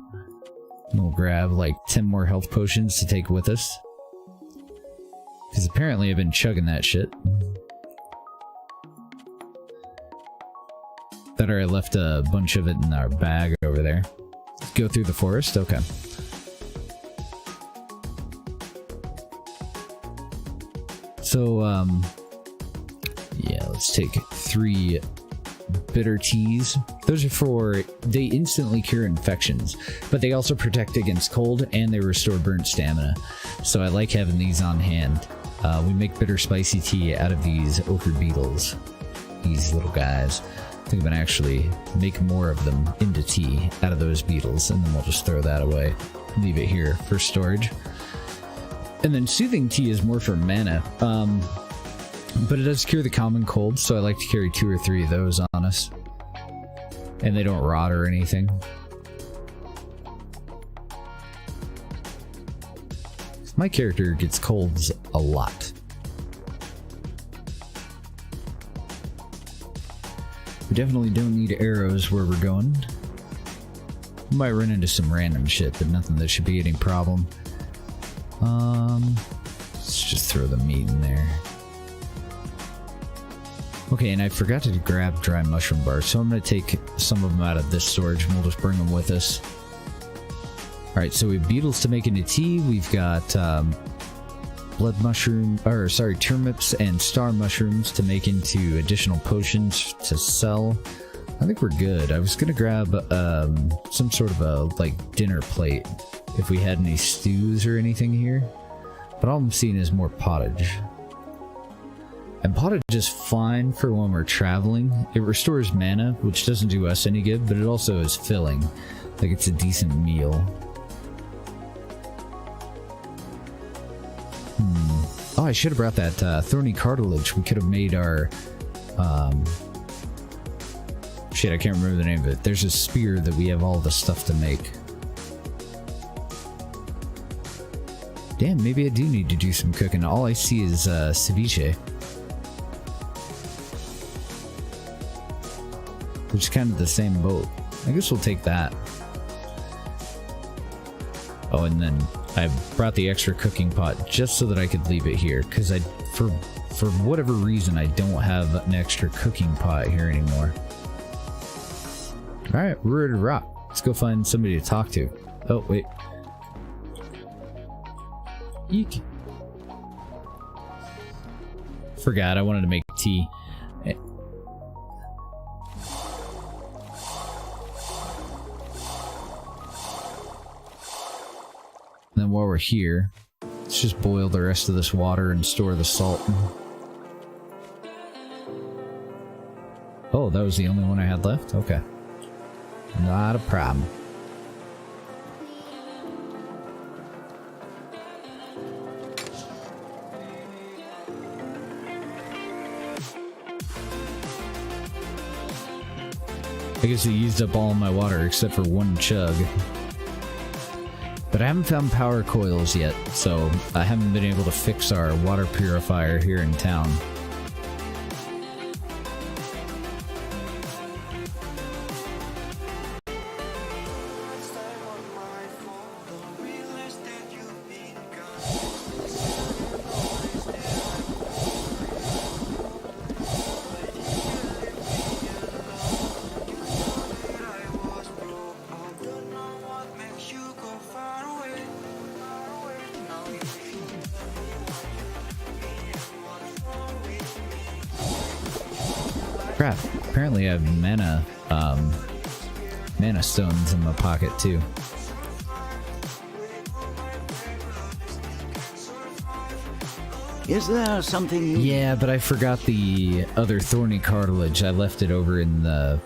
And we'll grab like 10 more health potions to take with us. Because apparently I've been chugging that shit. Thought I left a bunch of it in our bag over there. Go through the forest? Okay. So, yeah, let's take 3 bitter teas. Those are for, they instantly cure infections, but they also protect against cold and they restore burnt stamina. So I like having these on hand. We make bitter spicy tea out of these ochre beetles. These little guys. I think I'm gonna actually make more of them into tea out of those beetles, and then we'll just throw that away. Leave it here for storage. And then soothing tea is more for mana. But it does cure the common cold, so I like to carry 2 or 3 of those on us. And they don't rot or anything. My character gets colds a lot. We definitely don't need arrows where we're going. We might run into some random shit, but nothing that should be any problem. Let's just throw the meat in there. Okay, and I forgot to grab dry mushroom bars, so I'm going to take some of them out of this storage and we'll just bring them with us. Alright, so we have beetles to make into tea. We've got blood mushroom, or sorry, turnips and star mushrooms to make into additional potions to sell. I think we're good. I was going to grab some sort of a like dinner plate if we had any stews or anything here. But all I'm seeing is more pottage. And pottage is fine for when we're traveling. It restores mana, which doesn't do us any good, but it also is filling. Like, it's a decent meal. Oh, I should have brought that thorny cartilage. We could have made our... Shit, I can't remember the name of it. There's a spear that we have all the stuff to make. Damn, maybe I do need to do some cooking. All I see is ceviche. Which is kind of the same boat. I guess we'll take that. Oh, and then I brought the extra cooking pot just so that I could leave it here, because for whatever reason, I don't have an extra cooking pot here anymore. Alright, we're ready to rock. Let's go find somebody to talk to. Oh, wait. Eek. Forgot, I wanted to make tea. And then while we're here, let's just boil the rest of this water and store the salt. Oh, that was the only one I had left? Okay. Not a problem. I guess I used up all my water except for one chug. But I haven't found power coils yet, so I haven't been able to fix our water purifier here in town. Crap, apparently I have mana stones in my pocket too. Is there something you... Yeah, but I forgot the other thorny cartilage. I left it over in the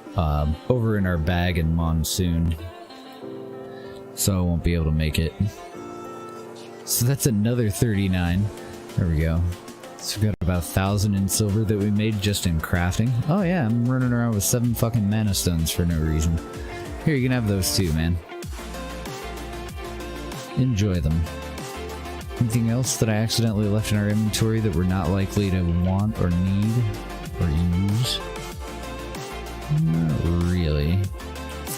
over in our bag in Monsoon, so I won't be able to make it. So that's another 39. There we go. So we got about 1,000 in silver that we made just in crafting. Oh yeah, I'm running around with 7 fucking mana stones for no reason. Here, you can have those too, man. Enjoy them. Anything else that I accidentally left in our inventory that we're not likely to want or need or use? Not really.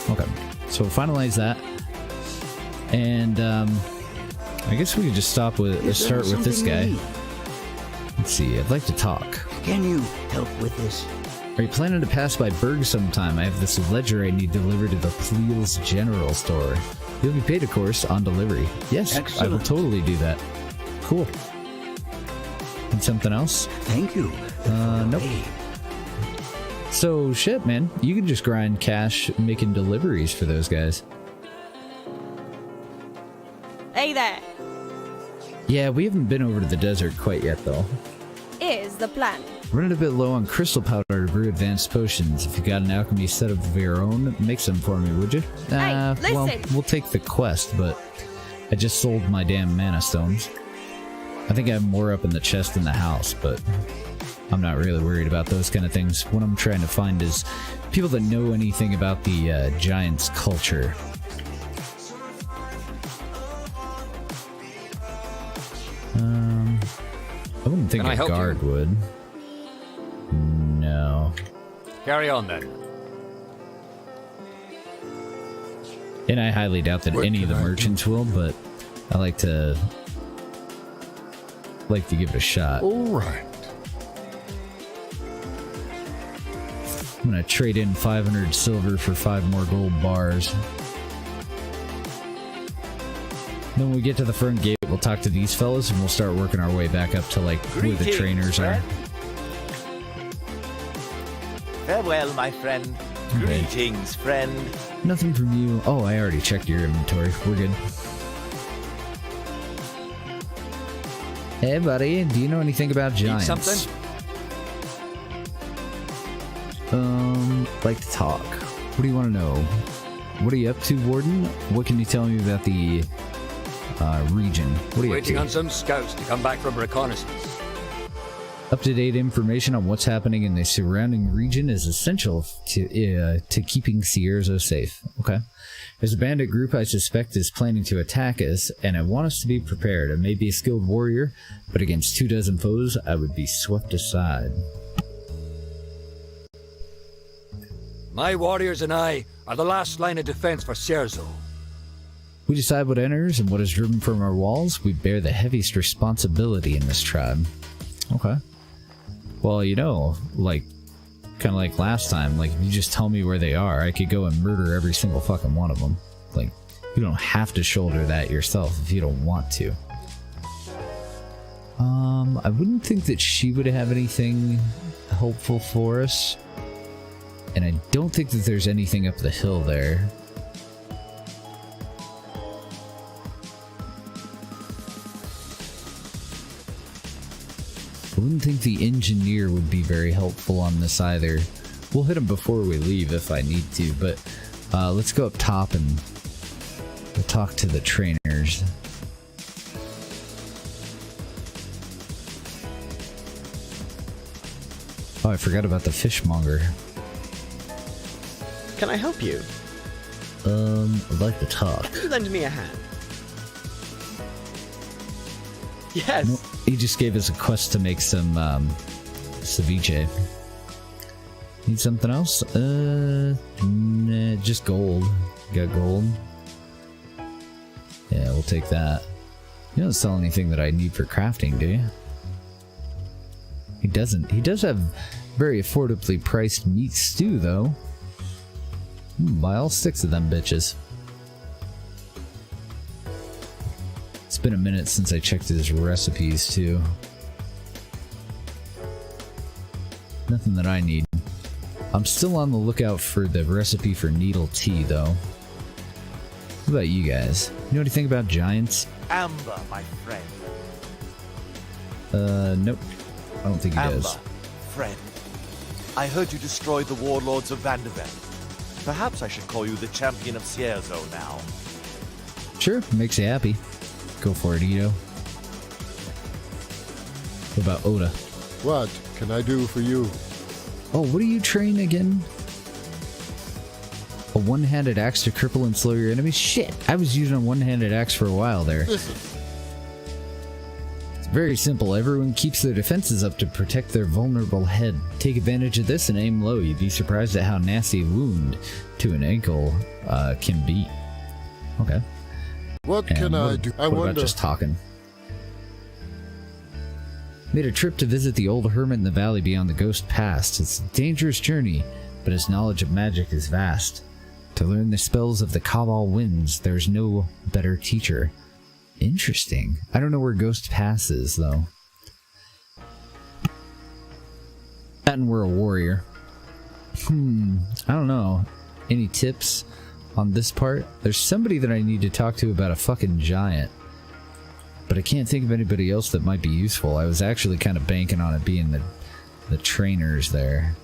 Okay, so we'll finalize that. And I guess we could just start with this guy. Let's see, I'd like to talk. Can you help with this? Are you planning to pass by Berg sometime? I have this ledger I need delivered to the Pleal's General Store. You'll be paid, of course, on delivery. Yes, excellent. I will totally do that. Cool. And something else? Thank you. Nope. So, shit, man. You can just grind cash making deliveries for those guys. Hey there. Yeah, we haven't been over to the desert quite yet, though. Is the plan. Running a bit low on crystal powder to brew advanced potions. If you got an alchemy set of your own, make some for me, would you? Hey, listen. Well, we'll take the quest, but I just sold my damn mana stones. I think I have more up in the chest in the house, but I'm not really worried about those kind of things. What I'm trying to find is people that know anything about the Giants culture. I wouldn't think a guard would. No. Carry on then. And I highly doubt that any of the merchants will, but I like to give it a shot. All right. gonna trade in 500 silver for 5 more gold bars. Then when we get to the front gate, we'll talk to these fellas and we'll start working our way back up to like where the trainers are. Farewell, my friend. Okay. Greetings, friend. Nothing from you. Oh, I already checked your inventory. We're good. Hey, buddy. Do you know anything about giants? Need something? Like to talk. What do you want to know? What are you up to, Warden? What can you tell me about the region? What are you Waiting up on to? some scouts to come back from reconnaissance. Up-to-date information on what's happening in the surrounding region is essential to keeping Cierzo safe. Okay. There's a bandit group I suspect is planning to attack us, and I want us to be prepared. I may be a skilled warrior, but against 24 foes, I would be swept aside. My warriors and I are the last line of defense for Cierzo. We decide what enters and what is driven from our walls. We bear the heaviest responsibility in this tribe. Okay. Well, you know, like, kind of like last time, like, if you just tell me where they are, I could go and murder every single fucking one of them. Like, you don't have to shoulder that yourself if you don't want to. I wouldn't think that she would have anything helpful for us. And I don't think that there's anything up the hill there. I wouldn't think the engineer would be very helpful on this either. We'll hit him before we leave if I need to, but let's go up top and we'll talk to the trainers. Oh, I forgot about the fishmonger. Can I help you? I'd like to talk. Lend me a hand. Yes. Nope. He just gave us a quest to make some ceviche. Need something else? Nah, just gold. Got gold? Yeah, we'll take that. You don't sell anything that I need for crafting, do you? He doesn't. He does have very affordably priced meat stew, though. Buy all 6 of them bitches. It's been a minute since I checked his recipes, too. Nothing that I need. I'm still on the lookout for the recipe for needle tea, though. What about you guys? You know anything about giants? Amber, my friend. Nope. I don't think he Amber, does. friend. I heard you destroyed the warlords of Vanderven. Perhaps I should call you the champion of Cierzo now. Sure, makes you happy. Go for it, Ito. What about Oda? What can I do for you? Oh, what do you train again? A one-handed axe to cripple and slow your enemies? Shit, I was using a one-handed axe for a while there. Listen. It's very simple. Everyone keeps their defenses up to protect their vulnerable head. Take advantage of this and aim low. You'd be surprised at how nasty a wound to an ankle can be. Okay. What And can I do? I what wonder. about just talking? Made a trip to visit the old hermit in the valley beyond the Ghost Pass. It's a dangerous journey, but his knowledge of magic is vast. To learn the spells of the Cabal winds, there's no better teacher. Interesting. I don't know where Ghost Pass is, though. And we're a warrior. I don't know. Any tips on this part? There's somebody that I need to talk to about a fucking giant. But I can't think of anybody else that might be useful. I was actually kind of banking on it being the trainers there.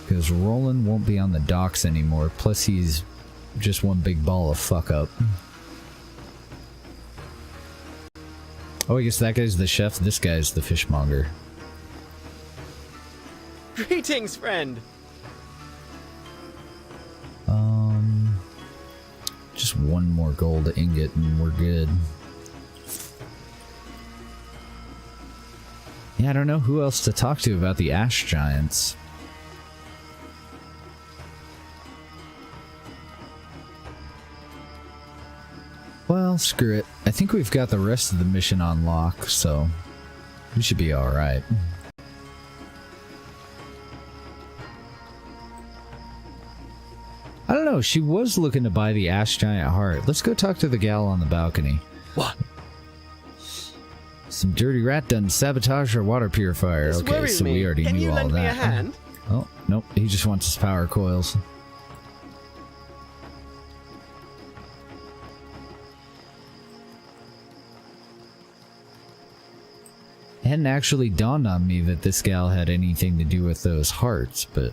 Because Roland won't be on the docks anymore. Plus he's just one big ball of fuck up. Oh, I guess that guy's the chef. This guy's the fishmonger. Greetings, friend. Just one more gold ingot and we're good. Yeah, I don't know who else to talk to about the ash giants. Well, Well, screw it. I think we've got the rest of the mission on lock, so we should be alright. I don't know, she was looking to buy the Ash Giant Heart. Let's go talk to the gal on the balcony. What? Some dirty rat done sabotaged our water purifier. This Okay, worries so me. we already Can knew you all lend that. me a hand? Oh, nope, he just wants his power coils. It hadn't actually dawned on me that this gal had anything to do with those hearts, but...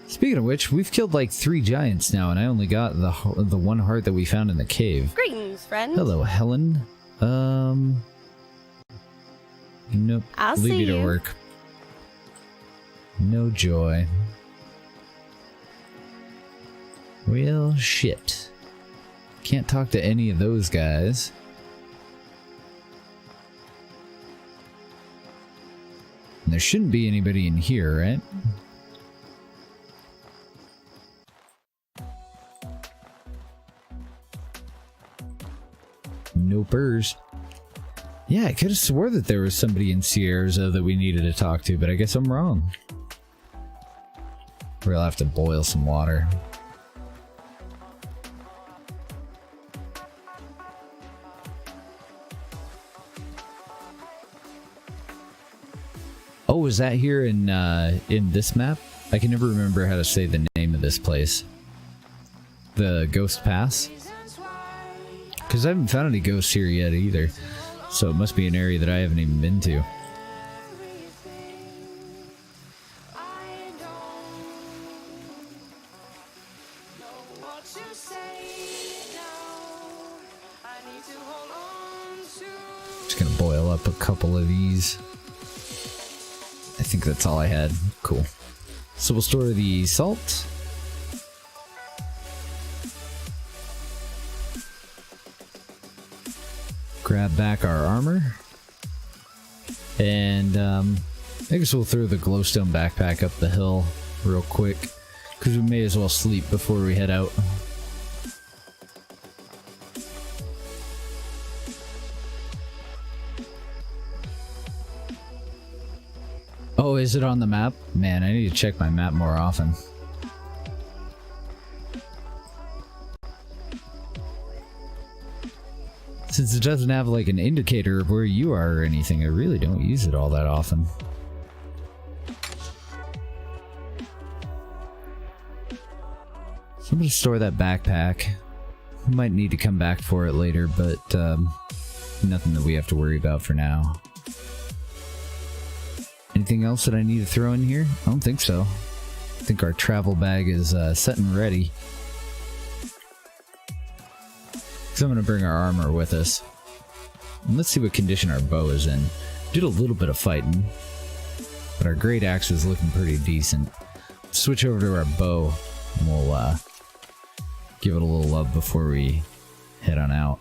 Speaking of which, we've killed like 3 giants now, and I only got the one heart that we found in the cave. Greetings, friend. Hello, Helen. Nope. I'll Leave see you to you. work. No joy. Well, shit. Can't talk to any of those guys. And there shouldn't be anybody in here, right? Nopers. Yeah, I could have swore that there was somebody in Sierra that we needed to talk to, but I guess I'm wrong. We'll have to boil some water. Oh, is that here in this map? I can never remember how to say the name of this place. The Ghost Pass? Because I haven't found any ghosts here yet either. So it must be an area that I haven't even been to. Just gonna boil up a couple of these. I think that's all I had. Cool. So we'll store the salt. Grab back our armor. And I guess we'll throw the glowstone backpack up the hill real quick, because we may as well sleep before we head out. Oh, is it on the map? Man, I need to check my map more often. Since it doesn't have like an indicator of where you are or anything, I really don't use it all that often. So I'm gonna store that backpack. We might need to come back for it later, but nothing that we have to worry about for now. Anything else that I need to throw in here? I don't think so. I think our travel bag is set and ready. So I'm going to bring our armor with us. And let's see what condition our bow is in. Did a little bit of fighting, but our great axe is looking pretty decent. Let's switch over to our bow, and we'll give it a little love before we head on out.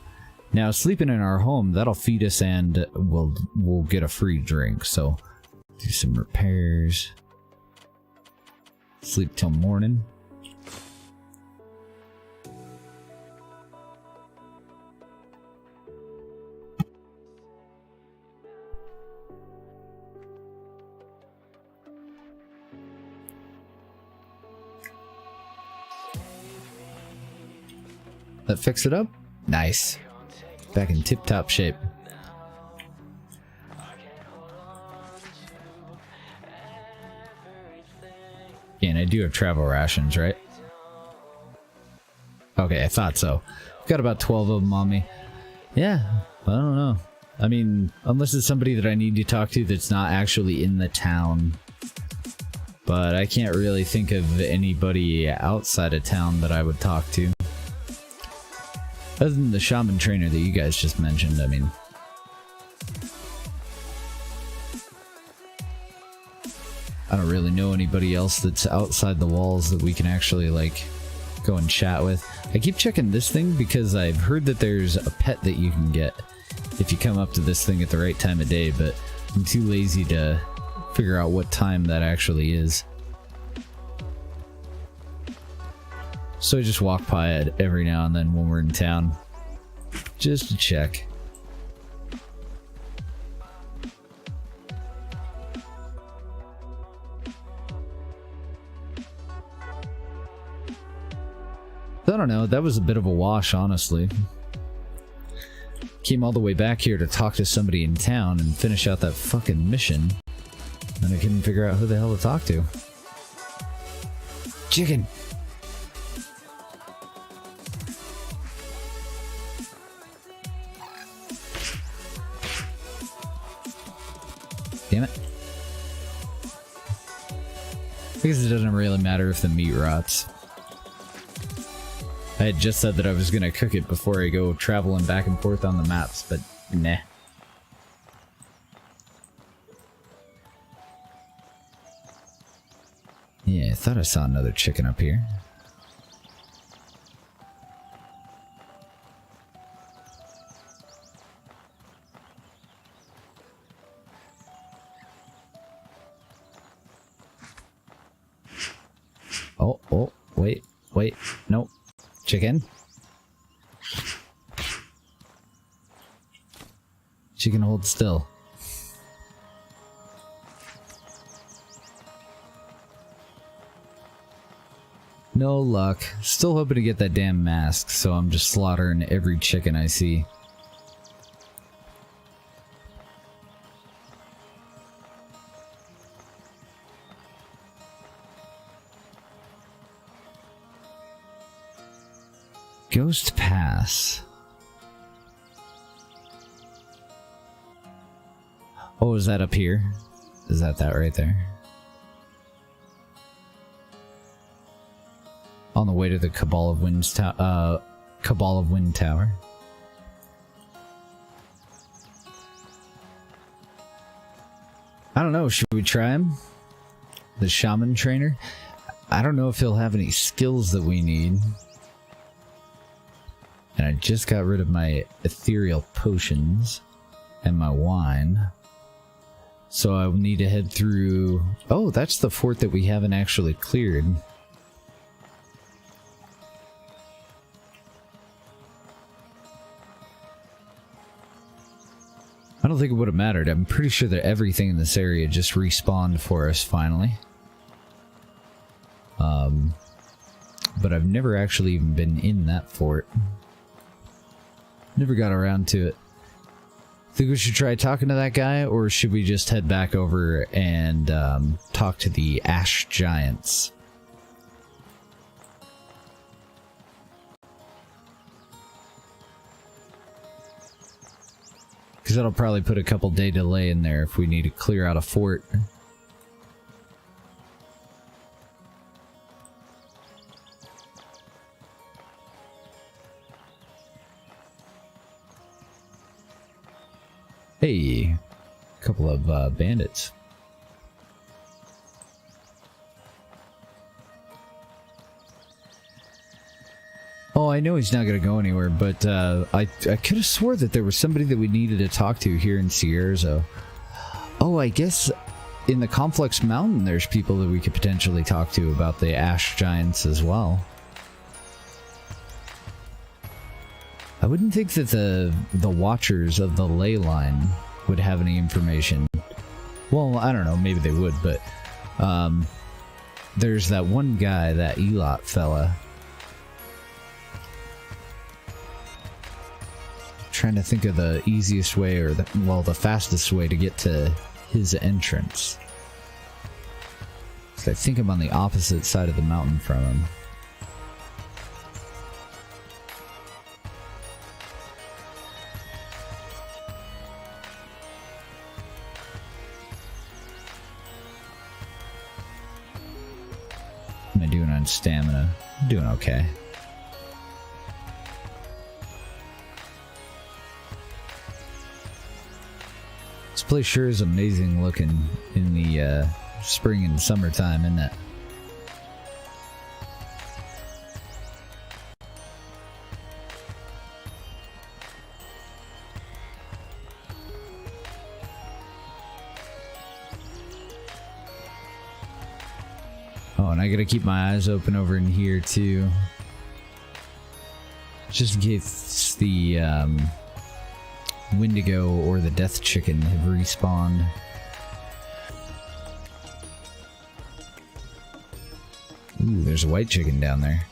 Now, sleeping in our home, that'll feed us and we'll get a free drink. So, do some repairs. Sleep till morning. That fix it up? Nice. Back in tip-top shape. Yeah, and I do have travel rations, right? Okay, I thought so. I've got about 12 of them on me. Yeah, I don't know. I mean, unless it's somebody that I need to talk to that's not actually in the town. But I can't really think of anybody outside of town that I would talk to. Other than the shaman trainer that you guys just mentioned, I mean. I don't really know anybody else that's outside the walls that we can actually, like, go and chat with. I keep checking this thing because I've heard that there's a pet that you can get if you come up to this thing at the right time of day, but I'm too lazy to figure out what time that actually is. So I just walk by it every now and then when we're in town. Just to check. I don't know, that was a bit of a wash, honestly. Came all the way back here to talk to somebody in town and finish out that fucking mission. And I couldn't figure out who the hell to talk to. Chicken! Damn it. I guess it doesn't really matter if the meat rots. I had just said that I was gonna cook it before I go traveling back and forth on the maps, but nah. Yeah, I thought I saw another chicken up here. Oh, wait, nope. Chicken? Chicken, hold still. No luck. Still hoping to get that damn mask, so I'm just slaughtering every chicken I see. Ghost Pass. Oh, is that up here? Is that right there? On the way to the Cabal of Wind Tower. I don't know, should we try him? The shaman trainer? I don't know if he'll have any skills that we need. And I just got rid of my ethereal potions and my wine. So I will need to head through... Oh, that's the fort that we haven't actually cleared. I don't think it would have mattered. I'm pretty sure that everything in this area just respawned for us finally. But I've never actually even been in that fort. Never got around to it. Think we should try talking to that guy, or should we just head back over and talk to the Ash Giants? Because that'll probably put a couple day delay in there if we need to clear out a fort. Hey, a couple of bandits. Oh, I know he's not going to go anywhere, but I could have swore that there was somebody that we needed to talk to here in Cierzo. Oh, I guess in the Complex Mountain there's people that we could potentially talk to about the Ash Giants as well. I wouldn't think that the Watchers of the Ley Line would have any information. Well, I don't know, maybe they would, but there's that one guy, that Elot fella. Trying to think of the easiest way, or the fastest way to get to his entrance. So I think I'm on the opposite side of the mountain from him. What am I doing on stamina? I'm doing okay. This place sure is amazing looking in the spring and summertime, isn't it? Oh, and I gotta keep my eyes open over in here too. Just in case the Wendigo or the Death Chicken have respawned. Ooh, there's a white chicken down there.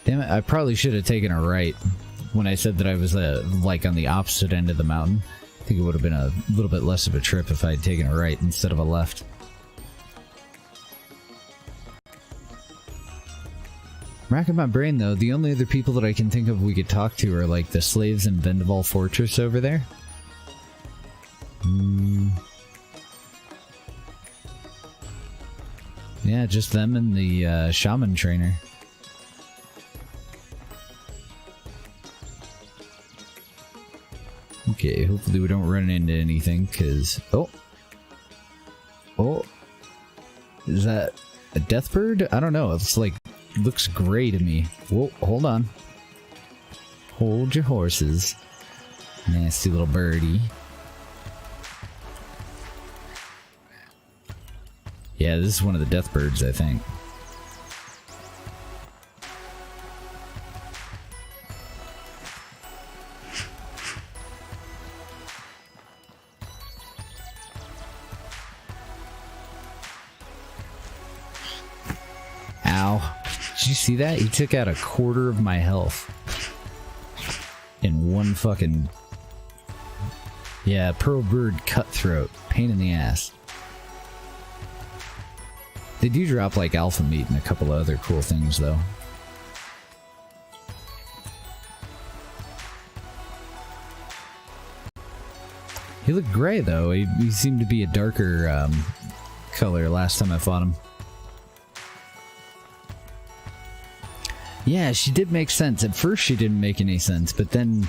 Damn it, I probably should have taken a right when I said that I was like on the opposite end of the mountain. I think it would have been a little bit less of a trip if I had taken a right instead of a left. Racking my brain though, the only other people that I can think of we could talk to are like the slaves in Vendaval Fortress over there. Yeah, just them and the shaman trainer. Okay, hopefully we don't run into anything, because... Oh! Is that a death bird? I don't know, it's like... looks gray to me. Whoa, hold on. Hold your horses. Nasty little birdie. Yeah, this is one of the death birds, I think. Ow. Did you see that? He took out a quarter of my health. In one fucking... Yeah, pearl bird cutthroat. Pain in the ass. They do drop like alpha meat and a couple of other cool things though. He looked gray though. He seemed to be a darker color last time I fought him. Yeah, she did make sense. At first she didn't make any sense, but then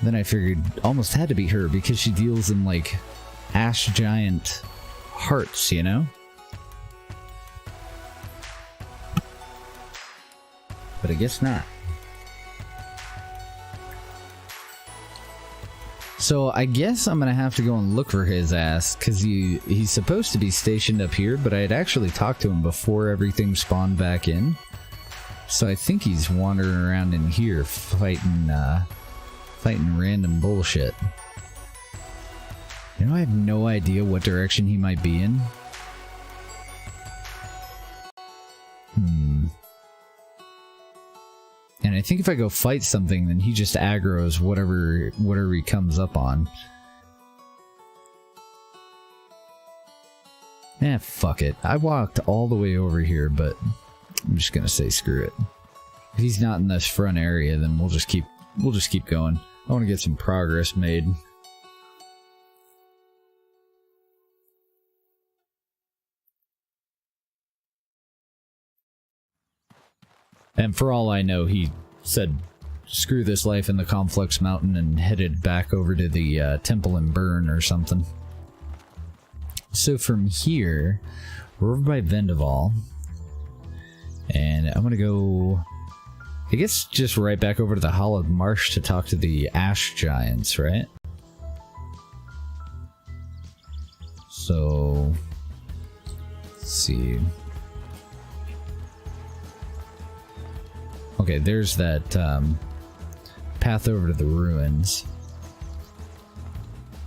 I figured almost had to be her because she deals in like ash giant hearts, you know? But I guess not. So I guess I'm gonna have to go and look for his ass, because he's supposed to be stationed up here, but I had actually talked to him before everything spawned back in. So I think he's wandering around in here fighting random bullshit. You know, I have no idea what direction he might be in. And I think if I go fight something, then he just aggroes whatever he comes up on. Eh, fuck it. I walked all the way over here, but I'm just gonna say screw it. If he's not in this front area, then we'll just keep going. I want to get some progress made. And for all I know, he said, screw this life in the Conflux Mountain and headed back over to the temple in Bern or something. So from here, we're over by Vendaval. And I'm gonna go, I guess, just right back over to the Hallowed Marsh to talk to the Ash Giants, right? So, let's see. Okay, there's that path over to the ruins.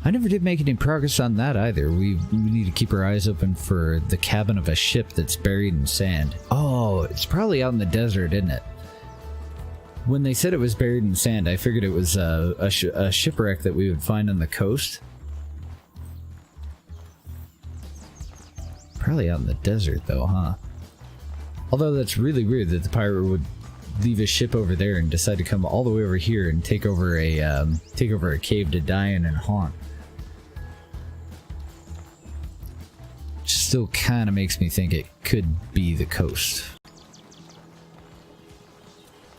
I never did make any progress on that either. We need to keep our eyes open for the cabin of a ship that's buried in sand. Oh, it's probably out in the desert, isn't it? When they said it was buried in sand, I figured it was a shipwreck that we would find on the coast. Probably out in the desert though, huh? Although that's really weird that the pirate would leave his ship over there and decide to come all the way over here and take over a cave to die in and haunt. Still kind of makes me think it could be the coast.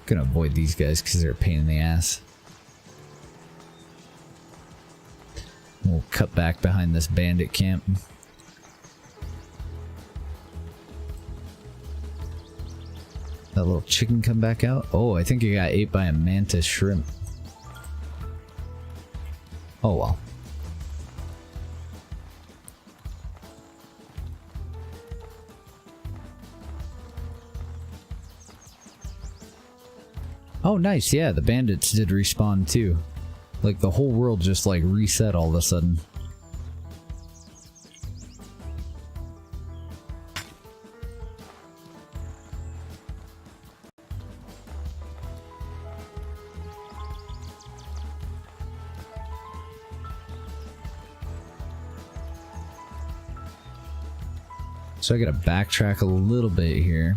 Gonna avoid these guys because they're a pain in the ass. We'll cut back behind this bandit camp. That little chicken come back out? Oh, I think he got ate by a mantis shrimp. Oh well. Oh, nice. Yeah, the bandits did respawn too. Like the whole world just like reset all of a sudden. So I gotta backtrack a little bit here.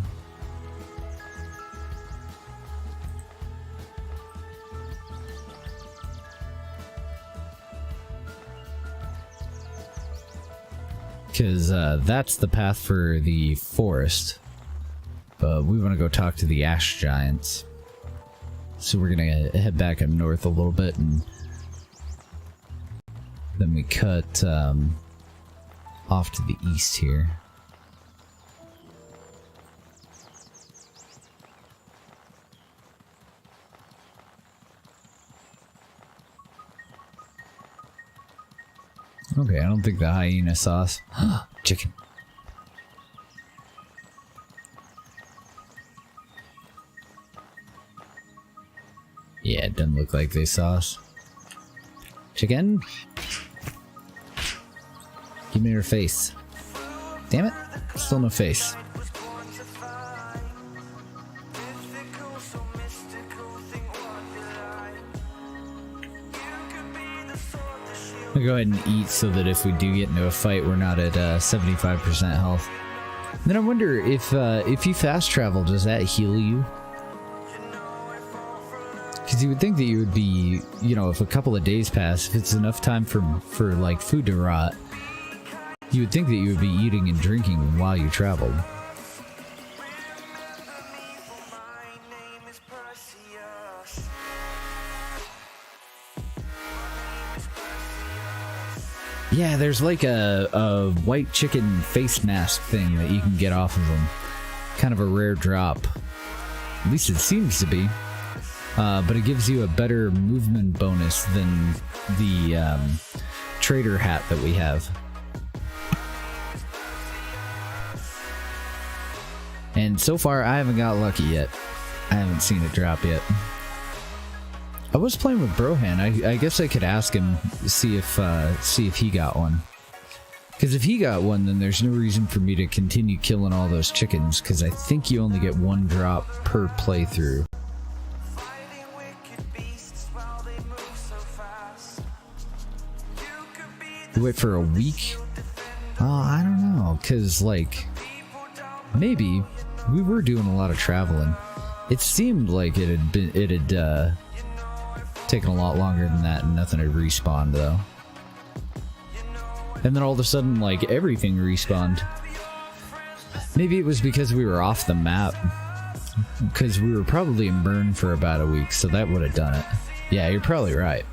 Because that's the path for the forest. But we want to go talk to the ash giants. So we're gonna head back up north a little bit and then we cut off to the east here. Okay, I don't think the hyena saw us. Chicken. Yeah, it doesn't look like they saw us. Chicken? Give me your face. Damn it. Still no face. I'll go ahead and eat so that if we do get into a fight, we're not at 75% health. Then I wonder if you fast travel, does that heal you? Because you would think that you would be, you know, if a couple of days pass, if it's enough time for like food to rot, you would think that you would be eating and drinking while you traveled. Yeah, there's like a white chicken face mask thing that you can get off of them. Kind of a rare drop. At least it seems to be. But it gives you a better movement bonus than the trader hat that we have. And so far, I haven't got lucky yet. I haven't seen it drop yet. I was playing with Brohan. I guess I could ask him, see if he got one. Because if he got one, then there's no reason for me to continue killing all those chickens, because I think you only get one drop per playthrough. You wait for a week? Oh, I don't know, because, like, maybe we were doing a lot of traveling. It seemed like it had taken a lot longer than that, and nothing had respawned though. And then all of a sudden, like, everything respawned. Maybe it was because we were off the map, because we were probably in burn for about a week, so that would have done it. Yeah, you're probably right.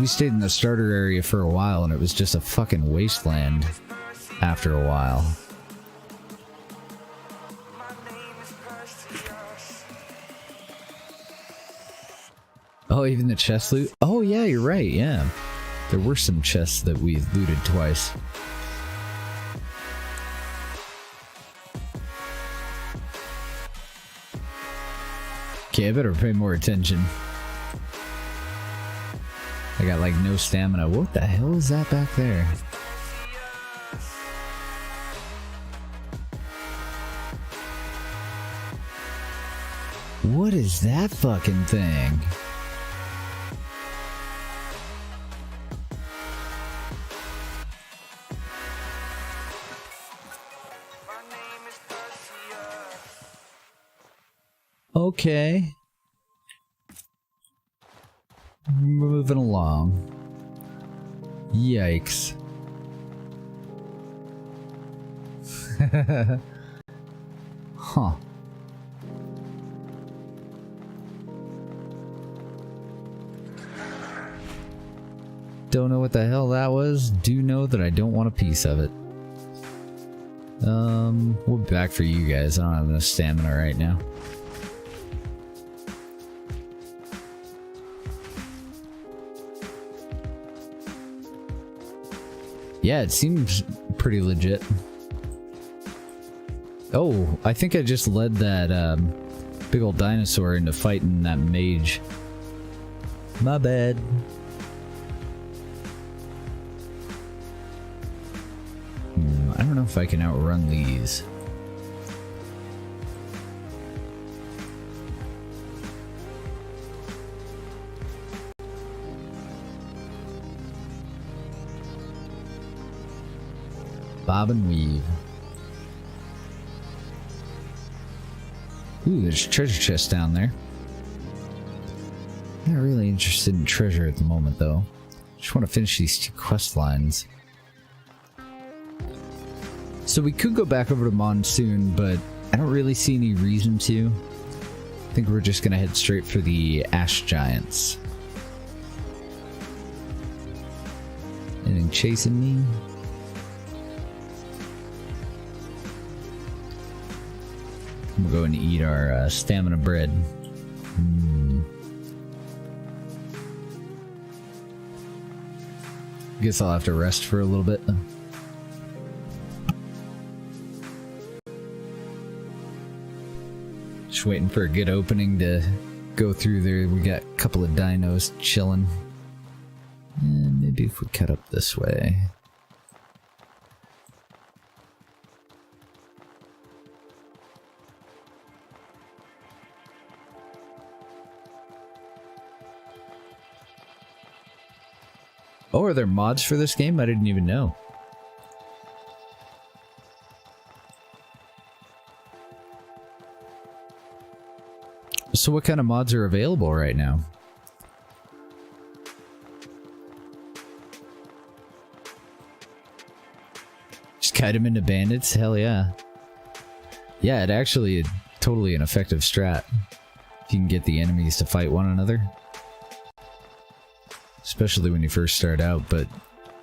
We stayed in the starter area for a while, and it was just a fucking wasteland after a while. Oh, even the chest loot? Oh yeah, you're right, yeah. There were some chests that we looted twice. Okay, I better pay more attention. I got like no stamina. What the hell is that back there? What is that fucking thing? Okay. Moving along. Yikes. Huh. Don't know what the hell that was. Do know that I don't want a piece of it. We'll be back for you guys. I don't have enough stamina right now. Yeah, it seems pretty legit. Oh, I think I just led that big old dinosaur into fighting that mage. My bad. I don't know if I can outrun these. Bob and weave. Ooh, there's a treasure chest down there. Not really interested in treasure at the moment, though. Just want to finish these 2 quest lines. So we could go back over to Monsoon, but I don't really see any reason to. I think we're just gonna head straight for the Ash Giants. Anything chasing me? We'll go and eat our stamina bread. Guess I'll have to rest for a little bit. Just waiting for a good opening to go through there. We got a couple of dinos chilling. And maybe if we cut up this way. Oh, are there mods for this game? I didn't even know. So what kind of mods are available right now? Just kite them into bandits? Hell yeah. Yeah, it actually is totally an effective strat. If you can get the enemies to fight one another. Especially when you first start out, but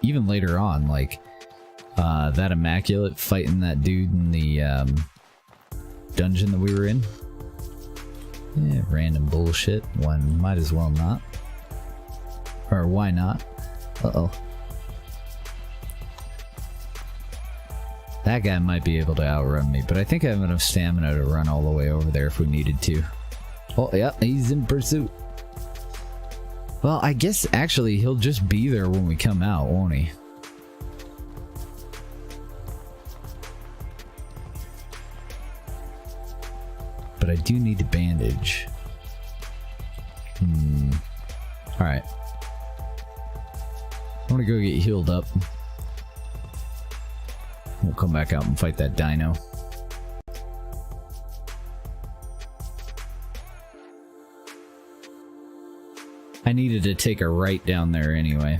even later on, like that Immaculate fighting that dude in the dungeon that we were in. Yeah, random bullshit. One might as well not. Or why not? Uh-oh. That guy might be able to outrun me, but I think I have enough stamina to run all the way over there if we needed to. Oh, yeah, he's in pursuit. Well, I guess actually he'll just be there when we come out, won't he? But I do need a bandage. Alright. I want to go get healed up. We'll come back out and fight that dino. I needed to take a right down there anyway.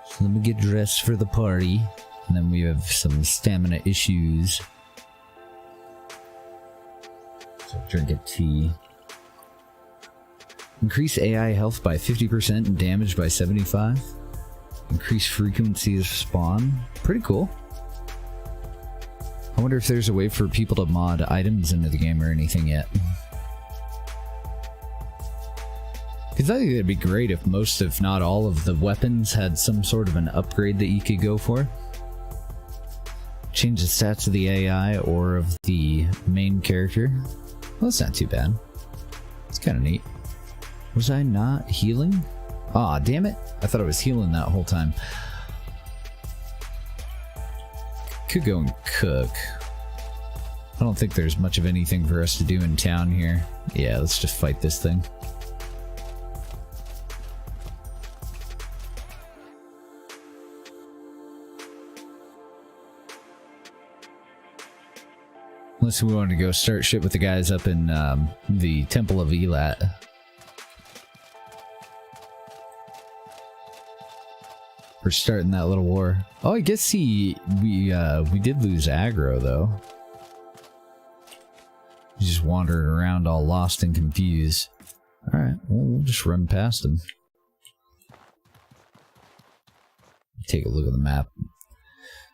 So let me get dressed for the party. And then we have some stamina issues. So drink a tea. Increase AI health by 50% and damage by 75%. Increase frequency of spawn. Pretty cool. I wonder if there's a way for people to mod items into the game or anything yet. Because I think it'd be great if most, if not all, of the weapons had some sort of an upgrade that you could go for. Change the stats of the AI or of the main character. Well, that's not too bad. It's kind of neat. Was I not healing? Aw, damn it. I thought I was healing that whole time. Could go and cook. I don't think there's much of anything for us to do in town here. Yeah, let's just fight this thing. Unless we want to go start shit with the guys up in the Temple of Elat. We're starting that little war. Oh, I guess we did lose aggro though. He's just wandering around all lost and confused. All right, well, we'll just run past him. Take a look at the map.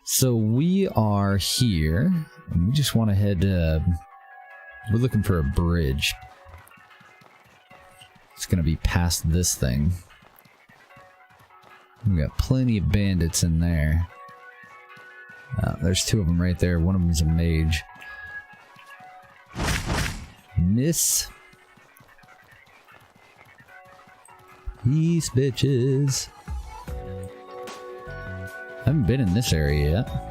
So we are here, and we just want to head. We're looking for a bridge. It's gonna be past this thing. We got plenty of bandits in there. There's two of them right there. One of them's a mage. Miss. Peace, bitches. I haven't been in this area yet.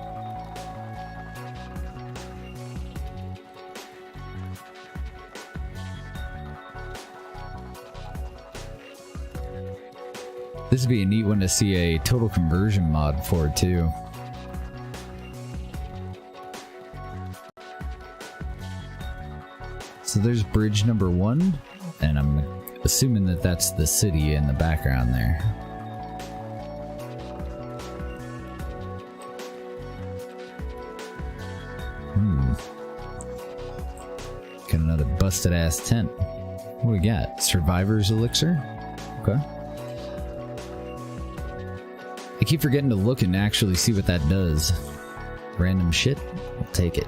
This would be a neat one to see a total conversion mod for, too. So there's bridge number 1, and I'm assuming that that's the city in the background there. Got another busted ass tent. What do we got? Survivor's elixir? Okay. I keep forgetting to look and actually see what that does. Random shit? I'll take it.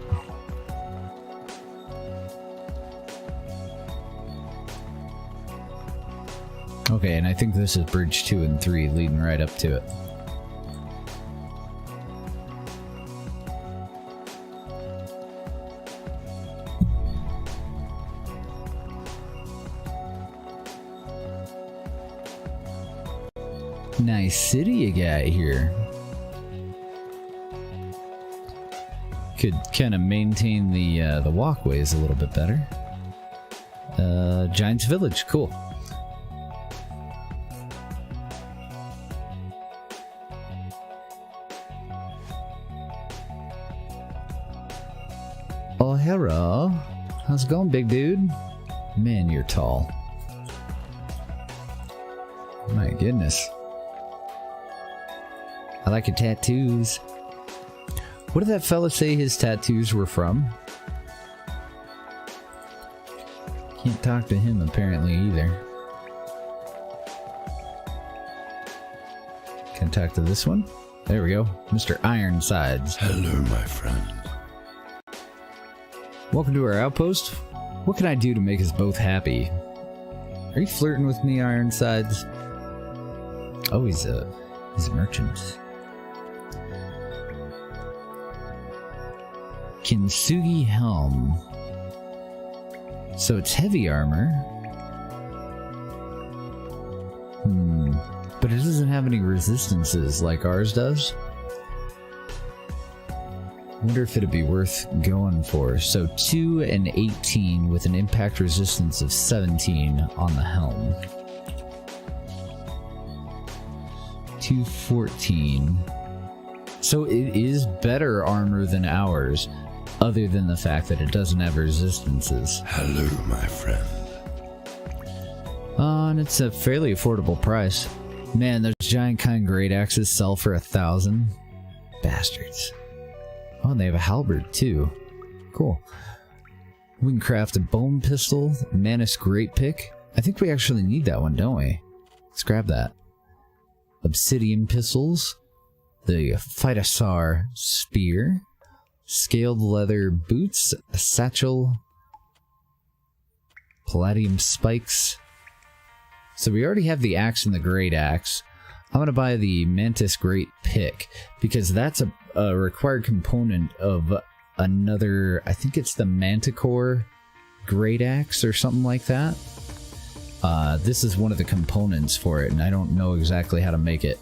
Okay, and I think this is bridge 2 and 3 leading right up to it. Nice city you got here. Could kind of maintain the walkways a little bit better. Giant's Village, cool. Oh, hello. How's it going, big dude? Man, you're tall. My goodness. I like your tattoos. What did that fella say his tattoos were from? Can't talk to him apparently either. Can I talk to this one? There we go. Mr. Ironsides. Hello, my friend. Welcome to our outpost. What can I do to make us both happy? Are you flirting with me, Ironsides? Oh, he's a merchant. Kintsugi Helm. So it's heavy armor. But it doesn't have any resistances like ours does. Wonder if it'd be worth going for. So 2 and 18 with an impact resistance of 17 on the helm. 214. So it is better armor than ours, other than the fact that it doesn't have resistances. Hello, my friend. And it's a fairly affordable price. Man, those giant kind great axes sell for 1,000. Bastards. Oh, and they have a halberd too. Cool. We can craft a bone pistol, Manus Great Pick. I think we actually need that one, don't we? Let's grab that. Obsidian pistols, the Phytosaur spear, scaled leather boots, a satchel, palladium spikes. So we already have the axe and the great axe. I'm going to buy the Mantis Great Pick because that's a required component of another, I think it's the Manticore Great Axe or something like that. This is one of the components for it, and I don't know exactly how to make it.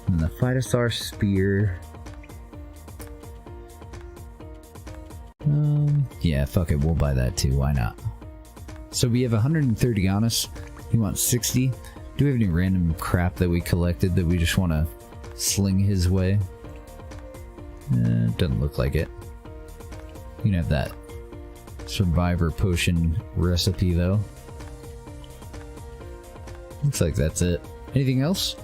And the Phytosaur Spear. Yeah, fuck it, we'll buy that too, why not? So we have 130 on us. He wants 60. Do we have any random crap that we collected that we just want to sling his way? Doesn't look like it. You can have that survivor potion recipe though. Looks like that's it. Anything else?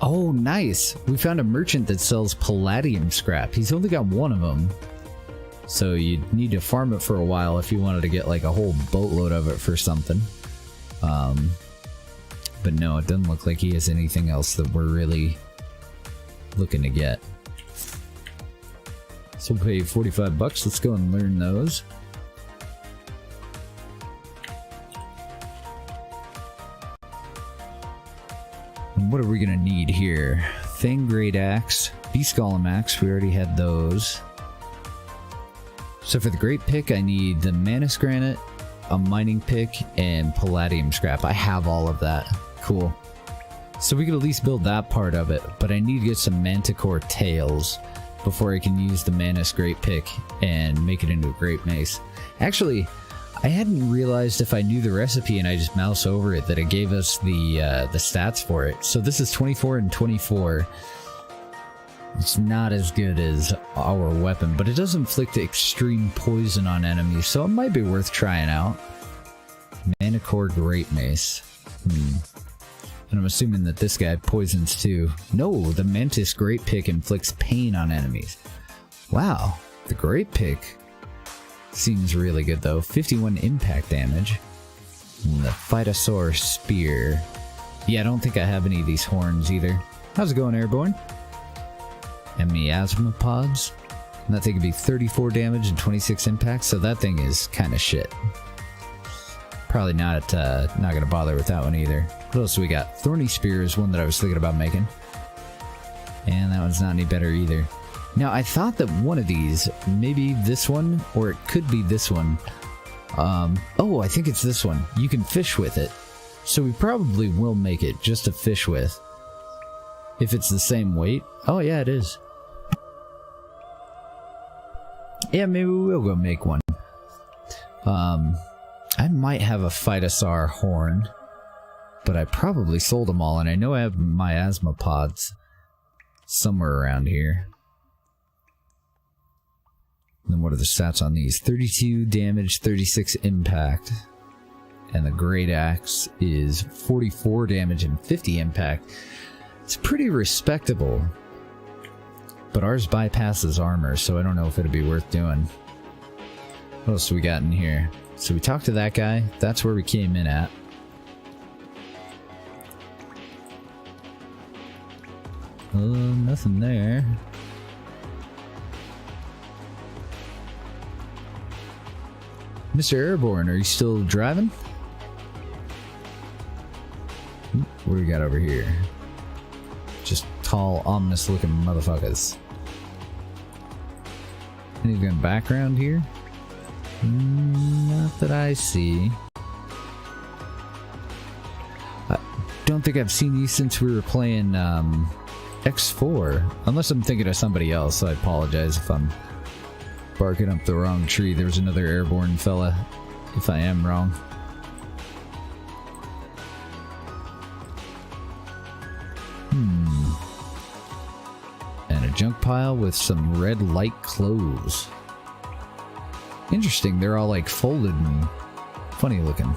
Oh, nice! We found a merchant that sells palladium scrap. He's only got one of them. So you'd need to farm it for a while if you wanted to get like a whole boatload of it for something. But no, it doesn't look like he has anything else that we're really looking to get. So we'll pay 45 bucks. Let's go and learn those. And what are we gonna need here? Fang Great Axe, Beast Golem Axe, we already had those. So for the Great Pick, I need the Manus Granite, a Mining Pick, and Palladium Scrap. I have all of that. Cool. So we could at least build that part of it, but I need to get some Manticore Tails before I can use the Manus Great Pick and make it into a Great Mace. Actually, I hadn't realized if I knew the recipe and I just mouse over it that it gave us the stats for it. So this is 24 and 24. It's not as good as our weapon, but it does inflict extreme poison on enemies, so it might be worth trying out. Manticore Great Mace. And I'm assuming that this guy poisons too. No, the Mantis Great Pick inflicts pain on enemies. Wow, the Great Pick seems really good though. 51 impact damage. And the Phytosaur Spear. Yeah, I don't think I have any of these horns either. How's it going, Airborne? And miasma pods. And that thing could be 34 damage and 26 impact, so that thing is kind of shit. Probably not gonna bother with that one either. What else do we got? Thorny Spear is one that I was thinking about making. And that one's not any better either. Now, I thought that one of these, maybe this one, or it could be this one. Oh, I think it's this one. You can fish with it. So we probably will make it just to fish with. If it's the same weight. Oh, yeah, it is. Yeah, maybe we will go make one. I might have a Phytosaur horn, but I probably sold them all, and I know I have miasma pods somewhere around here. And then what are the stats on these? 32 damage, 36 impact. And the Great Axe is 44 damage and 50 impact. It's pretty respectable. But ours bypasses armor, so I don't know if it'd be worth doing. What else do we got in here? So we talked to that guy. That's where we came in at. Nothing there. Mr. Airborne, are you still driving? What do we got over here? Just tall, ominous looking motherfuckers. Anything in background here? Not that I see. I don't think I've seen you since we were playing X4. Unless I'm thinking of somebody else, so I apologize if I'm barking up the wrong tree. There's another airborne fella, if I am wrong. And a junk pile with some red light clothes. Interesting, they're all like folded and funny looking.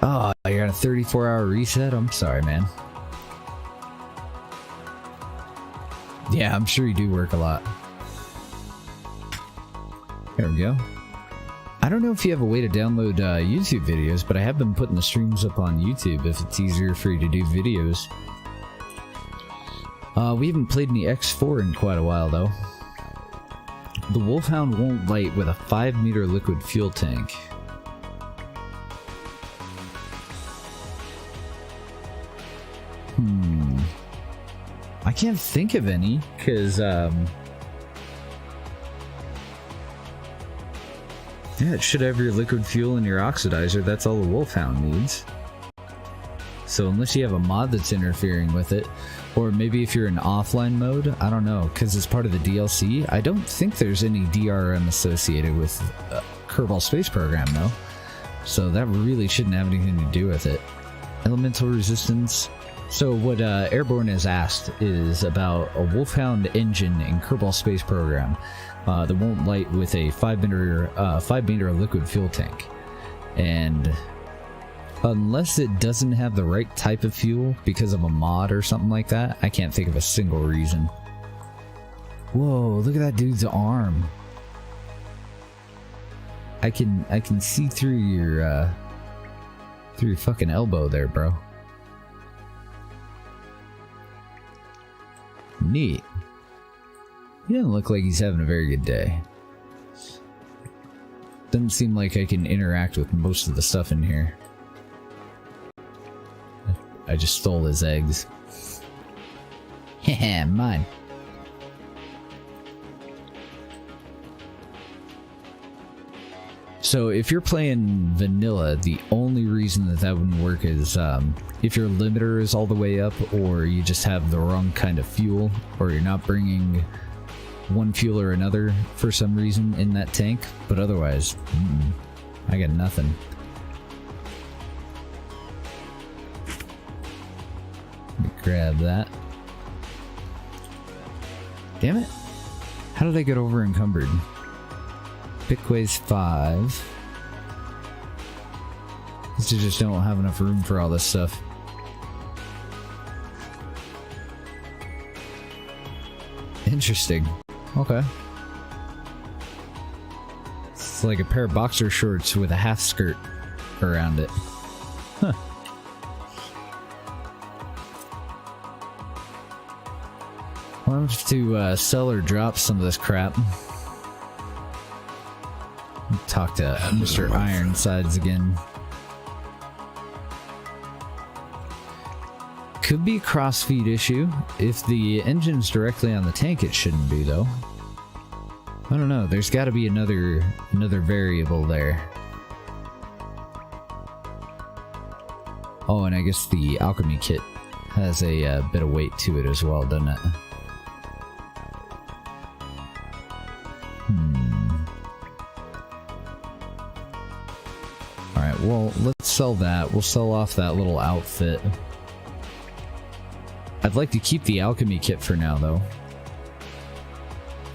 Oh, you're on a 34-hour reset? I'm sorry, man. Yeah, I'm sure you do work a lot. There we go. I don't know if you have a way to download YouTube videos, but I have been putting the streams up on YouTube if it's easier for you to do videos. We haven't played any X4 in quite a while, though. The Wolfhound won't light with a 5-meter liquid fuel tank. I can't think of any, because, yeah, it should have your liquid fuel and your oxidizer. That's all the Wolfhound needs. So unless you have a mod that's interfering with it, or maybe if you're in offline mode, I don't know, because it's part of the DLC. I don't think there's any DRM associated with Kerbal Space Program, though. So that really shouldn't have anything to do with it. Elemental resistance. So what Airborne has asked is about a Wolfhound engine in Kerbal Space Program that won't light with a 5-meter liquid fuel tank. And unless it doesn't have the right type of fuel because of a mod or something like that, I can't think of a single reason. Whoa, look at that dude's arm. I can see through your fucking elbow there, bro. Neat. He doesn't look like he's having a very good day. Doesn't seem like I can interact with most of the stuff in here. I just stole his eggs. Heh, mine. So if you're playing vanilla, the only reason that that wouldn't work is if your limiter is all the way up, or you just have the wrong kind of fuel, or you're not bringing one fuel or another for some reason in that tank. But otherwise, I got nothing. Let me grab that. Damn it. How did I get over encumbered? Pick weighs 5. I just don't have enough room for all this stuff. Interesting. Okay. It's like a pair of boxer shorts with a half skirt around it. Huh. I'll have to sell or drop some of this crap. Talk to Mr. Ironsides again. Could be a cross-feed issue. If the engine's directly on the tank, it shouldn't be, though. I don't know. There's got to be another variable there. Oh, and I guess the alchemy kit has a bit of weight to it as well, doesn't it? Alright, well, let's sell that. We'll sell off that little outfit. I'd like to keep the alchemy kit for now, though.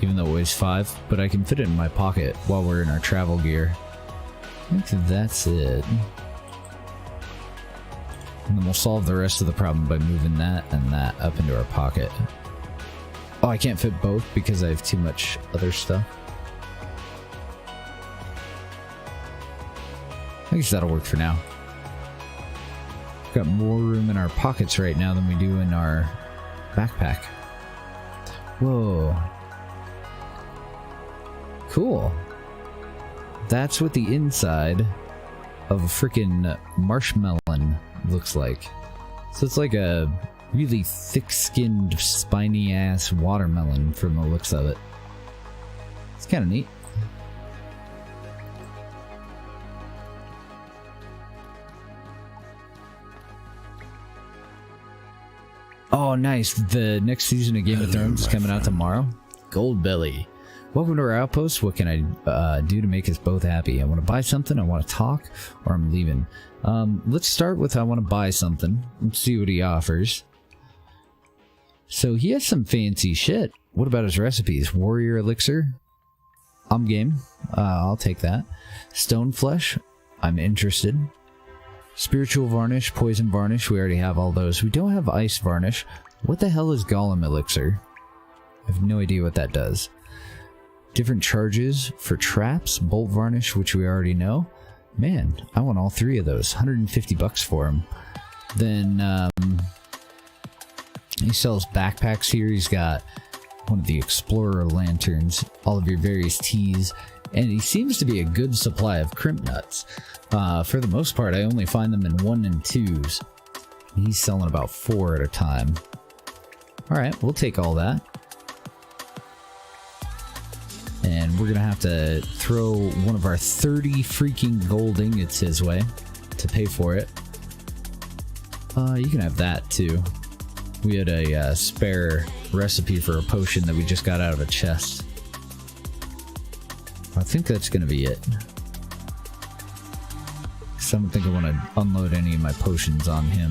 Even though it weighs 5, but I can fit it in my pocket while we're in our travel gear. I think that's it. And then we'll solve the rest of the problem by moving that and that up into our pocket. Oh, I can't fit both because I have too much other stuff. I guess that'll work for now. Got more room in our pockets right now than we do in our backpack. Whoa. Cool. That's what the inside of a freaking marshmallow looks like. So it's like a really thick-skinned, spiny-ass watermelon from the looks of it. It's kind of neat. Oh, nice. The next season of Game of Thrones is coming out tomorrow. Goldbelly. Welcome to our outpost. What can I do to make us both happy? I want to buy something, I want to talk, or I'm leaving. Let's start with I want to buy something. Let's see what he offers. So he has some fancy shit. What about his recipes? Warrior elixir? I'm game. I'll take that. Stone flesh? I'm interested. Spiritual varnish, poison varnish, we already have all those. We don't have ice varnish. What the hell is golem elixir? I have no idea what that does. Different charges for traps, bolt varnish, which we already know. Man, I want all 3 of those. 150 bucks for them. Then he sells backpacks here. He's got one of the explorer lanterns, all of your various teas, and he seems to be a good supply of crimp nuts. For the most part, I only find them in 1 and 2s. He's selling about 4 at a time. Alright, we'll take all that. And we're gonna have to throw one of our 30 freaking gold ingots his way to pay for it. You can have that too. We had a spare recipe for a potion that we just got out of a chest. I think that's gonna be it. I don't think I want to unload any of my potions on him.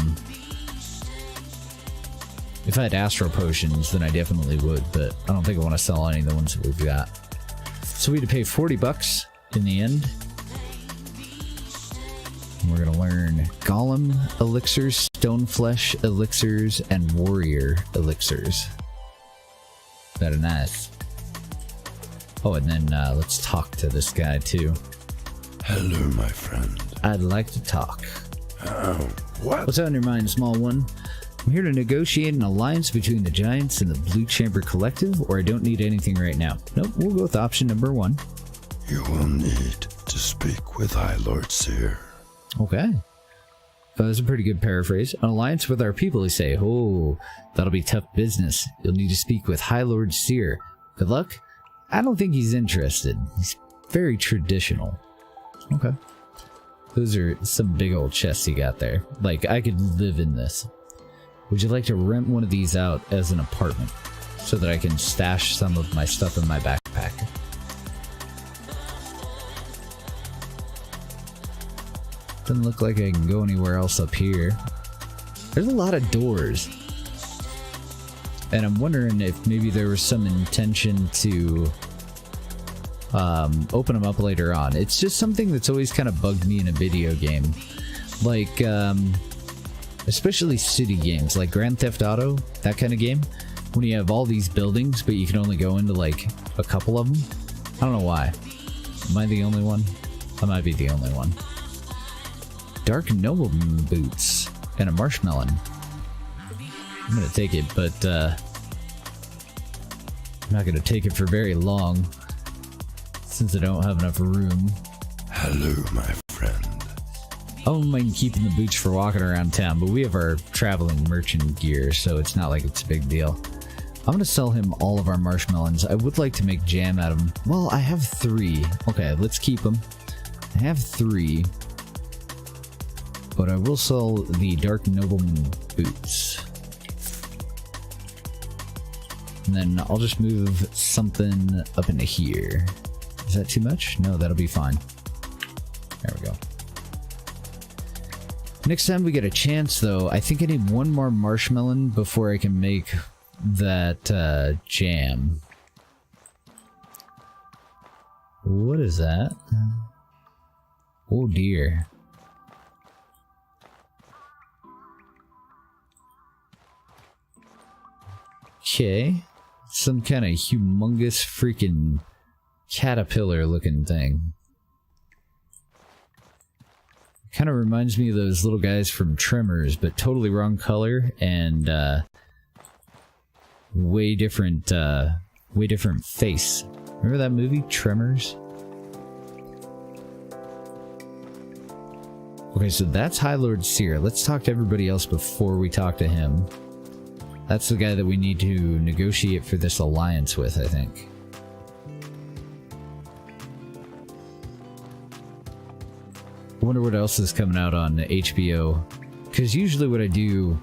If I had astro potions, then I definitely would, but I don't think I want to sell any of the ones that we've got. So we had to pay 40 bucks in the end. And we're going to learn golem elixirs, stone flesh elixirs, and warrior elixirs. Very nice. Oh, and then let's talk to this guy too. Hello, my friend. I'd like to talk. What? What's on your mind, small one? I'm here to negotiate an alliance between the Giants and the Blue Chamber Collective, or I don't need anything right now. Nope, we'll go with option number 1. You will need to speak with High Lord Seer. Okay. That was a pretty good paraphrase. An alliance with our people, they say. Oh, that'll be tough business. You'll need to speak with Hallowed Seer. Good luck? I don't think he's interested. He's very traditional. Okay. Those are some big old chests you got there. Like, I could live in this. Would you like to rent one of these out as an apartment so that I can stash some of my stuff in my backpack? Doesn't look like I can go anywhere else up here. There's a lot of doors. And I'm wondering if maybe there was some intention to open them up later on. It's just something that's always kind of bugged me in a video game. Like, especially city games, like Grand Theft Auto, that kind of game. When you have all these buildings, but you can only go into like a couple of them. I don't know why. Am I the only one? I might be the only one. Dark Nobleman boots and a marshmallow. I'm gonna take it, but I'm not gonna take it for very long since I don't have enough room. Hello, my friend. I don't mind keeping the boots for walking around town, but we have our traveling merchant gear, so it's not like it's a big deal. I'm gonna sell him all of our marshmallows. I would like to make jam out of them. Well, I have 3. Okay, let's keep them. I have 3. But I will sell the Dark Nobleman boots. And then I'll just move something up into here. Is that too much? No, that'll be fine. There we go. Next time we get a chance, though, I think I need one more marshmallow before I can make that jam. What is that? Oh dear. Okay, some kind of humongous freaking caterpillar looking thing. Kind of reminds me of those little guys from Tremors, but totally wrong color and way different face. Remember that movie, Tremors? Okay, so that's Hallowed Seer. Let's talk to everybody else before we talk to him. That's the guy that we need to negotiate for this alliance with, I think. I wonder what else is coming out on HBO. Because usually what I do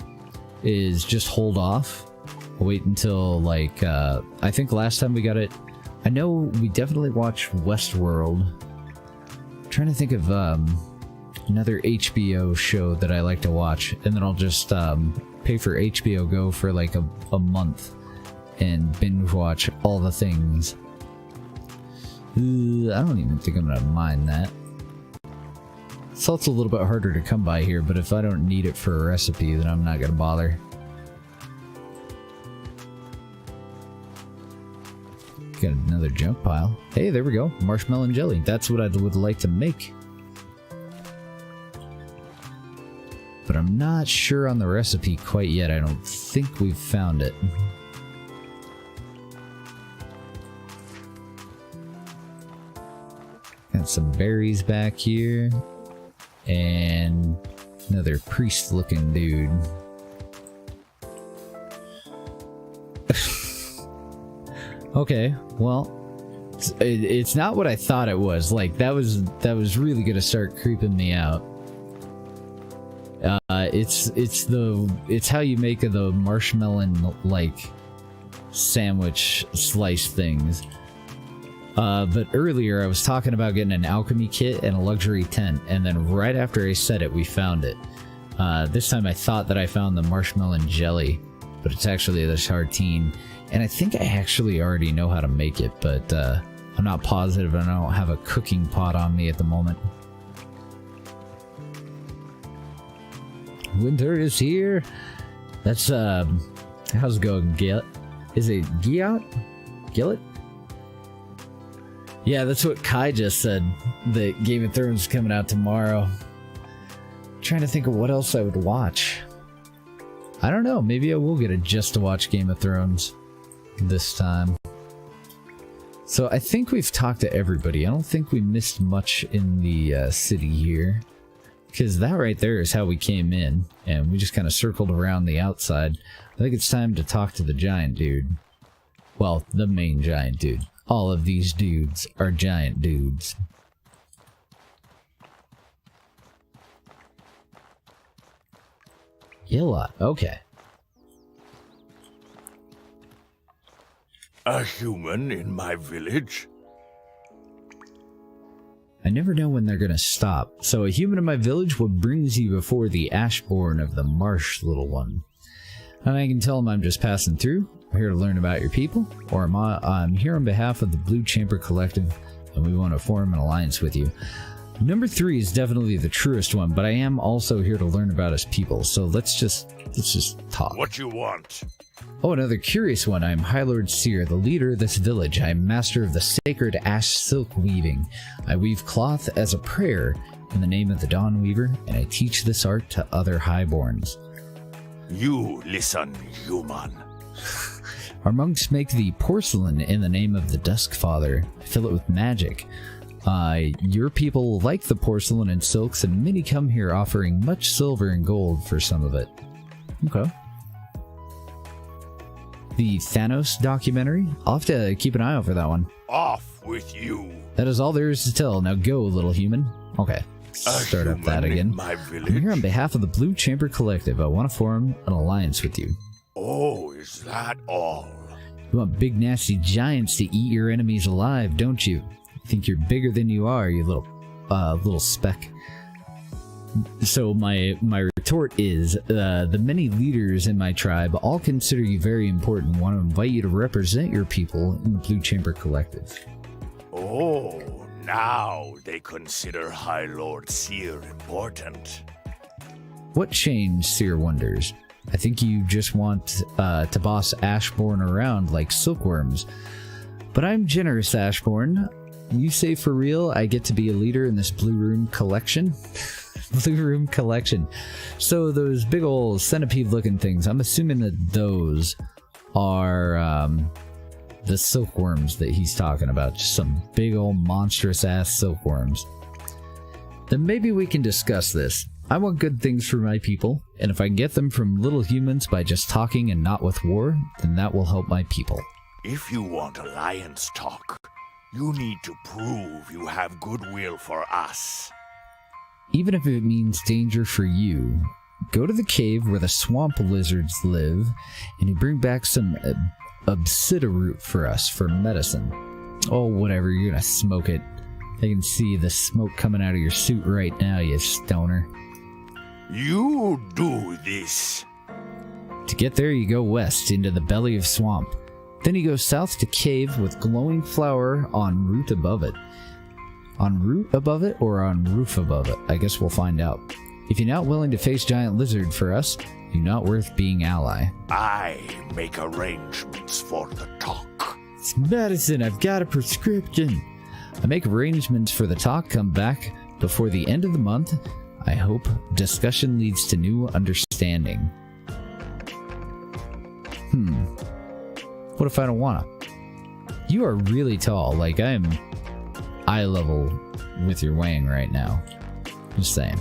is just hold off. Wait until, like, I think last time we got it... I know we definitely watched Westworld. I'm trying to think of another HBO show that I like to watch. And then I'll just... pay for HBO Go for like a month and binge watch all the things. I don't even think I'm gonna mind that. Salt's a little bit harder to come by here, but if I don't need it for a recipe, then I'm not gonna bother. Got another junk pile. Hey, there we go. Marshmallow and jelly. That's what I would like to make. But I'm not sure on the recipe quite yet. I don't think we've found it. Got some berries back here. And another priest-looking dude. Okay, well, it's not what I thought it was. Like, that was really gonna start creeping me out. It's how you make the marshmallow like sandwich slice things. But earlier I was talking about getting an alchemy kit and a luxury tent, and then right after I said it, we found it. This time I thought that I found the marshmallow and jelly, but it's actually the tartine, and I think I actually already know how to make it, but I'm not positive, and I don't have a cooking pot on me at the moment. Winter is here. That's how's it going, Gillet? Is it Giot? Gillet? Yeah, that's what Kai just said. That Game of Thrones is coming out tomorrow. I'm trying to think of what else I would watch. I don't know. Maybe I will get it just to watch Game of Thrones this time. So I think we've talked to everybody. I don't think we missed much in the city here. Because that right there is how we came in, and we just kind of circled around the outside. I think it's time to talk to the giant dude. Well, the main giant dude. All of these dudes are giant dudes. Yilla, okay. A human in my village? I never know when they're gonna stop. So a human in my village, what brings you before the Ashborn of the Marsh, little one? And I can tell them I'm just passing through. I'm here to learn about your people, or I'm here on behalf of the Blue Chamber Collective, and we want to form an alliance with you. Number 3 is definitely the truest one, but I am also here to learn about his people, so let's just talk. What you want? Oh, another curious one. I'm Hallowed Seer, the leader of this village. I'm master of the sacred ash silk weaving. I weave cloth as a prayer in the name of the Dawn Weaver, and I teach this art to other highborns. You listen, human. Our monks make the porcelain in the name of the Dusk Father. Fill it with magic. Your people like the porcelain and silks, and many come here offering much silver and gold for some of it. Okay. The Thanos documentary? I'll have to keep an eye out for that one. Off with you. That is all there is to tell. Now go, little human. Okay. Start up that again. My I'm here on behalf of the Blue Chamber Collective. I want to form an alliance with you. Oh, is that all? You want big nasty giants to eat your enemies alive, don't you? You think you're bigger than you are, you little speck. So my retort is, the many leaders in my tribe all consider you very important and want to invite you to represent your people in the Blue Chamber Collective. Oh, now they consider High Lord Seer important. What changed, Seer wonders? I think you just want to boss Ashborn around like silkworms. But I'm generous, Ashborn. You say for real I get to be a leader in this Blue Room collection? Blue Room collection. So those big old centipede-looking things, I'm assuming that those are the silkworms that he's talking about. Just some big old monstrous-ass silkworms. Then maybe we can discuss this. I want good things for my people, and if I can get them from little humans by just talking and not with war, then that will help my people. If you want alliance talk, you need to prove you have goodwill for us. Even if it means danger for you, go to the cave where the swamp lizards live, and you bring back some obsidia root for us for medicine. Oh, whatever, you're gonna smoke it. I can see the smoke coming out of your suit right now, you stoner. You do this. To get there, you go west into the belly of swamp. Then you go south to cave with glowing flower on root above it. On root above it or on roof above it? I guess we'll find out. If you're not willing to face giant lizard for us, you're not worth being ally. I make arrangements for the talk. It's medicine. I've got a prescription. I make arrangements for the talk. Come back before the end of the month. I hope discussion leads to new understanding. What if I don't wanna? You are really tall. Like, I am eye level with your wang right now. Just saying.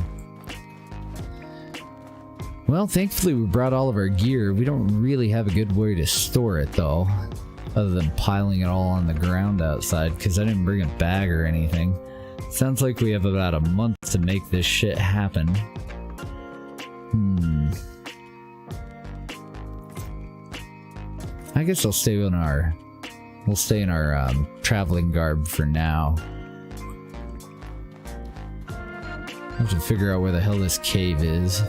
Well, thankfully we brought all of our gear. We don't really have a good way to store it, though. Other than piling it all on the ground outside, because I didn't bring a bag or anything. Sounds like we have about a month to make this shit happen. I guess I'll stay in our... We'll stay in our traveling garb for now. I have to figure out where the hell this cave is.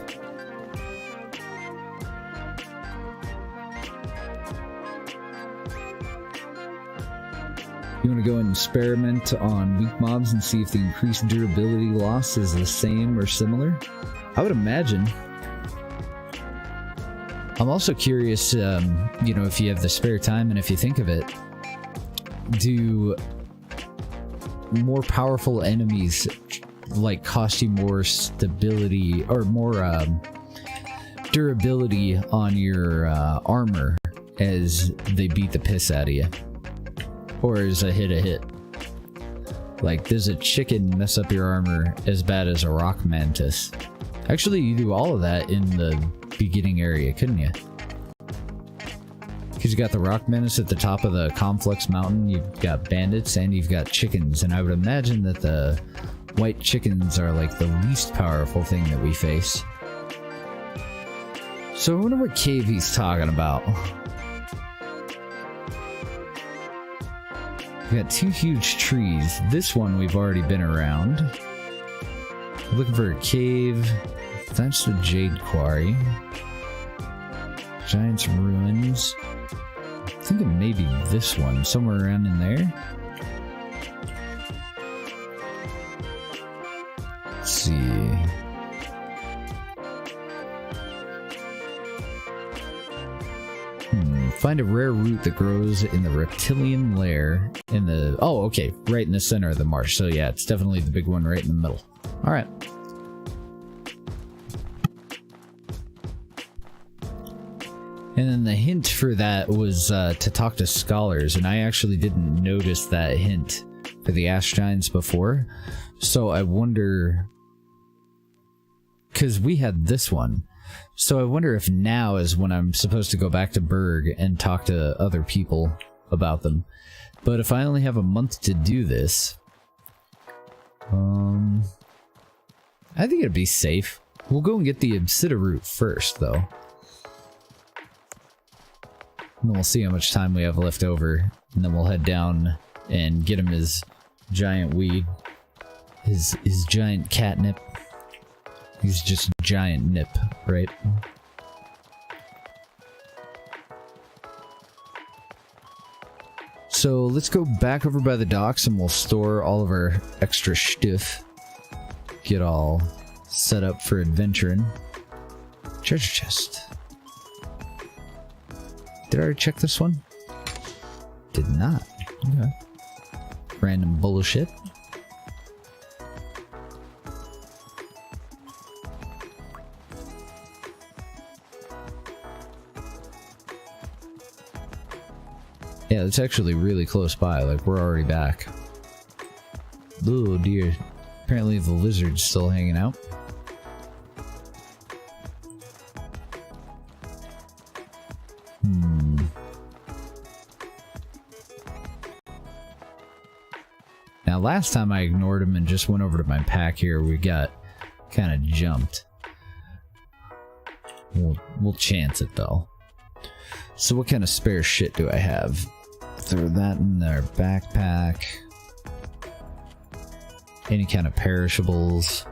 You want to go and experiment on weak mobs and see if the increased durability loss is the same or similar? I would imagine. I'm also curious, you know, if you have the spare time and if you think of it, do more powerful enemies like cost you more stability or more durability on your armor as they beat the piss out of you? Or is a hit a hit? Like, does a chicken mess up your armor as bad as a rock mantis? Actually, you do all of that in the beginning area, couldn't you? Because you got the rock mantis at the top of the complex mountain, you've got bandits, and you've got chickens. And I would imagine that the white chickens are like the least powerful thing that we face. So I wonder what cave he's talking about. We got two huge trees. This one we've already been around. Looking for a cave. That's the Jade Quarry. Giant's Ruins. I'm thinking maybe this one, somewhere around in there. Let's see. Find a rare root that grows in the reptilian lair in the... Oh, okay. Right in the center of the marsh. So yeah, it's definitely the big one right in the middle. Alright. And then the hint for that was to talk to scholars, and I actually didn't notice that hint for the Ash Giants before. So I wonder... Because we had this one. So I wonder if now is when I'm supposed to go back to Berg and talk to other people about them. But if I only have a month to do this... I think it'd be safe. We'll go and get the Obsidia root first, though. And then we'll see how much time we have left over. And then we'll head down and get him his giant weed. His giant catnip. He's just giant nip, right? So let's go back over by the docks and we'll store all of our extra stuff. Get all set up for adventuring. Treasure chest. Did I already check this one? Did not. Okay. Random bullshit. Yeah, it's actually really close by, like we're already back. Oh dear. Apparently the lizard's still hanging out. Now last time I ignored him and just went over to my pack here, we got kind of jumped. We'll chance it though. So what kind of spare shit do I have? Throw that in their backpack. Any kind of perishables.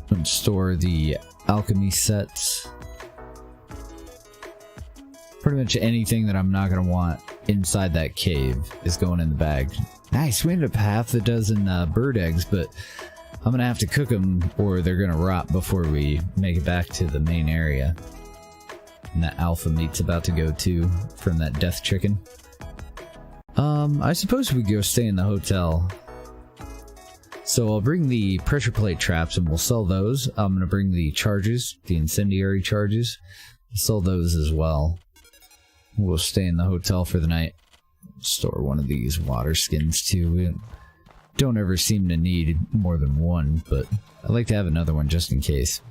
And store the alchemy sets. Pretty much anything that I'm not going to want inside that cave is going in the bag. Nice, we ended up half a dozen bird eggs, but I'm gonna have to cook them or they're gonna rot before we make it back to the main area. And that alpha meat's about to go too from that death chicken. I suppose we go stay in the hotel. So I'll bring the pressure plate traps and we'll sell those. I'm gonna bring the charges, the incendiary charges. We'll sell those as well. We'll stay in the hotel for the night. Store one of these water skins too. We don't ever seem to need more than one, but I'd like to have another one just in case.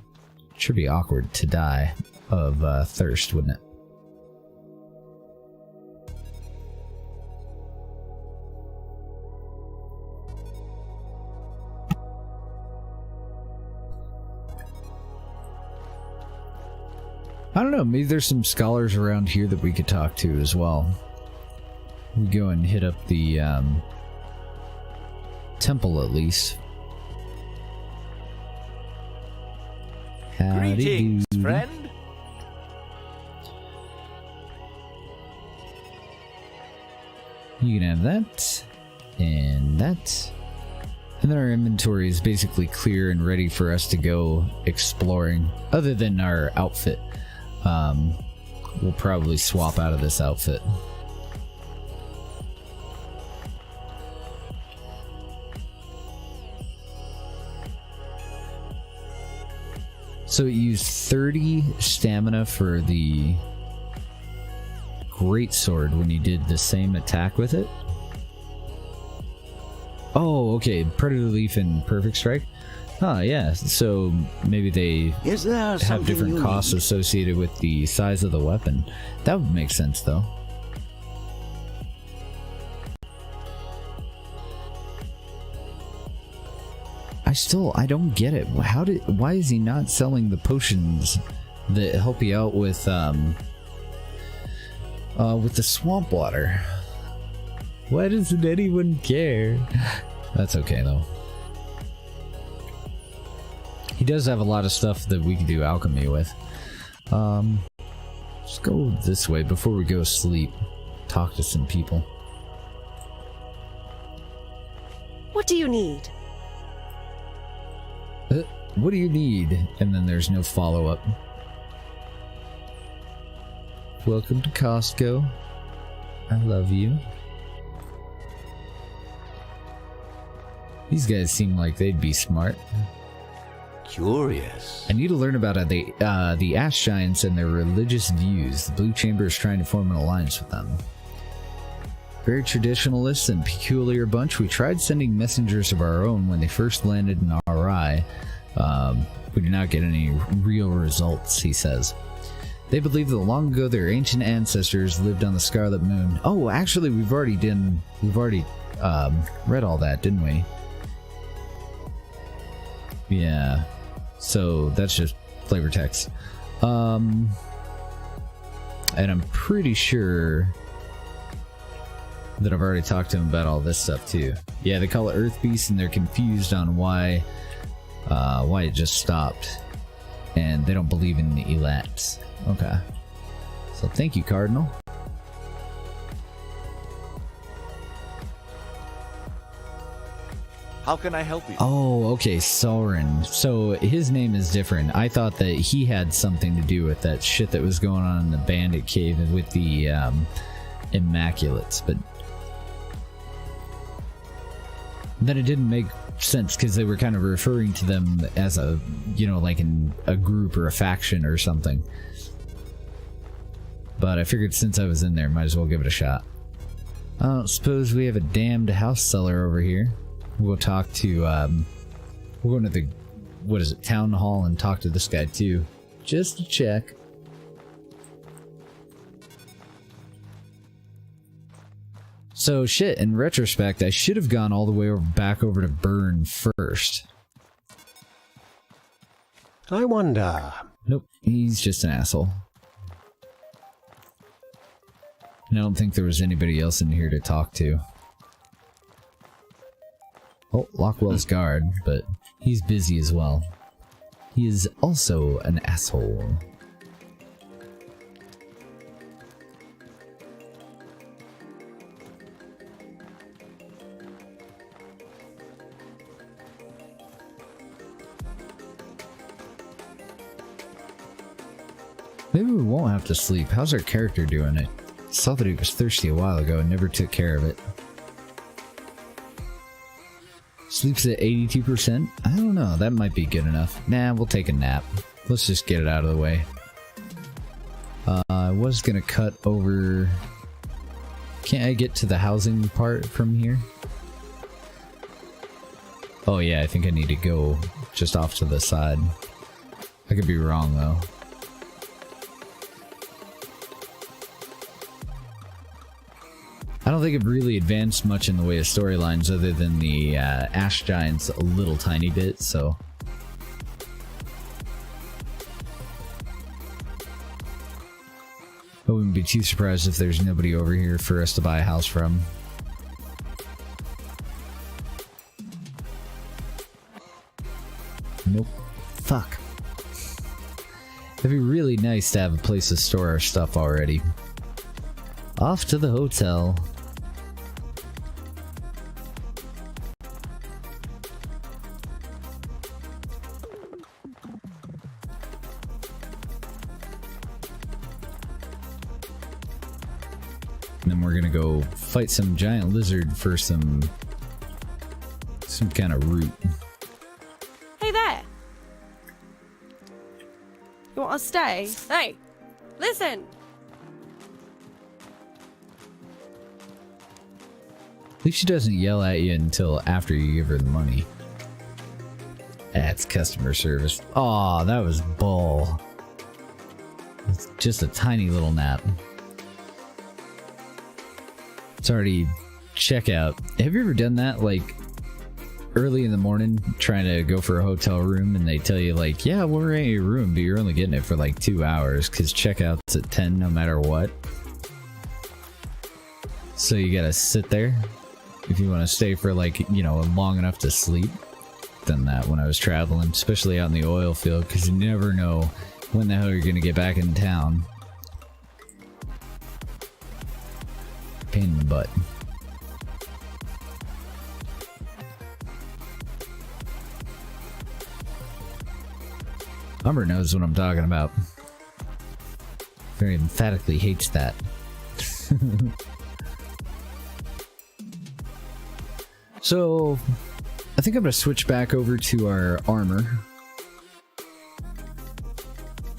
It should be awkward to die of thirst, wouldn't it? I don't know, maybe there's some scholars around here that we could talk to as well. We go and hit up the temple at least. Howdy Greetings, do. friend. You can have that and that. And then our inventory is basically clear and ready for us to go exploring, other than our outfit. We'll probably swap out of this outfit. So it used 30 stamina for the great sword when you did the same attack with it. Oh, okay. Predator Leaf and Perfect Strike. Huh, yeah. So maybe they Is there have something different you costs need? associated with the size of the weapon. That would make sense, though. I don't get it. Why is he not selling the potions that help you out with the swamp water? Why doesn't anyone care? That's okay though. He does have a lot of stuff that we can do alchemy with. Let's go this way before we go sleep. Talk to some people. What do you need? What do you need? And then there's no follow-up. Welcome to Costco. I love you. These guys seem like they'd be smart. Curious. I need to learn about the Ash Giants and their religious views. The Blue Chamber is trying to form an alliance with them. Very traditionalist and peculiar bunch. We tried sending messengers of our own when they first landed in RI. We did not get any real results, he says. They believe that long ago their ancient ancestors lived on the Scarlet Moon. Oh, actually, we've already read all that, didn't we? Yeah. So that's just flavor text. And I'm pretty sure that I've already talked to him about all this stuff too. Yeah, they call it Earth Beast and they're confused on why it just stopped. And they don't believe in the elats. Okay. So thank you, Cardinal. How can I help you? Oh, okay, Soren. So his name is different. I thought that he had something to do with that shit that was going on in the Bandit Cave with the Immaculates, but then it didn't make sense because they were kind of referring to them as a, you know, like a group or a faction or something. But I figured since I was in there, might as well give it a shot. I don't suppose we have a damned house seller over here. We'll talk to, we'll go into the, what is it, town hall and talk to this guy too. Just to check. So shit, in retrospect, I should have gone all the way back over to Burn first. I wonder. Nope, he's just an asshole. And I don't think there was anybody else in here to talk to. Oh, Lockwell's guard, but he's busy as well. He is also an asshole. Maybe we won't have to sleep. How's our character doing it? Saw that he was thirsty a while ago and never took care of it. Sleeps at 82%? I don't know, that might be good enough. Nah, we'll take a nap. Let's just get it out of the way. I was gonna cut over... Can't I get to the housing part from here? Oh yeah, I think I need to go just off to the side. I could be wrong though. I don't think it really advanced much in the way of storylines other than the Ash Giants a little tiny bit, so... I wouldn't be too surprised if there's nobody over here for us to buy a house from. Nope. Fuck. It'd be really nice to have a place to store our stuff already. Off to the hotel. And then we're gonna go fight some giant lizard for some kind of root. Hey there. want to stay? Hey, listen! At least she doesn't yell at you until after you give her the money. That's customer service. Aw, that was bull. It's just a tiny little nap. It's already checkout. Have you ever done that? Like, early in the morning, trying to go for a hotel room, and they tell you, like, yeah, we'll rent your room, but you're only getting it for like 2 hours, because checkout's at 10 no matter what. So you gotta sit there if you want to stay for, like, you know, long enough to sleep. Done that when I was traveling, especially out in the oil field, because you never know when the hell you're gonna get back in town. Pain in the butt. Umber knows what I'm talking about. Very emphatically hates that. So, I think I'm going to switch back over to our armor.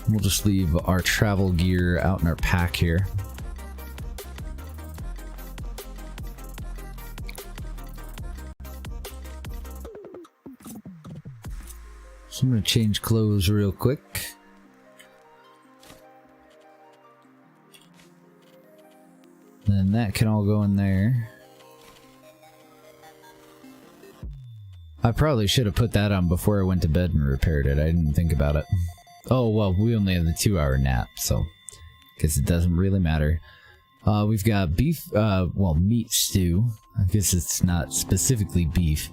We'll just leave our travel gear out in our pack here. So I'm going to change clothes real quick. Then that can all go in there. I probably should have put that on before I went to bed and repaired it. I didn't think about it. Oh, well, we only have the 2-hour nap, so guess it doesn't really matter. We've got beef, well, meat stew. I guess it's not specifically beef.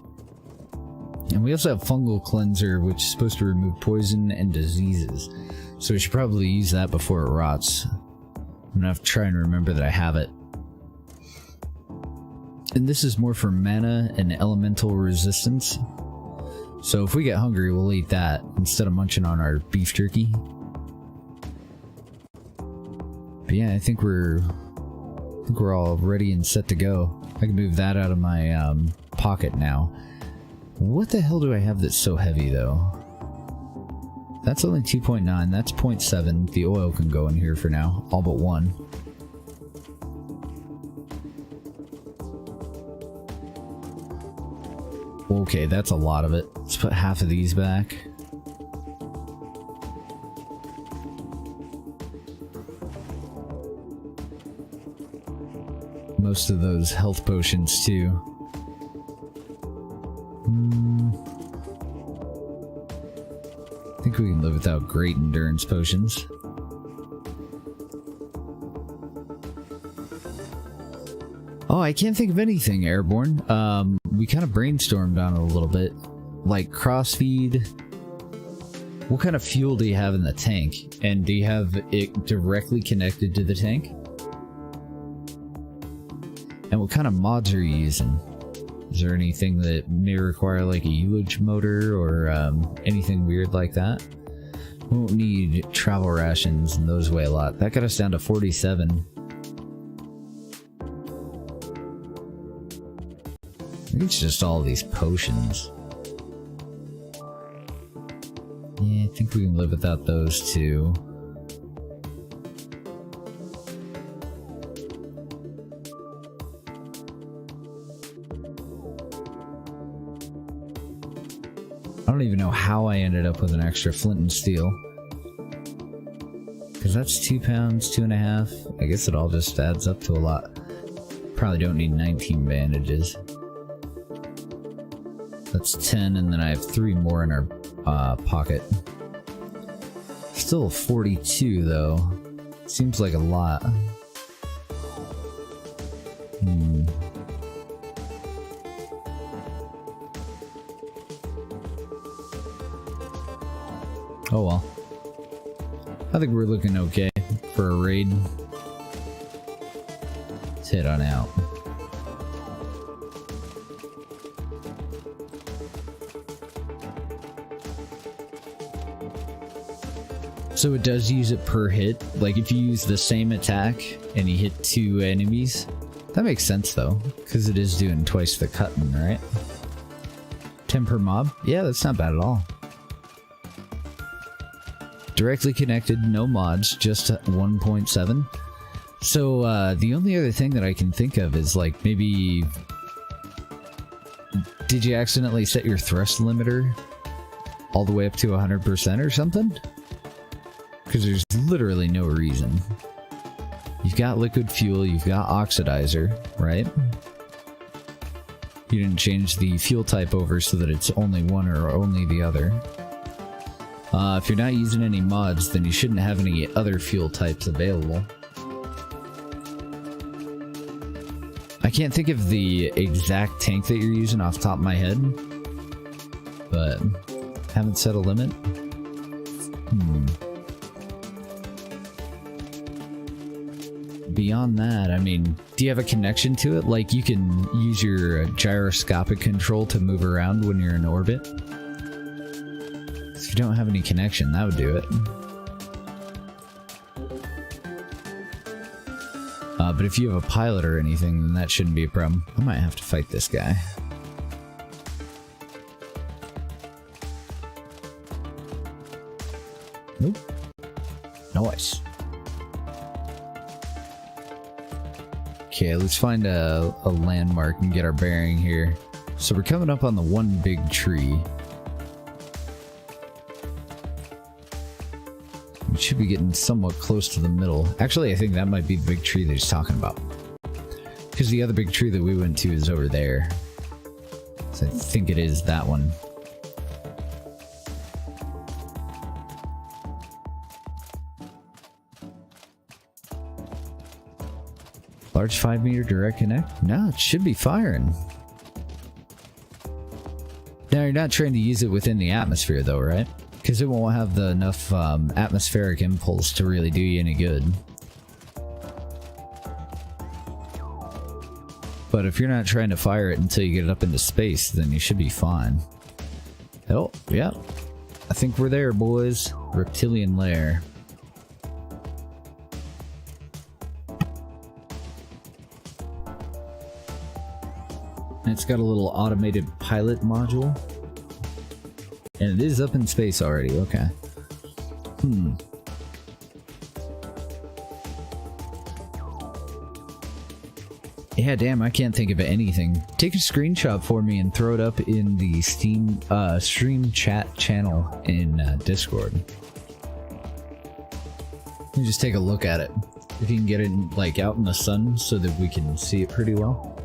And we also have fungal cleanser, which is supposed to remove poison and diseases. So we should probably use that before it rots. I'm gonna have to try and remember that I have it. And this is more for mana and elemental resistance. So if we get hungry, we'll eat that instead of munching on our beef jerky. But yeah, I think we're all ready and set to go. I can move that out of my pocket now. What the hell do I have that's so heavy though? That's only 2.9, that's 0.7. The oil can go in here for now, all but one. Okay, that's a lot of it. Let's put half of these back. Most of those health potions too. I think we can live without great endurance potions. Oh, I can't think of anything, Airborne. We kind of brainstormed on it a little bit. Like crossfeed. What kind of fuel do you have in the tank? And do you have it directly connected to the tank? And what kind of mods are you using? Is there anything that may require like a ullage motor or anything weird like that? We won't need travel rations, and those weigh a lot. That got us down to 47. I think it's just all these potions. Yeah, I think we can live without those too. I don't even know how I ended up with an extra flint and steel. Because that's 2 pounds, 2.5. I guess it all just adds up to a lot. Probably don't need 19 bandages. That's 10, and then I have 3 more in our pocket. Still 42 though. Seems like a lot. Oh well. I think we're looking okay for a raid. Let's head on out. So it does use it per hit. Like if you use the same attack and you hit 2 enemies. That makes sense though, because it is doing twice the cutting, right? 10 per mob? Yeah, that's not bad at all. directly connected, no mods, just 1.7. So the only other thing that I can think of is like maybe... Did you accidentally set your thrust limiter all the way up to 100% or something? Because there's literally no reason. You've got liquid fuel, you've got oxidizer, right? You didn't change the fuel type over so that it's only one or only the other. If you're not using any mods, then you shouldn't have any other fuel types available. I can't think of the exact tank that you're using off the top of my head, but haven't set a limit. Beyond that, I mean, do you have a connection to it? Like, you can use your gyroscopic control to move around when you're in orbit? If you don't have any connection, that would do it. But if you have a pilot or anything, then that shouldn't be a problem. I might have to fight this guy. Nope. Nice. Okay, let's find a landmark and get our bearing here. So we're coming up on the one big tree. We should be getting somewhat close to the middle. Actually, I think that might be the big tree that he's talking about. Because the other big tree that we went to is over there. So I think it is that one. Large 5-meter direct connect? No, it should be firing. Now, you're not trying to use it within the atmosphere though, right? Because it won't have enough atmospheric impulse to really do you any good. But if you're not trying to fire it until you get it up into space, then you should be fine. Oh, yeah. I think we're there, boys. Reptilian lair. It's got a little automated pilot module. And it is up in space already, okay. Yeah, damn, I can't think of anything. Take a screenshot for me and throw it up in the stream chat channel in Discord. Let me just take a look at it. If you can get it like out in the sun so that we can see it pretty well.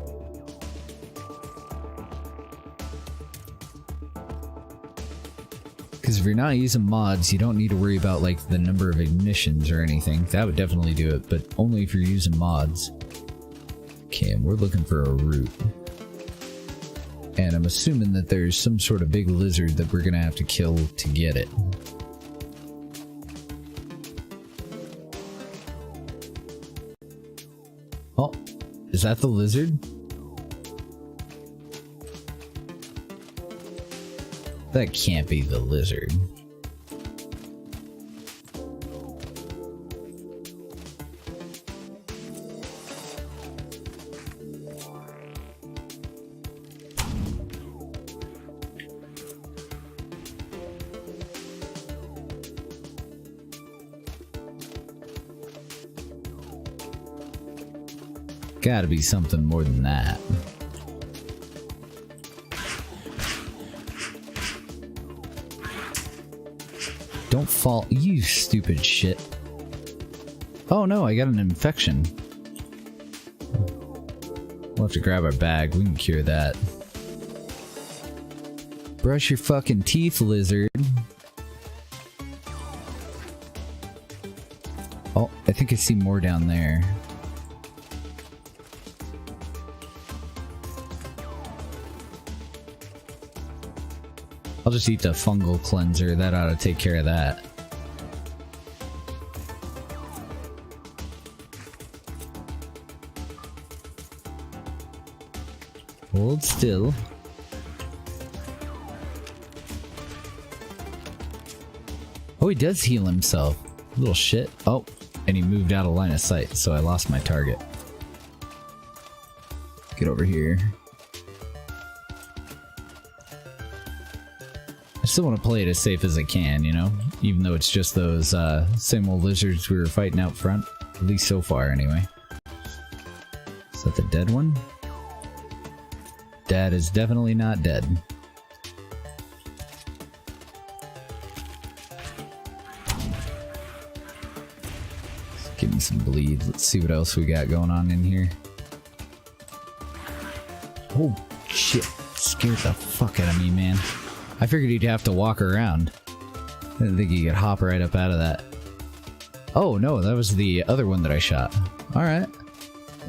Because if you're not using mods, you don't need to worry about like the number of ignitions or anything. That would definitely do it, but only if you're using mods. Okay, and we're looking for a route. And I'm assuming that there's some sort of big lizard that we're gonna have to kill to get it. Oh, is that the lizard? That can't be the lizard. Gotta be something more than that. Don't fall, you stupid shit. Oh no, I got an infection. We'll have to grab our bag, we can cure that. Brush your fucking teeth, lizard. Oh, I think I see more down there. I'll just eat the fungal cleanser, that ought to take care of that. Hold still. Oh, he does heal himself. Little shit. Oh, and he moved out of line of sight, so I lost my target. Get over here. I still want to play it as safe as I can, you know? even though it's just those same old lizards we were fighting out front. At least so far, anyway. Is that the dead one? Dad is definitely not dead. Let's give me some bleed. Let's see what else we got going on in here. Oh, shit. Scared the fuck out of me, man. I figured he'd have to walk around. I didn't think he could hop right up out of that. Oh, no, that was the other one that I shot. Alright.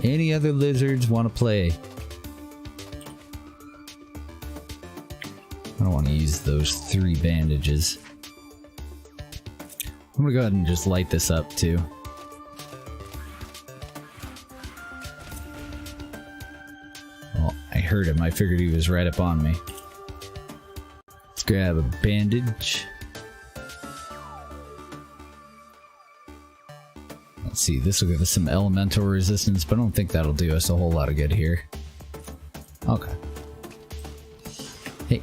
Any other lizards want to play? I don't want to use those 3 bandages. I'm gonna go ahead and just light this up, too. I heard him. I figured he was right up on me. Let's grab a bandage. Let's see, this will give us some elemental resistance, but I don't think that'll do us a whole lot of good here. Okay. Hey,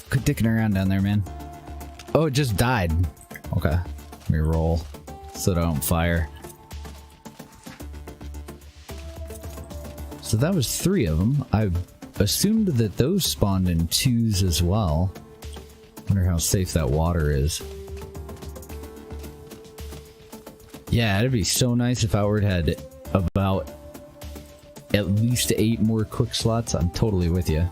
quit dicking around down there, man. Oh, it just died. Okay. Let me roll so that I don't fire. So that was 3 of them. I assumed that those spawned in 2s as well. Wonder how safe that water is. Yeah, it'd be so nice if Hallowed had about at least 8 more quick slots. I'm totally with you.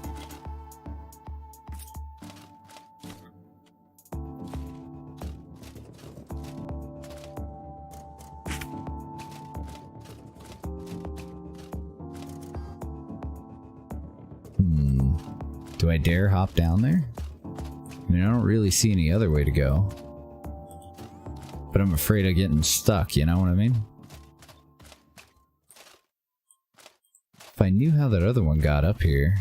Do I dare hop down there? I mean, I don't really see any other way to go. But I'm afraid of getting stuck, you know what I mean? If I knew how that other one got up here...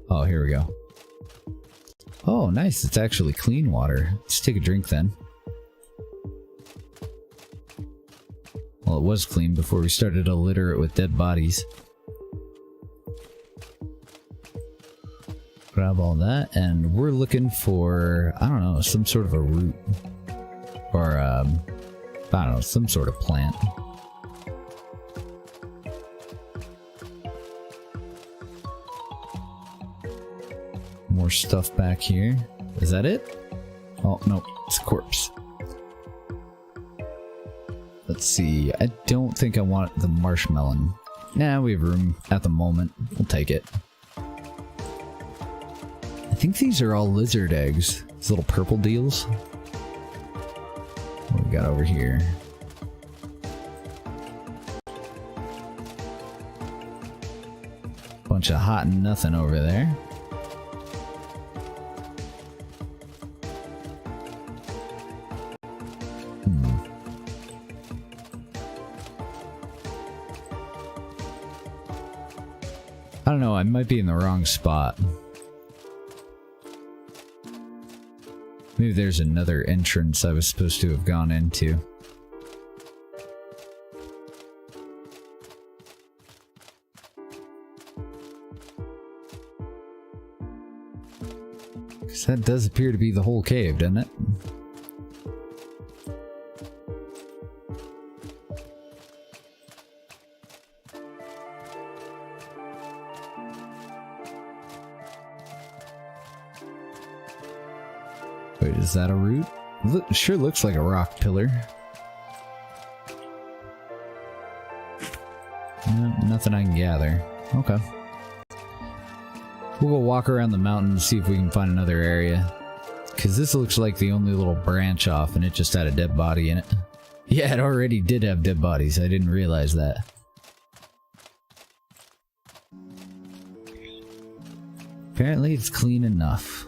Oh, here we go. Oh, nice. It's actually clean water. Let's take a drink then. Well, it was clean before we started to litter it with dead bodies. Grab all that, and we're looking for, I don't know, some sort of a root. Or, I don't know, some sort of plant. More stuff back here. Is that it? Oh, no, it's a corpse. Let's see, I don't think I want the marshmallow. Nah, we have room at the moment. We'll take it. I think these are all lizard eggs. These little purple deals. What do we got over here? Bunch of hot and nothing over there. I don't know, I might be in the wrong spot. Maybe there's another entrance I was supposed to have gone into. Because that does appear to be the whole cave, doesn't it? Wait, is that a root? It sure looks like a rock pillar. No, nothing I can gather. Okay. We'll go walk around the mountain and see if we can find another area. Because this looks like the only little branch off and it just had a dead body in it. Yeah, it already did have dead bodies. I didn't realize that. Apparently it's clean enough.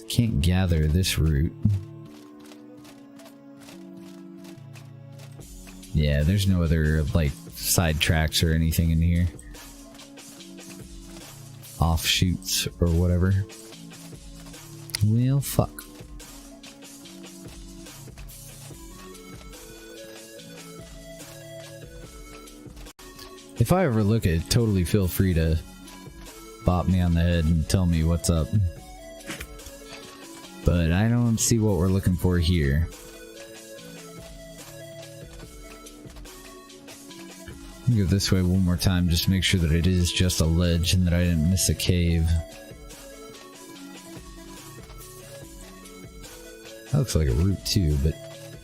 Can't gather this root. Yeah, there's no other, like, side tracks or anything in here. Offshoots or whatever. Well, fuck. If I overlook it, totally feel free to bop me on the head and tell me what's up. But I don't see what we're looking for here. Go this way one more time, just to make sure that it is just a ledge and that I didn't miss a cave. That looks like a route too, but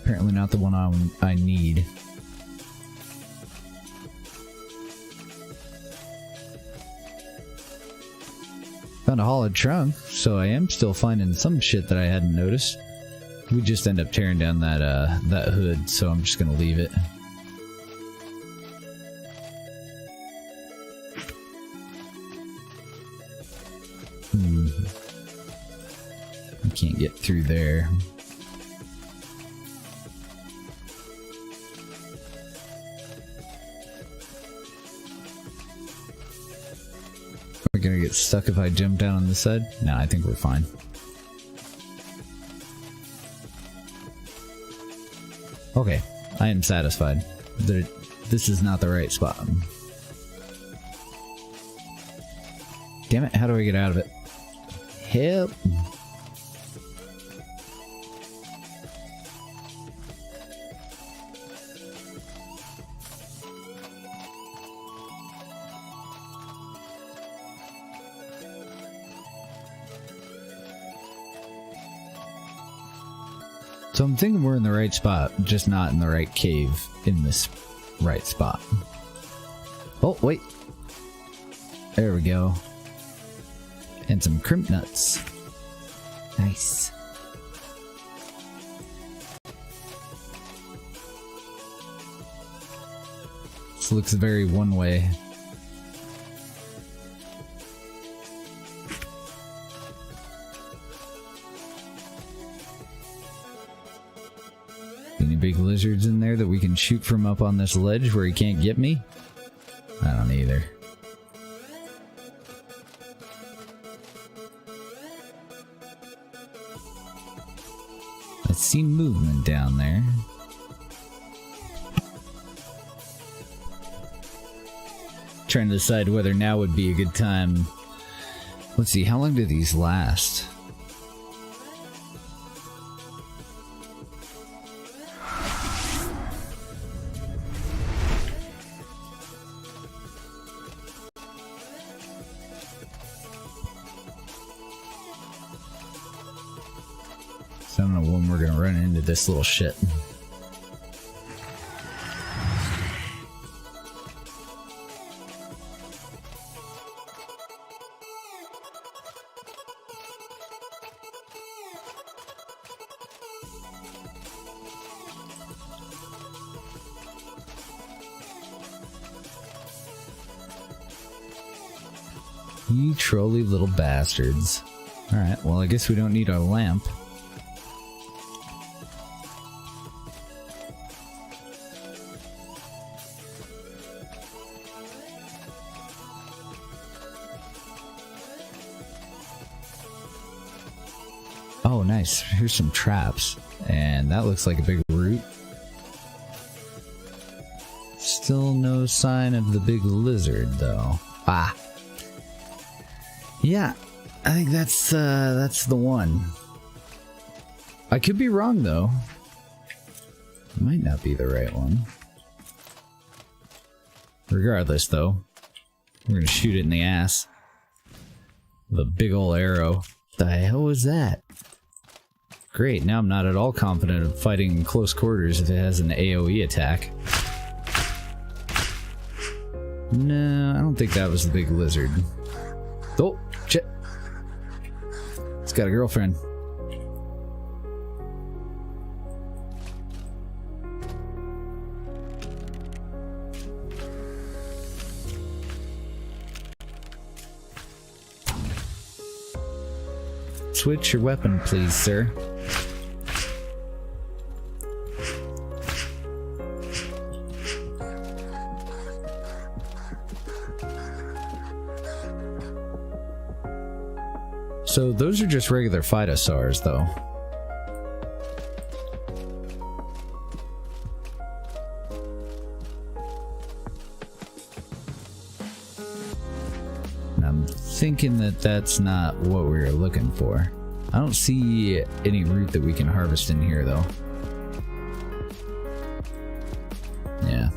apparently not the one I need. Found a hollowed trunk, so I am still finding some shit that I hadn't noticed. We just end up tearing down that that hood, so I'm just gonna leave it. I can't get through there. We're gonna get stuck if I jump down on this side? No, I think we're fine. Okay, I am satisfied. This is not the right spot. Damn it, how do I get out of it? Help! So I'm thinking we're in the right spot, just not in the right cave in this right spot. Oh, wait. There we go. And some crimp nuts. Nice. This looks very one-way. Any big lizards in there that we can shoot from up on this ledge where he can't get me? I don't either. I see movement down there. Trying to decide whether now would be a good time. Let's see, how long do these last? So I don't know when we're gonna run into this little shit. You trolly little bastards. Alright, well I guess we don't need our lamp. Oh, nice. Here's some traps. And that looks like a big root. Still no sign of the big lizard, though. Ah. Yeah, I think that's the one. I could be wrong, though. It might not be the right one. Regardless, though, we're gonna shoot it in the ass. With a big ol' arrow. The hell was that? Great, now I'm not at all confident of fighting in close quarters if it has an AoE attack. No, I don't think that was the big lizard. Oh, shit. It's got a girlfriend. Switch your weapon, please, sir. So those are just regular phytosaurs, though. thinking that that's not what we were looking for. I don't see any root that we can harvest in here, though. Yeah.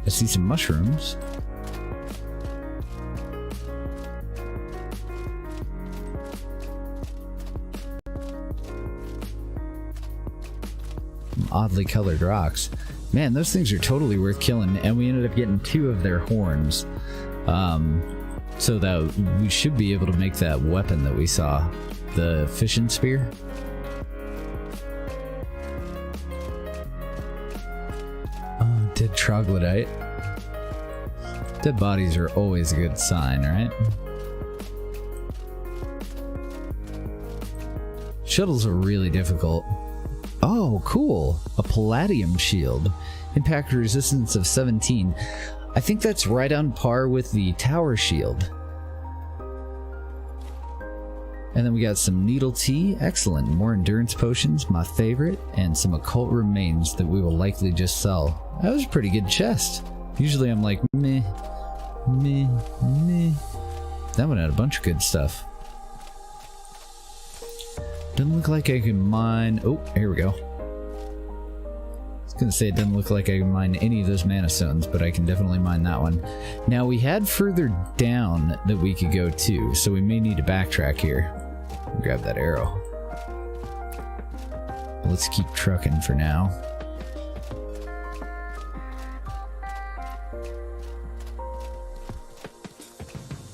I see some mushrooms. Some oddly colored rocks. Man, those things are totally worth killing, and we ended up getting 2 of their horns. So that we should be able to make that weapon that we saw, the fishing spear. Dead troglodyte. Dead bodies are always a good sign, right? Shuttles are really difficult. Oh, cool! A palladium shield. Impact resistance of 17. I think that's right on par with the tower shield. And then we got some needle tea. Excellent. More endurance potions, my favorite. And some occult remains that we will likely just sell. That was a pretty good chest. Usually I'm like, meh, meh, meh. That one had a bunch of good stuff. Doesn't look like I can mine... Oh, here we go. I was gonna say it doesn't look like I can mine any of those mana stones, but I can definitely mine that one. Now we had further down that we could go to, so we may need to backtrack here. Grab that arrow. Let's keep trucking for now.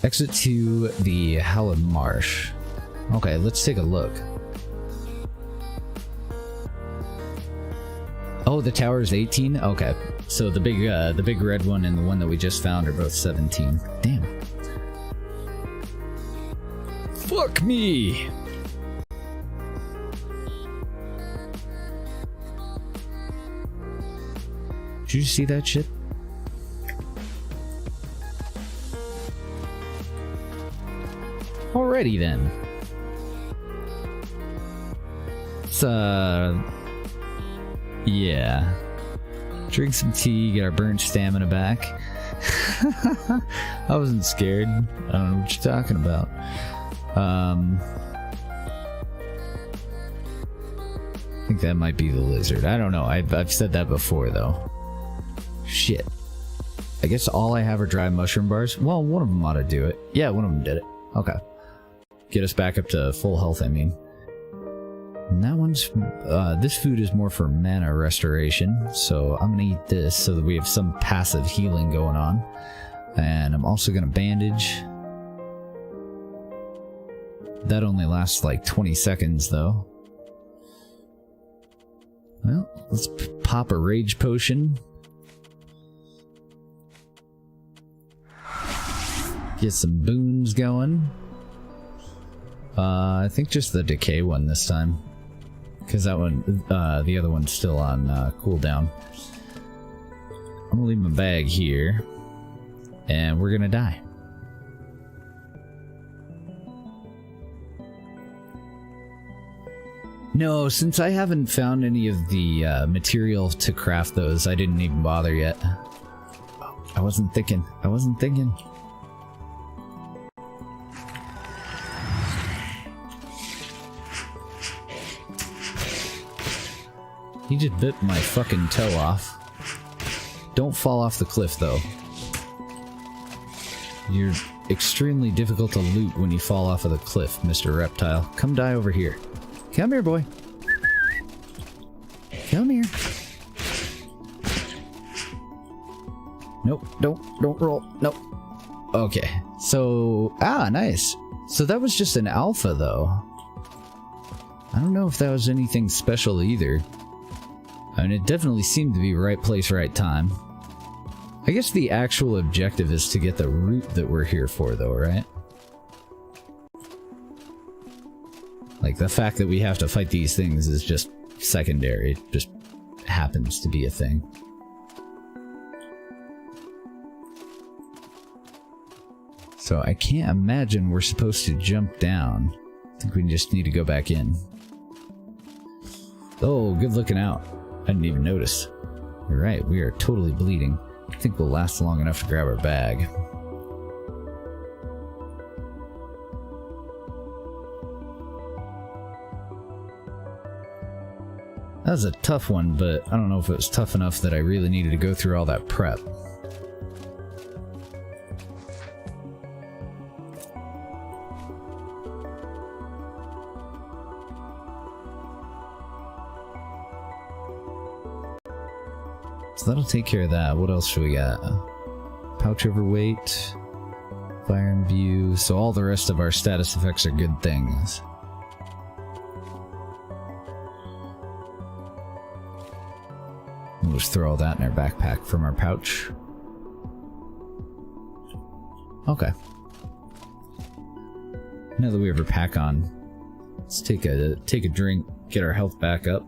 Exit to the Hallowed Marsh. Okay, let's take a look. Oh, the tower is 18? Okay. So the big red one and the one that we just found are both 17. Damn. Fuck me! Did you see that shit? Alrighty then. It's yeah. Drink some tea, get our burnt stamina back. I wasn't scared. I don't know what you're talking about. I think that might be the lizard. I don't know. I've said that before though. Shit. I guess all I have are dry mushroom bars. Well, one of them ought to do it. Yeah, one of them did it. Okay. Get us back up to full health, I mean. And that one's... this food is more for mana restoration, so I'm gonna eat this so that we have some passive healing going on. And I'm also gonna bandage. That only lasts like 20 seconds, though. Well, let's pop a rage potion. Get some boons going. I think just the decay one this time. Because that one, the other one's still on cooldown. I'm gonna leave my bag here. And we're gonna die. No, since I haven't found any of the material to craft those, I didn't even bother yet. I wasn't thinking. I wasn't thinking. He just bit my fucking toe off. Don't fall off the cliff, though. You're extremely difficult to loot when you fall off of the cliff, Mr. Reptile. Come die over here. Come here, boy. Come here. Nope, don't roll. Nope. Okay, so... Ah, nice. So that was just an alpha, though. I don't know if that was anything special either. I mean, it definitely seemed to be right place, right time. I guess the actual objective is to get the root that we're here for, though, right? Like, the fact that we have to fight these things is just secondary. It just happens to be a thing. So I can't imagine we're supposed to jump down. I think we just need to go back in. Oh, good looking out. I didn't even notice. You're right, we are totally bleeding. I think we'll last long enough to grab our bag. That was a tough one, but I don't know if it was tough enough that I really needed to go through all that prep. So that'll take care of that. What else should we got? Pouch overweight, fire and view. So all the rest of our status effects are good things. We'll just throw all that in our backpack from our pouch. Okay. Now that we have our pack on, let's take a drink, get our health back up.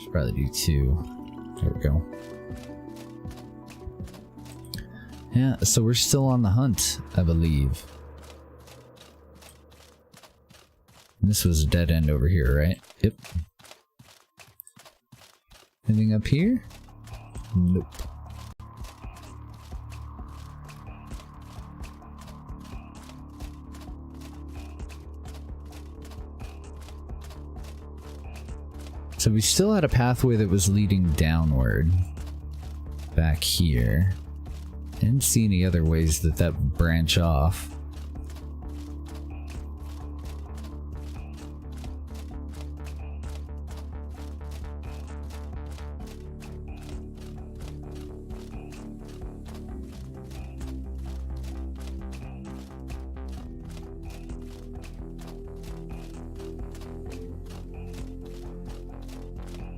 Should probably do 2. There we go. Yeah, so we're still on the hunt, I believe. This was a dead end over here, right? Yep. Anything up here? Nope. So we still had a pathway that was leading downward. Back here. I didn't see any other ways that branch off.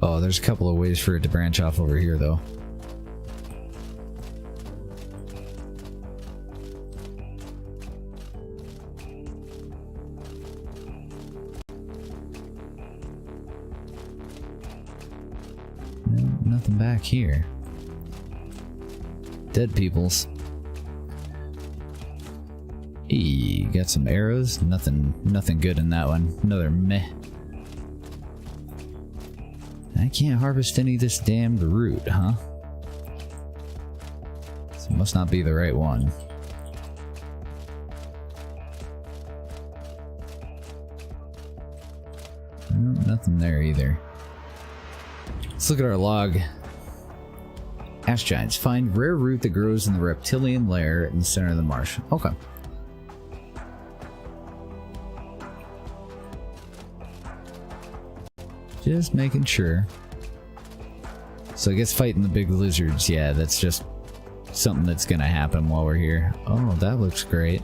Oh, there's a couple of ways for it to branch off over here, though. No, nothing back here. Dead peoples. Eee, got some arrows. Nothing good in that one. Another meh. I can't harvest any of this damned root, huh? This must not be the right one. Nothing there either. Let's look at our log. Ash giants. Find rare root that grows in the reptilian lair in the center of the marsh. Okay. Just making sure. So I guess fighting the big lizards, yeah, that's just something that's gonna happen while we're here. Oh, that looks great.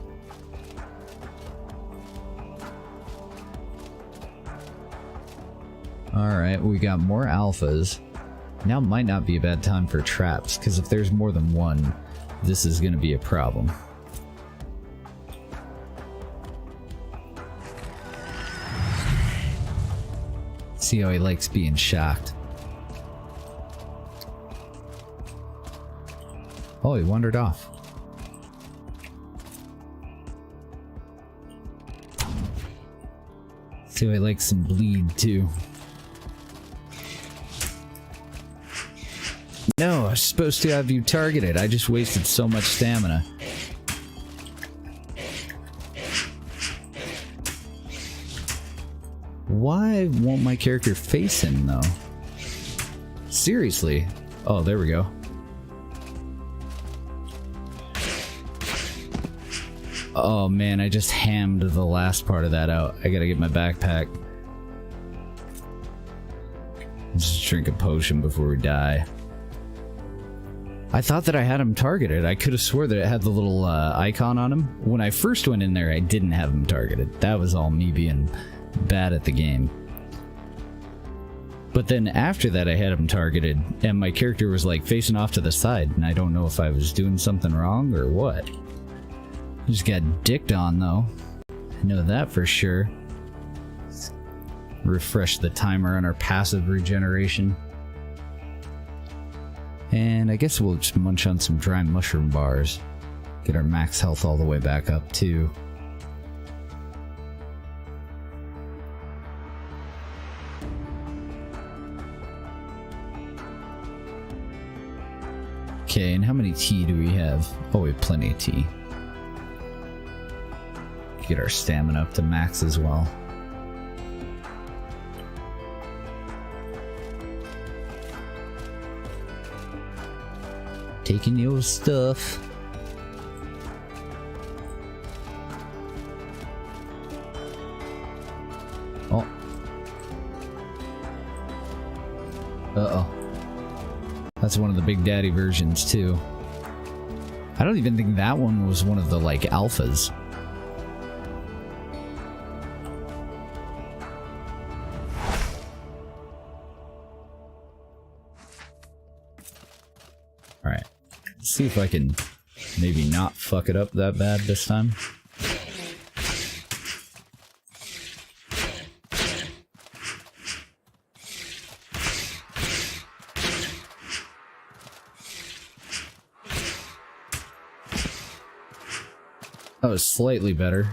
Alright, we got more alphas. Now might not be a bad time for traps, because if there's more than one, this is gonna be a problem. See how he likes being shocked. Oh, he wandered off. See how he likes some bleed too. No, I was supposed to have you targeted. I just wasted so much stamina. Why won't my character face him, though? Seriously? Oh, there we go. Oh man, I just hammed the last part of that out. I gotta get my backpack. Just drink a potion before we die. I thought that I had him targeted. I could have swore that it had the little icon on him. When I first went in there, I didn't have him targeted. That was all me being bad at the game. But then after that I had him targeted and my character was like facing off to the side, and I don't know if I was doing something wrong or what. I just got dicked on though. I know that for sure. Let's refresh the timer on our passive regeneration. And I guess we'll just munch on some dry mushroom bars. Get our max health all the way back up too. Okay, and how many tea do we have? Oh, we have plenty of tea. Get our stamina up to max as well. Taking your stuff. Oh. Uh-oh. That's one of the Big Daddy versions, too. I don't even think that one was one of the, like, alphas. Alright. Let's see if I can maybe not fuck it up that bad this time. That was slightly better.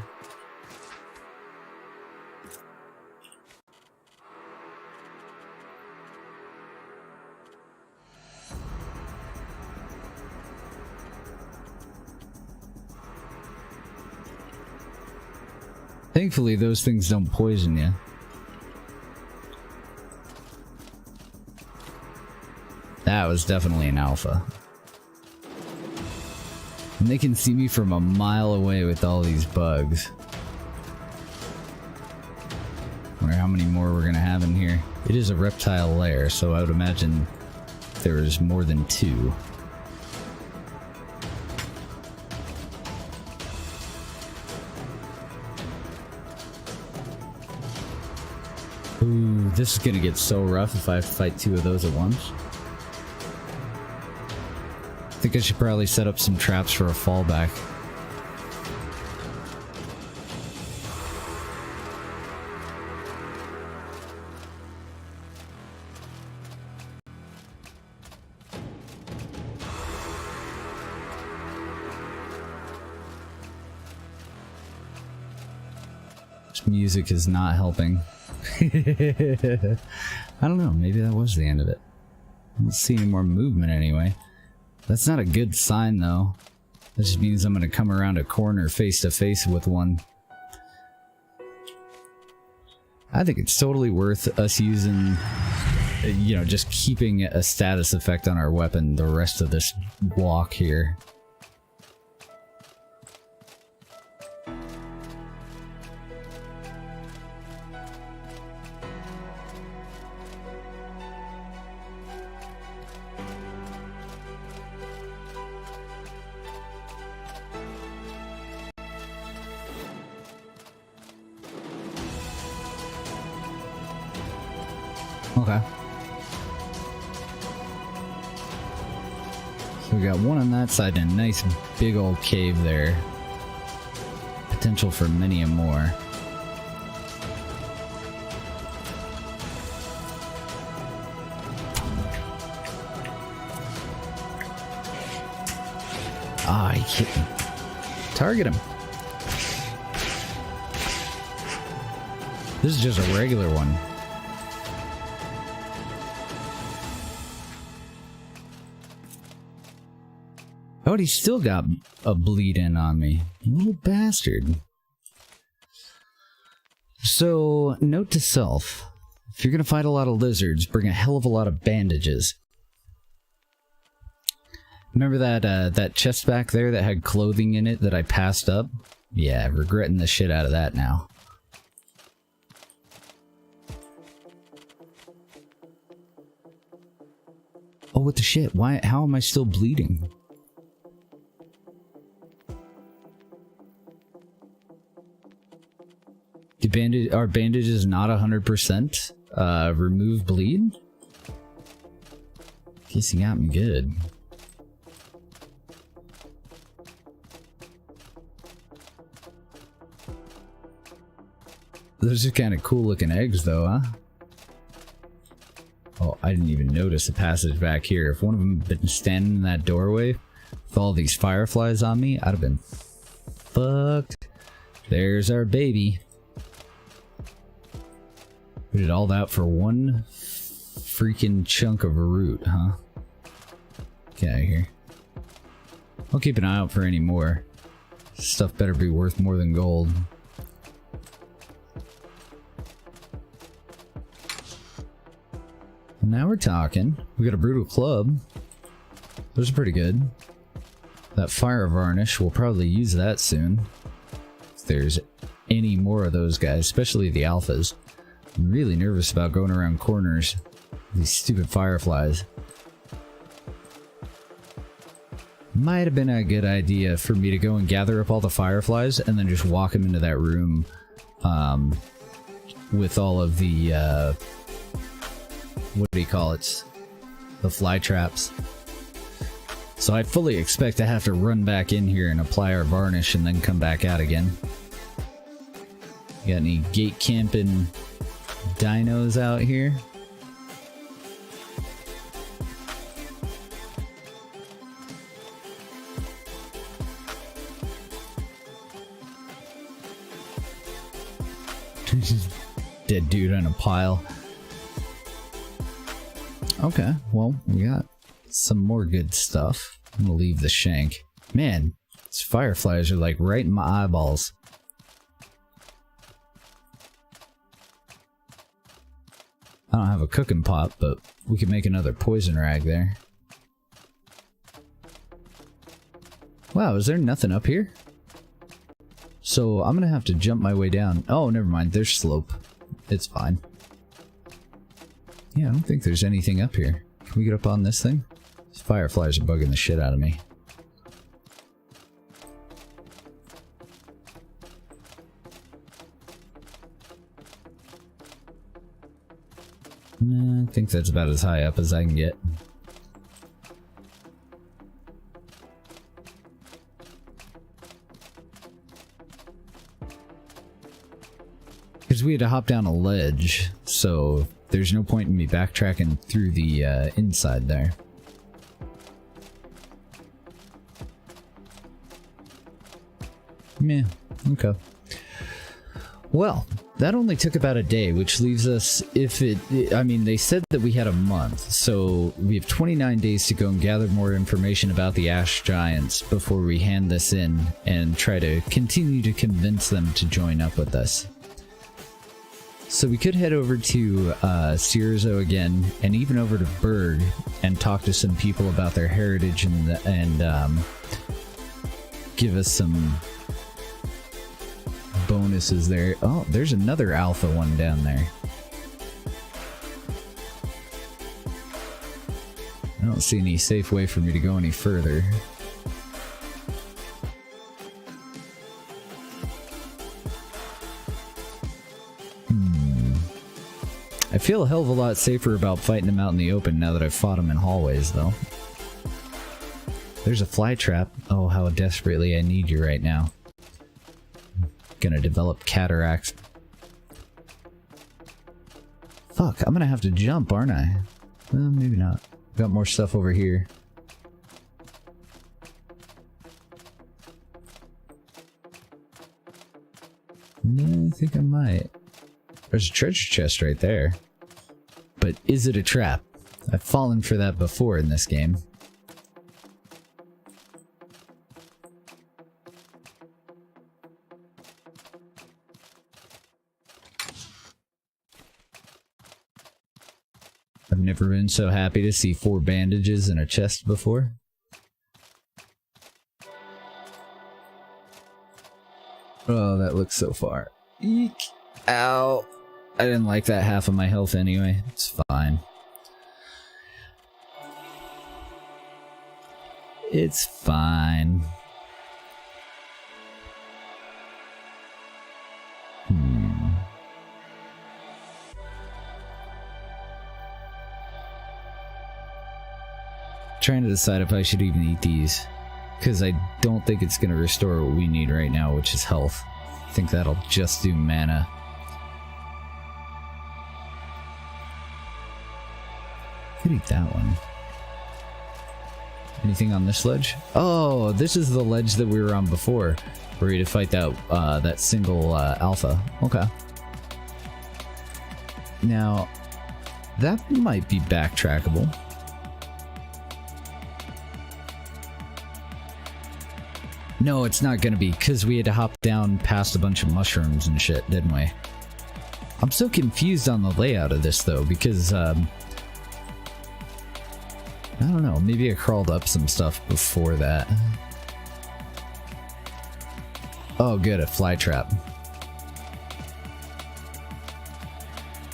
Thankfully, those things don't poison you. That was definitely an alpha. And they can see me from a mile away with all these bugs. Wonder how many more we're gonna have in here. It is a reptile lair, so I would imagine there is more than 2. Ooh, this is gonna get so rough if I have to fight 2 of those at once. I think I should probably set up some traps for a fallback. This music is not helping. I don't know, maybe that was the end of it. I don't see any more movement anyway. That's not a good sign, though. That just means I'm gonna come around a corner face to face with one. I think it's totally worth us using, you know, just keeping a status effect on our weapon the rest of this walk here. Okay. So we got one on that side and a nice big old cave there. Potential for many and more. Ah, he hit me. Target him. This is just a regular one. Oh, he still got a bleed in on me. Little bastard. So, note to self. If you're gonna fight a lot of lizards, bring a hell of a lot of bandages. Remember that, that chest back there that had clothing in it that I passed up? Yeah, regretting the shit out of that now. Oh, what the shit? Why? How am I still bleeding? Are bandages not 100% remove bleed? Guess he got me good. Those are kind of cool looking eggs though, huh? Oh, I didn't even notice the passage back here. If one of them had been standing in that doorway with all these fireflies on me, I'd have been fucked. There's our baby. We did all that for one freaking chunk of a root, huh? Get out of here. I'll keep an eye out for any more. Stuff better be worth more than gold. Now we're talking. We got a brutal club. Those are pretty good. That fire varnish, we'll probably use that soon. If there's any more of those guys, especially the alphas. I'm really nervous about going around corners. These stupid fireflies. Might have been a good idea for me to go and gather up all the fireflies and then just walk them into that room with all of the, what do you call it? The fly traps. So I fully expect to have to run back in here and apply our varnish and then come back out again. Got any gate camping dinos out here? Dead dude on a pile. Okay, well, we got some more good stuff. I'm gonna leave the shank. Man, these fireflies are like right in my eyeballs. I don't have a cooking pot, but we could make another poison rag there. Wow, is there nothing up here? So I'm gonna have to jump my way down. Oh, never mind, there's slope. It's fine. Yeah, I don't think there's anything up here. Can we get up on this thing? These fireflies are bugging the shit out of me. Nah, I think that's about as high up as I can get. Because we had to hop down a ledge, so there's no point in me backtracking through the inside there. Meh, okay. Well, that only took about a day, which leaves us, I mean, they said that we had a month, so we have 29 days to go and gather more information about the Ash Giants before we hand this in and try to continue to convince them to join up with us. So we could head over to Cierzo again, and even over to Berg, and talk to some people about their heritage and give us some bonuses there. Oh, there's another alpha one down there. I don't see any safe way for me to go any further. I feel a hell of a lot safer about fighting them out in the open now that I've fought them in hallways, though. There's a fly trap. Oh, how desperately I need you right now. Gonna develop cataracts. Fuck, I'm gonna have to jump, aren't I? Well, maybe not. Got more stuff over here. No, I think I might. There's a treasure chest right there. But is it a trap? I've fallen for that before in this game. I've never been so happy to see 4 bandages in a chest before. Oh, that looks so far. Eek! Ow! I didn't like that half of my health anyway. It's fine. It's fine. Trying to decide if I should even eat these, because I don't think it's going to restore what we need right now, which is health. I think that'll just do mana. Could eat that one. Anything on this ledge? Oh, this is the ledge that we were on before, where we had to fight that single alpha. Okay. Now, that might be backtrackable. No, it's not gonna be, because we had to hop down past a bunch of mushrooms and shit, didn't we? I'm so confused on the layout of this, though, because don't know, maybe I crawled up some stuff before that. Oh good, a fly trap.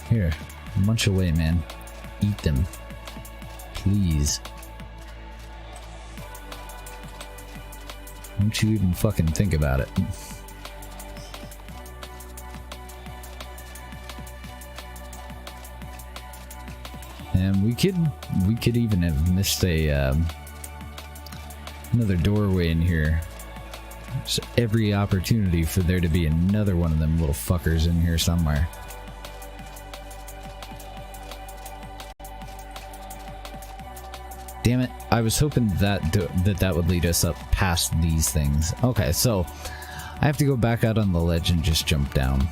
Here, munch away, man. Eat them. Please. Don't you even fucking think about it. And we could even have missed a another doorway in here. There's every opportunity for there to be another one of them little fuckers in here somewhere. Damn it, I was hoping that that would lead us up past these things. Okay, so I have to go back out on the ledge and just jump down.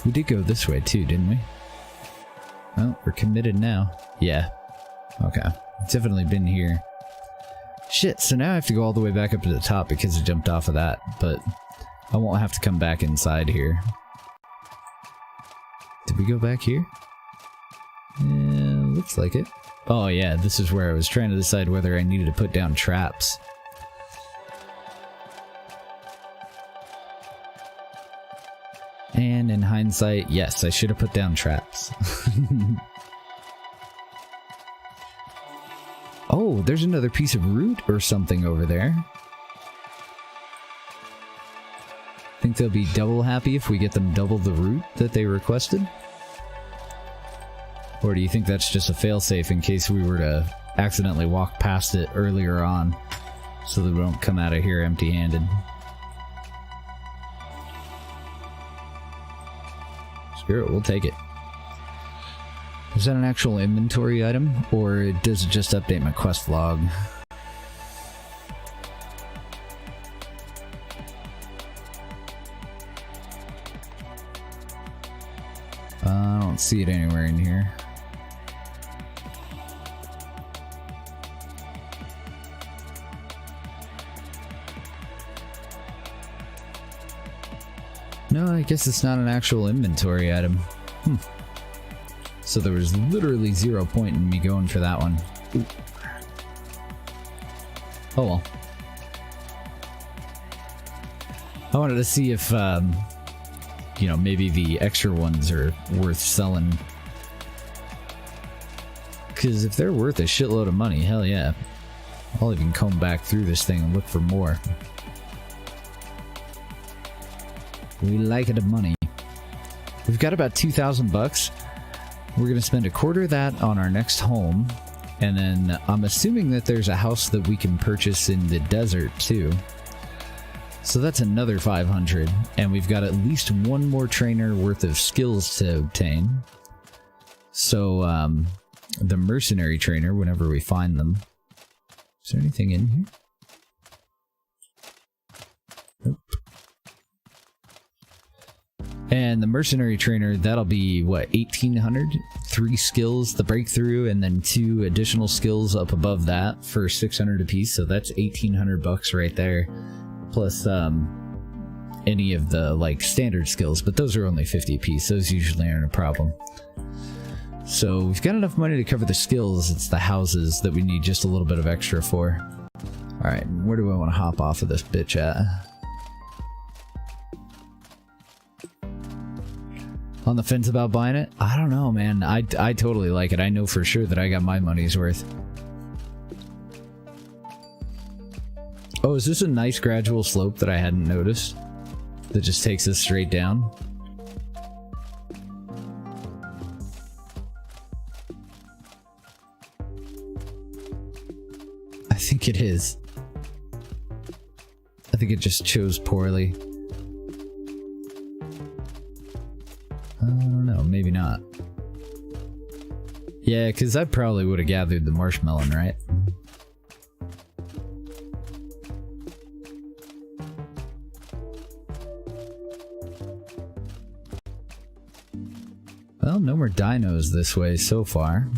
We did go this way too, didn't we? Well, we're committed now. Yeah. Okay. Definitely been here. Shit, so now I have to go all the way back up to the top because I jumped off of that, but I won't have to come back inside here. Did we go back here? Yeah, looks like it. Oh yeah, this is where I was trying to decide whether I needed to put down traps. And in hindsight, yes, I should have put down traps. Oh, there's another piece of root or something over there. Think they'll be double happy if we get them double the root that they requested? Or do you think that's just a failsafe in case we were to accidentally walk past it earlier on so that we don't come out of here empty-handed? Screw it, we'll take it. Is that an actual inventory item, or does it just update my quest log? I don't see it anywhere in here. No, I guess it's not an actual inventory item. So there was literally 0 point in me going for that one. Ooh. Oh well. I wanted to see if, you know, maybe the extra ones are worth selling. Because if they're worth a shitload of money, hell yeah. I'll even comb back through this thing and look for more. We like it of money. We've got about 2,000 bucks. We're going to spend a quarter of that on our next home. And then I'm assuming that there's a house that we can purchase in the desert too. So that's another 500. And we've got at least one more trainer worth of skills to obtain. So the mercenary trainer, whenever we find them. Is there anything in here? Nope. And the mercenary trainer, that'll be, what, 1,800? 3 skills, the breakthrough, and then 2 additional skills up above that for 600 apiece. So that's 1,800 bucks right there. Plus any of the, like, standard skills. But those are only 50 apiece. Those usually aren't a problem. So we've got enough money to cover the skills. It's the houses that we need just a little bit of extra for. Alright, where do I want to hop off of this bitch at? On the fence about buying it? I don't know, man. I totally like it. I know for sure that I got my money's worth. Oh, is this a nice gradual slope that I hadn't noticed? That just takes us straight down? I think it is. I think it just chose poorly. I don't know, maybe not. Yeah, because I probably would have gathered the marshmallow, right? Well, no more dinos this way so far.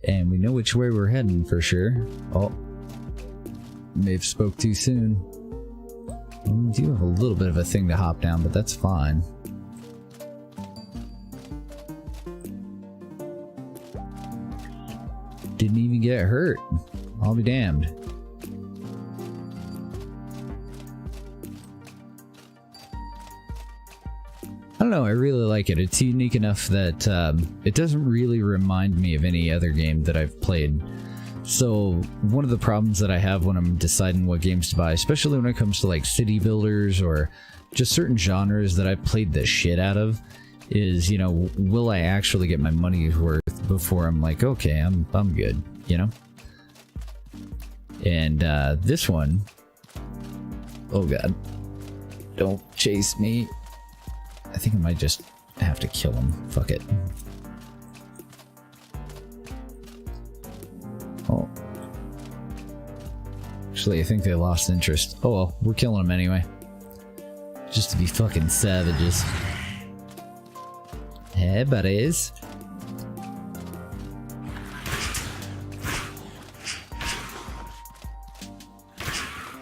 And we know which way we're heading for sure. Oh, may have spoke too soon. We do have a little bit of a thing to hop down, but that's fine. Didn't even get hurt. I'll be damned. I don't know, I really like it. It's unique enough that it doesn't really remind me of any other game that I've played. So one of the problems that I have when I'm deciding what games to buy, especially when it comes to like city builders or just certain genres that I've played the shit out of, is, you know, will I actually get my money's worth before I'm like, okay, I'm good, you know? And this one, oh god, don't chase me. I think I might just have to kill him. Fuck it. Oh. Actually, I think they lost interest. Oh well, we're killing them anyway. Just to be fucking savages. Hey, buddies.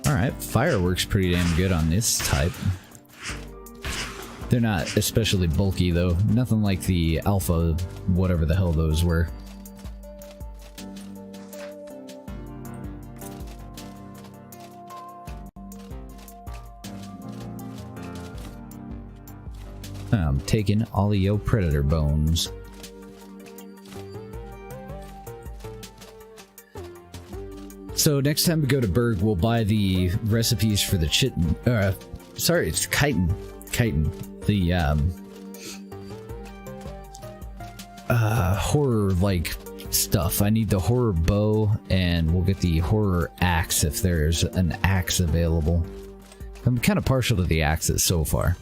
Alright, fire works pretty damn good on this type. They're not especially bulky though. Nothing like the alpha, whatever the hell those were. I'm taking all of your predator bones. So next time we go to Berg, we'll buy the recipes for the chitin. Sorry, it's chitin. Chitin. The horror-like stuff. I need the horror bow, and we'll get the horror axe if there's an axe available. I'm kind of partial to the axes so far.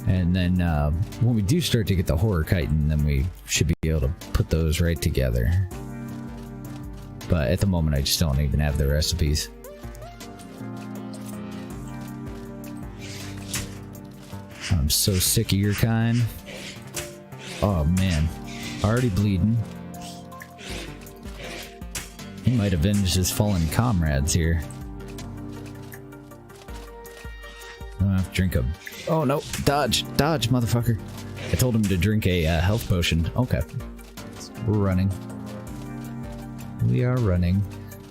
And then when we do start to get the horror chitin, then we should be able to put those right together. But at the moment, I just don't even have the recipes. I'm so sick of your kind. Oh man, already bleeding. He might avenge his fallen comrades here. I don't have to drink a... Oh no, dodge, dodge, motherfucker. I told him to drink a health potion. Okay. We're running. We are running.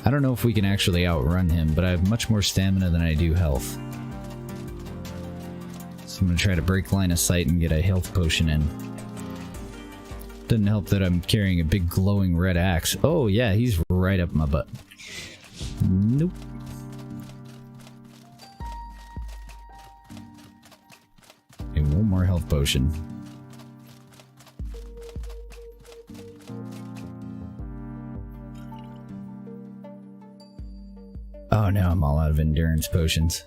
I don't know if we can actually outrun him, but I have much more stamina than I do health. So I'm gonna try to break line of sight and get a health potion in. Doesn't help that I'm carrying a big glowing red axe. Oh yeah, he's right up my butt. Nope. And one more health potion. Oh, now I'm all out of endurance potions.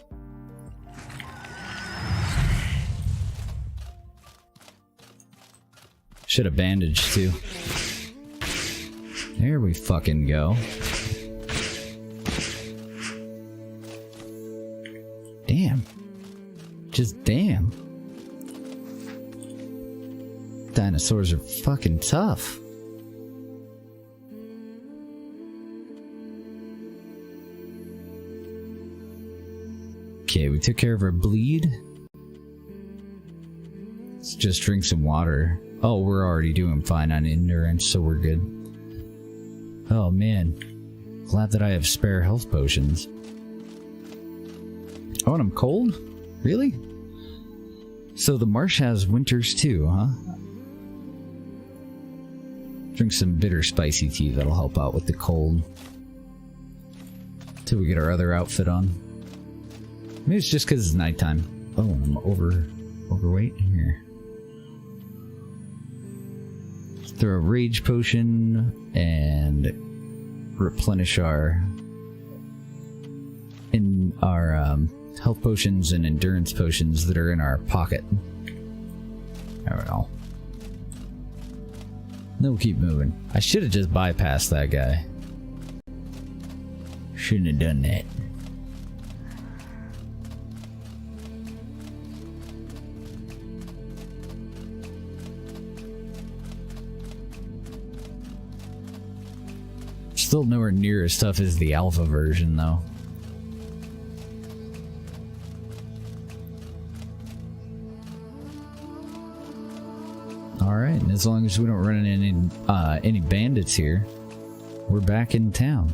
Should have bandaged too. There we fucking go. Damn. Just damn. Dinosaurs are fucking tough. Okay, we took care of our bleed. Let's just drink some water. Oh, we're already doing fine on endurance, so we're good. Oh man, glad that I have spare health potions. Oh, and I'm cold? Really? So the marsh has winters too, huh? Drink some bitter spicy tea, that'll help out with the cold. Till we get our other outfit on. Maybe it's just because it's nighttime. Oh, I'm overweight here. Let's throw a rage potion and replenish our health potions and endurance potions that are in our pocket. There we go. Then we'll keep moving. I should have just bypassed that guy. Shouldn't have done that. Still nowhere near as tough as the alpha version, though. Alright, and as long as we don't run into any bandits here, we're back in town.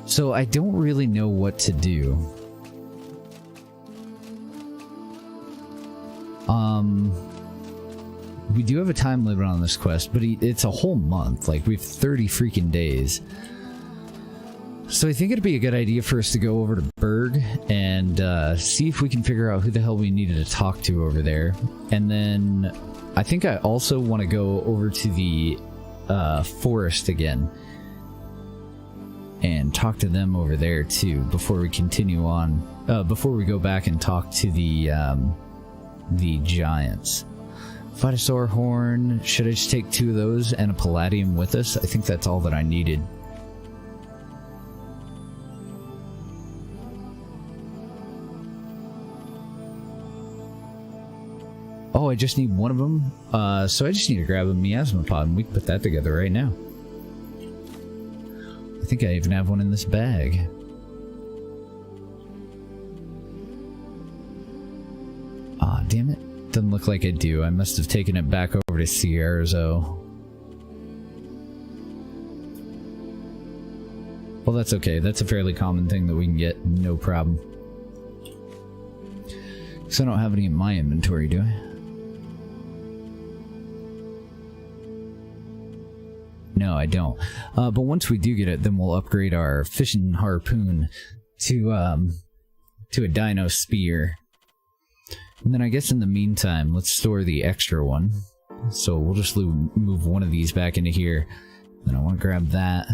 So I don't really know what to do. We do have a time limit on this quest, but it's a whole month. Like, we have 30 freaking days. So I think it'd be a good idea for us to go over to Berg and see if we can figure out who the hell we needed to talk to over there. And then I think I also want to go over to the forest again and talk to them over there too before we continue on. Before we go back and talk to the giants. Phytosaur horn. Should I just take 2 of those and a palladium with us? I think that's all that I needed. Oh, I just need one of them? So I just need to grab a miasma pod and we can put that together right now. I think I even have one in this bag. Ah, damn it. Doesn't look like I do. I must have taken it back over to Sierrazo. Well, that's okay. That's a fairly common thing that we can get. No problem. Because I don't have any in my inventory, do I? No, I don't. But once we do get it, then we'll upgrade our fishing harpoon to a dino spear. And then I guess in the meantime, let's store the extra one. So we'll just move one of these back into here. Then I want to grab that.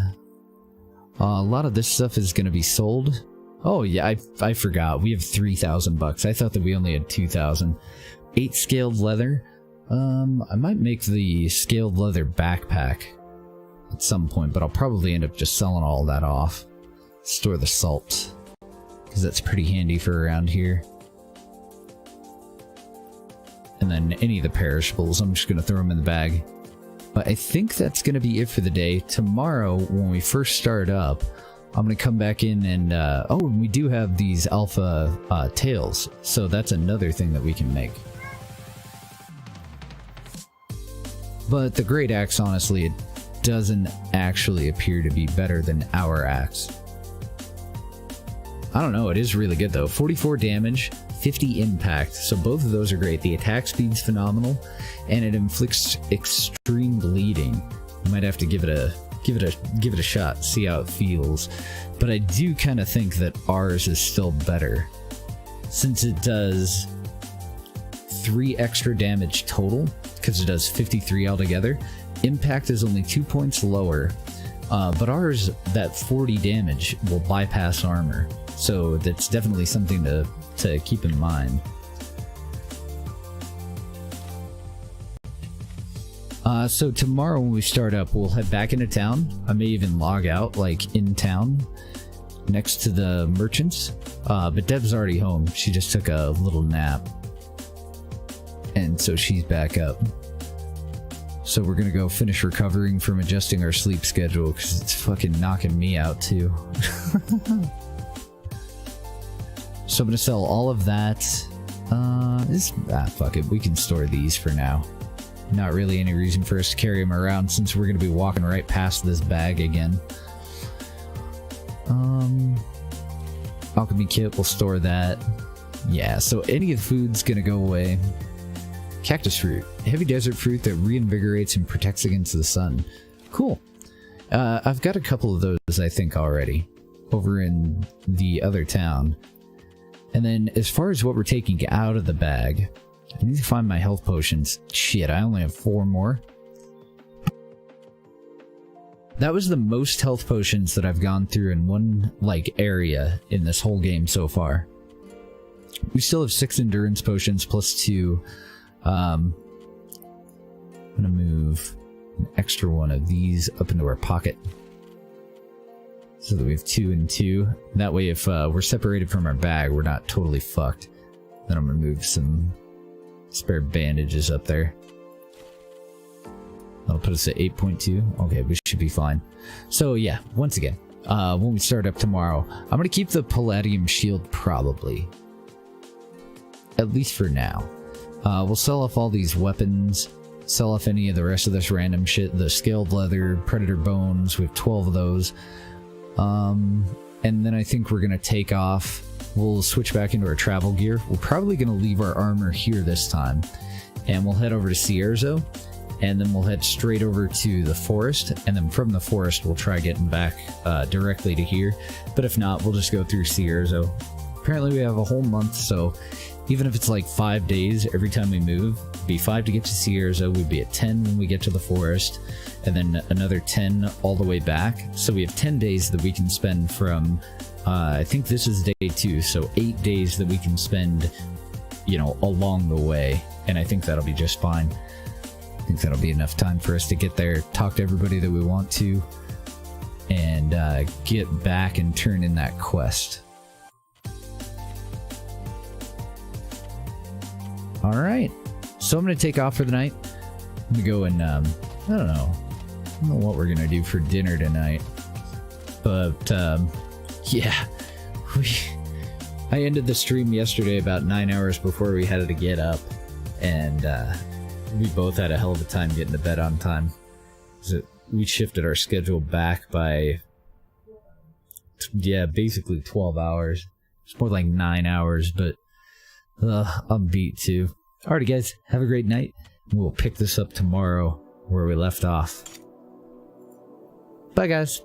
A lot of this stuff is going to be sold. Oh yeah, I forgot. We have 3,000 bucks. I thought that we only had 2,000. 8 scaled leather. I might make the scaled leather backpack at some point, but I'll probably end up just selling all that off. Store the salt, because that's pretty handy for around here. And then any of the perishables, I'm just going to throw them in the bag. But I think that's going to be it for the day. Tomorrow, when we first start up, I'm going to come back in and... oh, and we do have these alpha tails, so that's another thing that we can make. But the Great Axe, honestly, it doesn't actually appear to be better than our axe. I don't know, it is really good though. 44 damage, 50 impact, so both of those are great. The attack speed's phenomenal, and it inflicts extreme bleeding. You might have to give it a shot, see how it feels. But I do kind of think that ours is still better, since it does 3 extra damage total, because it does 53 altogether. Impact is only 2 points lower, but ours, that 40 damage, will bypass armor. So that's definitely something to keep in mind. So tomorrow when we start up, we'll head back into town. I may even log out, like, in town, next to the merchants. But Deb's already home. She just took a little nap. And so she's back up. So we're gonna go finish recovering from adjusting our sleep schedule, because it's fucking knocking me out too. So I'm gonna sell all of that. Fuck it. We can store these for now. Not really any reason for us to carry them around, since we're gonna be walking right past this bag again. Alchemy kit, we'll store that. Yeah, so any of the food's gonna go away. Cactus fruit. Heavy desert fruit that reinvigorates and protects against the sun. Cool. I've got a couple of those, I think, already, over in the other town. And then, as far as what we're taking out of the bag, I need to find my health potions. Shit, I only have 4 more. That was the most health potions that I've gone through in one, like, area in this whole game so far. We still have 6 endurance potions plus 2. I'm gonna move an extra one of these up into our pocket, so that we have 2 and 2. That way, if we're separated from our bag, we're not totally fucked. Then I'm gonna move some spare bandages up there. That'll put us at 8.2. Okay, we should be fine. So yeah, once again, when we start up tomorrow, I'm gonna keep the palladium shield probably. at least for now. We'll sell off all these weapons, sell off any of the rest of this random shit, the scaled leather, predator bones, we have 12 of those. And then I think we're gonna take off, we'll switch back into our travel gear. We're probably gonna leave our armor here this time, and we'll head over to Cierzo, and then we'll head straight over to the forest, and then from the forest we'll try getting back directly to here. But if not, we'll just go through Cierzo. Apparently we have a whole month, so even if it's like 5 days every time we move, it'd be 5 to get to Cierzo, we'd be at 10 when we get to the forest, and then another 10 all the way back. So we have 10 days that we can spend from, I think this is day 2, so 8 days that we can spend, you know, along the way, and I think that'll be just fine. I think that'll be enough time for us to get there, talk to everybody that we want to, and get back and turn in that quest. Alright, so I'm going to take off for the night. I'm going to go and, I don't know what we're going to do for dinner tonight. But, yeah, I ended the stream yesterday about 9 hours before we had to get up. And, we both had a hell of a time getting to bed on time. We shifted our schedule back by, yeah, basically 12 hours. It's more like 9 hours, but I'm beat too. Alrighty guys, have a great night. We'll pick this up tomorrow where we left off. Bye guys.